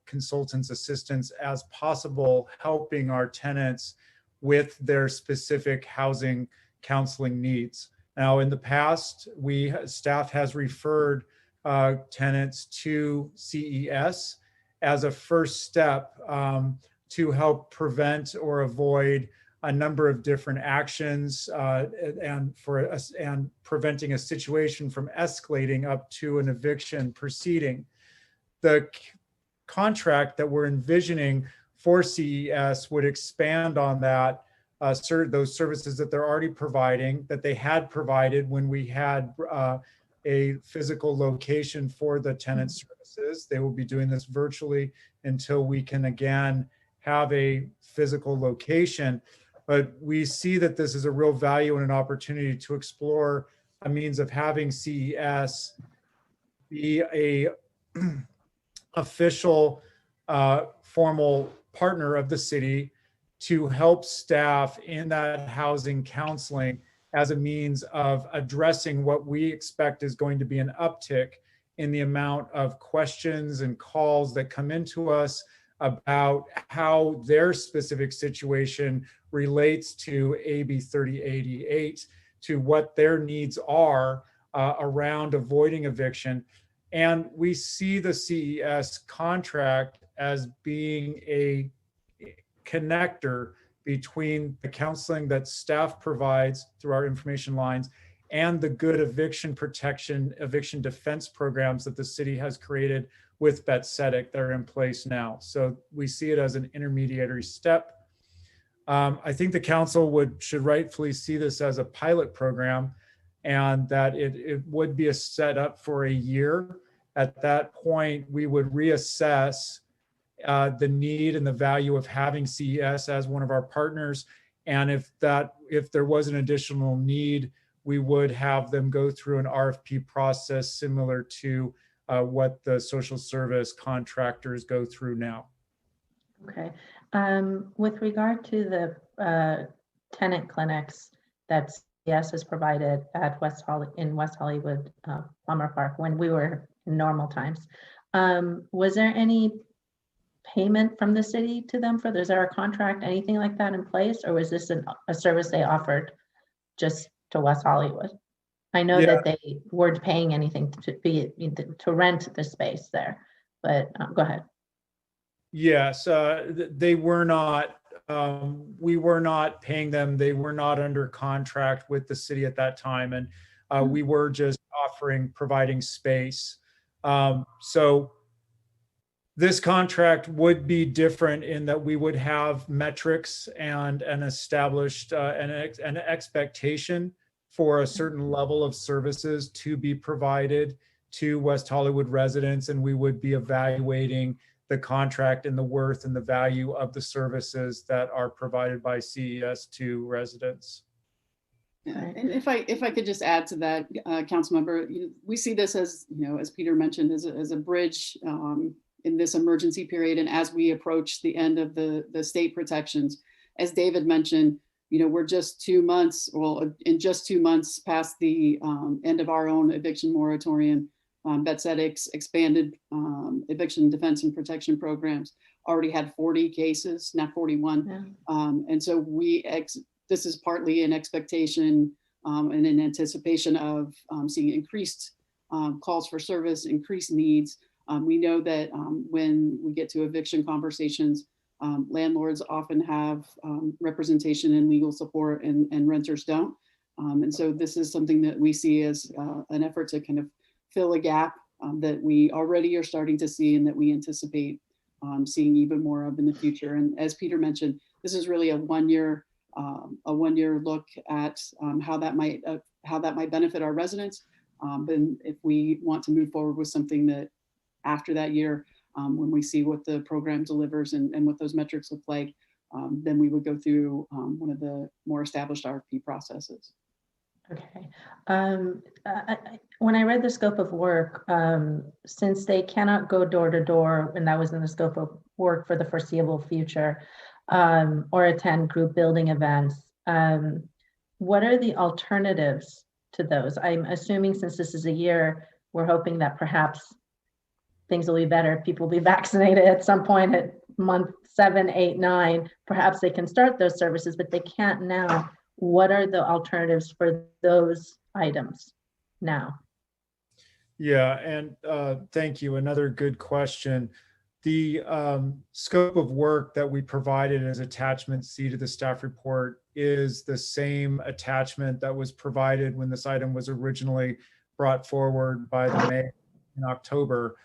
consultants, assistants as possible, helping our tenants with their specific housing counseling needs. Now, in the past, staff has referred tenants to CES as a first step to help prevent or avoid a number of different actions and preventing a situation from escalating up to an eviction proceeding. The contract that we're envisioning for CES would expand on that, those services that they're already providing, that they had provided when we had a physical location for the tenant services. They will be doing this virtually until we can again have a physical location. But we see that this is a real value and an opportunity to explore a means of having CES be a official formal partner of the city to help staff in that housing counseling as a means of addressing what we expect is going to be an uptick in the amount of questions and calls that come into us about how their specific situation relates to AB 3088, to what their needs are around avoiding eviction. And we see the CES contract as being a connector between the counseling that staff provides through our information lines and the good eviction protection, eviction defense programs that the city has created with BetCedic that are in place now. So we see it as an intermediary step. I think the council should rightfully see this as a pilot program, and that it would be a setup for a year. At that point, we would reassess the need and the value of having CES as one of our partners. And if there was an additional need, we would have them go through an RFP process similar to what the social service contractors go through now. Okay. With regard to the tenant clinics that CES has provided at in West Hollywood, Plummer Park, when we were in normal times, was there any payment from the city to them is there a contract, anything like that in place, or was this a service they offered just to West Hollywood? I know that they weren't paying anything to rent the space there, but go ahead. Yes, they were not. We were not paying them. They were not under contract with the city at that time, and we were just providing space. So this contract would be different in that we would have metrics and an established an expectation for a certain level of services to be provided to West Hollywood residents, and we would be evaluating the contract and the worth and the value of the services that are provided by CES to residents. Yeah, and if I could just add to that, council member, we see this as, as Peter mentioned, as a bridge in this emergency period, and as we approach the end of the state protections. As David mentioned, we're just 2 months, well, in just 2 months past the end of our own eviction moratorium. Bet's expanded eviction defense and protection programs already had 40 cases, now 41. Yeah. And so this is partly an expectation and an anticipation of seeing increased calls for service, increased needs. We know that when we get to eviction conversations, landlords often have representation and legal support and renters don't. And so this is something that we see as an effort to kind of fill a gap that we already are starting to see and that we anticipate seeing even more of in the future. And as Peter mentioned, this is really a one-year look at how that might benefit our residents. And if we want to move forward with something that after that year, when we see what the program delivers and what those metrics look like, then we would go through one of the more established RFP processes. Okay. When I read the scope of work, since they cannot go door to door, and that was in the scope of work for the foreseeable future, or attend group building events, what are the alternatives to those? I'm assuming since this is a year, we're hoping that perhaps things will be better. People will be vaccinated at some point at month 7, 8, 9. Perhaps they can start those services, but they can't now. What are the alternatives for those items now? Yeah, and thank you. Another good question. The scope of work that we provided as attachment C to the staff report is the same attachment that was provided when this item was originally brought forward by the mayor in October.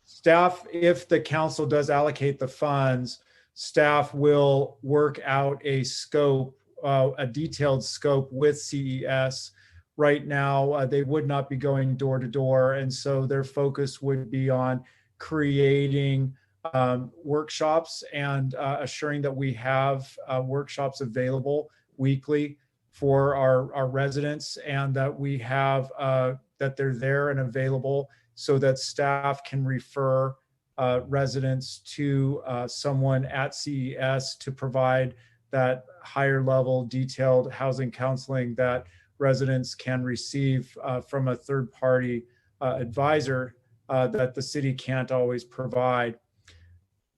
Staff, if the council does allocate the funds, staff will work out a scope, a detailed scope with CES. Right now, they would not be going door to door, and so their focus would be on creating workshops and assuring that we have workshops available weekly for our residents, and that we have that they're there and available so that staff can refer residents to someone at CES to provide that higher level detailed housing counseling that residents can receive from a third party advisor that the city can't always provide.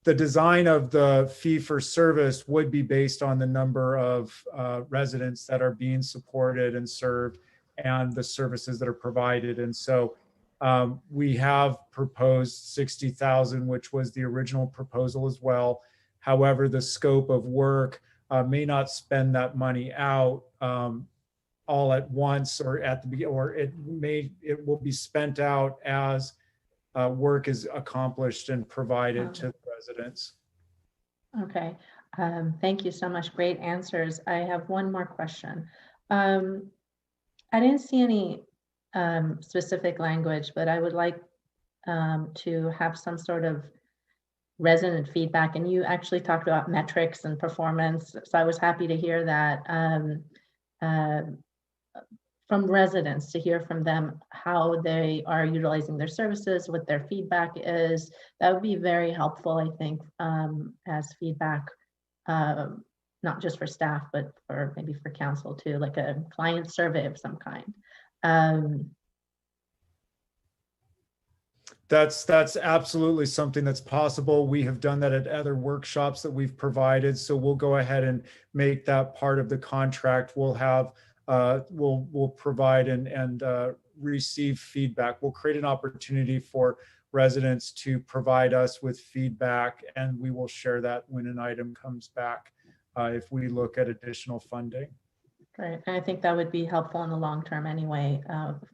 The design of the fee for service would be based on the number of residents that are being supported and served and the services that are provided. And so we have proposed 60,000, which was the original proposal as well. However, the scope of work may not spend that money out all at once or at the beginning, or it will be spent out as work is accomplished and provided to the residents. Okay, thank you so much. Great answers. I have one more question. I didn't see any specific language, but I would like to have some sort of resident feedback. And you actually talked about metrics and performance. So I was happy to hear that from residents, to hear from them how they are utilizing their services, what their feedback is. That would be very helpful, I think, as feedback, not just for staff, but for maybe for council too, like a client survey of some kind. That's absolutely something that's possible. We have done that at other workshops that we've provided. So we'll go ahead and make that part of the contract. We'll have, we'll provide and receive feedback. We'll create an opportunity for residents to provide us with feedback, and we will share that when an item comes back if we look at additional funding. Great. And I think that would be helpful in the long term anyway,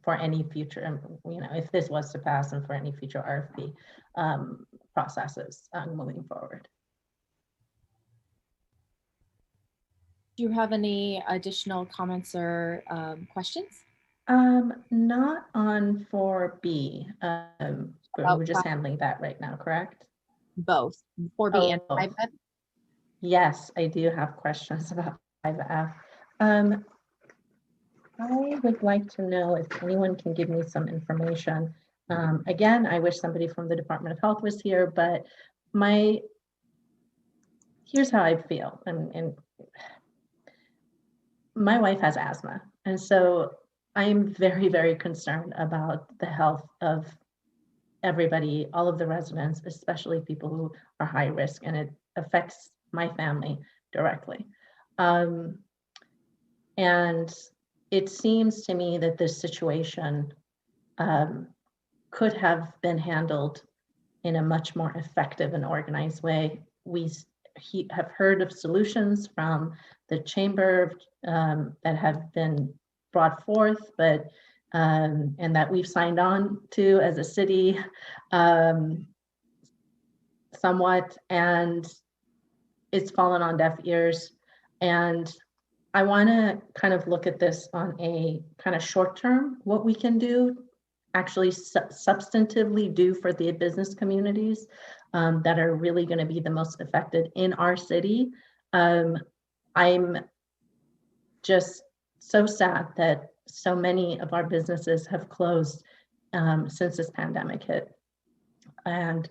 for any future, if this was to pass and for any future RFP processes moving forward. Do you have any additional comments or questions? Not on 4B. We're just handling that right now, correct? Both 4B and 5F? Yes, I do have questions about 5F. I would like to know if anyone can give me some information. Again, I wish somebody from the Department of Health was here, but here's how I feel. And my wife has asthma, and so I'm very, very concerned about the health of everybody, all of the residents, especially people who are high risk, and it affects my family directly. And it seems to me that this situation could have been handled in a much more effective and organized way. We have heard of solutions from the chamber that have been brought forth, but and that we've signed on to as a city somewhat, and it's fallen on deaf ears. And I want to kind of look at this on a kind of short term, what we can do, actually substantively do for the business communities that are really going to be the most affected in our city. I'm just so sad that so many of our businesses have closed since this pandemic hit. And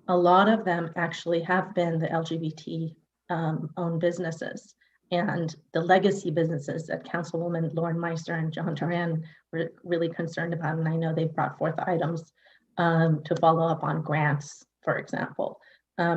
a lot of them actually have been the LGBT owned businesses and the legacy businesses that Councilwoman Lauren Meister and John Duran were really concerned about. And I know they've brought forth items to follow up on grants, for example.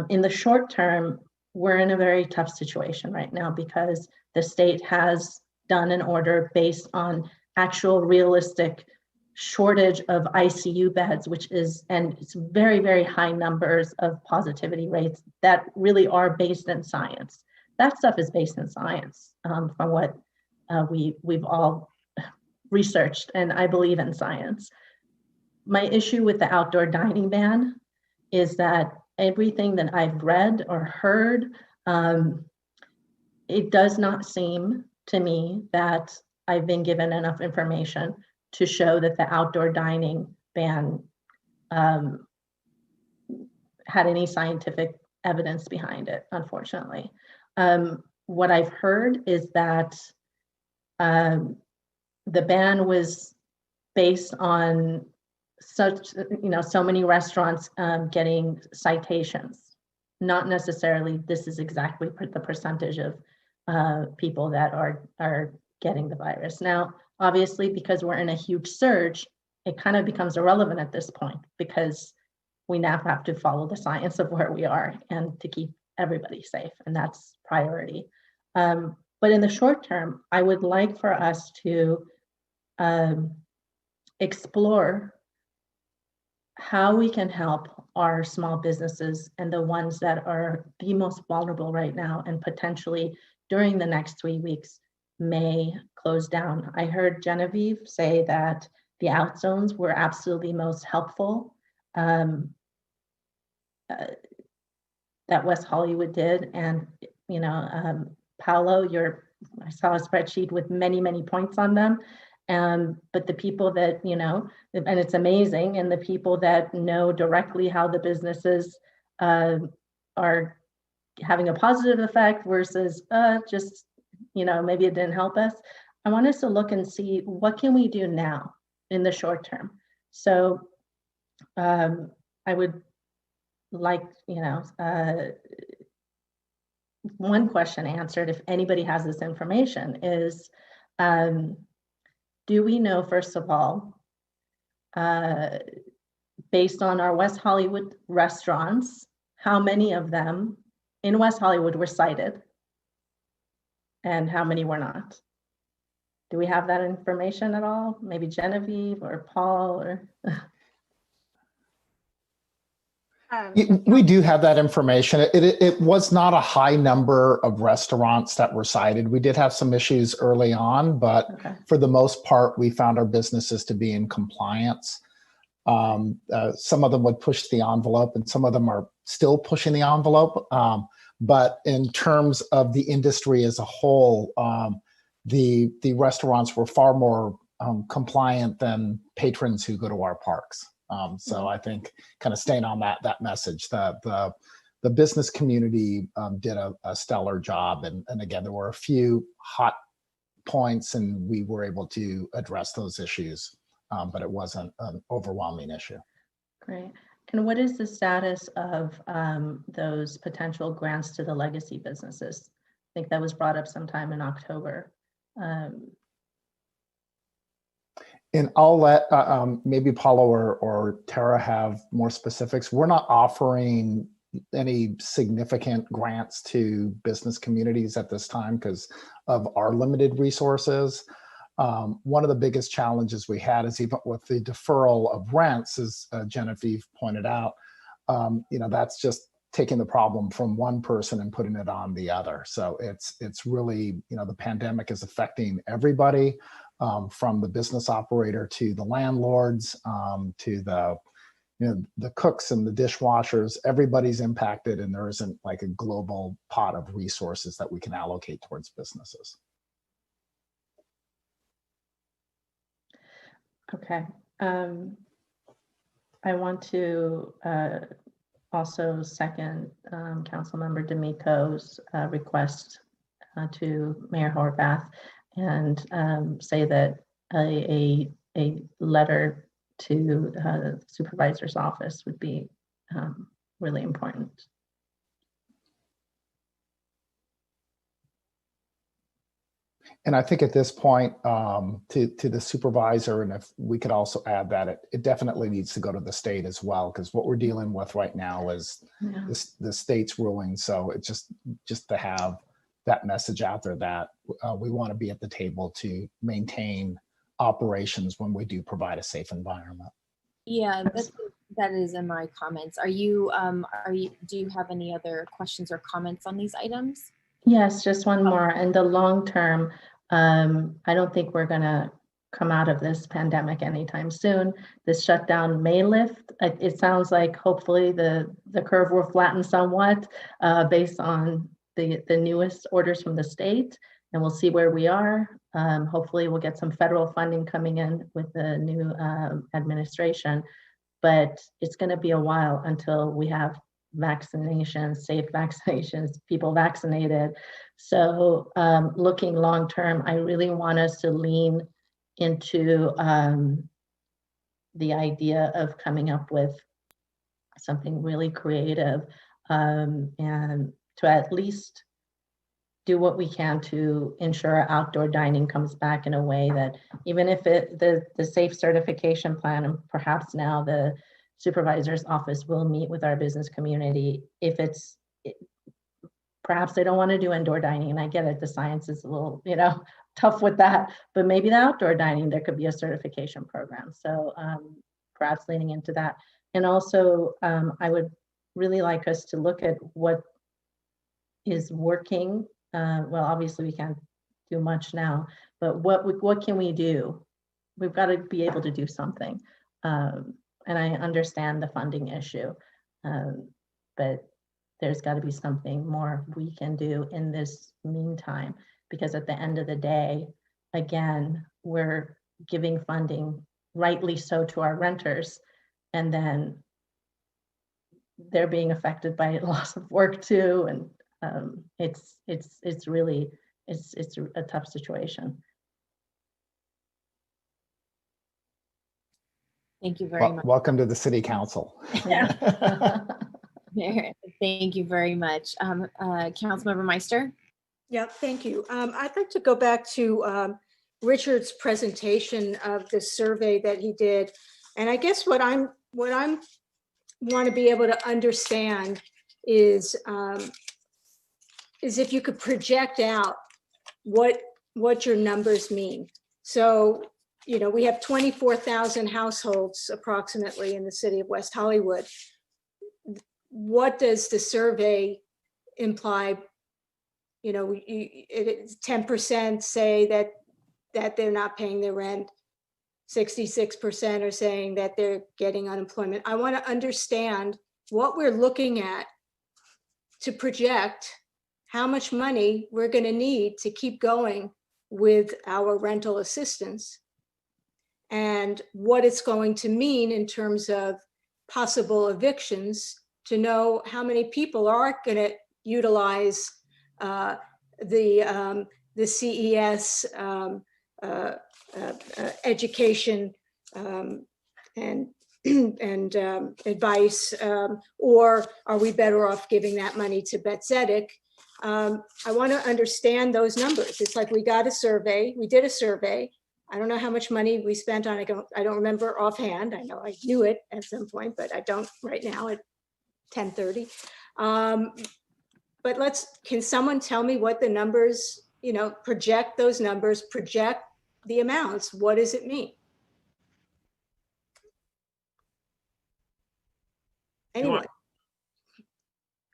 In the short term, we're in a very tough situation right now because the state has done an order based on actual realistic shortage of ICU beds, which is, and it's very, very high numbers of positivity rates that really are based in science. That stuff is based in science from what we've all researched, and I believe in science. My issue with the outdoor dining ban is that everything that I've read or heard, it does not seem to me that I've been given enough information to show that the outdoor dining ban had any scientific evidence behind it, unfortunately. What I've heard is that the ban was based on such, so many restaurants getting citations, not necessarily this is exactly the percentage of people that are getting the virus. Now, obviously, because we're in a huge surge, it kind of becomes irrelevant at this point because we now have to follow the science of where we are and to keep everybody safe, and that's priority. But in the short term, I would like for us to explore how we can help our small businesses and the ones that are the most vulnerable right now and potentially during the next 3 weeks may close down. I heard Genevieve say that the out zones were absolutely most helpful that West Hollywood did. And, Paolo, I saw a spreadsheet with many, many points on them. But the people that, and it's amazing, and the people that know directly how the businesses are having a positive effect versus just, maybe it didn't help us. I want us to look and see what can we do now in the short term. So I would like, one question answered, if anybody has this information, is do we know, first of all, based on our West Hollywood restaurants, how many of them in West Hollywood were cited and how many were not? Do we have that information at all? Maybe Genevieve or Paul or? We do have that information. It was not a high number of restaurants that were cited. We did have some issues early on, but for the most part, we found our businesses to be in compliance. Some of them would push the envelope and some of them are still pushing the envelope. But in terms of the industry as a whole, the restaurants were far more compliant than patrons who go to our parks. So I think kind of staying on that message, the business community did a stellar job. And again, there were a few hot points and we were able to address those issues, but it wasn't an overwhelming issue. Great. And what is the status of those potential grants to the legacy businesses? think that was brought up sometime in October. And I'll let maybe Paulo or Tara have more specifics. We're not offering any significant grants to business communities at this time because of our limited resources. One of the biggest challenges we had is even with the deferral of rents, as Genevieve pointed out, that's just taking the problem from one person and putting it on the other. So it's really, the pandemic is affecting everybody, from the business operator to the landlords, to the cooks and the dishwashers. Everybody's impacted, and there isn't like a global pot of resources that we can allocate towards businesses. Okay. I want to also second Councilmember D'Amico's request to Mayor Horvath, and say that a letter to the supervisor's office would be really important. And I think at this point, to the supervisor, and if we could also add that it definitely needs to go to the state as well, because what we're dealing with right now is the state's ruling. So it's just to have that message out there that we want to be at the table to maintain operations when we do provide a safe environment. Yeah, that is in my comments. Do you have any other questions or comments on these items? Yes, just one more. In the long term, I don't think we're going to come out of this pandemic anytime soon. This shutdown may lift. It sounds like hopefully the curve will flatten somewhat based on the newest orders from the state, and we'll see where we are. Hopefully we'll get some federal funding coming in with the new administration, but it's going to be a while until we have vaccinations, safe vaccinations, people vaccinated. So looking long term, I really want us to lean into the idea of coming up with something really creative, and to at least do what we can to ensure outdoor dining comes back in a way that, even if the safe certification plan, and perhaps now the supervisor's office will meet with our business community, if perhaps they don't want to do indoor dining, and I get it, the science is a little tough with that, but maybe the outdoor dining, there could be a certification program. So perhaps leaning into that. And also I would really like us to look at what is working. Well, obviously we can't do much now, but what can we do? We've got to be able to do something. And I understand the funding issue, but there's got to be something more we can do in this meantime, because at the end of the day, again, we're giving funding, rightly so, to our renters, and then they're being affected by loss of work too, and it's really a tough situation. Thank you very much. Welcome to the City Council. Thank you very much. Councilmember Meister? Yeah, thank you. I'd like to go back to Richard's presentation of the survey that he did. And I guess what I'm want to be able to understand is if you could project out what your numbers mean. So, we have 24,000 households approximately in the city of West Hollywood. What does the survey imply? 10% say that they're not paying their rent. 66% are saying that they're getting unemployment. I want to understand what we're looking at to project how much money we're going to need to keep going with our rental assistance, and what it's going to mean in terms of possible evictions, to know how many people are going to utilize the CES education and advice, or are we better off giving that money to Bethzedik I want to understand those numbers. It's like we got a survey, we did a survey. I don't know how much money we spent on it. I don't remember offhand. I know I knew it at some point, but I don't right now at 10:30. But can someone tell me what the numbers, project those numbers, project the amounts? What does it mean? Anyone?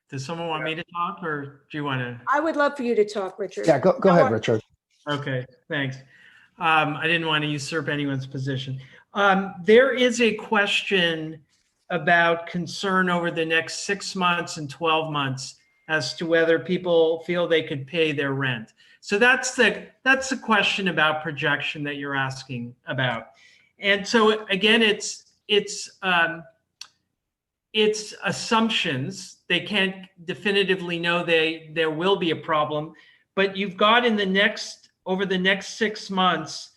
Does someone want me to talk, or do you want to? I would love for you to talk, Richard. Yeah, go ahead, Richard. Okay, thanks. I didn't want to usurp anyone's position. There is a question about concern over the next 6 months and 12 months as to whether people feel they could pay their rent. So that's the question about projection that you're asking about. And so again, it's assumptions. They can't definitively know there will be a problem, but you've got over the next 6 months,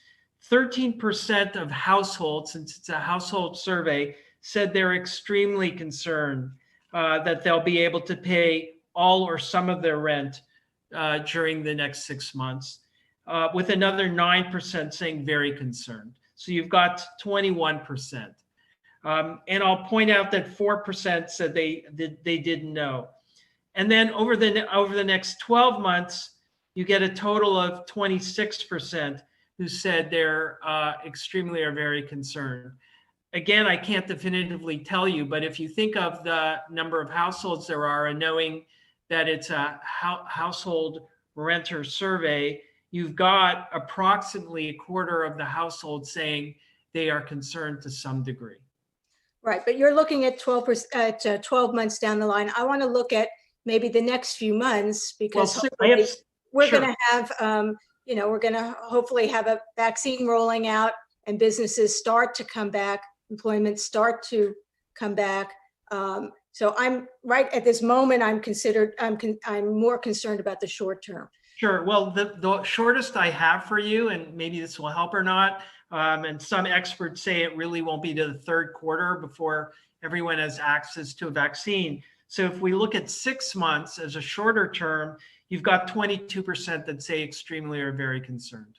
13% of households, since it's a household survey, said they're extremely concerned that they'll be able to pay all or some of their rent during the next 6 months, with another 9% saying very concerned. So you've got 21%. And I'll point out that 4% said they didn't know. And then over the next 12 months, you get a total of 26% who said they're extremely or very concerned. Again, I can't definitively tell you, but if you think of the number of households there are and knowing that it's a household renter survey, you've got approximately a quarter of the households saying they are concerned to some degree. Right, but you're looking at 12 months down the line. I want to look at maybe the next few months, because we're going to have, we're going to hopefully have a vaccine rolling out and businesses start to come back, employment start to come back. So I'm right at this moment, I'm more concerned about the short term. Sure. Well, the shortest I have for you, and maybe this will help or not, and some experts say it really won't be to the third quarter before everyone has access to a vaccine. So if we look at 6 months as a shorter term, you've got 22% that say extremely or very concerned.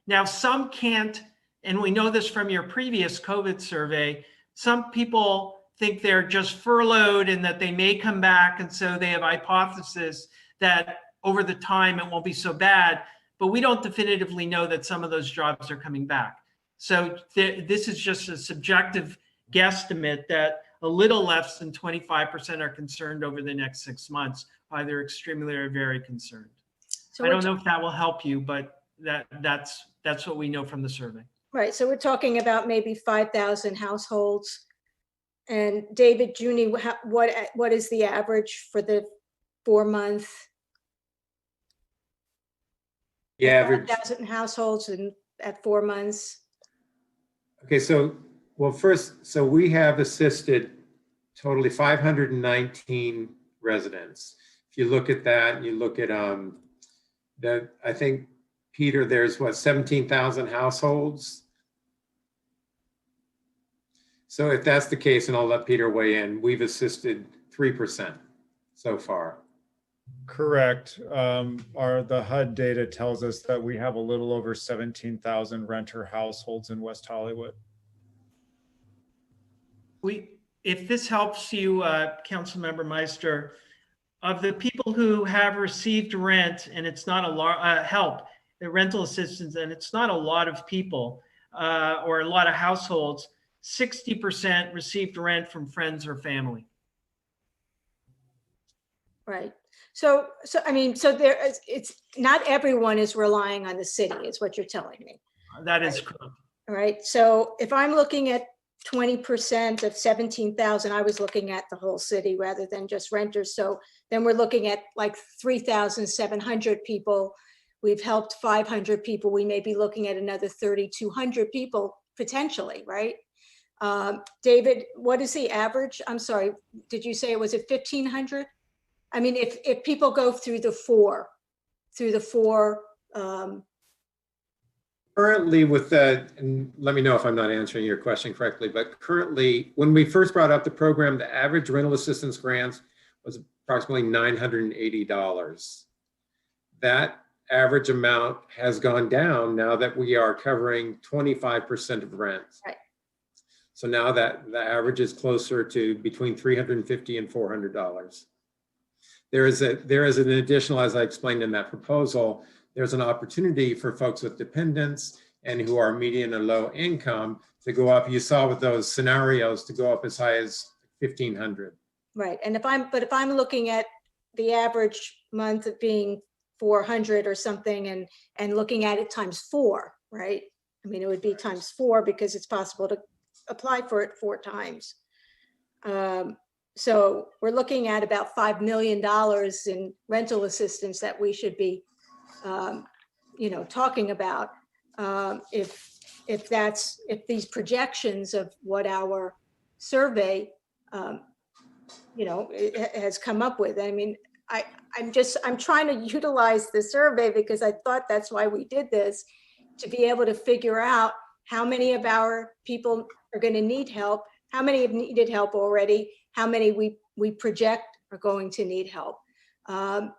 Now, some can't, and we know this from your previous COVID survey, some people think they're just furloughed and that they may come back, and so they have a hypothesis that over the time it won't be so bad, but we don't definitively know that some of those jobs are coming back. So this is just a subjective guesstimate that a little less than 25% are concerned over the next 6 months, either extremely or very concerned. So I don't know if that will help you, but that's what we know from the survey. Right, so we're talking about maybe 5,000 households. And David, Junie, what is the average for the 4 month? Yeah, 5,000 households at 4 months. Okay, so we have assisted totally 519 residents. If you look at that, you look at I think, Peter, there's 17,000 households. So if that's the case, and I'll let Peter weigh in, we've assisted 3% so far. Correct. The HUD data tells us that we have a little over 17,000 renter households in West Hollywood. If this helps you, Councilmember Meister, of the people who have received rent, and it's not a lot, the rental assistance, and it's not a lot of people or a lot of households, 60% received rent from friends or family. Right. So there is, it's not everyone is relying on the city, is what you're telling me. That is correct. All right. So if I'm looking at 20% of 17,000, I was looking at the whole city rather than just renters. So then we're looking at like 3,700 people. We've helped 500 people. We may be looking at another 3,200 people potentially, right? David, what is the average? I'm sorry, did you say it was at 1,500? I mean, if people go through the four, currently with that, and let me know if I'm not answering your question correctly, but currently, when we first brought up the program, the average rental assistance grants was approximately $980. That average amount has gone down now that we are covering 25% of rent. Right. So now that the average is closer to between $350 and $400. There is an additional, as I explained in that proposal, there's an opportunity for folks with dependents and who are median and low income to go up. You saw with those scenarios to go up as high as $1,500. Right. And if I'm looking at the average month of being 400 or something and looking at it times 4, right? I mean, it would be times 4 because it's possible to apply for it 4 times. So we're looking at about $5 million in rental assistance that we should be, talking about. If these projections of what our survey, it has come up with. I mean, I'm trying to utilize the survey because I thought that's why we did this, to be able to figure out how many of our people are going to need help, how many have needed help already, how many we project are going to need help,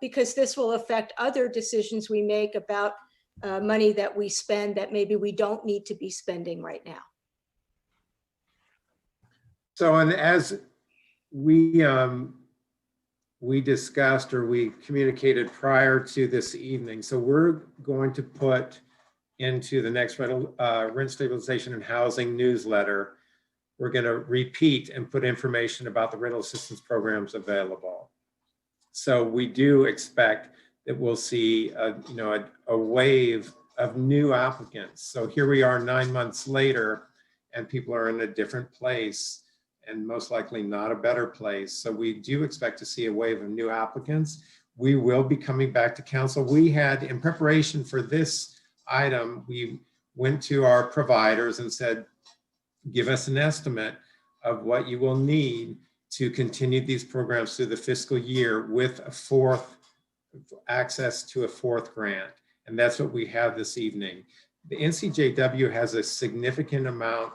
because this will affect other decisions we make about money that we spend that maybe we don't need to be spending right now. So, and as we discussed or we communicated prior to this evening, so we're going to put into the next rent stabilization and housing newsletter, we're going to repeat and put information about the rental assistance programs available. So we do expect that we'll see a wave of new applicants. So here we are 9 months later, and people are in a different place and most likely not a better place. So we do expect to see a wave of new applicants. We will be coming back to council. We had, in preparation for this item, we went to our providers and said, give us an estimate of what you will need to continue these programs through the fiscal year with access to a 4th grant. And that's what we have this evening. The NCJW has a significant amount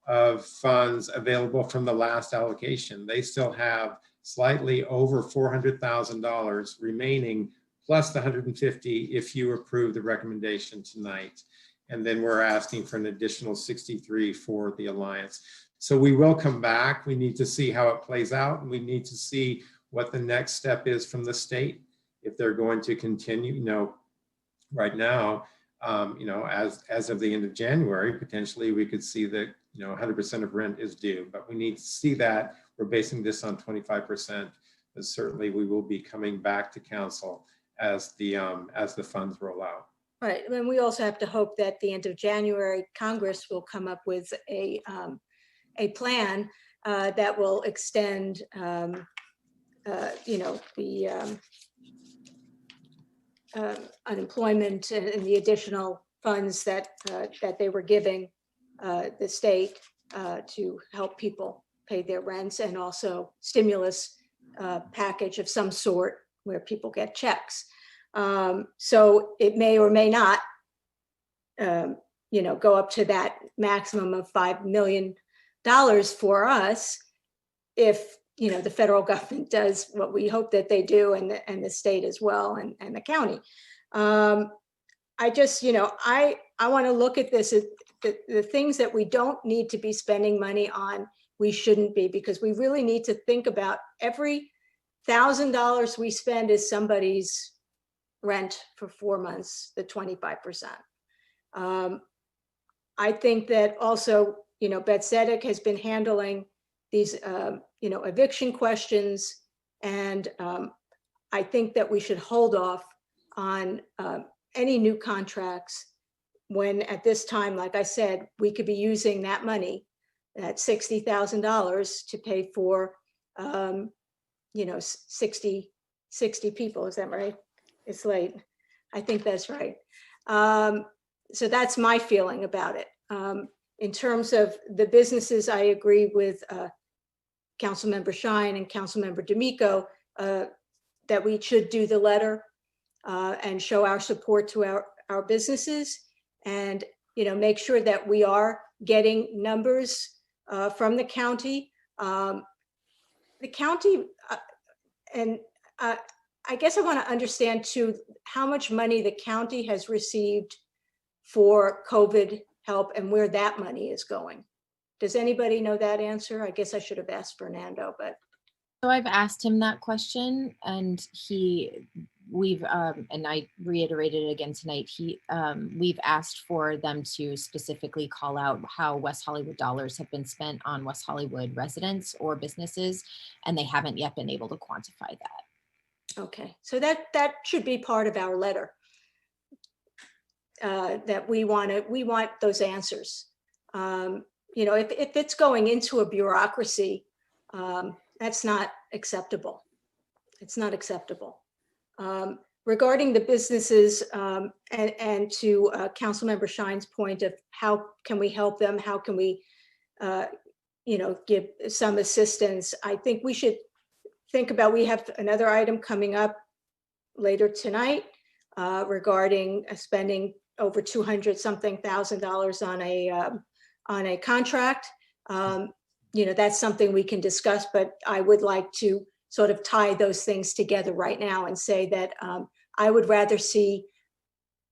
of funds available from the last allocation. They still have slightly over $400,000 remaining, plus the $150 if you approve the recommendation tonight. And then we're asking for an additional 63 for the Alliance. So we will come back. We need to see how it plays out, and we need to see what the next step is from the state. If they're going to continue, right now, as of the end of January, potentially we could see that 100% of rent is due, but we need to see that. We're basing this on 25%, but certainly we will be coming back to council as the funds roll out. Right, and we also have to hope that the end of January, Congress will come up with a plan that will extend, the unemployment and the additional funds that they were giving the state to help people pay their rents, and also stimulus package of some sort where people get checks. So it may or may not, go up to that maximum of $5 million for us if, the federal government does what we hope that they do, and the state as well, and the county. I just, I want to look at this, the things that we don't need to be spending money on, we shouldn't be, because we really need to think about every $1,000 we spend is somebody's rent for 4 months, the 25%. I think that also, Bethsedic has been handling these, eviction questions, and I think that we should hold off on any new contracts when, at this time, like I said, we could be using that money, that $60,000, to pay for, 60 people. Is that right? It's late. I think that's right. So that's my feeling about it. In terms of the businesses, I agree with Councilmember Shyne and Councilmember D'Amico that we should do the letter and show our support to our businesses, and make sure that we are getting numbers from the county. The county, and I guess I want to understand too, how much money the county has received for COVID help and where that money is going. Does anybody know that answer? I guess I should have asked Fernando, but. So I've asked him that question, and we've and I reiterated it again tonight. We've asked for them to specifically call out how West Hollywood dollars have been spent on West Hollywood residents or businesses, and they haven't yet been able to quantify that. Okay, so that should be part of our letter. That we want those answers. You know, if it's going into a bureaucracy, that's not acceptable. It's not acceptable. Regarding the businesses and to Councilmember Shyne's point of how can we help them? How can we, you know, give some assistance? I think we should think about, we have another item coming up later tonight regarding spending over $200-something thousand on a contract. You know, that's something we can discuss, but I would like to sort of tie those things together right now and say that I would rather see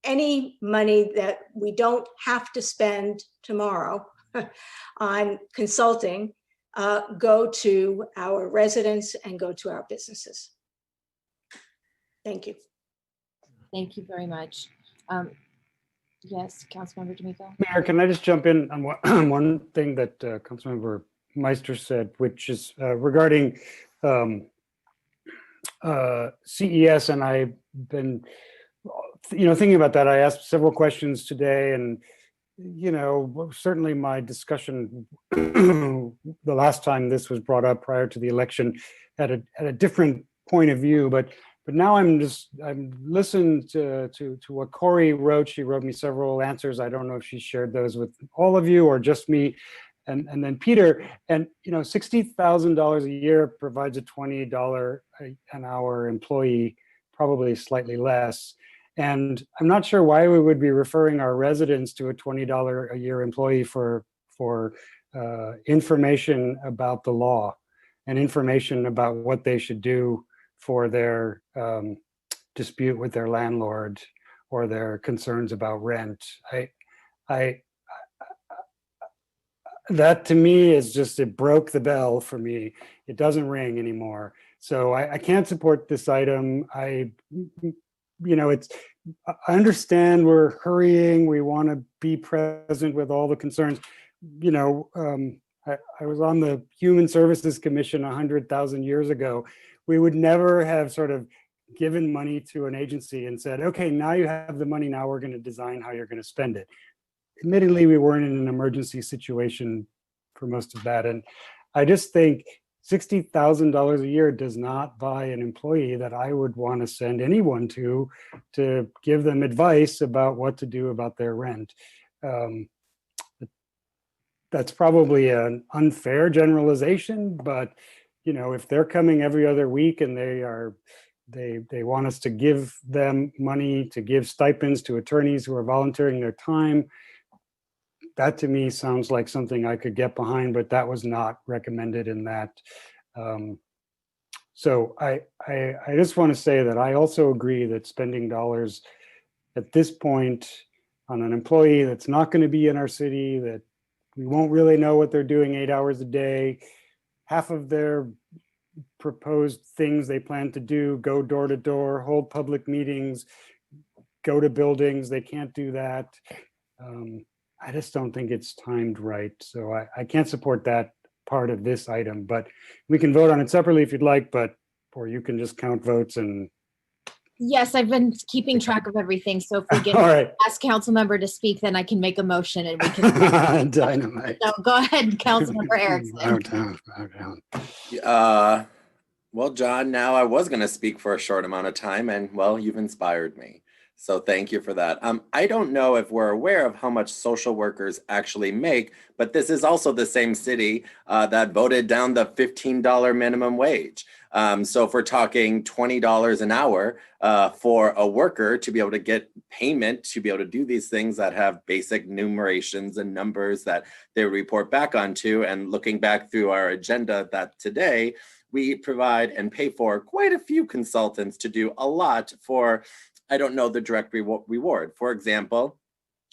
any money that we don't have to spend tomorrow on consulting go to our residents and go to our businesses. Thank you. Thank you very much. Yes, Councilmember D'Amico. Mayor, can I just jump in on one thing that Councilmember Meister said, which is regarding CES, and I've been, you know, thinking about that. I asked several questions today, and you know, certainly my discussion the last time this was brought up prior to the election had a different point of view, but now I'm listening to what Corey wrote. She wrote me several answers. I don't know if she shared those with all of you or just me. And then Peter, and you know, $60,000 a year provides a $20 an hour employee, probably slightly less. And I'm not sure why we would be referring our residents to a $20 a year employee for information about the law and information about what they should do for their dispute with their landlord or their concerns about rent. That to me is just, it broke the bell for me. It doesn't ring anymore. So I can't support this item. You know, I understand we're hurrying. We want to be present with all the concerns. You know, I was on the Human Services Commission 100,000 years ago. We would never have sort of given money to an agency and said, okay, now you have the money, now we're going to design how you're going to spend it. Admittedly, we weren't in an emergency situation for most of that. And I just think $60,000 a year does not buy an employee that I would want to send anyone to give them advice about what to do about their rent. That's probably an unfair generalization, but you know, if they're coming every other week and they want us to give them money, to give stipends to attorneys who are volunteering their time, that to me sounds like something I could get behind, but that was not recommended in that. So I just want to say that I also agree that spending dollars at this point on an employee that's not going to be in our city, that we won't really know what they're doing 8 hours a day, half of their proposed things they plan to do, go door to door, hold public meetings, go to buildings, they can't do that. I just don't think it's timed right. So I can't support that part of this item, but we can vote on it separately if you'd like, or you can just count votes and. Yes, I've been keeping track of everything. So if we get All right. last council member to speak, then I can make a motion and we can. Dynamite. So go ahead, Councilmember Erikson. Well, John, now I was going to speak for a short amount of time, and well, you've inspired me. So thank you for that. I don't know if we're aware of how much social workers actually make, but this is also the same city that voted down the $15 minimum wage. So if we're talking $20 an hour for a worker to be able to get payment, to be able to do these things that have basic numerations and numbers that they report back onto, and looking back through our agenda that today, we provide and pay for quite a few consultants to do a lot for, I don't know, the direct reward. For example,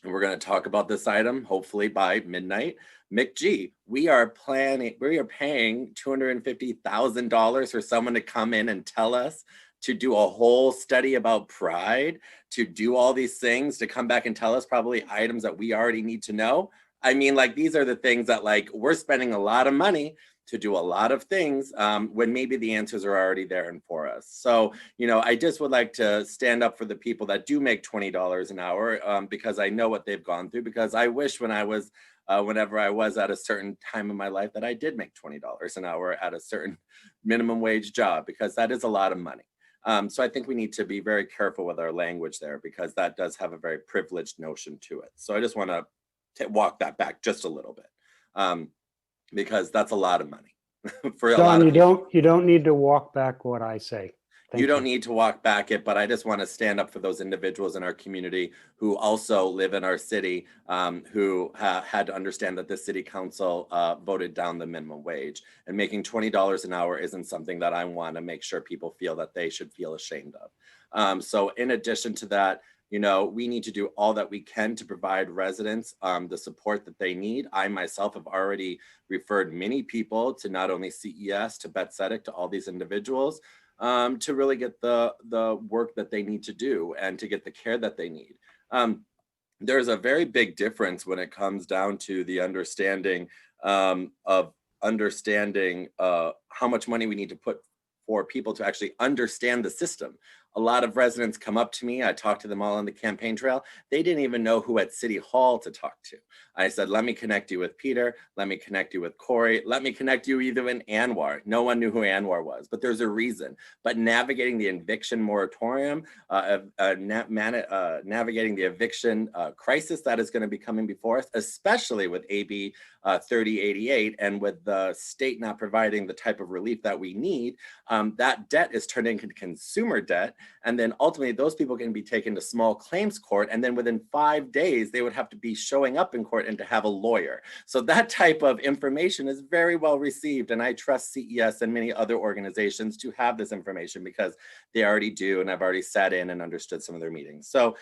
and we're going to talk about this item hopefully by midnight. McG, we are paying $250,000 for someone to come in and tell us to do a whole study about pride, to do all these things, to come back and tell us probably items that we already need to know. I mean, like, these are the things that, like, we're spending a lot of money to do a lot of things when maybe the answers are already there and for us. So, you know, I just would like to stand up for the people that do make $20 an hour because I know what they've gone through, because I wish when I was, whenever I was at a certain time in my life that I did make $20 an hour at a certain minimum wage job, because that is a lot of money. So I think we need to be very careful with our language there, because that does have a very privileged notion to it. So I just want to walk that back just a little bit. Because that's a lot of money for a lot John, of people. you don't need to walk back what I say. You don't need to walk back it, but I just want to stand up for those individuals in our community who also live in our city, who had to understand that the city council voted down the minimum wage, and making $20 an hour isn't something that I want to make sure people feel that they should feel ashamed of. So in addition to that, you know, we need to do all that we can to provide residents the support that they need. I myself have already referred many people to not only CES, to Bethzetic, to all these individuals to really get the work that they need to do and to get the care that they need. There's a very big difference when it comes down to the understanding of understanding how much money we need to put for people to actually understand the system. A lot of residents come up to me. I talked to them all on the campaign trail. They didn't even know who at City Hall to talk to. I said, let me connect you with Peter. Let me connect you with Corey. Let me connect you either in Anwar. No one knew who Anwar was, but there's a reason. But navigating the eviction moratorium, navigating the eviction crisis that is going to be coming before us, especially with AB 3088 and with the state not providing the type of relief that we need, that debt is turned into consumer debt. And then ultimately those people can be taken to small claims court. And then within 5 days, they would have to be showing up in court and to have a lawyer. So that type of information is very well received. And I trust CES and many other organizations to have this information because they already do. And I've already sat in and understood some of their meetings. So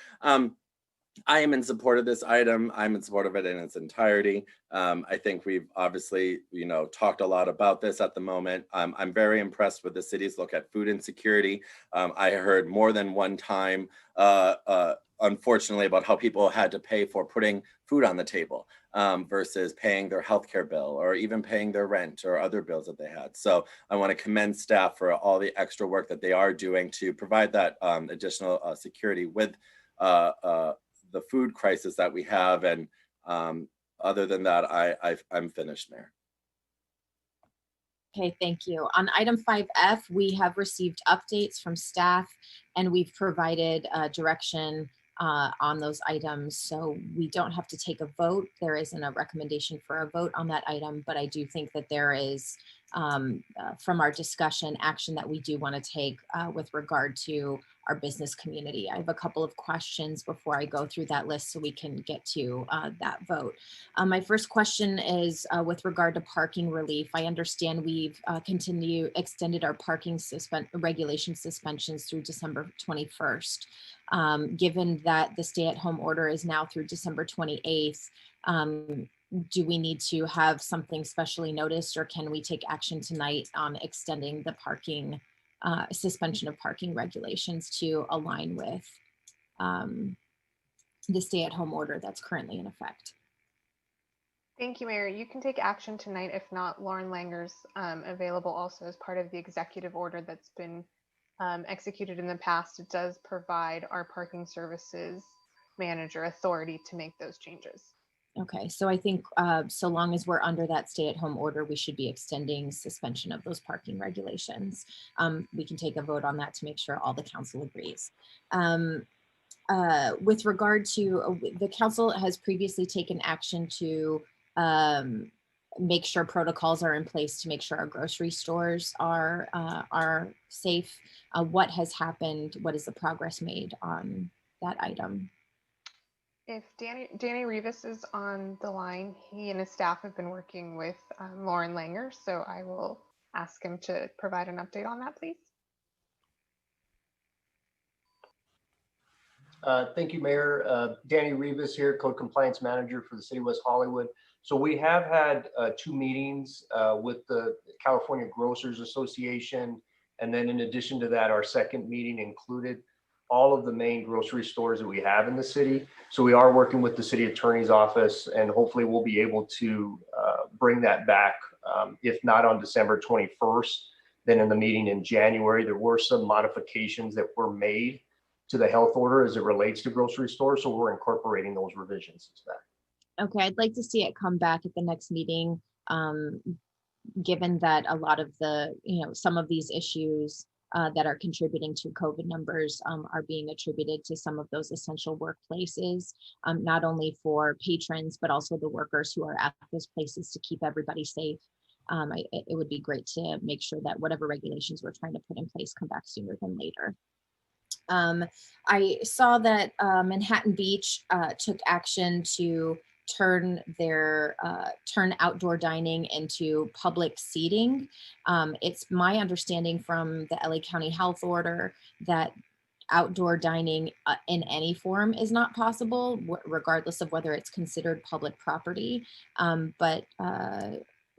I am in support of this item. I'm in support of it in its entirety. I think we've obviously, you know, talked a lot about this at the moment. I'm very impressed with the city's look at food insecurity. I heard more than one time, unfortunately, about how people had to pay for putting food on the table versus paying their healthcare bill or even paying their rent or other bills that they had. So I want to commend staff for all the extra work that they are doing to provide that additional security with the food crisis that we have. And other than that, I'm finished, Mayor. Okay, thank you. On item 5F, we have received updates from staff and we've provided direction on those items. So we don't have to take a vote. There isn't a recommendation for a vote on that item, but I do think that there is, from our discussion, action that we do want to take with regard to our business community. I have a couple of questions before I go through that list so we can get to that vote. My first question is with regard to parking relief. I understand we've extended our parking regulation suspensions through December 21st. Given that the stay-at-home order is now through December 28th, do we need to have something specially noticed, or can we take action tonight on extending the parking suspension of parking regulations to align with the stay-at-home order that's currently in effect? Thank you, Mayor. You can take action tonight. If not, Lauren Langer's available also as part of the executive order that's been executed in the past. It does provide our parking services manager authority to make those changes. Okay, so I think so long as we're under that stay-at-home order, we should be extending suspension of those parking regulations. We can take a vote on that to make sure all the council agrees. With regard to, the council has previously taken action to make sure protocols are in place to make sure our grocery stores are safe. What has happened? What is the progress made on that item? If Danny Rivas is on the line, he and his staff have been working with Lauren Langer, so I will ask him to provide an update on that, please. Thank you, Mayor. Danny Rivas here, Code Compliance Manager for the City of West Hollywood. So we have had 2 meetings with the California Grocers Association. And then in addition to that, our second meeting included all of the main grocery stores that we have in the city. So we are working with the city attorney's office, and hopefully we'll be able to bring that back. If not on December 21st, then in the meeting in January. There were some modifications that were made to the health order as it relates to grocery stores. So we're incorporating those revisions into that. Okay, I'd like to see it come back at the next meeting, given that a lot of the, some of these issues that are contributing to COVID numbers are being attributed to some of those essential workplaces, not only for patrons, but also the workers who are at those places to keep everybody safe. It would be great to make sure that whatever regulations we're trying to put in place come back sooner than later. I saw that Manhattan Beach took action to turn outdoor dining into public seating. It's my understanding from the LA County Health Order that outdoor dining in any form is not possible, regardless of whether it's considered public property. But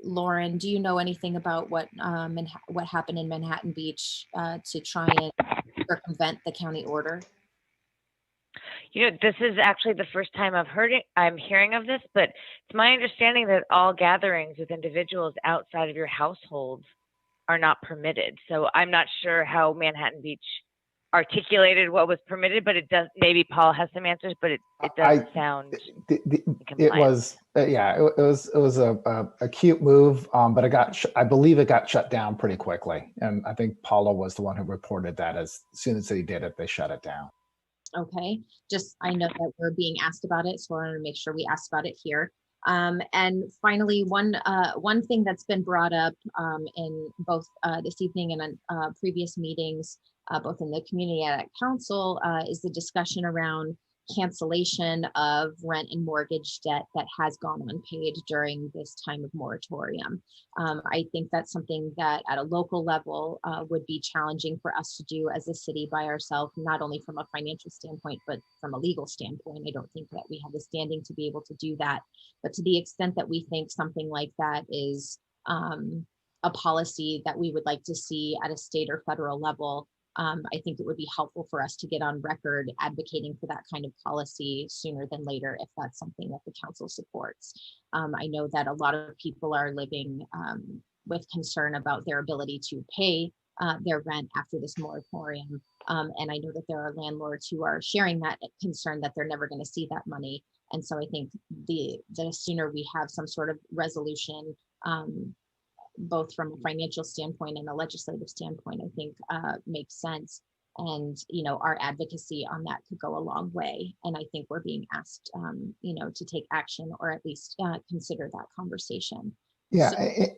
Lauren, do you know anything about what happened in Manhattan Beach to try and circumvent the county order? This is actually the first time I'm hearing of this, but it's my understanding that all gatherings with individuals outside of your household are not permitted. So I'm not sure how Manhattan Beach articulated what was permitted, but it does. Maybe Paul has some answers, but it doesn't sound. It was it was a cute move, but I believe it got shut down pretty quickly, and I think Paula was the one who reported that as soon as they did it, they shut it down. Okay, I know that we're being asked about it, so I wanted to make sure we asked about it here. And finally, one thing that's been brought up in both this evening and in previous meetings, both in the community and at council, is the discussion around cancellation of rent and mortgage debt that has gone unpaid during this time of moratorium. I think that's something that at a local level would be challenging for us to do as a city by ourselves, not only from a financial standpoint, but from a legal standpoint. I don't think that we have the standing to be able to do that. But to the extent that we think something like that is a policy that we would like to see at a state or federal level, I think it would be helpful for us to get on record advocating for that kind of policy sooner than later, if that's something that the council supports. I know that a lot of people are living with concern about their ability to pay their rent after this moratorium. And I know that there are landlords who are sharing that concern that they're never going to see that money. And so I think the sooner we have some sort of resolution, both from a financial standpoint and a legislative standpoint, I think makes sense. And, our advocacy on that could go a long way. And I think we're being asked, to take action or at least consider that conversation. Yeah,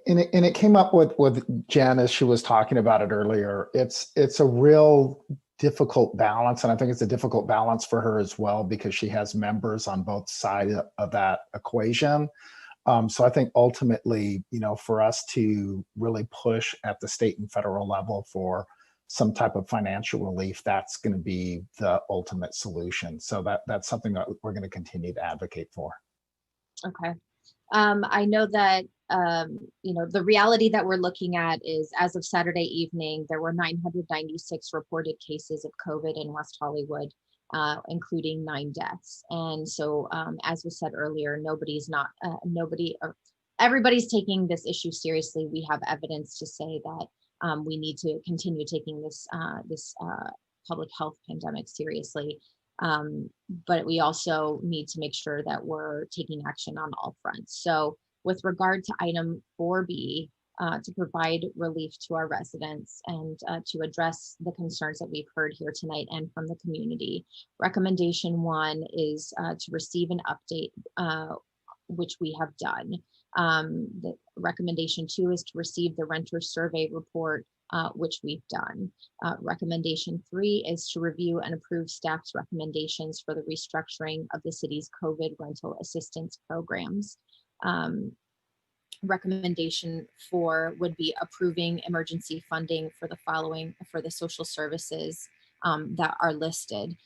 and it came up with Jen as she was talking about it earlier. It's a real difficult balance, and I think it's a difficult balance for her as well, because she has members on both sides of that equation. So I think ultimately, for us to really push at the state and federal level for some type of financial relief, that's going to be the ultimate solution. So that's something that we're going to continue to advocate for. Okay. I know that, the reality that we're looking at is, as of Saturday evening, there were 996 reported cases of COVID in West Hollywood, including 9 deaths. And so, as was said earlier, everybody's taking this issue seriously. We have evidence to say that we need to continue taking this public health pandemic seriously. But we also need to make sure that we're taking action on all fronts. So with regard to item 4B, to provide relief to our residents and to address the concerns that we've heard here tonight and from the community, recommendation 1 is to receive an update, which we have done. The recommendation 2 is to receive the renter survey report, which we've done. Recommendation 3 is to review and approve staff's recommendations for the restructuring of the city's COVID rental assistance programs. recommendation 4 would be approving emergency funding for the following, for the social services that are listed.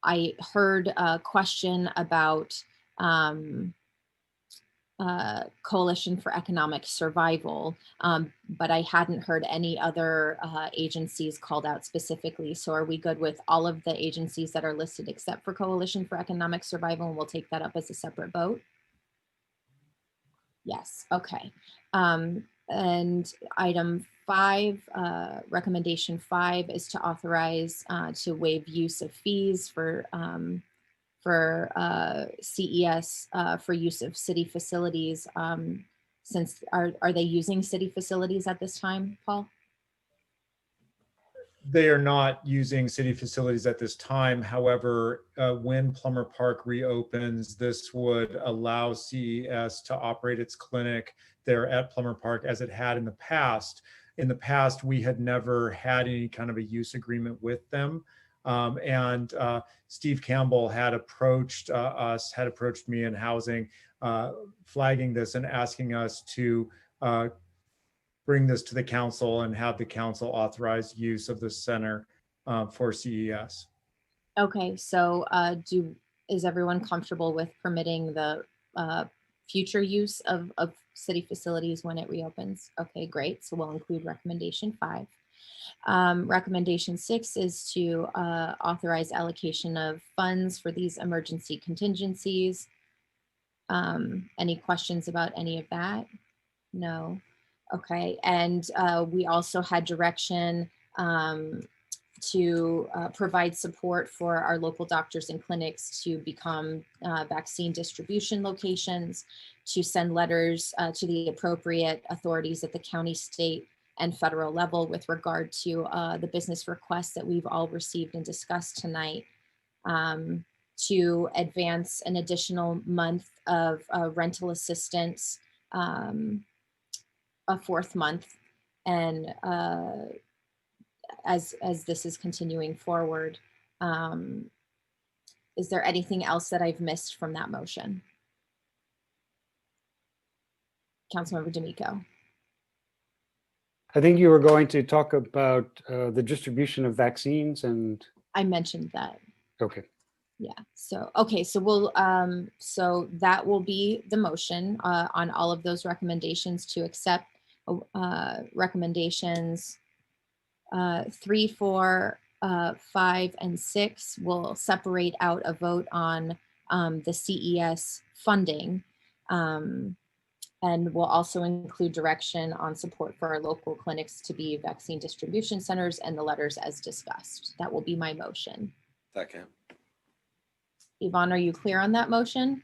I heard a question about Coalition for Economic Survival, but I hadn't heard any other agencies called out specifically. So are we good with all of the agencies that are listed except for Coalition for Economic Survival? And we'll take that up as a separate vote? Yes, okay. And item 5, recommendation 5 is to authorize to waive use of fees for CES for use of city facilities. Since are they using city facilities at this time, Paul? They are not using city facilities at this time. However, when Plummer Park reopens, this would allow CES to operate its clinic there at Plummer Park as it had in the past. In the past, we had never had any kind of a use agreement with them. Steve Campbell had approached me in housing, flagging this and asking us to bring this to the council and have the council authorize use of the center for CES. Okay, so is everyone comfortable with permitting the future use of city facilities when it reopens? Okay, great. So we'll include recommendation 5. Recommendation 6 is to authorize allocation of funds for these emergency contingencies. Any questions about any of that? No. Okay, and we also had direction to provide support for our local doctors and clinics to become vaccine distribution locations, to send letters to the appropriate authorities at the county, state, and federal level with regard to the business requests that we've all received and discussed tonight, to advance an additional month of rental assistance, a 4th month, and as this is continuing forward. Is there anything else that I've missed from that motion? Councilmember D'Amico. I think you were going to talk about the distribution of vaccines and. I mentioned that. Okay. Yeah, so, okay, so we'll, so that will be the motion on all of those recommendations to accept recommendations 3, 4, 5, and 6. We'll separate out a vote on the CES funding. And we'll also include direction on support for our local clinics to be vaccine distribution centers and the letters as discussed. That will be my motion. Second. Yvonne, are you clear on that motion?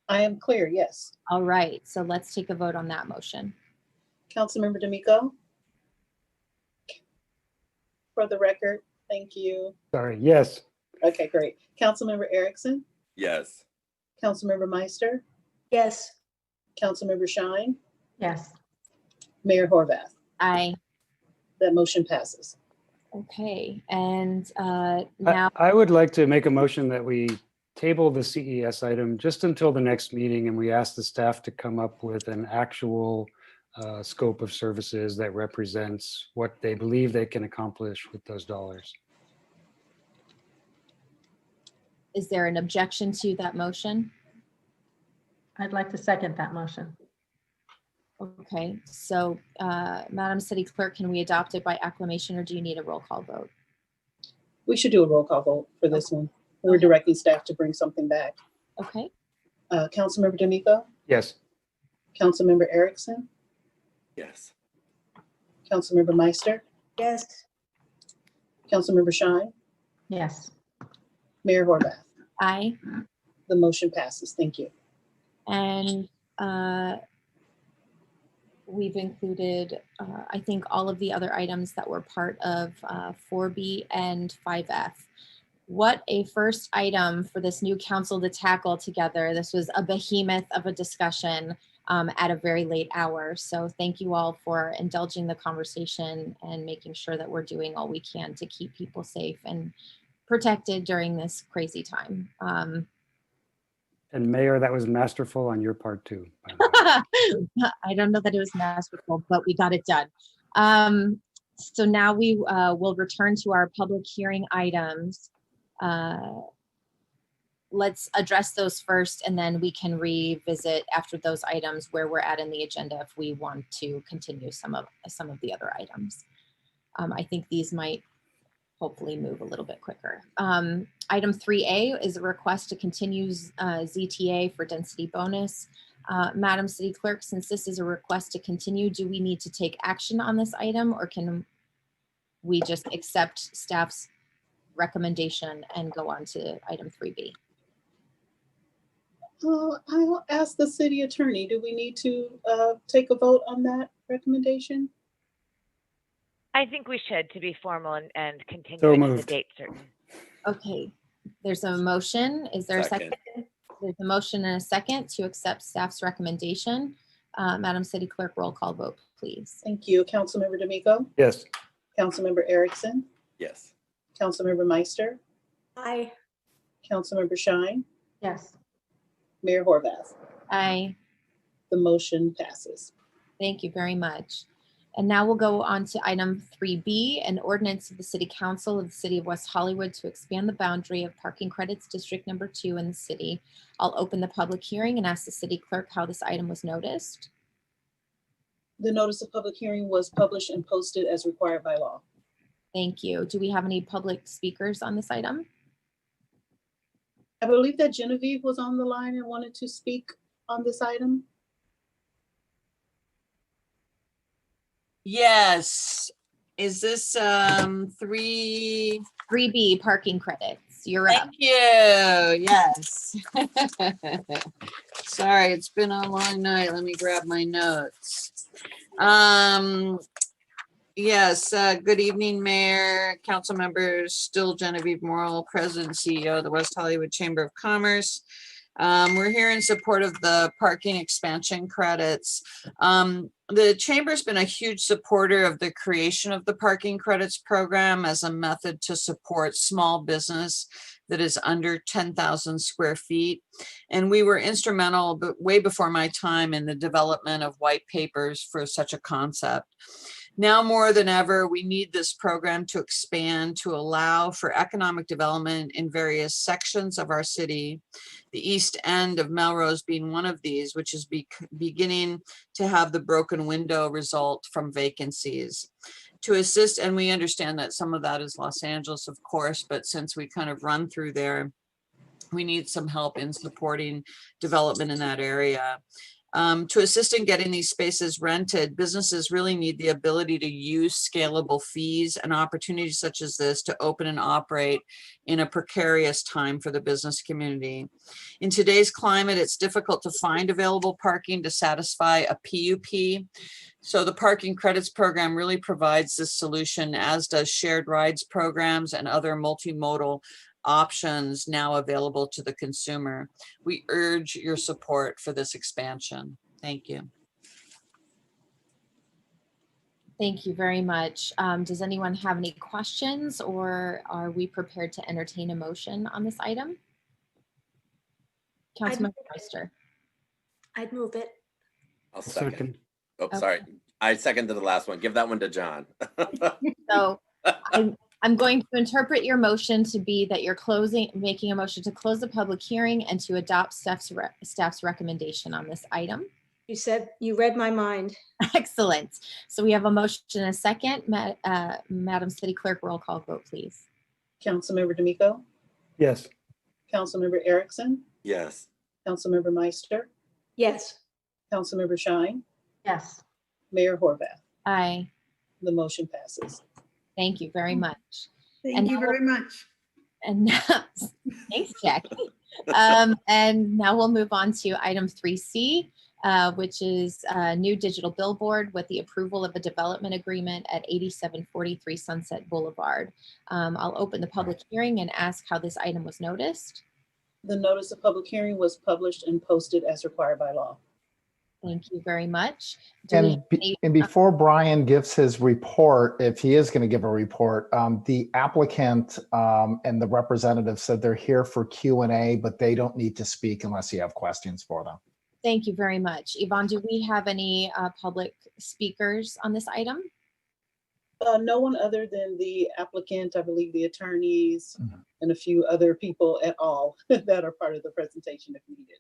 I am clear, yes. All right, so let's take a vote on that motion. Councilmember D'Amico? For the record, thank you. Sorry, yes. Okay, great. Councilmember Erikson? Yes. Councilmember Meister? Yes. Councilmember Shyne? Yes. Mayor Horvath? Aye. That motion passes. Okay, and now I would like to make a motion that we table the CES item just until the next meeting, and we ask the staff to come up with an actual scope of services that represents what they believe they can accomplish with those dollars. is there an objection to that motion? I'd like to second that motion. Okay, so Madam City Clerk, can we adopt it by acclamation or do you need a roll call vote? We should do a roll call vote for this one. We're directing staff to bring something back. Okay. Councilmember D'Amico? Yes. Councilmember Erikson? Yes. Councilmember Meister? Yes. Councilmember Shyne? Yes. Mayor Horvath? Aye. The motion passes. Thank you. And we've included, I think, all of the other items that were part of 4B and 5F. What a first item for this new council to tackle together. This was a behemoth of a discussion at a very late hour. So thank you all for indulging the conversation and making sure that we're doing all we can to keep people safe and protected during this crazy time. And Mayor, that was masterful on your part too. By the way. I don't know that it was masterful, but we got it done. So now we will return to our public hearing items. Let's address those first, and then we can revisit after those items where we're at in the agenda if we want to continue some of the other items. I think these might hopefully move a little bit quicker. Item 3A is a request to continue ZTA for density bonus. Madam City Clerk, since this is a request to continue, do we need to take action on this item, or can we just accept staff's recommendation and go on to item 3B? I'll ask the city attorney, do we need to take a vote on that recommendation? I think we should, to be formal and So continuing to the moved. date certain. Okay, there's a motion. Is there a Second. second? There's a motion and a second to accept staff's recommendation. Madam City Clerk, roll call vote, please. Thank you. Councilmember D'Amico, Yes. Councilmember Erikson, Yes. Councilmember Meister, Aye. Councilmember Shyne, Yes. Mayor Horvath. Aye. The motion passes. Thank you very much. And now we'll go on to item 3B, an ordinance of the City Council of the City of West Hollywood to expand the boundary of parking credits District Number 2 in the city. I'll open the public hearing and ask the city clerk how this item was noticed. The notice of public hearing was published and posted as required by law. Thank you. Do we have any public speakers on this item? I believe that Genevieve was on the line and wanted to speak on this item. Yes. Is this 3B parking credits? You're up. Thank you. Yes. Sorry, it's been a long night. Let me grab my notes. Yes, good evening, Mayor, council members, still Genevieve Morrill, President, CEO of the West Hollywood Chamber of Commerce. We're here in support of the parking expansion credits. The Chamber's been a huge supporter of the creation of the parking credits program as a method to support small business that is under 10,000 square feet. And we were instrumental, but way before my time, in the development of white papers for such a concept. Now more than ever, we need this program to expand to allow for economic development in various sections of our city. The east end of Melrose being one of these, which is beginning to have the broken window result from vacancies. To assist, and we understand that some of that is Los Angeles, of course, but since we kind of run through there, we need some help in supporting development in that area. To assist in getting these spaces rented, businesses really need the ability to use scalable fees and opportunities such as this to open and operate in a precarious time for the business community. In today's climate, it's difficult to find available parking to satisfy a PUP. So the parking credits program really provides this solution, as does shared rides programs and other multimodal options now available to the consumer. We urge your support for this expansion. Thank you. Thank you very much. Does anyone have any questions, or are we prepared to entertain a motion on this item? Councilmember Meister. I'd move it. I'll second. Oh, Okay. sorry. I seconded the last one. Give that one to John. So I'm going to interpret your motion to be that you're making a motion to close the public hearing and to adopt staff's recommendation on this item. You read my mind. Excellent. So we have a motion and a second. Madam City Clerk, roll call vote, please. Councilmember D'Amico, Yes. Councilmember Erikson, Yes. Councilmember Meister, Yes. Councilmember Shyne, Yes. Mayor Horvath. Aye. The motion passes. Thank you very much. Thank you very much. And now, thanks, Jackie. And now we'll move on to item 3C, which is a new digital billboard with the approval of a development agreement at 8743 Sunset Boulevard. I'll open the public hearing and ask how this item was noticed. The notice of public hearing was published and posted as required by law. Thank you very much. Do we have And before Brian gives his report, if he is going to give a report, the applicant and the representative said they're here for Q&A, but they don't need to speak unless you have questions for them. Thank you very much. Yvonne, do we have any public speakers on this item? No one other than the applicant, I believe the attorneys, and a few other people at all that are part of the presentation if needed.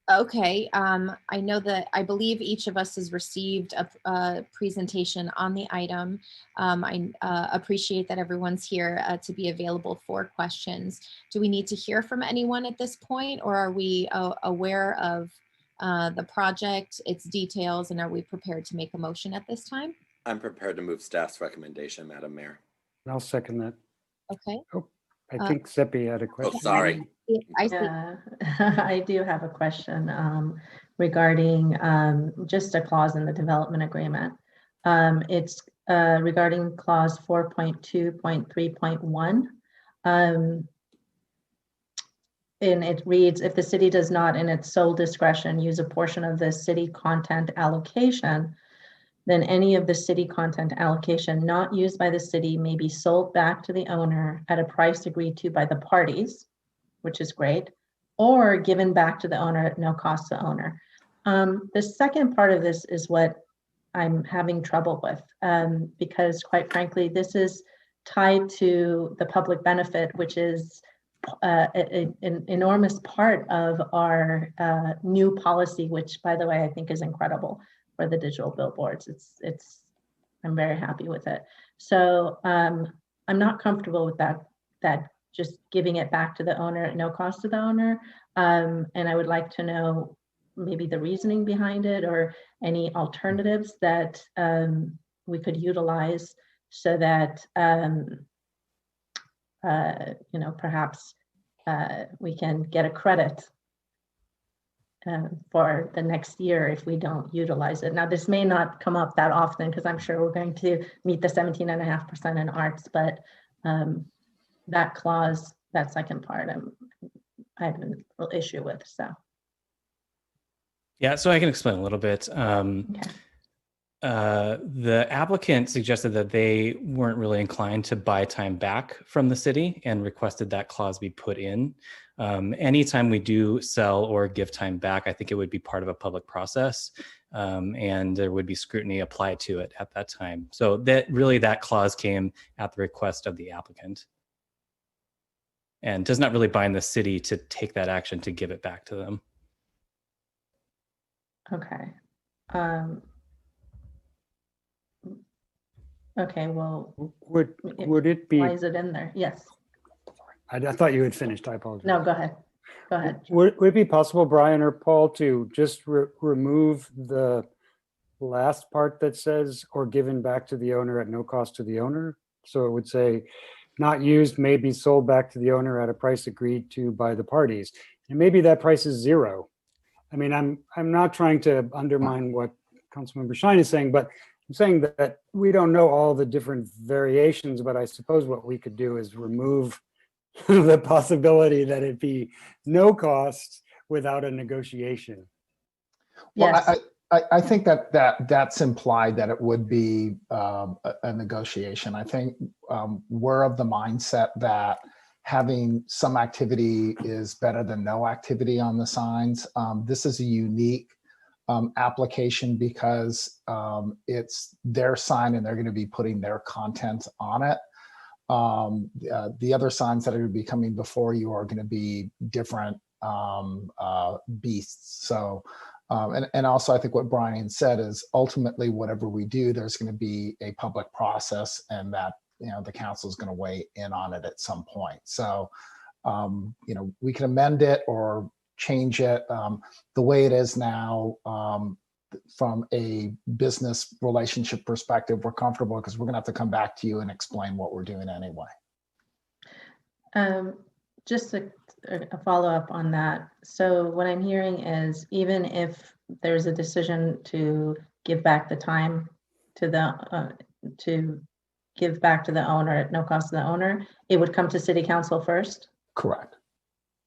Okay, I know that I believe each of us has received a presentation on the item. I appreciate that everyone's here to be available for questions. Do we need to hear from anyone at this point, or are we aware of the project, its details, and are we prepared to make a motion at this time? I'm prepared to move staff's recommendation, Madam Mayor. I'll second that. Okay. Oh, I think Seppi had a question. Oh, sorry. I do have a question regarding just a clause in the development agreement. It's regarding clause 4.2.3.1. And it reads, if the city does not in its sole discretion use a portion of the city content allocation, then any of the city content allocation not used by the city may be sold back to the owner at a price agreed to by the parties, which is great, or given back to the owner at no cost to the owner. The second part of this is what I'm having trouble with, because quite frankly, this is tied to the public benefit, which is an enormous part of our new policy, which by the way, I think is incredible for the digital billboards. I'm very happy with it. So I'm not comfortable with that just giving it back to the owner at no cost to the owner. And I would like to know maybe the reasoning behind it or any alternatives that we could utilize so that, perhaps we can get a credit for the next year if we don't utilize it. Now, this may not come up that often because I'm sure we're going to meet the 17.5% in arts, but that clause, that second part, I have a real issue with, so. Yeah, so I can explain a little bit. The applicant suggested that they weren't really inclined to buy time back from the city and requested that clause be put in. Anytime we do sell or give time back, I think it would be part of a public process, and there would be scrutiny applied to it at that time. So that clause came at the request of the applicant and does not really bind the city to take that action to give it back to them. Okay. Okay, well, would it be? Why is it in there? Yes. I thought you had finished. I apologize. No, go ahead. Go ahead. Would it be possible, Brian or Paul, to just remove the last part that says or given back to the owner at no cost to the owner? So it would say not used may be sold back to the owner at a price agreed to by the parties. And maybe that price is zero. I mean, I'm not trying to undermine what Councilmember Shyne is saying, but I'm saying that we don't know all the different variations, but I suppose what we could do is remove the possibility that it be no cost without a negotiation. Well, yes. I think that's implied that it would be a negotiation. I think we're of the mindset that having some activity is better than no activity on the signs. This is a unique application because it's their sign and they're going to be putting their content on it. The other signs that are going to be coming before you are going to be different beasts. So, and also I think what Brian said is ultimately whatever we do, there's going to be a public process and that, the council is going to weigh in on it at some point. So, we can amend it or change it the way it is now. From a business relationship perspective, we're comfortable because we're going to have to come back to you and explain what we're doing anyway. Just a follow-up on that. So what I'm hearing is even if there's a decision to give back the time to the give back to the owner at no cost to the owner, it would come to city council first? Correct.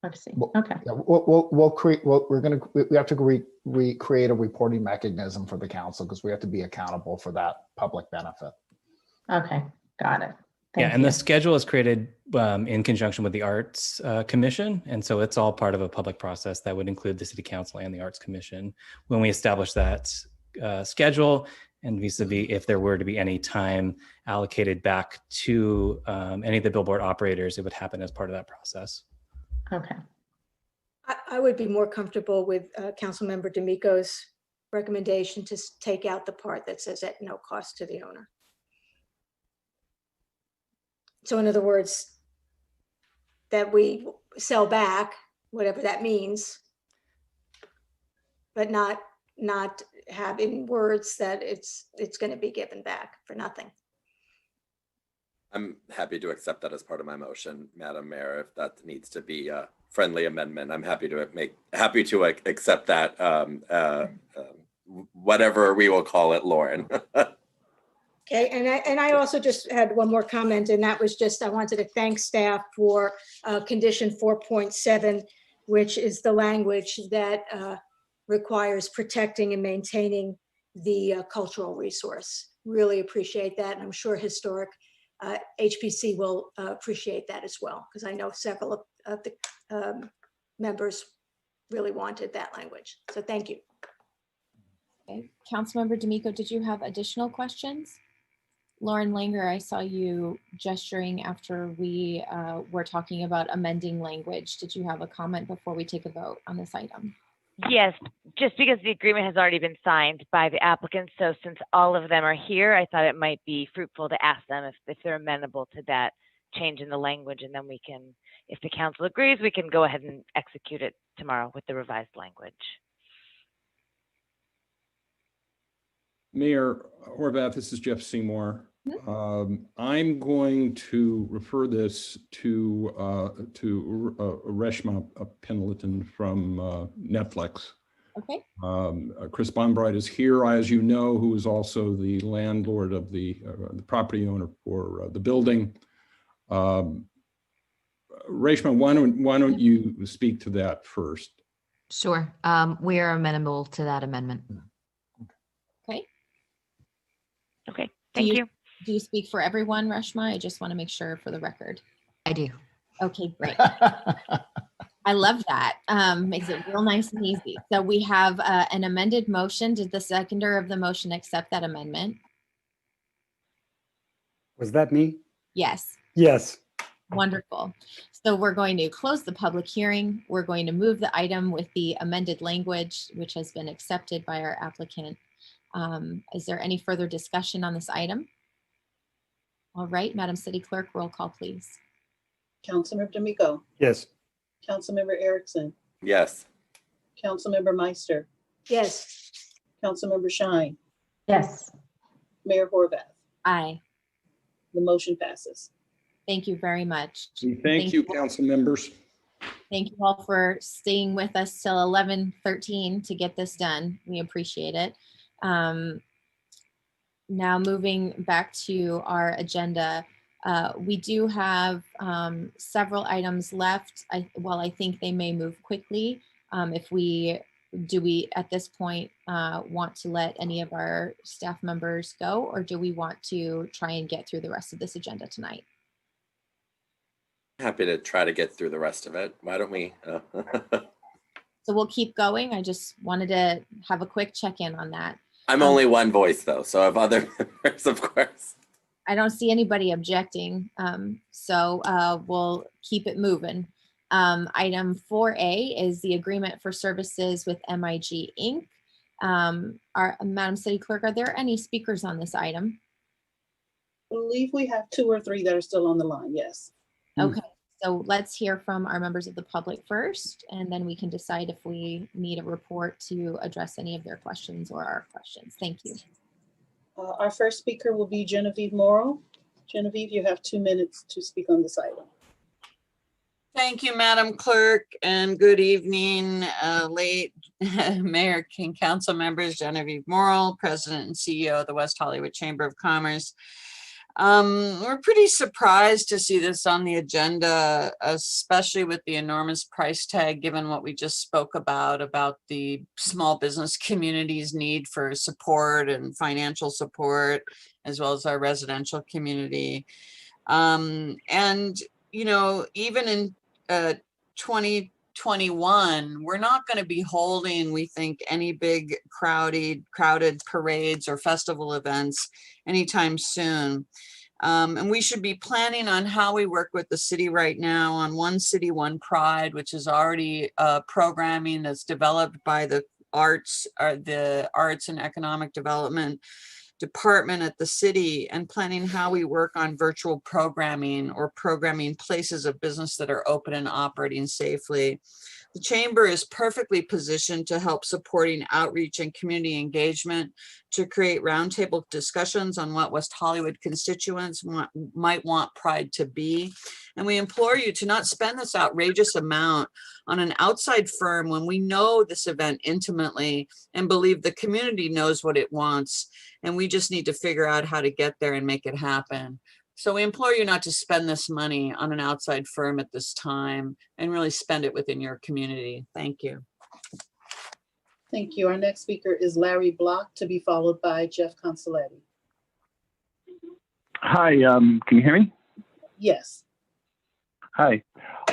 I see. Okay. Yeah, we'll create, we have to recreate a reporting mechanism for the council because we have to be accountable for that public benefit. Okay. Got it. Yeah, Thank and you. the schedule is created in conjunction with the Arts Commission. And so it's all part of a public process that would include the City Council and the Arts Commission. When we establish that schedule and vis-a-vis if there were to be any time allocated back to any of the billboard operators, it would happen as part of that process. Okay. I would be more comfortable with Councilmember D'Amico's recommendation to take out the part that says at no cost to the owner. So in other words, that we sell back, whatever that means, but not have in words that it's going to be given back for nothing. I'm happy to accept that as part of my motion, Madam Mayor. If that needs to be a friendly amendment, I'm happy to accept that. Whatever we will call it, Lauren. Okay, and I also just had one more comment, and that was just I wanted to thank staff for condition 4.7, which is the language that requires protecting and maintaining the cultural resource. Really appreciate that, and I'm sure Historic HPC will appreciate that as well, because I know several of the members really wanted that language. So thank you. Okay, Councilmember D'Amico, did you have additional questions? Lauren Langer, I saw you gesturing after we were talking about amending language. Did you have a comment before we take a vote on this item? Yes, just because the agreement has already been signed by the applicants. So since all of them are here, I thought it might be fruitful to ask them if they're amenable to that change in the language. And then we can, if the council agrees, we can go ahead and execute it tomorrow with the revised language. Mayor Horvath, this is Jeff Seymour. I'm going to refer this to Reshma Pendleton from Netflix. Okay. Chris Bonbright is here, as you know, who is also the landlord of the property owner for the building. Reshma, why don't you speak to that first? Sure. We are amenable to that amendment. Okay. Okay. Thank you. Do you speak for everyone, Reshma? I just want to make sure for the record. I do. Okay, great. I love that. Makes it real nice and easy. So we have an amended motion. Did the seconder of the motion accept that amendment? Was that me? Yes. Yes. Wonderful. So we're going to close the public hearing. We're going to move the item with the amended language, which has been accepted by our applicant. Is there any further discussion on this item? All right, Madam City Clerk, roll call, please. Councilmember D'Amico. Yes. Councilmember Erikson. Yes. Councilmember Meister. Yes. Councilmember Shyne. Yes. Mayor Horvath. Aye. The motion passes. Thank you very much. Thank you, council members. Thank you all for staying with us till 11:13 to get this done. We appreciate it. Now moving back to our agenda, we do have several items left. While I think they may move quickly, if we at this point want to let any of our staff members go, or do we want to try and get through the rest of this agenda tonight? Happy to try to get through the rest of it. Why don't we? So we'll keep going. I just wanted to have a quick check-in on that. I'm only one voice though, so if other members, of course. I don't see anybody objecting, so we'll keep it moving. Item 4A is the agreement for services with MIG Inc. Madam City Clerk, are there any speakers on this item? I believe we have 2 or 3 that are still on the line, yes. Okay, so let's hear from our members of the public first, and then we can decide if we need a report to address any of their questions or our questions. Thank you. Our first speaker will be Genevieve Morrow. Genevieve, you have 2 minutes to speak on this item. Thank you, Madam Clerk, and good evening, late Mayor, King, council members. Genevieve Morrow, President and CEO of the West Hollywood Chamber of Commerce. We're pretty surprised to see this on the agenda, especially with the enormous price tag, given what we just spoke about the small business community's need for support and financial support, as well as our residential community. And, you know, even in 2021, we're not going to be holding, we think, any big crowded parades or festival events anytime soon. And we should be planning on how we work with the city right now on One City, One Pride, which is already programming that's developed by the Arts and Economic Development Department at the city, and planning how we work on virtual programming or programming places of business that are open and operating safely. The Chamber is perfectly positioned to help supporting outreach and community engagement, to create roundtable discussions on what West Hollywood constituents might want Pride to be. And we implore you to not spend this outrageous amount on an outside firm when we know this event intimately and believe the community knows what it wants. And we just need to figure out how to get there and make it happen. So we implore you not to spend this money on an outside firm at this time and really spend it within your community. Thank you. Thank you. Our next speaker is Larry Block, to be followed by Jeff Consoletti. Hi, can you hear me? Yes. Hi,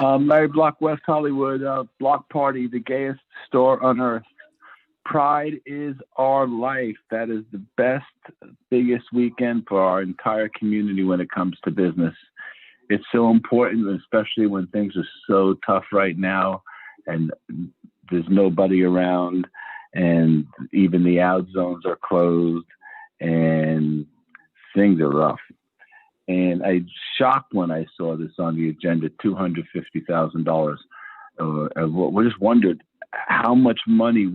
Larry Block, West Hollywood, Block Party, the gayest store on earth. Pride is our life. That is the best, biggest weekend for our entire community when it comes to business. It's so important, especially when things are so tough right now and there's nobody around, and even the out zones are closed and things are rough. And I was shocked when I saw this on the agenda, $250,000. We just wondered how much money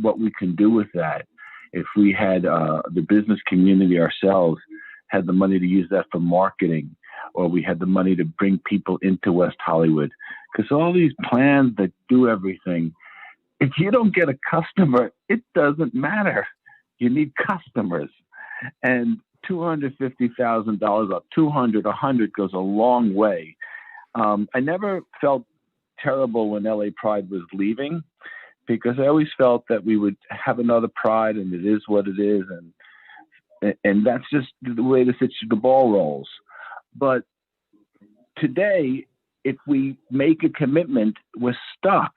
what we can do with that if we had the business community ourselves had the money to use that for marketing, or we had the money to bring people into West Hollywood. Because all these plans that do everything, if you don't get a customer, it doesn't matter. You need customers. And $250,000 up, 200, 100 goes a long way. I never felt terrible when LA Pride was leaving, because I always felt that we would have another Pride, and it is what it is, and that's just the way the ball rolls. But today, if we make a commitment, we're stuck,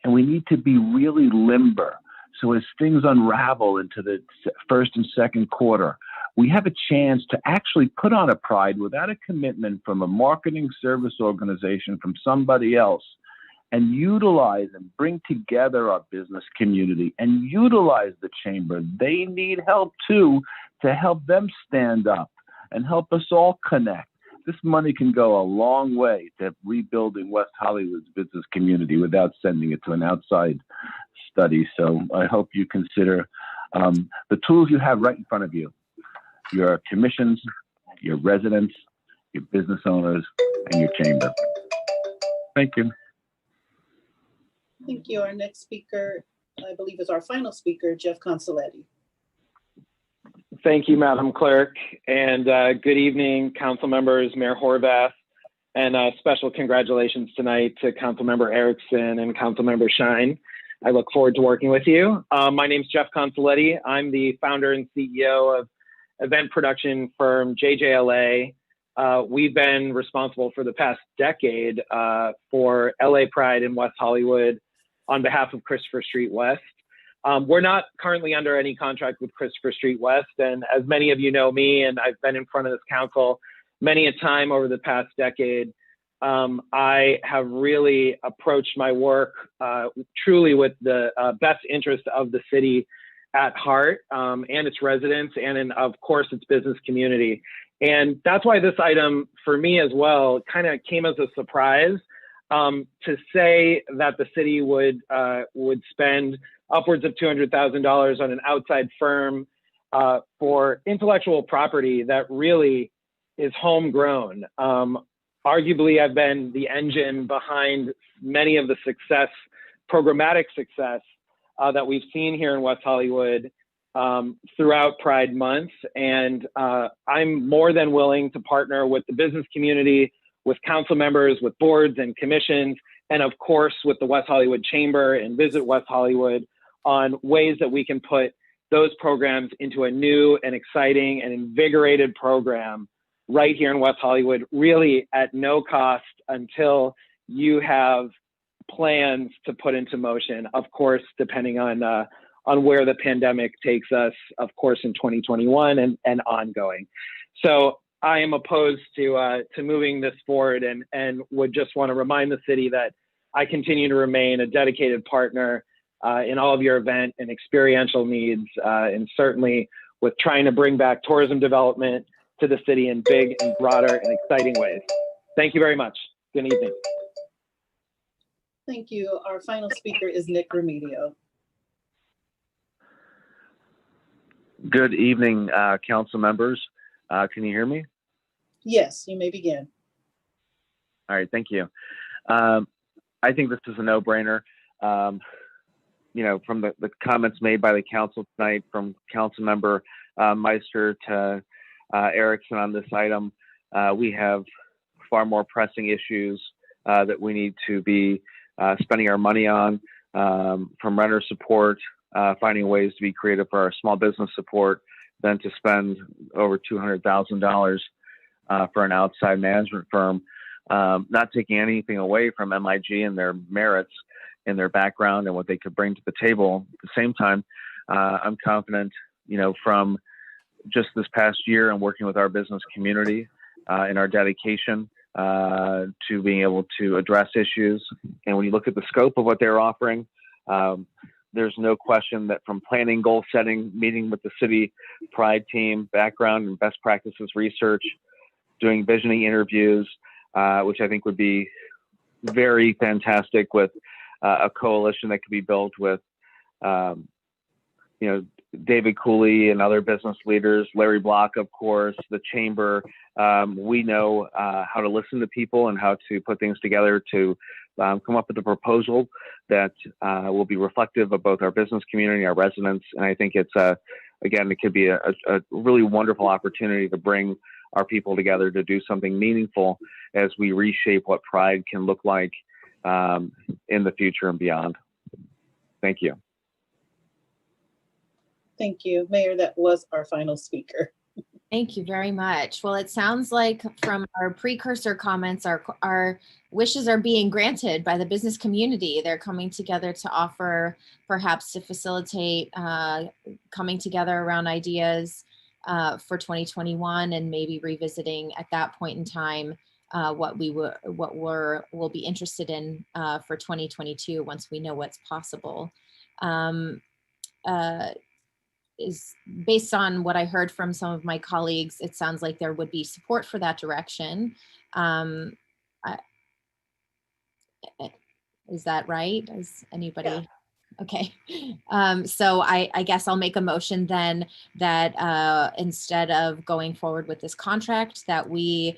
and we need to be really limber. So as things unravel into the first and second quarter, we have a chance to actually put on a Pride without a commitment from a marketing service organization, from somebody else, and utilize and bring together our business community and utilize the Chamber. They need help too, to help them stand up and help us all connect. This money can go a long way to rebuilding West Hollywood's business community without sending it to an outside study. So I hope you consider the tools you have right in front of you, your commissions, your residents, your business owners, and your Chamber. Thank you. Thank you. Our next speaker, I believe, is our final speaker, Jeff Consoletti. Thank you, Madam Clerk, and good evening, council members, Mayor Horvath, and special congratulations tonight to Councilmember Erikson and Councilmember Shyne. I look forward to working with you. My name is Jeff Consoletti. I'm the founder and CEO of event production firm JJLA. We've been responsible for the past decade for LA Pride in West Hollywood on behalf of Christopher Street West. We're not currently under any contract with Christopher Street West, and as many of you know me, and I've been in front of this council many a time over the past decade, I have really approached my work truly with the best interest of the city at heart, and its residents, and of course its business community. And that's why this item for me as well kind of came as a surprise, to say that the city would spend upwards of $200,000 on an outside firm for intellectual property that really is homegrown. Arguably, I've been the engine behind many of the success, programmatic success that we've seen here in West Hollywood throughout Pride Month. And I'm more than willing to partner with the business community, with council members, with boards and commissions, and of course with the West Hollywood Chamber and Visit West Hollywood on ways that we can put those programs into a new and exciting and invigorated program right here in West Hollywood, really at no cost until you have plans to put into motion, of course, depending on where the pandemic takes us, of course, in 2021 and ongoing. So I am opposed to moving this forward and would just want to remind the city that I continue to remain a dedicated partner in all of your event and experiential needs, and certainly with trying to bring back tourism development to the city in big and broader and exciting ways. Thank you very much. Good evening. Thank you. Our final speaker is Nick Remedios. Good evening, council members. Can you hear me? Yes, you may begin. All right, thank you. I think this is a no-brainer. You know, from the comments made by the council tonight, from council member Meister to Erikson on this item, we have far more pressing issues that we need to be spending our money on, from renter support, finding ways to be creative for our small business support, than to spend over $200,000 for an outside management firm. Not taking anything away from MIG and their merits and their background and what they could bring to the table. At the same time, I'm confident, you know, from just this past year and working with our business community and our dedication to being able to address issues. And when you look at the scope of what they're offering, there's no question that from planning, goal setting, meeting with the city Pride team, background and best practices research, doing visioning interviews, which I think would be very fantastic with a coalition that could be built with, you know, David Cooley and other business leaders, Larry Block, of course, the chamber. We know how to listen to people and how to put things together to come up with a proposal that will be reflective of both our business community and our residents. And I think it's, again, it could be a really wonderful opportunity to bring our people together to do something meaningful as we reshape what Pride can look like in the future and beyond. Thank you. Thank you, Mayor. That was our final speaker. Thank you very much. Well, it sounds like from our precursor comments, our wishes are being granted by the business community. They're coming together to offer, perhaps to facilitate coming together around ideas for 2021, and maybe revisiting at that point in time what we'll be interested in for 2022 once we know what's possible. Is based on what I heard from some of my colleagues, it sounds like there would be support for that direction. Is that right? Is anybody? Yeah. Okay. So I guess I'll make a motion then that instead of going forward with this contract, that we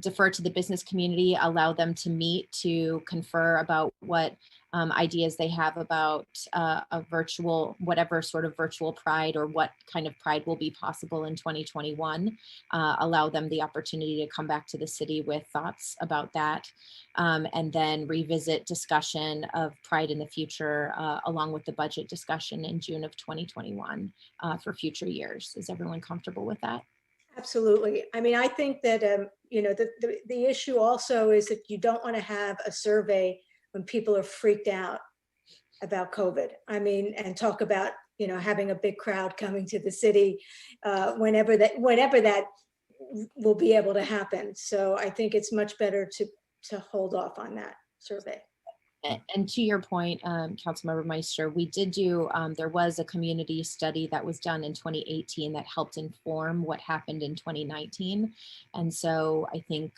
defer to the business community, allow them to meet to confer about what ideas they have about a virtual, whatever sort of virtual Pride or what kind of Pride will be possible in 2021. Allow them the opportunity to come back to the city with thoughts about that, and then revisit discussion of Pride in the future along with the budget discussion in June of 2021 for future years. Is everyone comfortable with that? Absolutely. I mean, I think that, you know, the issue also is that you don't want to have a survey when people are freaked out about COVID. I mean, and talk about, you know, having a big crowd coming to the city whenever that will be able to happen. So I think it's much better to hold off on that survey. And to your point, Councilmember Meister, we did do, there was a community study that was done in 2018 that helped inform what happened in 2019. And so I think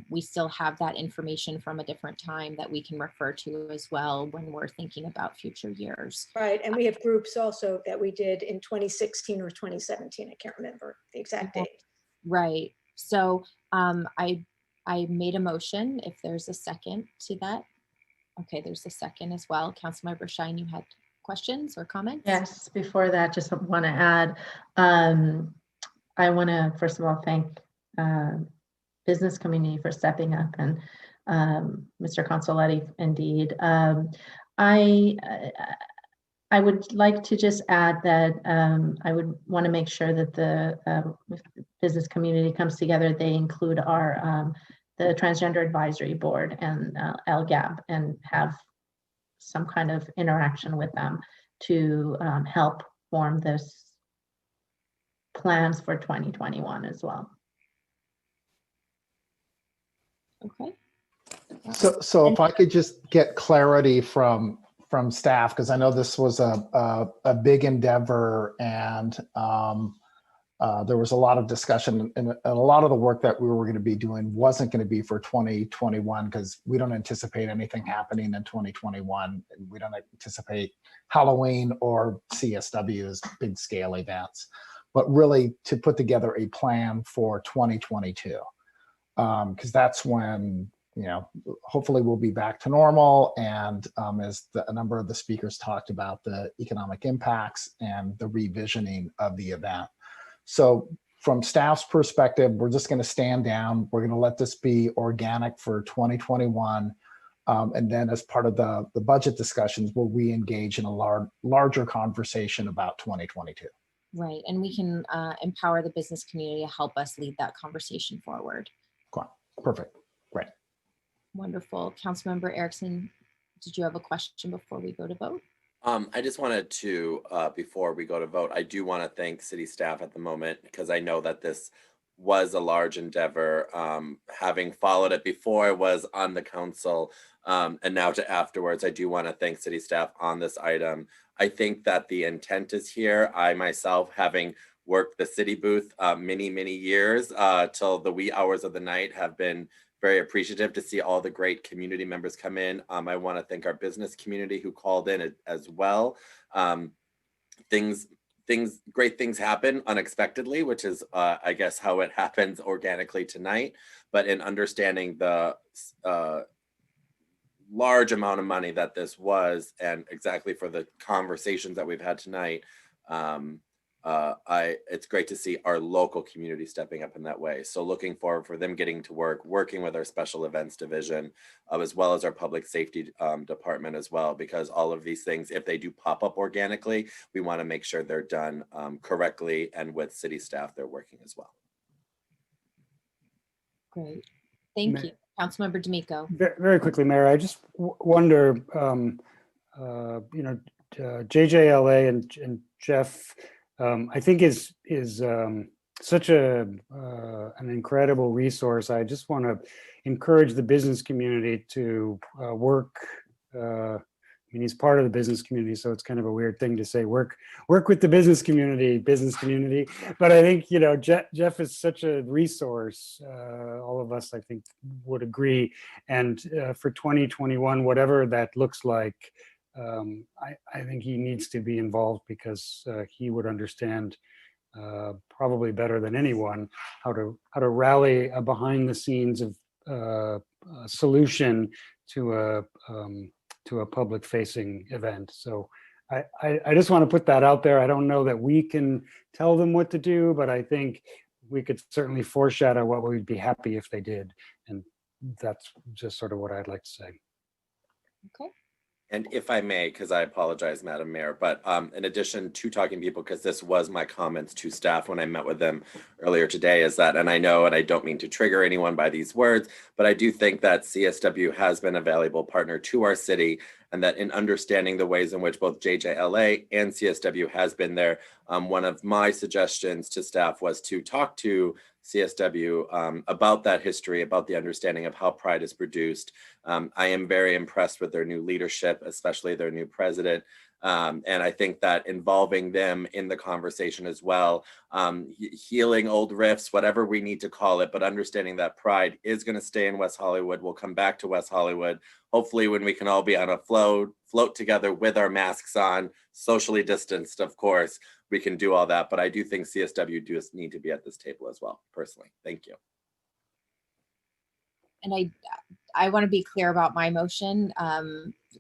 we still have that information from a different time that we can refer to as well when we're thinking about future years. Right, and we have groups also that we did in 2016 or 2017. I can't remember the exact date. Right, so I made a motion, if there's a second to that. Okay, there's a second as well. Councilmember Shyne, you had questions or comments? Yes, before that, just want to add, I want to first of all thank business community for stepping up, and Mr. Consoletti, indeed. I would like to just add that I would want to make sure that the business community comes together. They include our the Transgender Advisory Board and LGAB, and have some kind of interaction with them to help form this plans for 2021 as well. Okay. So if I could just get clarity from staff, because I know this was a big endeavor, and there was a lot of discussion, and a lot of the work that we were going to be doing wasn't going to be for 2021, because we don't anticipate anything happening in 2021. And we don't anticipate Halloween or CSW as big scale events, but really to put together a plan for 2022, because that's when, you know, hopefully we'll be back to normal. And as a number of the speakers talked about, the economic impacts and the revisioning of the event. So from staff's perspective, we're just going to stand down. We're going to let this be organic for 2021. And then as part of the budget discussions, we'll re-engage in a larger conversation about 2022. Right, and we can empower the business community to help us lead that conversation forward. Cool. Perfect. Great. Wonderful. Councilmember Erikson, did you have a question before we go to vote? I just wanted to, before we go to vote, I do want to thank city staff at the moment, because I know that this was a large endeavor. Having followed it before I was on the council, and now to afterwards, I do want to thank city staff on this item. I think that the intent is here. I myself, having worked the city booth many, many years till the wee hours of the night, have been very appreciative to see all the great community members come in. I want to thank our business community who called in as well. Great things happen unexpectedly, which is, I guess, how it happens organically tonight. But in understanding the large amount of money that this was, and exactly for the conversations that we've had tonight, it's great to see our local community stepping up in that way. So looking forward for them getting to work, working with our special events division, as well as our public safety department as well, because all of these things, if they do pop up organically, we want to make sure they're done correctly, and with city staff, they're working as well. Great. Thank you. Councilmember D'Amico. Very quickly, Mayor, I just wonder, you know, JJLA and Jeff, I think is such an incredible resource. I just want to encourage the business community to work. I mean, he's part of the business community, so it's kind of a weird thing to say, work with the business community. But I think, you know, Jeff is such a resource. All of us, I think, would agree. And for 2021, whatever that looks like, I think he needs to be involved, because he would understand probably better than anyone how to rally a behind the scenes of solution to a public facing event. So I just want to put that out there. I don't know that we can tell them what to do, but I think we could certainly foreshadow what we'd be happy if they did. And that's just sort of what I'd like to say. Okay. And if I may, because I apologize, Madam Mayor, but in addition to talking to people, because this was my comments to staff when I met with them earlier today, is that, and I know, and I don't mean to trigger anyone by these words, but I do think that CSW has been a valuable partner to our city, and that in understanding the ways in which both JJLA and CSW has been there, one of my suggestions to staff was to talk to CSW about that history, about the understanding of how Pride is produced. I am very impressed with their new leadership, especially their new president. And I think that involving them in the conversation as well, healing old rifts, whatever we need to call it, but understanding that Pride is going to stay in West Hollywood. We'll come back to West Hollywood, hopefully when we can all be on a float together with our masks on, socially distanced, of course, we can do all that. But I do think CSW does need to be at this table as well, personally. Thank you. And I want to be clear about my motion.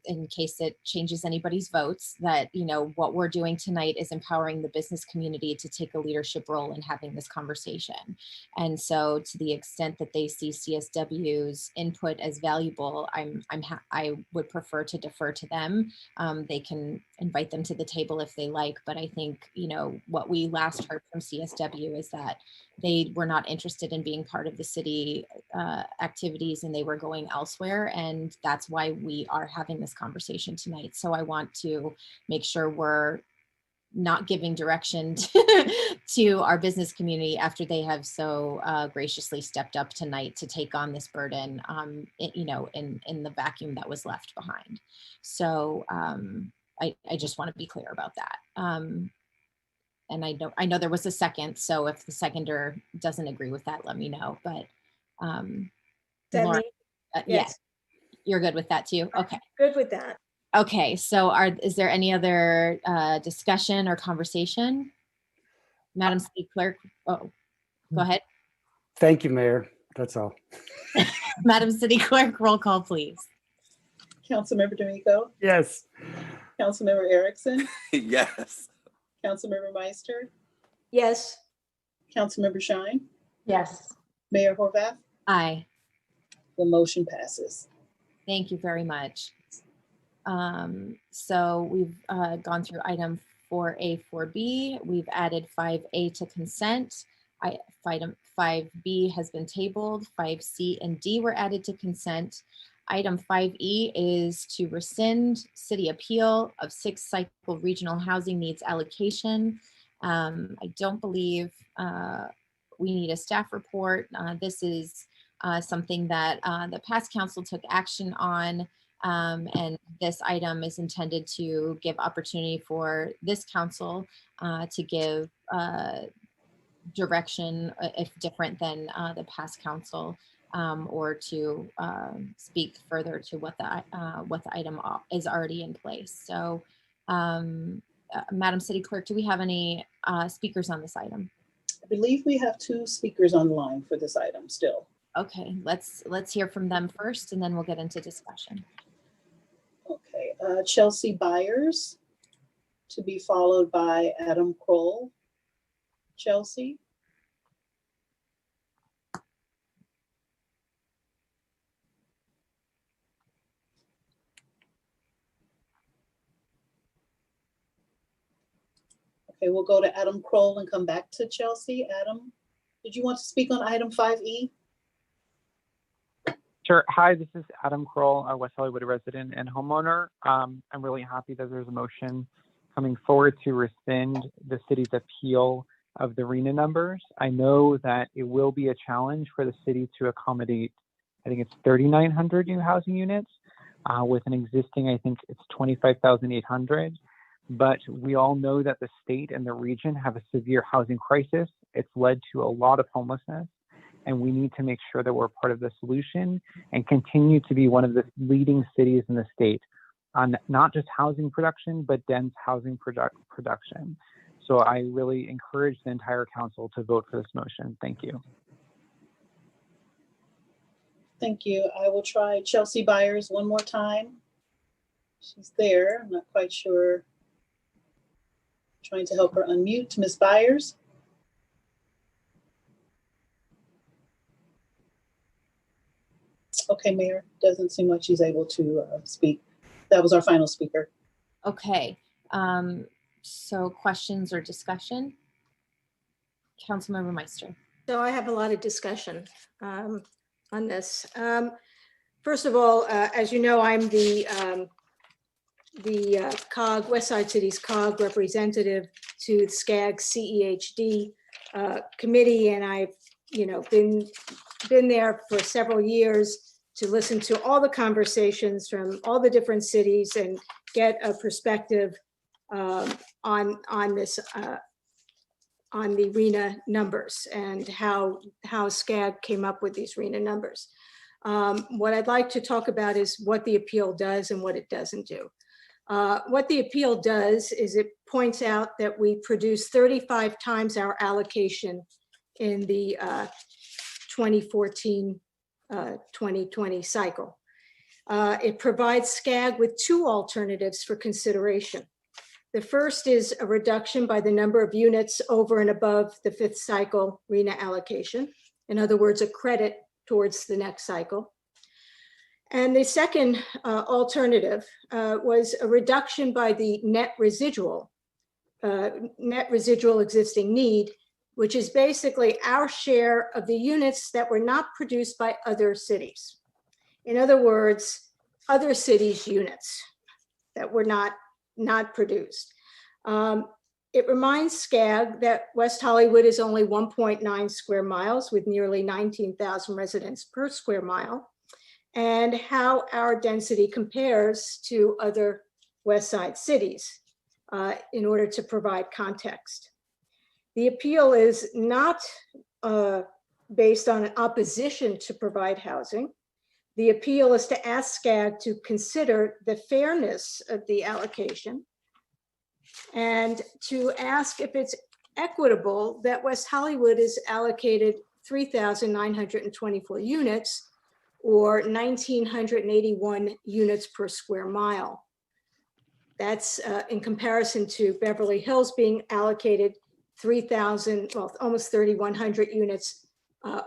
in case it changes anybody's votes, that, you know, what we're doing tonight is empowering the business community to take a leadership role in having this conversation. And so to the extent that they see CSW's input as valuable, I would prefer to defer to them. They can invite them to the table if they like, but I think, you know, what we last heard from CSW is that they were not interested in being part of the city activities and they were going elsewhere. And that's why we are having this conversation tonight. So I want to make sure we're not giving direction to our business community after they have so graciously stepped up tonight to take on this burden, you know, in the vacuum that was left behind. So I just want to be clear about that. And I know there was a second, so if the seconder doesn't agree with that, let me know. But Lauren, Yes. yeah, you're good with that too. Okay. Good with that. Okay. So is there any other discussion or conversation, Madam City Clerk? Oh, go ahead. Thank you, Mayor. That's all. Madam City Clerk, roll call, please. Councilmember D'Amico, Yes. Councilmember Erikson, Yes. Councilmember Meister, Yes. Councilmember Shyne, Yes. Mayor Horvath. Aye. The motion passes. Thank you very much. So we've gone through item 4A, 4B. We've added 5A to consent. Item 5B has been tabled. 5C and D were added to consent. Item 5E is to rescind city appeal of 6 cycle regional housing needs allocation. I don't believe we need a staff report. This is something that the past council took action on. And this item is intended to give opportunity for this council to give direction, if different than the past council, or to speak further to what the item is already in place. So, Madam City Clerk, do we have any speakers on this item? I believe we have 2 speakers online for this item still. Okay, let's hear from them first, and then we'll get into discussion. Okay, Chelsea Byers, to be followed by Adam Kroll. Chelsea. Okay, we'll go to Adam Kroll and come back to Chelsea. Adam, did you want to speak on item 5E? Sure. Hi, this is Adam Kroll, a West Hollywood resident and homeowner. I'm really happy that there's a motion coming forward to rescind the city's appeal of the RENA numbers. I know that it will be a challenge for the city to accommodate, I think it's 3,900 new housing units with an existing, I think it's 25,800. But we all know that the state and the region have a severe housing crisis. It's led to a lot of homelessness, and we need to make sure that we're part of the solution and continue to be one of the leading cities in the state on not just housing production, but dense housing production. So I really encourage the entire council to vote for this motion. Thank you. Thank you. I will try Chelsea Byers one more time. She's there. I'm not quite sure. Trying to help her unmute. Ms. Byers. Okay, Mayor, doesn't seem like she's able to speak. That was our final speaker. Okay, so questions or discussion? Councilmember Meister. So I have a lot of discussion on this. First of all, as you know, I'm the COG, West Side City's COG representative to the SCAG CEHD committee, and I've been there for several years to listen to all the conversations from all the different cities and get a perspective on this on the RENA numbers and how SCAG came up with these RENA numbers. What I'd like to talk about is what the appeal does and what it doesn't do. What the appeal does is it points out that we produce 35 times our allocation in the 2014-2020 cycle. It provides SCAG with two alternatives for consideration. The first is a reduction by the number of units over and above the 5th cycle RENA allocation. In other words, a credit towards the next cycle. And the second alternative was a reduction by the net residual existing need, which is basically our share of the units that were not produced by other cities. In other words, other cities' units that were not produced. It reminds SCAG that West Hollywood is only 1.9 square miles with nearly 19,000 residents per square mile, and how our density compares to other West Side cities in order to provide context. The appeal is not based on an opposition to provide housing. The appeal is to ask SCAG to consider the fairness of the allocation and to ask if it's equitable that West Hollywood is allocated 3,924 units or 1,981 units per square mile. That's in comparison to Beverly Hills being allocated 3,000, well, almost 3,100 units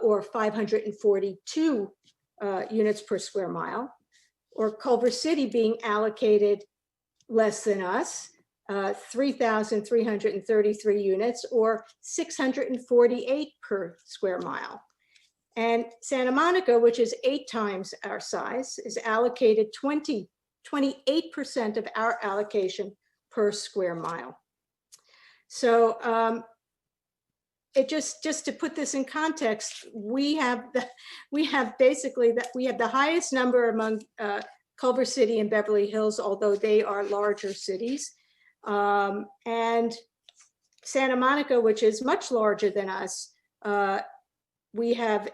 or 542 units per square mile, or Culver City being allocated less than us, 3,333 units or 648 per square mile. And Santa Monica, which is 8 times our size, is allocated 28% of our allocation per square mile. So it just to put this in context, we have basically the highest number among Culver City and Beverly Hills, although they are larger cities. And Santa Monica, which is much larger than us, we have,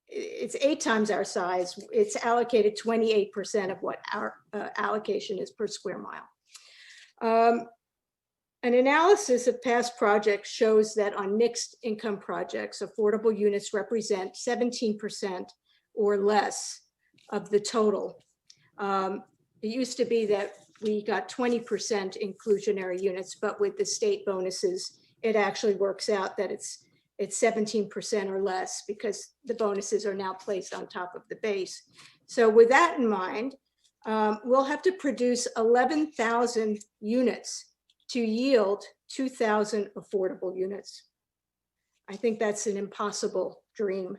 it's 8 times our size. It's allocated 28% of what our allocation is per square mile. An analysis of past projects shows that on mixed income projects, affordable units represent 17% or less of the total. It used to be that we got 20% inclusionary units, but with the state bonuses, it actually works out that it's 17% or less because the bonuses are now placed on top of the base. So with that in mind, we'll have to produce 11,000 units to yield 2,000 affordable units. I think that's an impossible dream.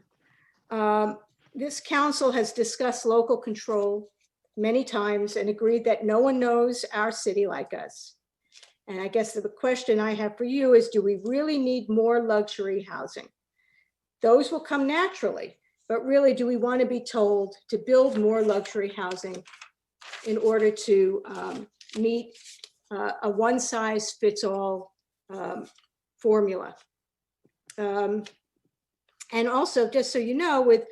This council has discussed local control many times and agreed that no one knows our city like us. And I guess the question I have for you is, do we really need more luxury housing? Those will come naturally, but really, do we want to be told to build more luxury housing in order to meet a one-size-fits-all formula? And also, just so you know, with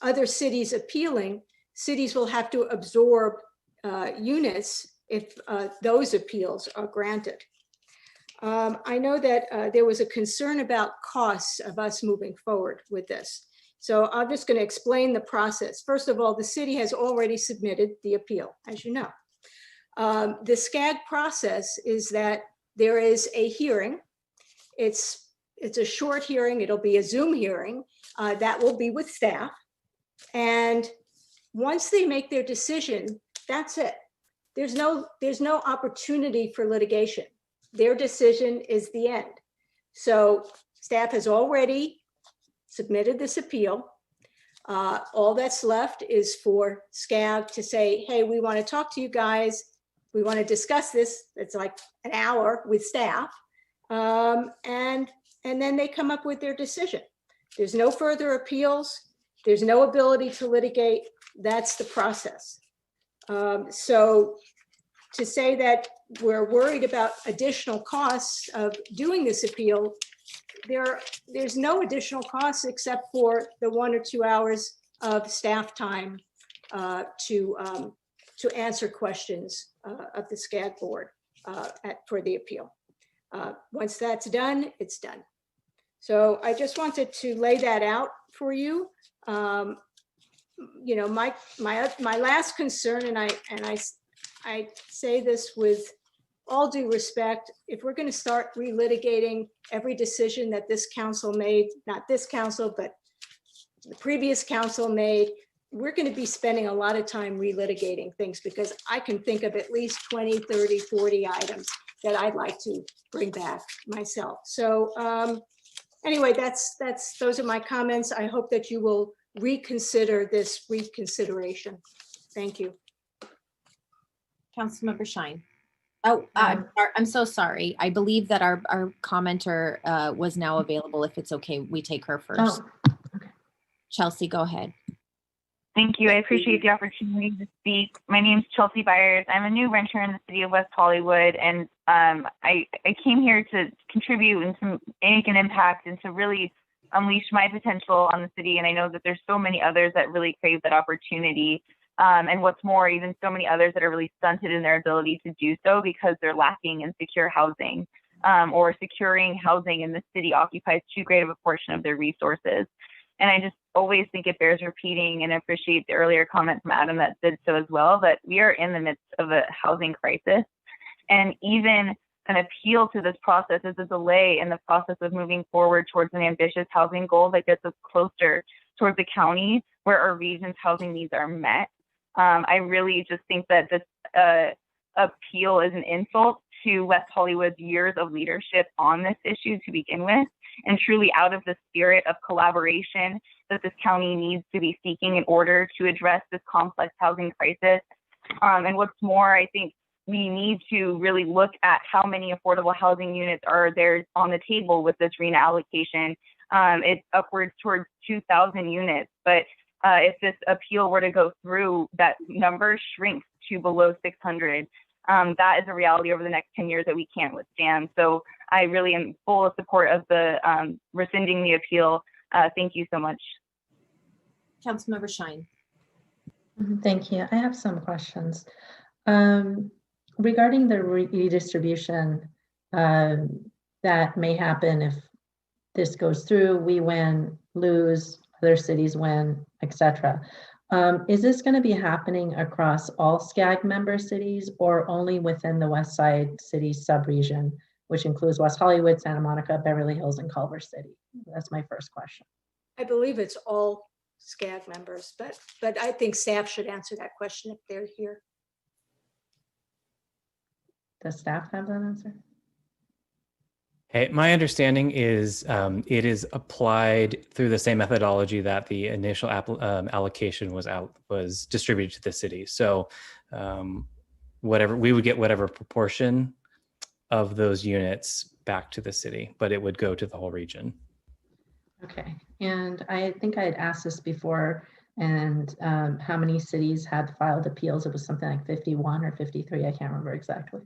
other cities appealing, cities will have to absorb units if those appeals are granted. I know that there was a concern about costs of us moving forward with this. So I'm just going to explain the process. First of all, the city has already submitted the appeal, as you know. The SCAG process is that there is a hearing. It's a short hearing. It'll be a Zoom hearing that will be with staff. And once they make their decision, that's it. There's no opportunity for litigation. Their decision is the end. So staff has already submitted this appeal. All that's left is for SCAG to say, hey, we want to talk to you guys. We want to discuss this. It's like an hour with staff. And then they come up with their decision. There's no further appeals. There's no ability to litigate. That's the process. So to say that we're worried about additional costs of doing this appeal, there's no additional costs except for the 1 or 2 hours of staff time to answer questions of the SCAG board for the appeal. Once that's done, it's done. So I just wanted to lay that out for you. you know, my last concern, and I say this with all due respect, if we're going to start relitigating every decision that this council made, not this council, but the previous council made, we're going to be spending a lot of time relitigating things, because I can think of at least 20, 30, 40 items that I'd like to bring back myself. So anyway, those are my comments. I hope that you will reconsider this reconsideration. Thank you. Councilmember Shyne. Oh, I'm so sorry. I believe that our commenter was now available. If it's okay, we take her first. Oh, okay. Chelsea, go ahead. Thank you. I appreciate the opportunity to speak. My name is Chelsea Byers. I'm a new renter in the city of West Hollywood, and I came here to contribute and to make an impact and to really unleash my potential on the city. And I know that there's so many others that really crave that opportunity. And what's more, even so many others that are really stunted in their ability to do so because they're lacking in secure housing, or securing housing in the city occupies too great of a portion of their resources. And I just always think it bears repeating, and appreciate the earlier comment from Adam that did so as well, that we are in the midst of a housing crisis. And even an appeal to this process is a delay in the process of moving forward towards an ambitious housing goal that gets us closer towards the county where our region's housing needs are met. I really just think that this appeal is an insult to West Hollywood's years of leadership on this issue to begin with, and truly out of the spirit of collaboration that this county needs to be seeking in order to address this complex housing crisis. And what's more, I think we need to really look at how many affordable housing units are there on the table with this RENA allocation. It's upwards towards 2,000 units, but if this appeal were to go through, that number shrinks to below 600. That is a reality over the next 10 years that we can't withstand. So I really am full support of the rescinding the appeal. Thank you so much. Councilmember Shyne. Thank you. I have some questions. Regarding the redistribution that may happen if this goes through, we win, lose, other cities win, etc. Is this going to be happening across all SCAG member cities or only within the West Side City subregion, which includes West Hollywood, Santa Monica, Beverly Hills, and Culver City? That's my first question. I believe it's all SCAG members, but I think staff should answer that question if they're here. Does staff have that answer? Hey, my understanding is it is applied through the same methodology that the initial allocation was distributed to the city. So whatever we would get, whatever proportion of those units back to the city, but it would go to the whole region. Okay, and I think I had asked this before, and how many cities had filed appeals? It was something like 51 or 53. I can't remember exactly.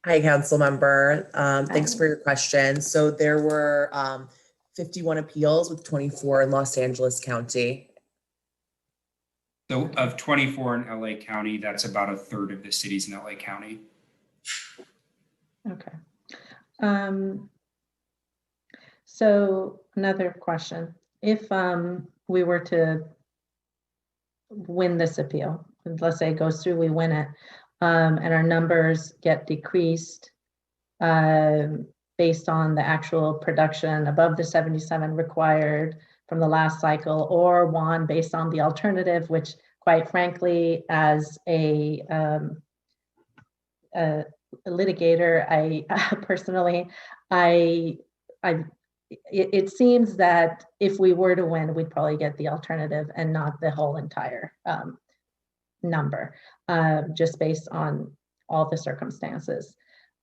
Hi, council member. Thanks for your question. So there were 51 appeals with 24 in Los Angeles County. So of 24 in LA County, that's about a third of the cities in LA County. Okay. So another question. If we were to win this appeal, let's say it goes through, we win it, and our numbers get decreased based on the actual production above the 77 required from the last cycle, or won based on the alternative, which quite frankly, as a litigator, I personally, it seems that if we were to win, we'd probably get the alternative and not the whole entire number, just based on all the circumstances.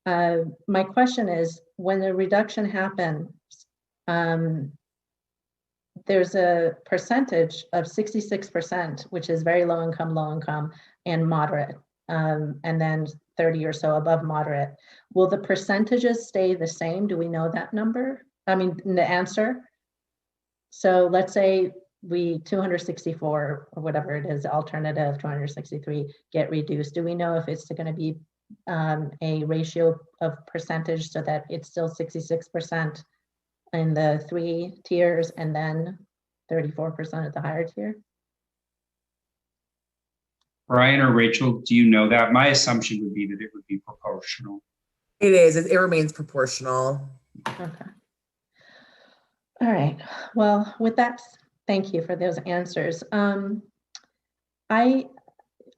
My question is, when the reduction happens, there's a percentage of 66%, which is very low income, and moderate, and then 30 or so above moderate. Will the percentages stay the same? Do we know that number? I mean, the answer. So let's say we 264 or whatever it is, alternative 263 get reduced. Do we know if it's going to be a ratio of percentage so that it's still 66% in the 3 tiers and then 34% at the higher tier? Brian or Rachel, do you know that? My assumption would be that it would be proportional. It is, it remains proportional. Okay. All right. Well, with that, thank you for those answers.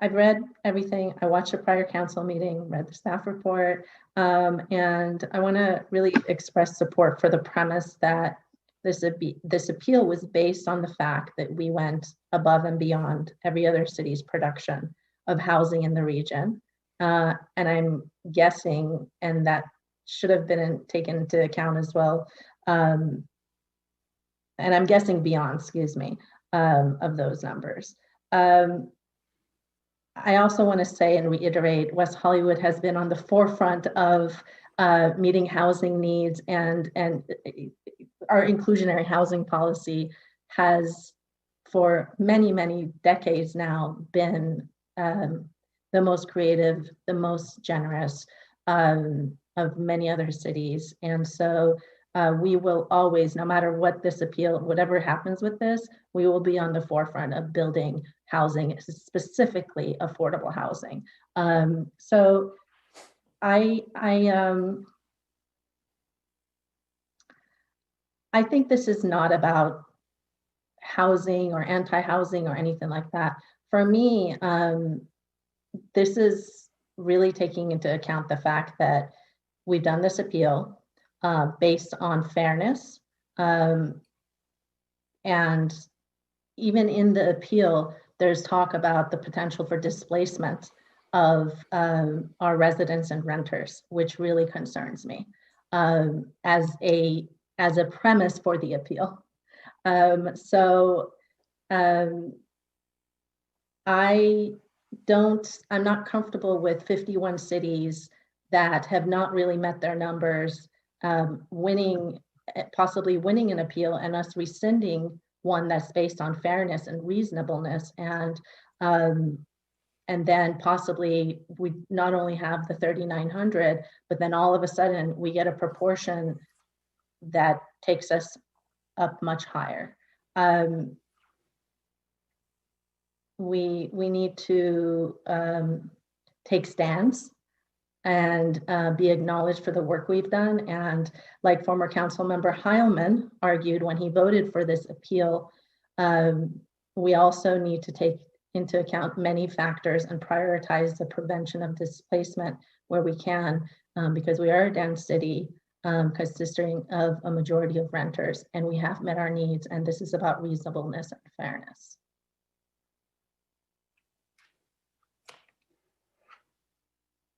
I've read everything. I watched the prior council meeting, read the staff report, and I want to really express support for the premise that this appeal was based on the fact that we went above and beyond every other city's production of housing in the region. And I'm guessing, and that should have been taken into account as well, and I'm guessing beyond, excuse me, of those numbers. I also want to say and reiterate, West Hollywood has been on the forefront of meeting housing needs, and our inclusionary housing policy has for many, many decades now been the most creative, the most generous of many other cities. And so we will always, no matter what this appeal, whatever happens with this, we will be on the forefront of building housing, specifically affordable housing. So I think this is not about housing or anti-housing or anything like that. For me, this is really taking into account the fact that we've done this appeal based on fairness. And even in the appeal, there's talk about the potential for displacement of our residents and renters, which really concerns me as a premise for the appeal. I'm not comfortable with 51 cities that have not really met their numbers, possibly winning an appeal and us rescinding one that's based on fairness and reasonableness, and then possibly we not only have the 3,900, but then all of a sudden we get a proportion that takes us up much higher. We need to take stands and be acknowledged for the work we've done. And like former council member Heilman argued when he voted for this appeal, we also need to take into account many factors and prioritize the prevention of displacement where we can, because we are a dense city consisting of a majority of renters, and we have met our needs, and this is about reasonableness and fairness.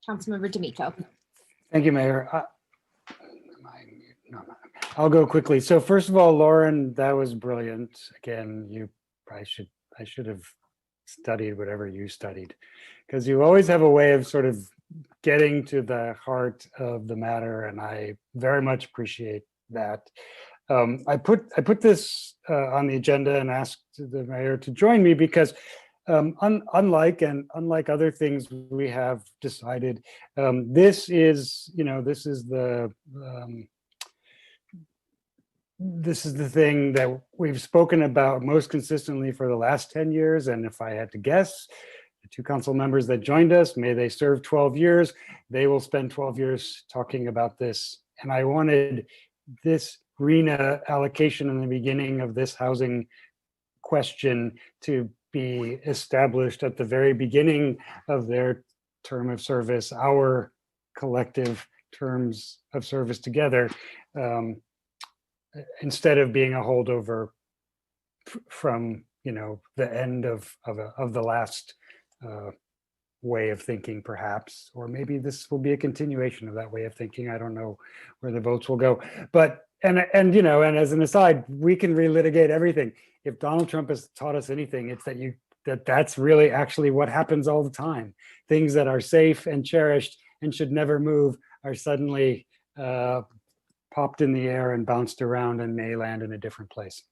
Councilmember D'Amico. Thank you, Mayor. I'll go quickly. So first of all, Lauren, that was brilliant. Again, I should have studied whatever you studied, because you always have a way of sort of getting to the heart of the matter, and I very much appreciate that. I put this on the agenda and asked the mayor to join me because unlike other things we have decided, this is the thing that we've spoken about most consistently for the last 10 years. And if I had to guess, the 2 council members that joined us, may they serve 12 years, they will spend 12 years talking about this. And I wanted this RHNA allocation in the beginning of this housing question to be established at the very beginning of their term of service, our collective terms of service together, instead of being a holdover from the end of the last way of thinking, perhaps, or maybe this will be a continuation of that way of thinking. I don't know where the votes will go, but and as an aside, we can relitigate everything. If Donald Trump has taught us anything, it's that's really actually what happens all the time. Things that are safe and cherished and should never move are suddenly popped in the air and bounced around and may land in a different place.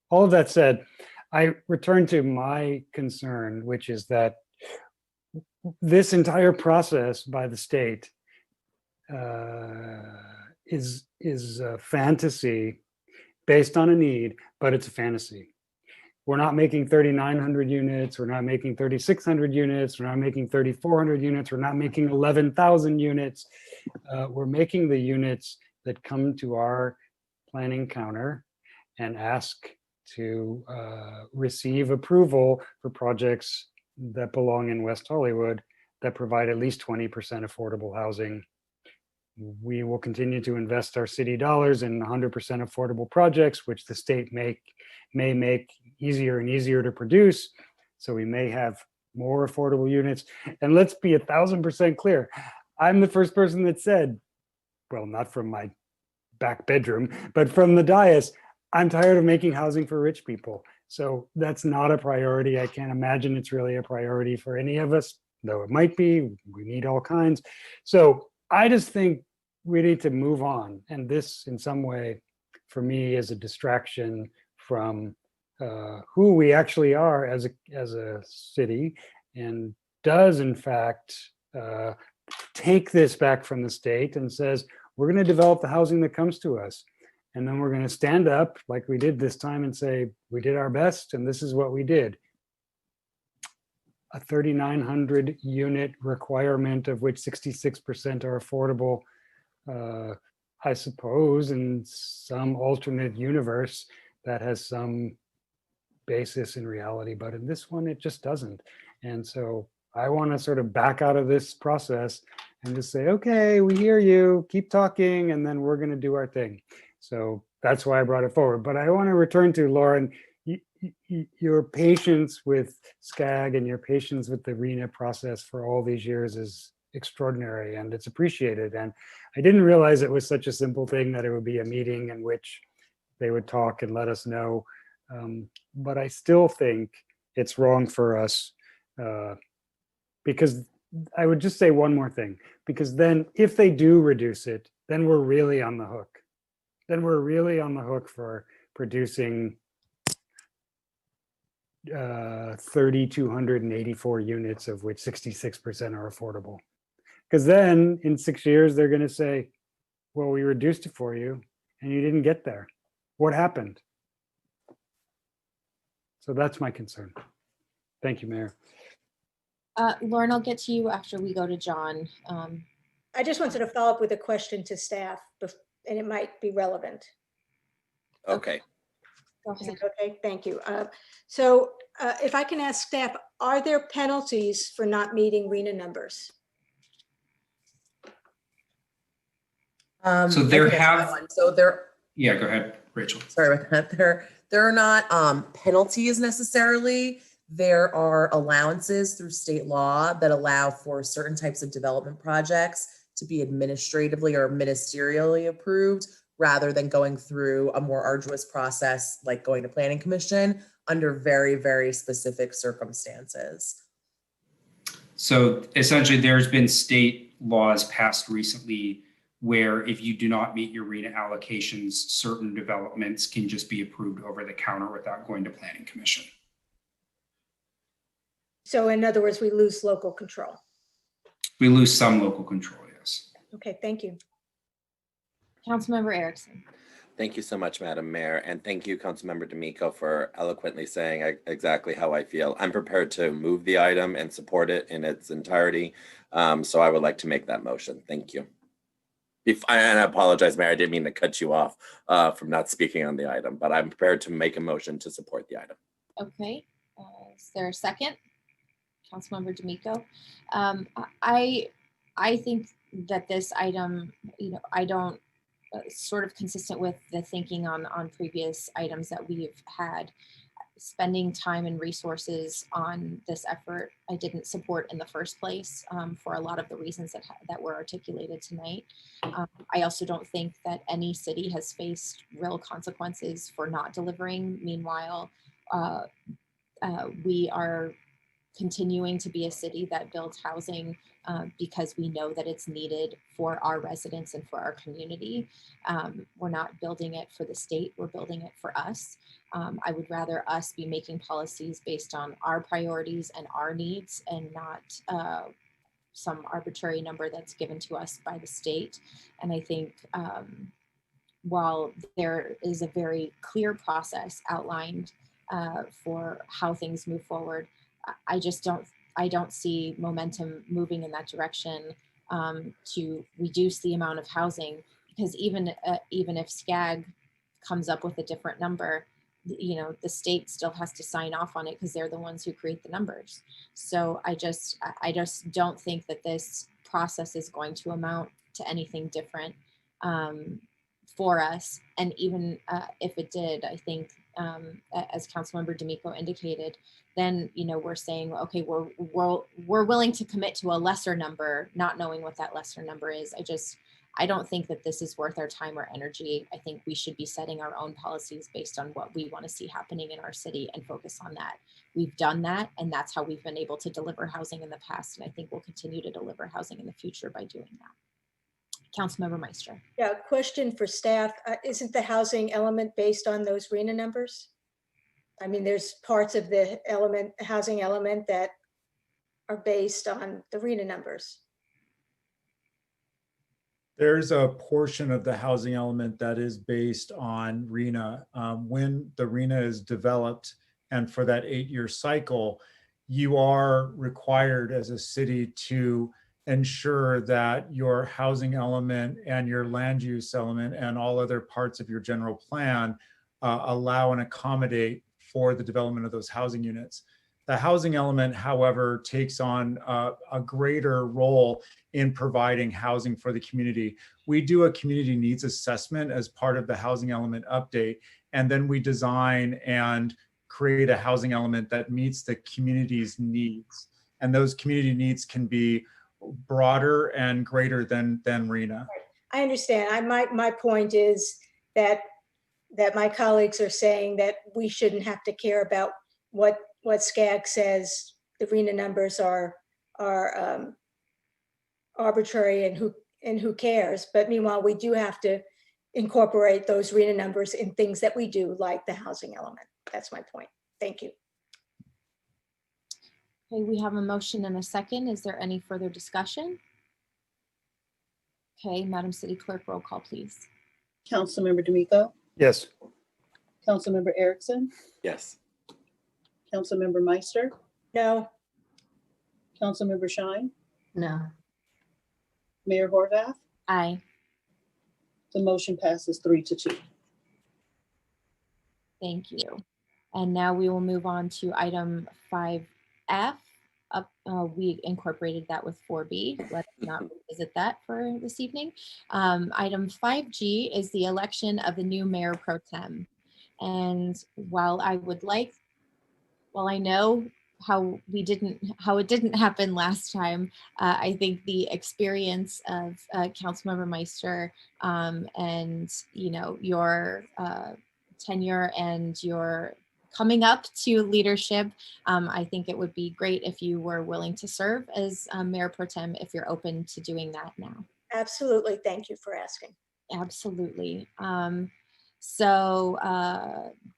All of that said, I return to my concern, which is that this entire process by the state is a fantasy based on a need, but it's a fantasy. We're not making 3,900 units. We're not making 3,600 units. We're not making 3,400 units. We're not making 11,000 units. We're making the units that come to our planning counter and ask to receive approval for projects that belong in West Hollywood that provide at least 20% affordable housing. We will continue to invest our city dollars in 100% affordable projects, which the state may make easier and easier to produce. So we may have more affordable units. And let's be 1,000% clear. I'm the first person that said, well, not from my back bedroom, but from the dais, I'm tired of making housing for rich people. So that's not a priority. I can't imagine it's really a priority for any of us, though it might be. We need all kinds. So I just think we need to move on. And this, in some way, for me, is a distraction from who we actually are as a city, and does, in fact, take this back from the state and says, we're going to develop the housing that comes to us. And then we're going to stand up like we did this time and say, we did our best and this is what we did. A 3,900 unit requirement, of which 66% are affordable, I suppose in some alternate universe that has some basis in reality, but in this one, it just doesn't. And so I want to sort of back out of this process and just say, okay, we hear you, keep talking, and then we're going to do our thing. So that's why I brought it forward. But I want to return to Lauren, your patience with SCAG and your patience with the RENA process for all these years is extraordinary, and it's appreciated. And I didn't realize it was such a simple thing that it would be a meeting in which they would talk and let us know. But I still think it's wrong for us, because I would just say one more thing, because then if they do reduce it, then we're really on the hook. Then we're really on the hook for producing 3,284 units, of which 66% are affordable. Because then in 6 years, they're going to say, well, we reduced it for you and you didn't get there. What happened? So that's my concern. Thank you, Mayor. Lauren, I'll get to you after we go to John. I just wanted to follow up with a question to staff, and it might be relevant. Okay. Go Is ahead. it okay? Thank you. So if I can ask staff, are there penalties for not meeting RENA numbers? So there have- So there. Yeah, go ahead, Rachel. Sorry about that. There are not penalties necessarily. There are allowances through state law that allow for certain types of development projects to be administratively or ministerially approved, rather than going through a more arduous process like going to Planning Commission under very, very specific circumstances. So essentially, there's been state laws passed recently where if you do not meet your RENA allocations, certain developments can just be approved over the counter without going to Planning Commission. So in other words, we lose local control. We lose some local control, yes. Okay, thank you. Councilmember Erikson. Thank you so much, Madam Mayor. And thank you, Councilmember D'Amico, for eloquently saying exactly how I feel. I'm prepared to move the item and support it in its entirety. So I would like to make that motion. Thank you. And I apologize, Mayor, I didn't mean to cut you off from not speaking on the item, but I'm prepared to make a motion to support the item. Okay, is there a second? Councilmember D'Amico. I think that this item, I don't, sort of consistent with the thinking on previous items that we've had, spending time and resources on this effort, I didn't support in the first place for a lot of the reasons that were articulated tonight. I also don't think that any city has faced real consequences for not delivering. Meanwhile, we are continuing to be a city that builds housing because we know that it's needed for our residents and for our community. We're not building it for the state, we're building it for us. I would rather us be making policies based on our priorities and our needs, and not some arbitrary number that's given to us by the state. And I think while there is a very clear process outlined for how things move forward, I don't see momentum moving in that direction to reduce the amount of housing, because even if SCAG comes up with a different number, the state still has to sign off on it because they're the ones who create the numbers. So I just don't think that this process is going to amount to anything different for us. And even if it did, I think as Councilmember D'Amico indicated, then we're saying, okay, we're willing to commit to a lesser number, not knowing what that lesser number is. I don't think that this is worth our time or energy. I think we should be setting our own policies based on what we want to see happening in our city and focus on that. We've done that, and that's how we've been able to deliver housing in the past, and I think we'll continue to deliver housing in the future by doing that. Councilmember Meister. Yeah, question for staff. Isn't the housing element based on those RHNA numbers? I mean, there's parts of the housing element that are based on the RHNA numbers. There's a portion of the housing element that is based on RHNA. When the RHNA is developed and for that 8-year cycle, you are required as a city to ensure that your housing element and your land use element and all other parts of your general plan allow and accommodate for the development of those housing units. The housing element, however, takes on a greater role in providing housing for the community. We do a community needs assessment as part of the housing element update, and then we design and create a housing element that meets the community's needs. And those community needs can be broader and greater than RHNA. I understand. My point is that my colleagues are saying that we shouldn't have to care about what SCAG says the RHNA numbers are arbitrary and who cares. But meanwhile, we do have to incorporate those RHNA numbers in things that we do, like the housing element. That's my point. Thank you. Okay, we have a motion and a second. Is there any further discussion? Okay, Madam City Clerk, roll call, please. Councilmember D'Amico, Yes. Councilmember Erikson, Yes. Councilmember Meister, No. Councilmember Shyne, No. Mayor Horvath. Aye. The motion passes 3-2. Thank you. And now we will move on to item 5F. We incorporated that with 4B. Let's not revisit that for this evening. Item 5G is the election of the new mayor pro tem. And while I know how it didn't happen last time, I think the experience of Councilmember Meister and your tenure and your coming up to leadership, I think it would be great if you were willing to serve as Mayor Pro Tem, if you're open to doing that now. Absolutely. Thank you for asking. Absolutely. So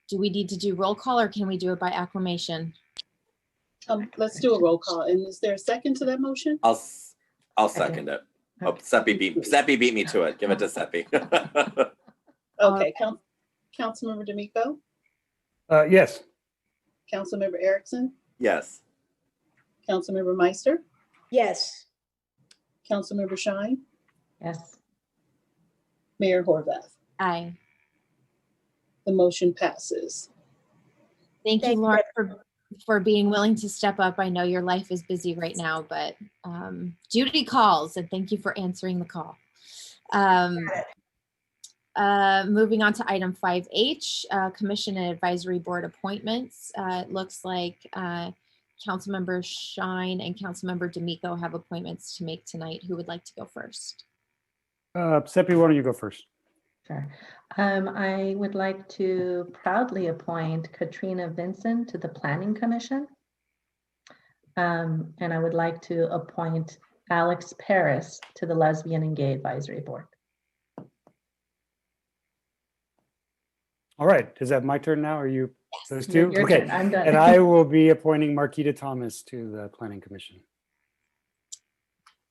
do we need to do roll call, or can we do it by acclamation? Let's do a roll call. And is there a second to that motion? I'll second it. Oh, Seppi beat me to it. Give it to Seppi. Okay, Councilmember D'Amico, Yes. Councilmember Erikson, Yes. Councilmember Meister, Yes. Councilmember Shyne, Yes. Mayor Horvath. Aye. The motion passes. Thank you, Lauren, for being willing to step up. I know your life is busy right now, but duty calls, and thank you for answering the call. Moving on to item 5H, Commission and Advisory Board appointments. It looks like Councilmember Shyne and Councilmember D'Amico have appointments to make tonight. Who would like to go first? Seppi, why don't you go first? Sure. I would like to proudly appoint Katrina Vinson to the Planning Commission. And I would like to appoint Alex Paris to the Lesbian and Gay Advisory Board. All right. Is that my turn now? Are you those two? Your Okay. turn. I'm done. And I will be appointing Marquita Thomas to the Planning Commission.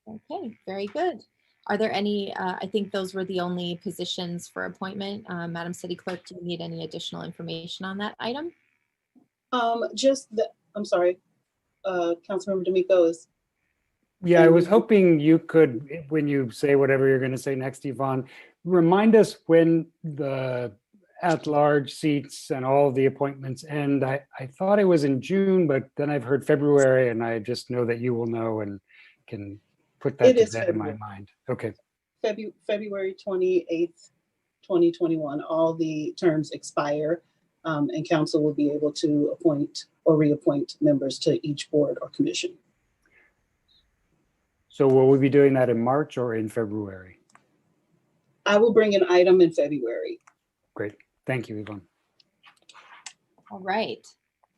Okay, very good. Are there any, I think those were the only positions for appointment. Madam City Clerk, do you need any additional information on that item? Just the, I'm sorry, Councilmember D'Amico is. Yeah, I was hoping you could, when you say whatever you're going to say next, Yvonne, remind us when the at-large seats and all the appointments end. I thought it was in June, but then I've heard February, and I just know that you will know and can put that It to is bed in my February. mind. Okay. February 28th, 2021, all the terms expire, and council will be able to appoint or reappoint members to each board or commission. So will we be doing that in March or in February? I will bring an item in February. Great. Thank you, Yvonne. All right.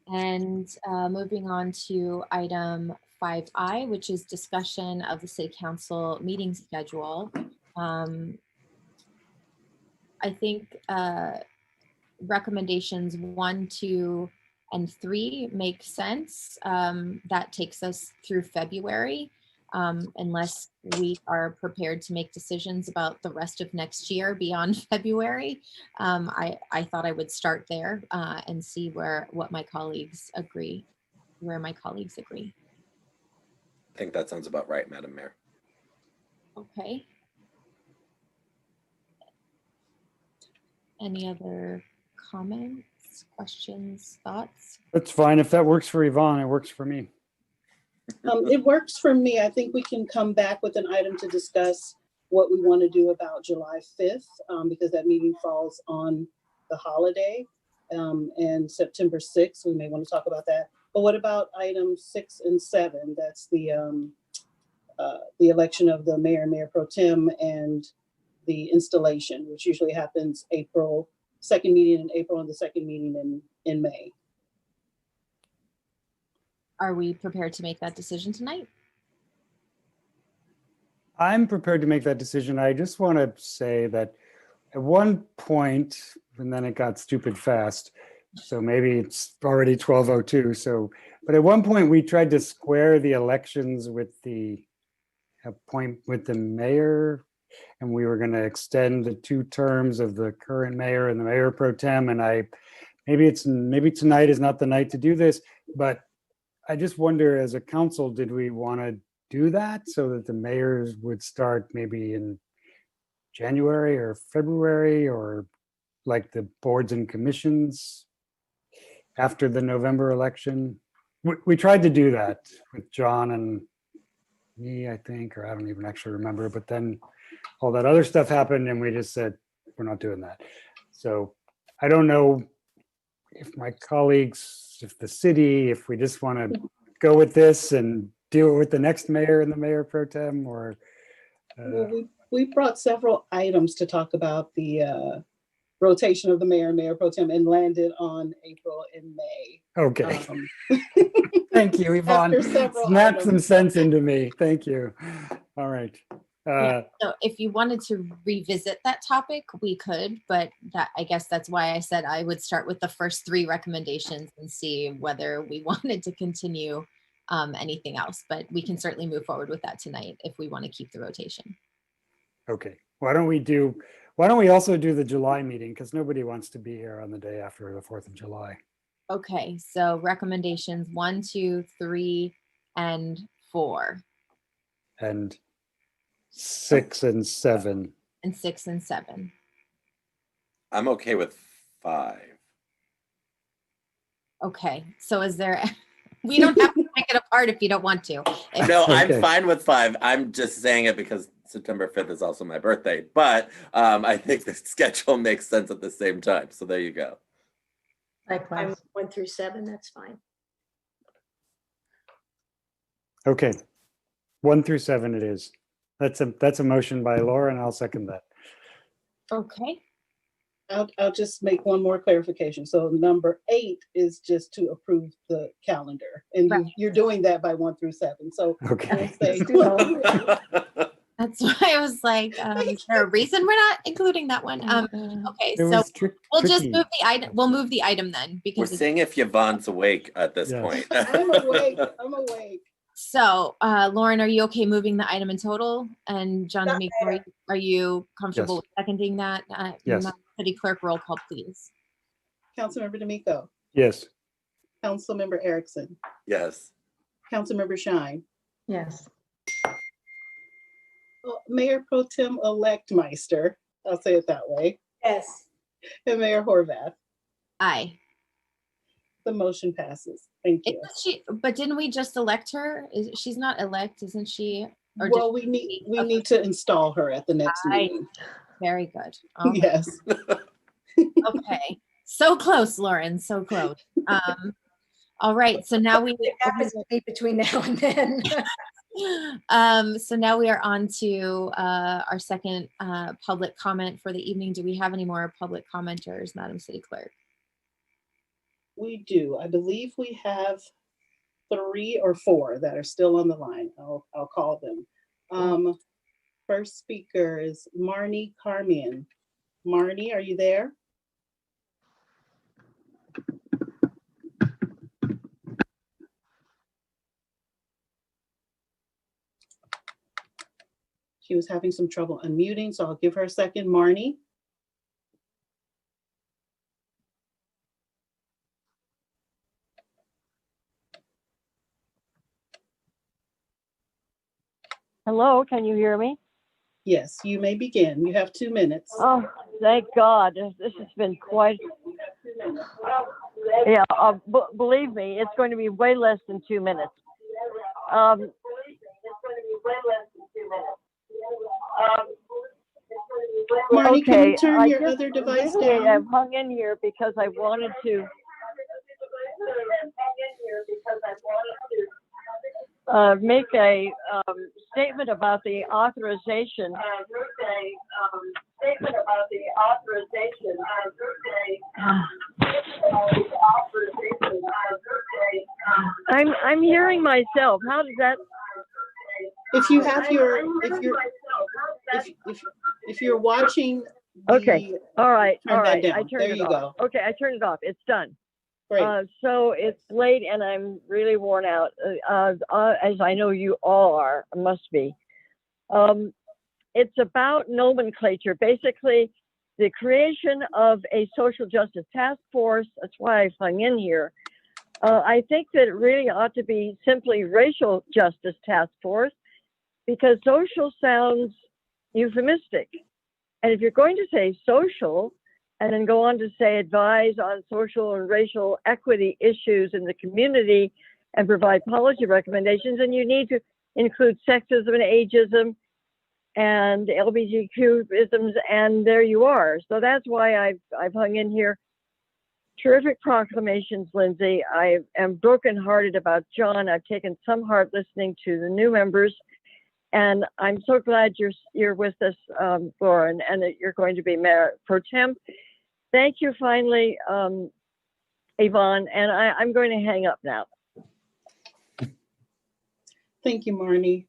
And moving on to item 5I, which is discussion of the City Council meeting schedule. I think recommendations 1, 2, and 3 make sense. That takes us through February, unless we are prepared to make decisions about the rest of next year beyond February. I thought I would start there and see where my colleagues agree. I think that sounds about right, Madam Mayor. Okay. Any other comments, questions, thoughts? That's fine. If that works for Yvonne, it works for me. It works for me. I think we can come back with an item to discuss what we want to do about July 5th, because that meeting falls on the holiday, and September 6th, we may want to talk about that. But what about items 6 and 7? That's the election of the mayor and mayor pro tem and the installation, which usually happens April, second meeting in April and the second meeting in May. Are we prepared to make that decision tonight? I'm prepared to make that decision. I just want to say that at one point, and then it got stupid fast, so maybe it's already 12:02. So, but at one point we tried to square the elections with the mayor, and we were going to extend the 2 terms of the current mayor and the mayor pro tem. And maybe tonight is not the night to do this, but I just wonder, as a council, did we want to do that so that the mayors would start maybe in January or February, or like the boards and commissions after the November election? We tried to do that with John and me, I think, or I don't even actually remember, but then all that other stuff happened and we just said, we're not doing that. So I don't know if my colleagues, if the city, if we just want to go with this and deal it with the next mayor and the mayor pro tem, or well, we brought several items to talk about the rotation of the mayor and mayor pro tem, and landed on April and May. Okay. Thank you, Yvonne. Snap some sense into me. Thank you. All right. Yeah, so if you wanted to revisit that topic, we could, but I guess that's why I said I would start with the first 3 recommendations and see whether we wanted to continue anything else. But we can certainly move forward with that tonight if we want to keep the rotation. Okay. Why don't we also do the July meeting, because nobody wants to be here on the day after the 4th of July. Okay, so recommendations 1, 2, 3, and 4. And 6 and 7. And 6 and 7. I'm okay with 5. Okay, so is there, we don't have to pick it apart if you don't want to. No, Okay. I'm fine with 5. I'm just saying it because September 5th is also my birthday, but I think the schedule makes sense at the same time. So there you go. I'm 1 through 7, that's fine. Okay. 1 through 7 it is. That's a motion by Laura, and I'll second that. Okay. I'll just make one more clarification. So number 8 is just to approve the calendar, and you're doing that by 1 through 7. So okay. That's why I was like, is there a reason we're not including that one? Okay, It so was we'll just tricky. move the item. We'll move the item then, We're because seeing if Yvonne's awake at this Yes. point. I'm awake. I'm awake. So, Lauren, are you okay moving the item in total? And John D'Amico, are you comfortable Yes. with seconding that? Yes. Madam City Clerk, roll call, please. Councilmember D'Amico, Yes. Councilmember Erikson, Yes. Councilmember Shyne, Yes. Mayor Pro Tem Elect Meister, I'll say it that way, Yes. and Mayor Horvath. Aye. The motion passes. Thank you. Isn't she, but didn't we just elect her? She's not elect, isn't she? Or did Well, we need to install her at the next Aye. meeting. Very good. All right. Yes. Okay. So close, Lauren, so close. All right, so now we happens to be between now and then. so now we are on to our second public comment for the evening. Do we have any more public commenters, Madam City Clerk? We do. I believe we have 3 or 4 that are still on the line. I'll call them. First speaker is Marnie Carmian. Marnie, are you there? She was having some trouble unmuting, so I'll give her a second. Marnie? Hello, can you hear me? Yes, you may begin. You have 2 minutes. Oh, thank God. This has been quite, yeah, believe me, it's going to be way less than 2 minutes. Marnie, can Okay, you turn your other device down? I've hung in here because I wanted to make a statement about the authorization. I'm hearing myself. How does that? If you have your, if you're watching. Okay. All right. Turn All that right. down. I turned There it you off. go. Okay. I turned it off. It's done. Great. So it's late and I'm really worn out, as I know you all are, must be. It's about nomenclature. Basically, the creation of a social justice task force. That's why I hung in here. I think that it really ought to be simply racial justice task force, because social sounds euphemistic. And if you're going to say social, and then go on to say advise on social and racial equity issues in the community and provide policy recommendations, and you need to include sexism and ageism and LGBTQ-isms, and there you are. So that's why I've hung in here. Terrific proclamations, Lindsay. I am brokenhearted about John. I've taken some heart listening to the new members, and I'm so glad you're with us, Lauren, and that you're going to be Mayor Pro Tem. Thank you finally, Yvonne, and I'm going to hang up now. Thank you, Marnie.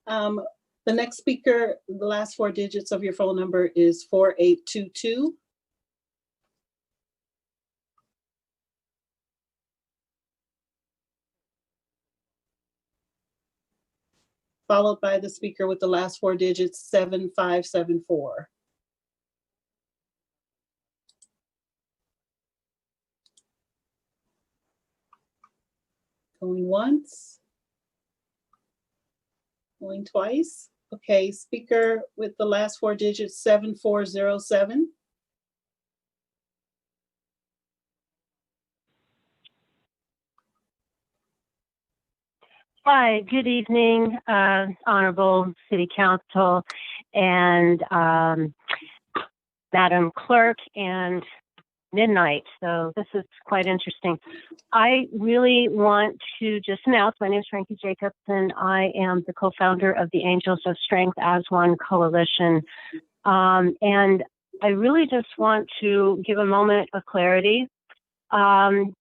The next speaker, the last 4 digits of your phone number is 4822. Followed by the speaker with the last 4 digits, 7574. Going once. Going twice. Okay, speaker with the last 4 digits, 7407. Hi, good evening, Honorable City Council and Madam Clerk and Midnight. So this is quite interesting. I really want to just announce, my name is Frankie Jacobs, and I am the co-founder of the Angels of Strength as One Coalition. And I really just want to give a moment of clarity. And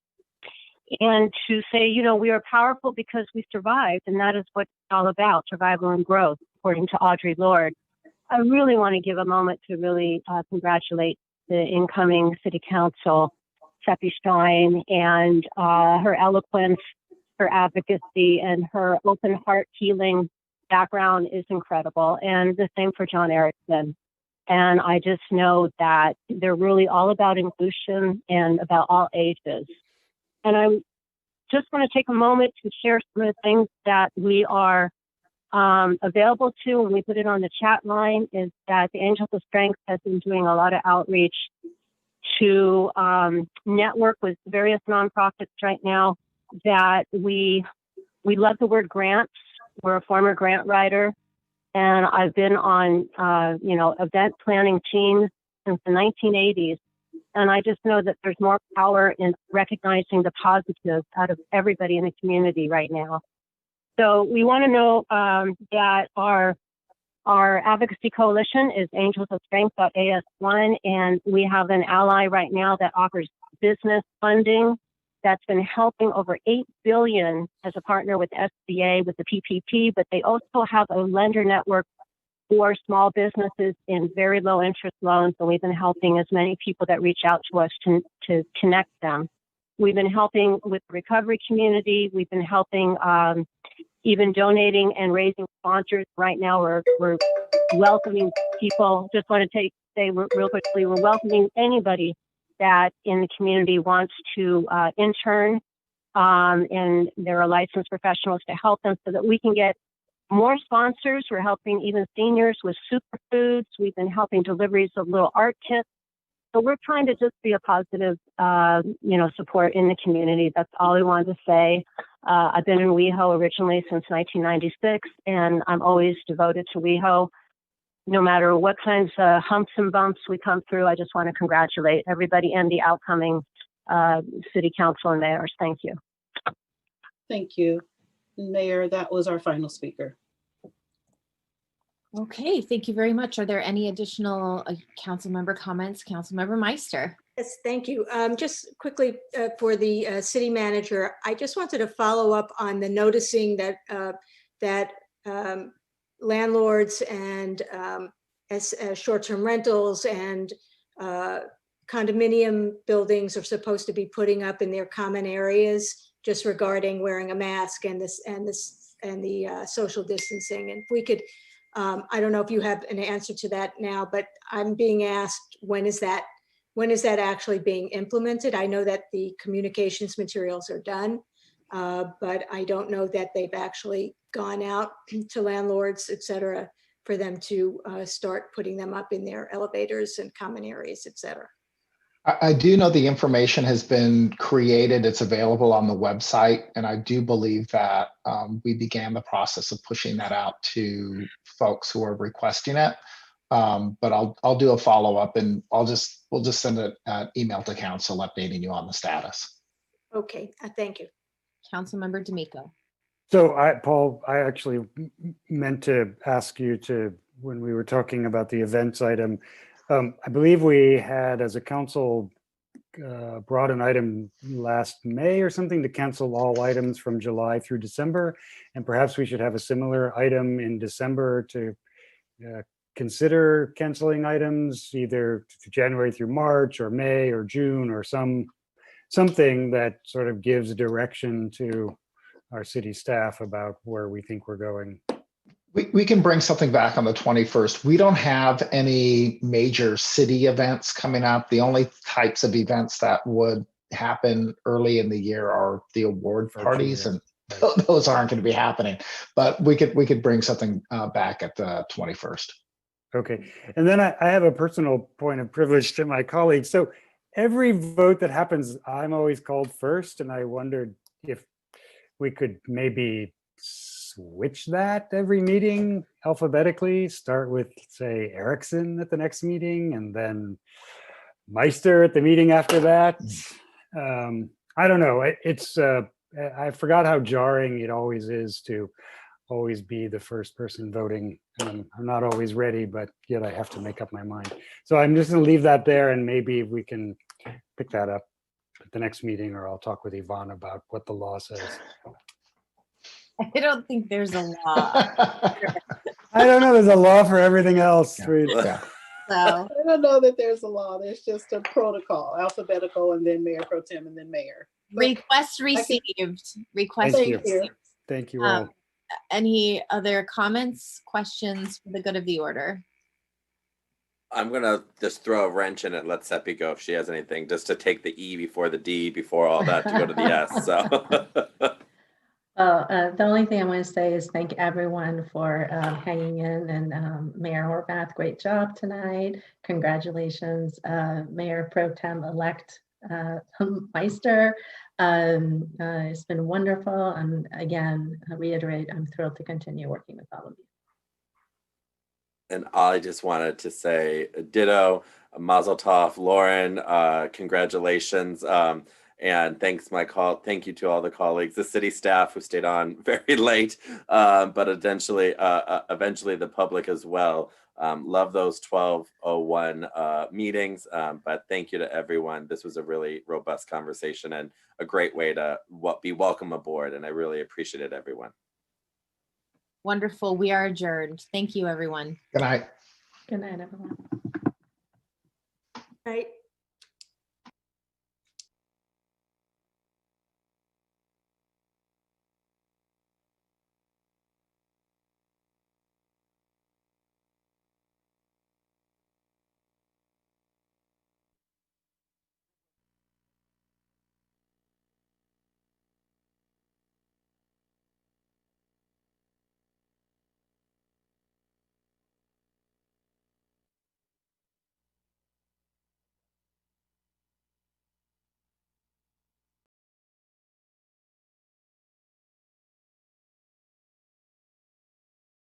to say, you know, we are powerful because we survived, and that is what it's all about, survival and growth, according to Audre Lorde. I really want to give a moment to really congratulate the incoming City Council, Seppi Shyne, and her eloquence, her advocacy and her open heart healing background is incredible. And the same for John Erikson. And I just know that they're really all about inclusion and about all ages. And I just want to take a moment to share some of the things that we are available to, and we put it on the chat line, is that the Angels of Strength has been doing a lot of outreach to network with various nonprofits right now. That we love the word grants. We're a former grant writer, and I've been on event planning teams since the 1980s. And I just know that there's more power in recognizing the positives out of everybody in the community right now. So we want to know that our advocacy coalition is angelsofstrength.as1, and we have an ally right now that offers business funding that's been helping over $8 billion as a partner with SBA with the PPP, but they also have a lender network for small businesses in very low interest loans. And we've been helping as many people that reach out to us to connect them. We've been helping with the recovery community. We've been helping even donating and raising sponsors. Right now, we're welcoming people. Just want to say real quickly, we're welcoming anybody that in the community wants to intern, and there are licensed professionals to help them so that we can get more sponsors. We're helping even seniors with superfoods. We've been helping deliveries of little art kits. So we're trying to just be a positive, support in the community. That's all we wanted to say. I've been in WeHo originally since 1996, and I'm always devoted to WeHo. No matter what kinds of humps and bumps we come through, I just want to congratulate everybody and the outcoming city council and mayors. Thank you. Thank you. Mayor, that was our final speaker. Okay, thank you very much. Are there any additional council member comments? Councilmember Meister. Yes, thank you. Just quickly for the city manager, I just wanted to follow up on the noticing that landlords and as short-term rentals and condominium buildings are supposed to be putting up in their common areas just regarding wearing a mask and the social distancing. And if we could, I don't know if you have an answer to that now, but I'm being asked, when is that actually being implemented? I know that the communications materials are done, but I don't know that they've actually gone out to landlords, et cetera, for them to start putting them up in their elevators and common areas, et cetera. I do know the information has been created. It's available on the website. And I do believe that we began the process of pushing that out to folks who are requesting it. But I'll do a follow-up, and we'll just send an email to council updating you on the status. Okay, thank you. Councilmember D'Amico. So Paul, I actually meant to ask you to, when we were talking about the events item, I believe we had, as a council, brought an item last May or something to cancel all items from July through December. And perhaps we should have a similar item in December to consider canceling items either January through March or May or June or something that sort of gives direction to our city staff about where we think we're going. We can bring something back on the 21st. We don't have any major city events coming up. The only types of events that would happen early in the year are the award parties, and those aren't going to be happening. But we could bring something back at the 21st. Okay, and then I have a personal point of privilege to my colleagues. So every vote that happens, I'm always called first, and I wondered if we could maybe switch that every meeting alphabetically, start with, say, Erikson at the next meeting, and then Meister at the meeting after that. I don't know. I forgot how jarring it always is to always be the first person voting. I'm not always ready, but yet I have to make up my mind. So I'm just going to leave that there, and maybe we can pick that up at the next meeting, or I'll talk with Yvonne about what the law says. I don't think there's a law. I don't know. There's a law for everything else. Yeah. So I don't know that there's a law. There's just a protocol, alphabetical, and then Mayor Pro Tem, and then Mayor. but received. Request Thank received. you. Thank you all. Any other comments, questions for the good of the order? I'm gonna just throw a wrench in it. Let Seppi go if she has anything, just to take the E before the D before all that to go to the S. So. The only thing I want to say is thank everyone for hanging in, and Mayor Horvath, great job tonight. Congratulations, Mayor Pro Tem Elect Meister. It's been wonderful. And again, I reiterate, I'm thrilled to continue working with all of you. And I just wanted to say ditto, mazel tov, Lauren, congratulations. And thank you to all the colleagues, the city staff who stayed on very late, but eventually the public as well. Love those 12:01 meetings, but thank you to everyone. This was a really robust conversation and a great way to be welcome aboard. And I really appreciated everyone. Wonderful. We are adjourned. Thank you, everyone. Good night. Good night, everyone. Right.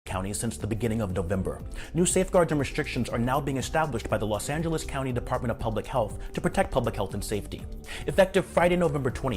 County since the beginning of November. New safeguards and restrictions are now being established by the Los Angeles County Department of Public Health to protect public health and safety. Effective Friday, November 20th,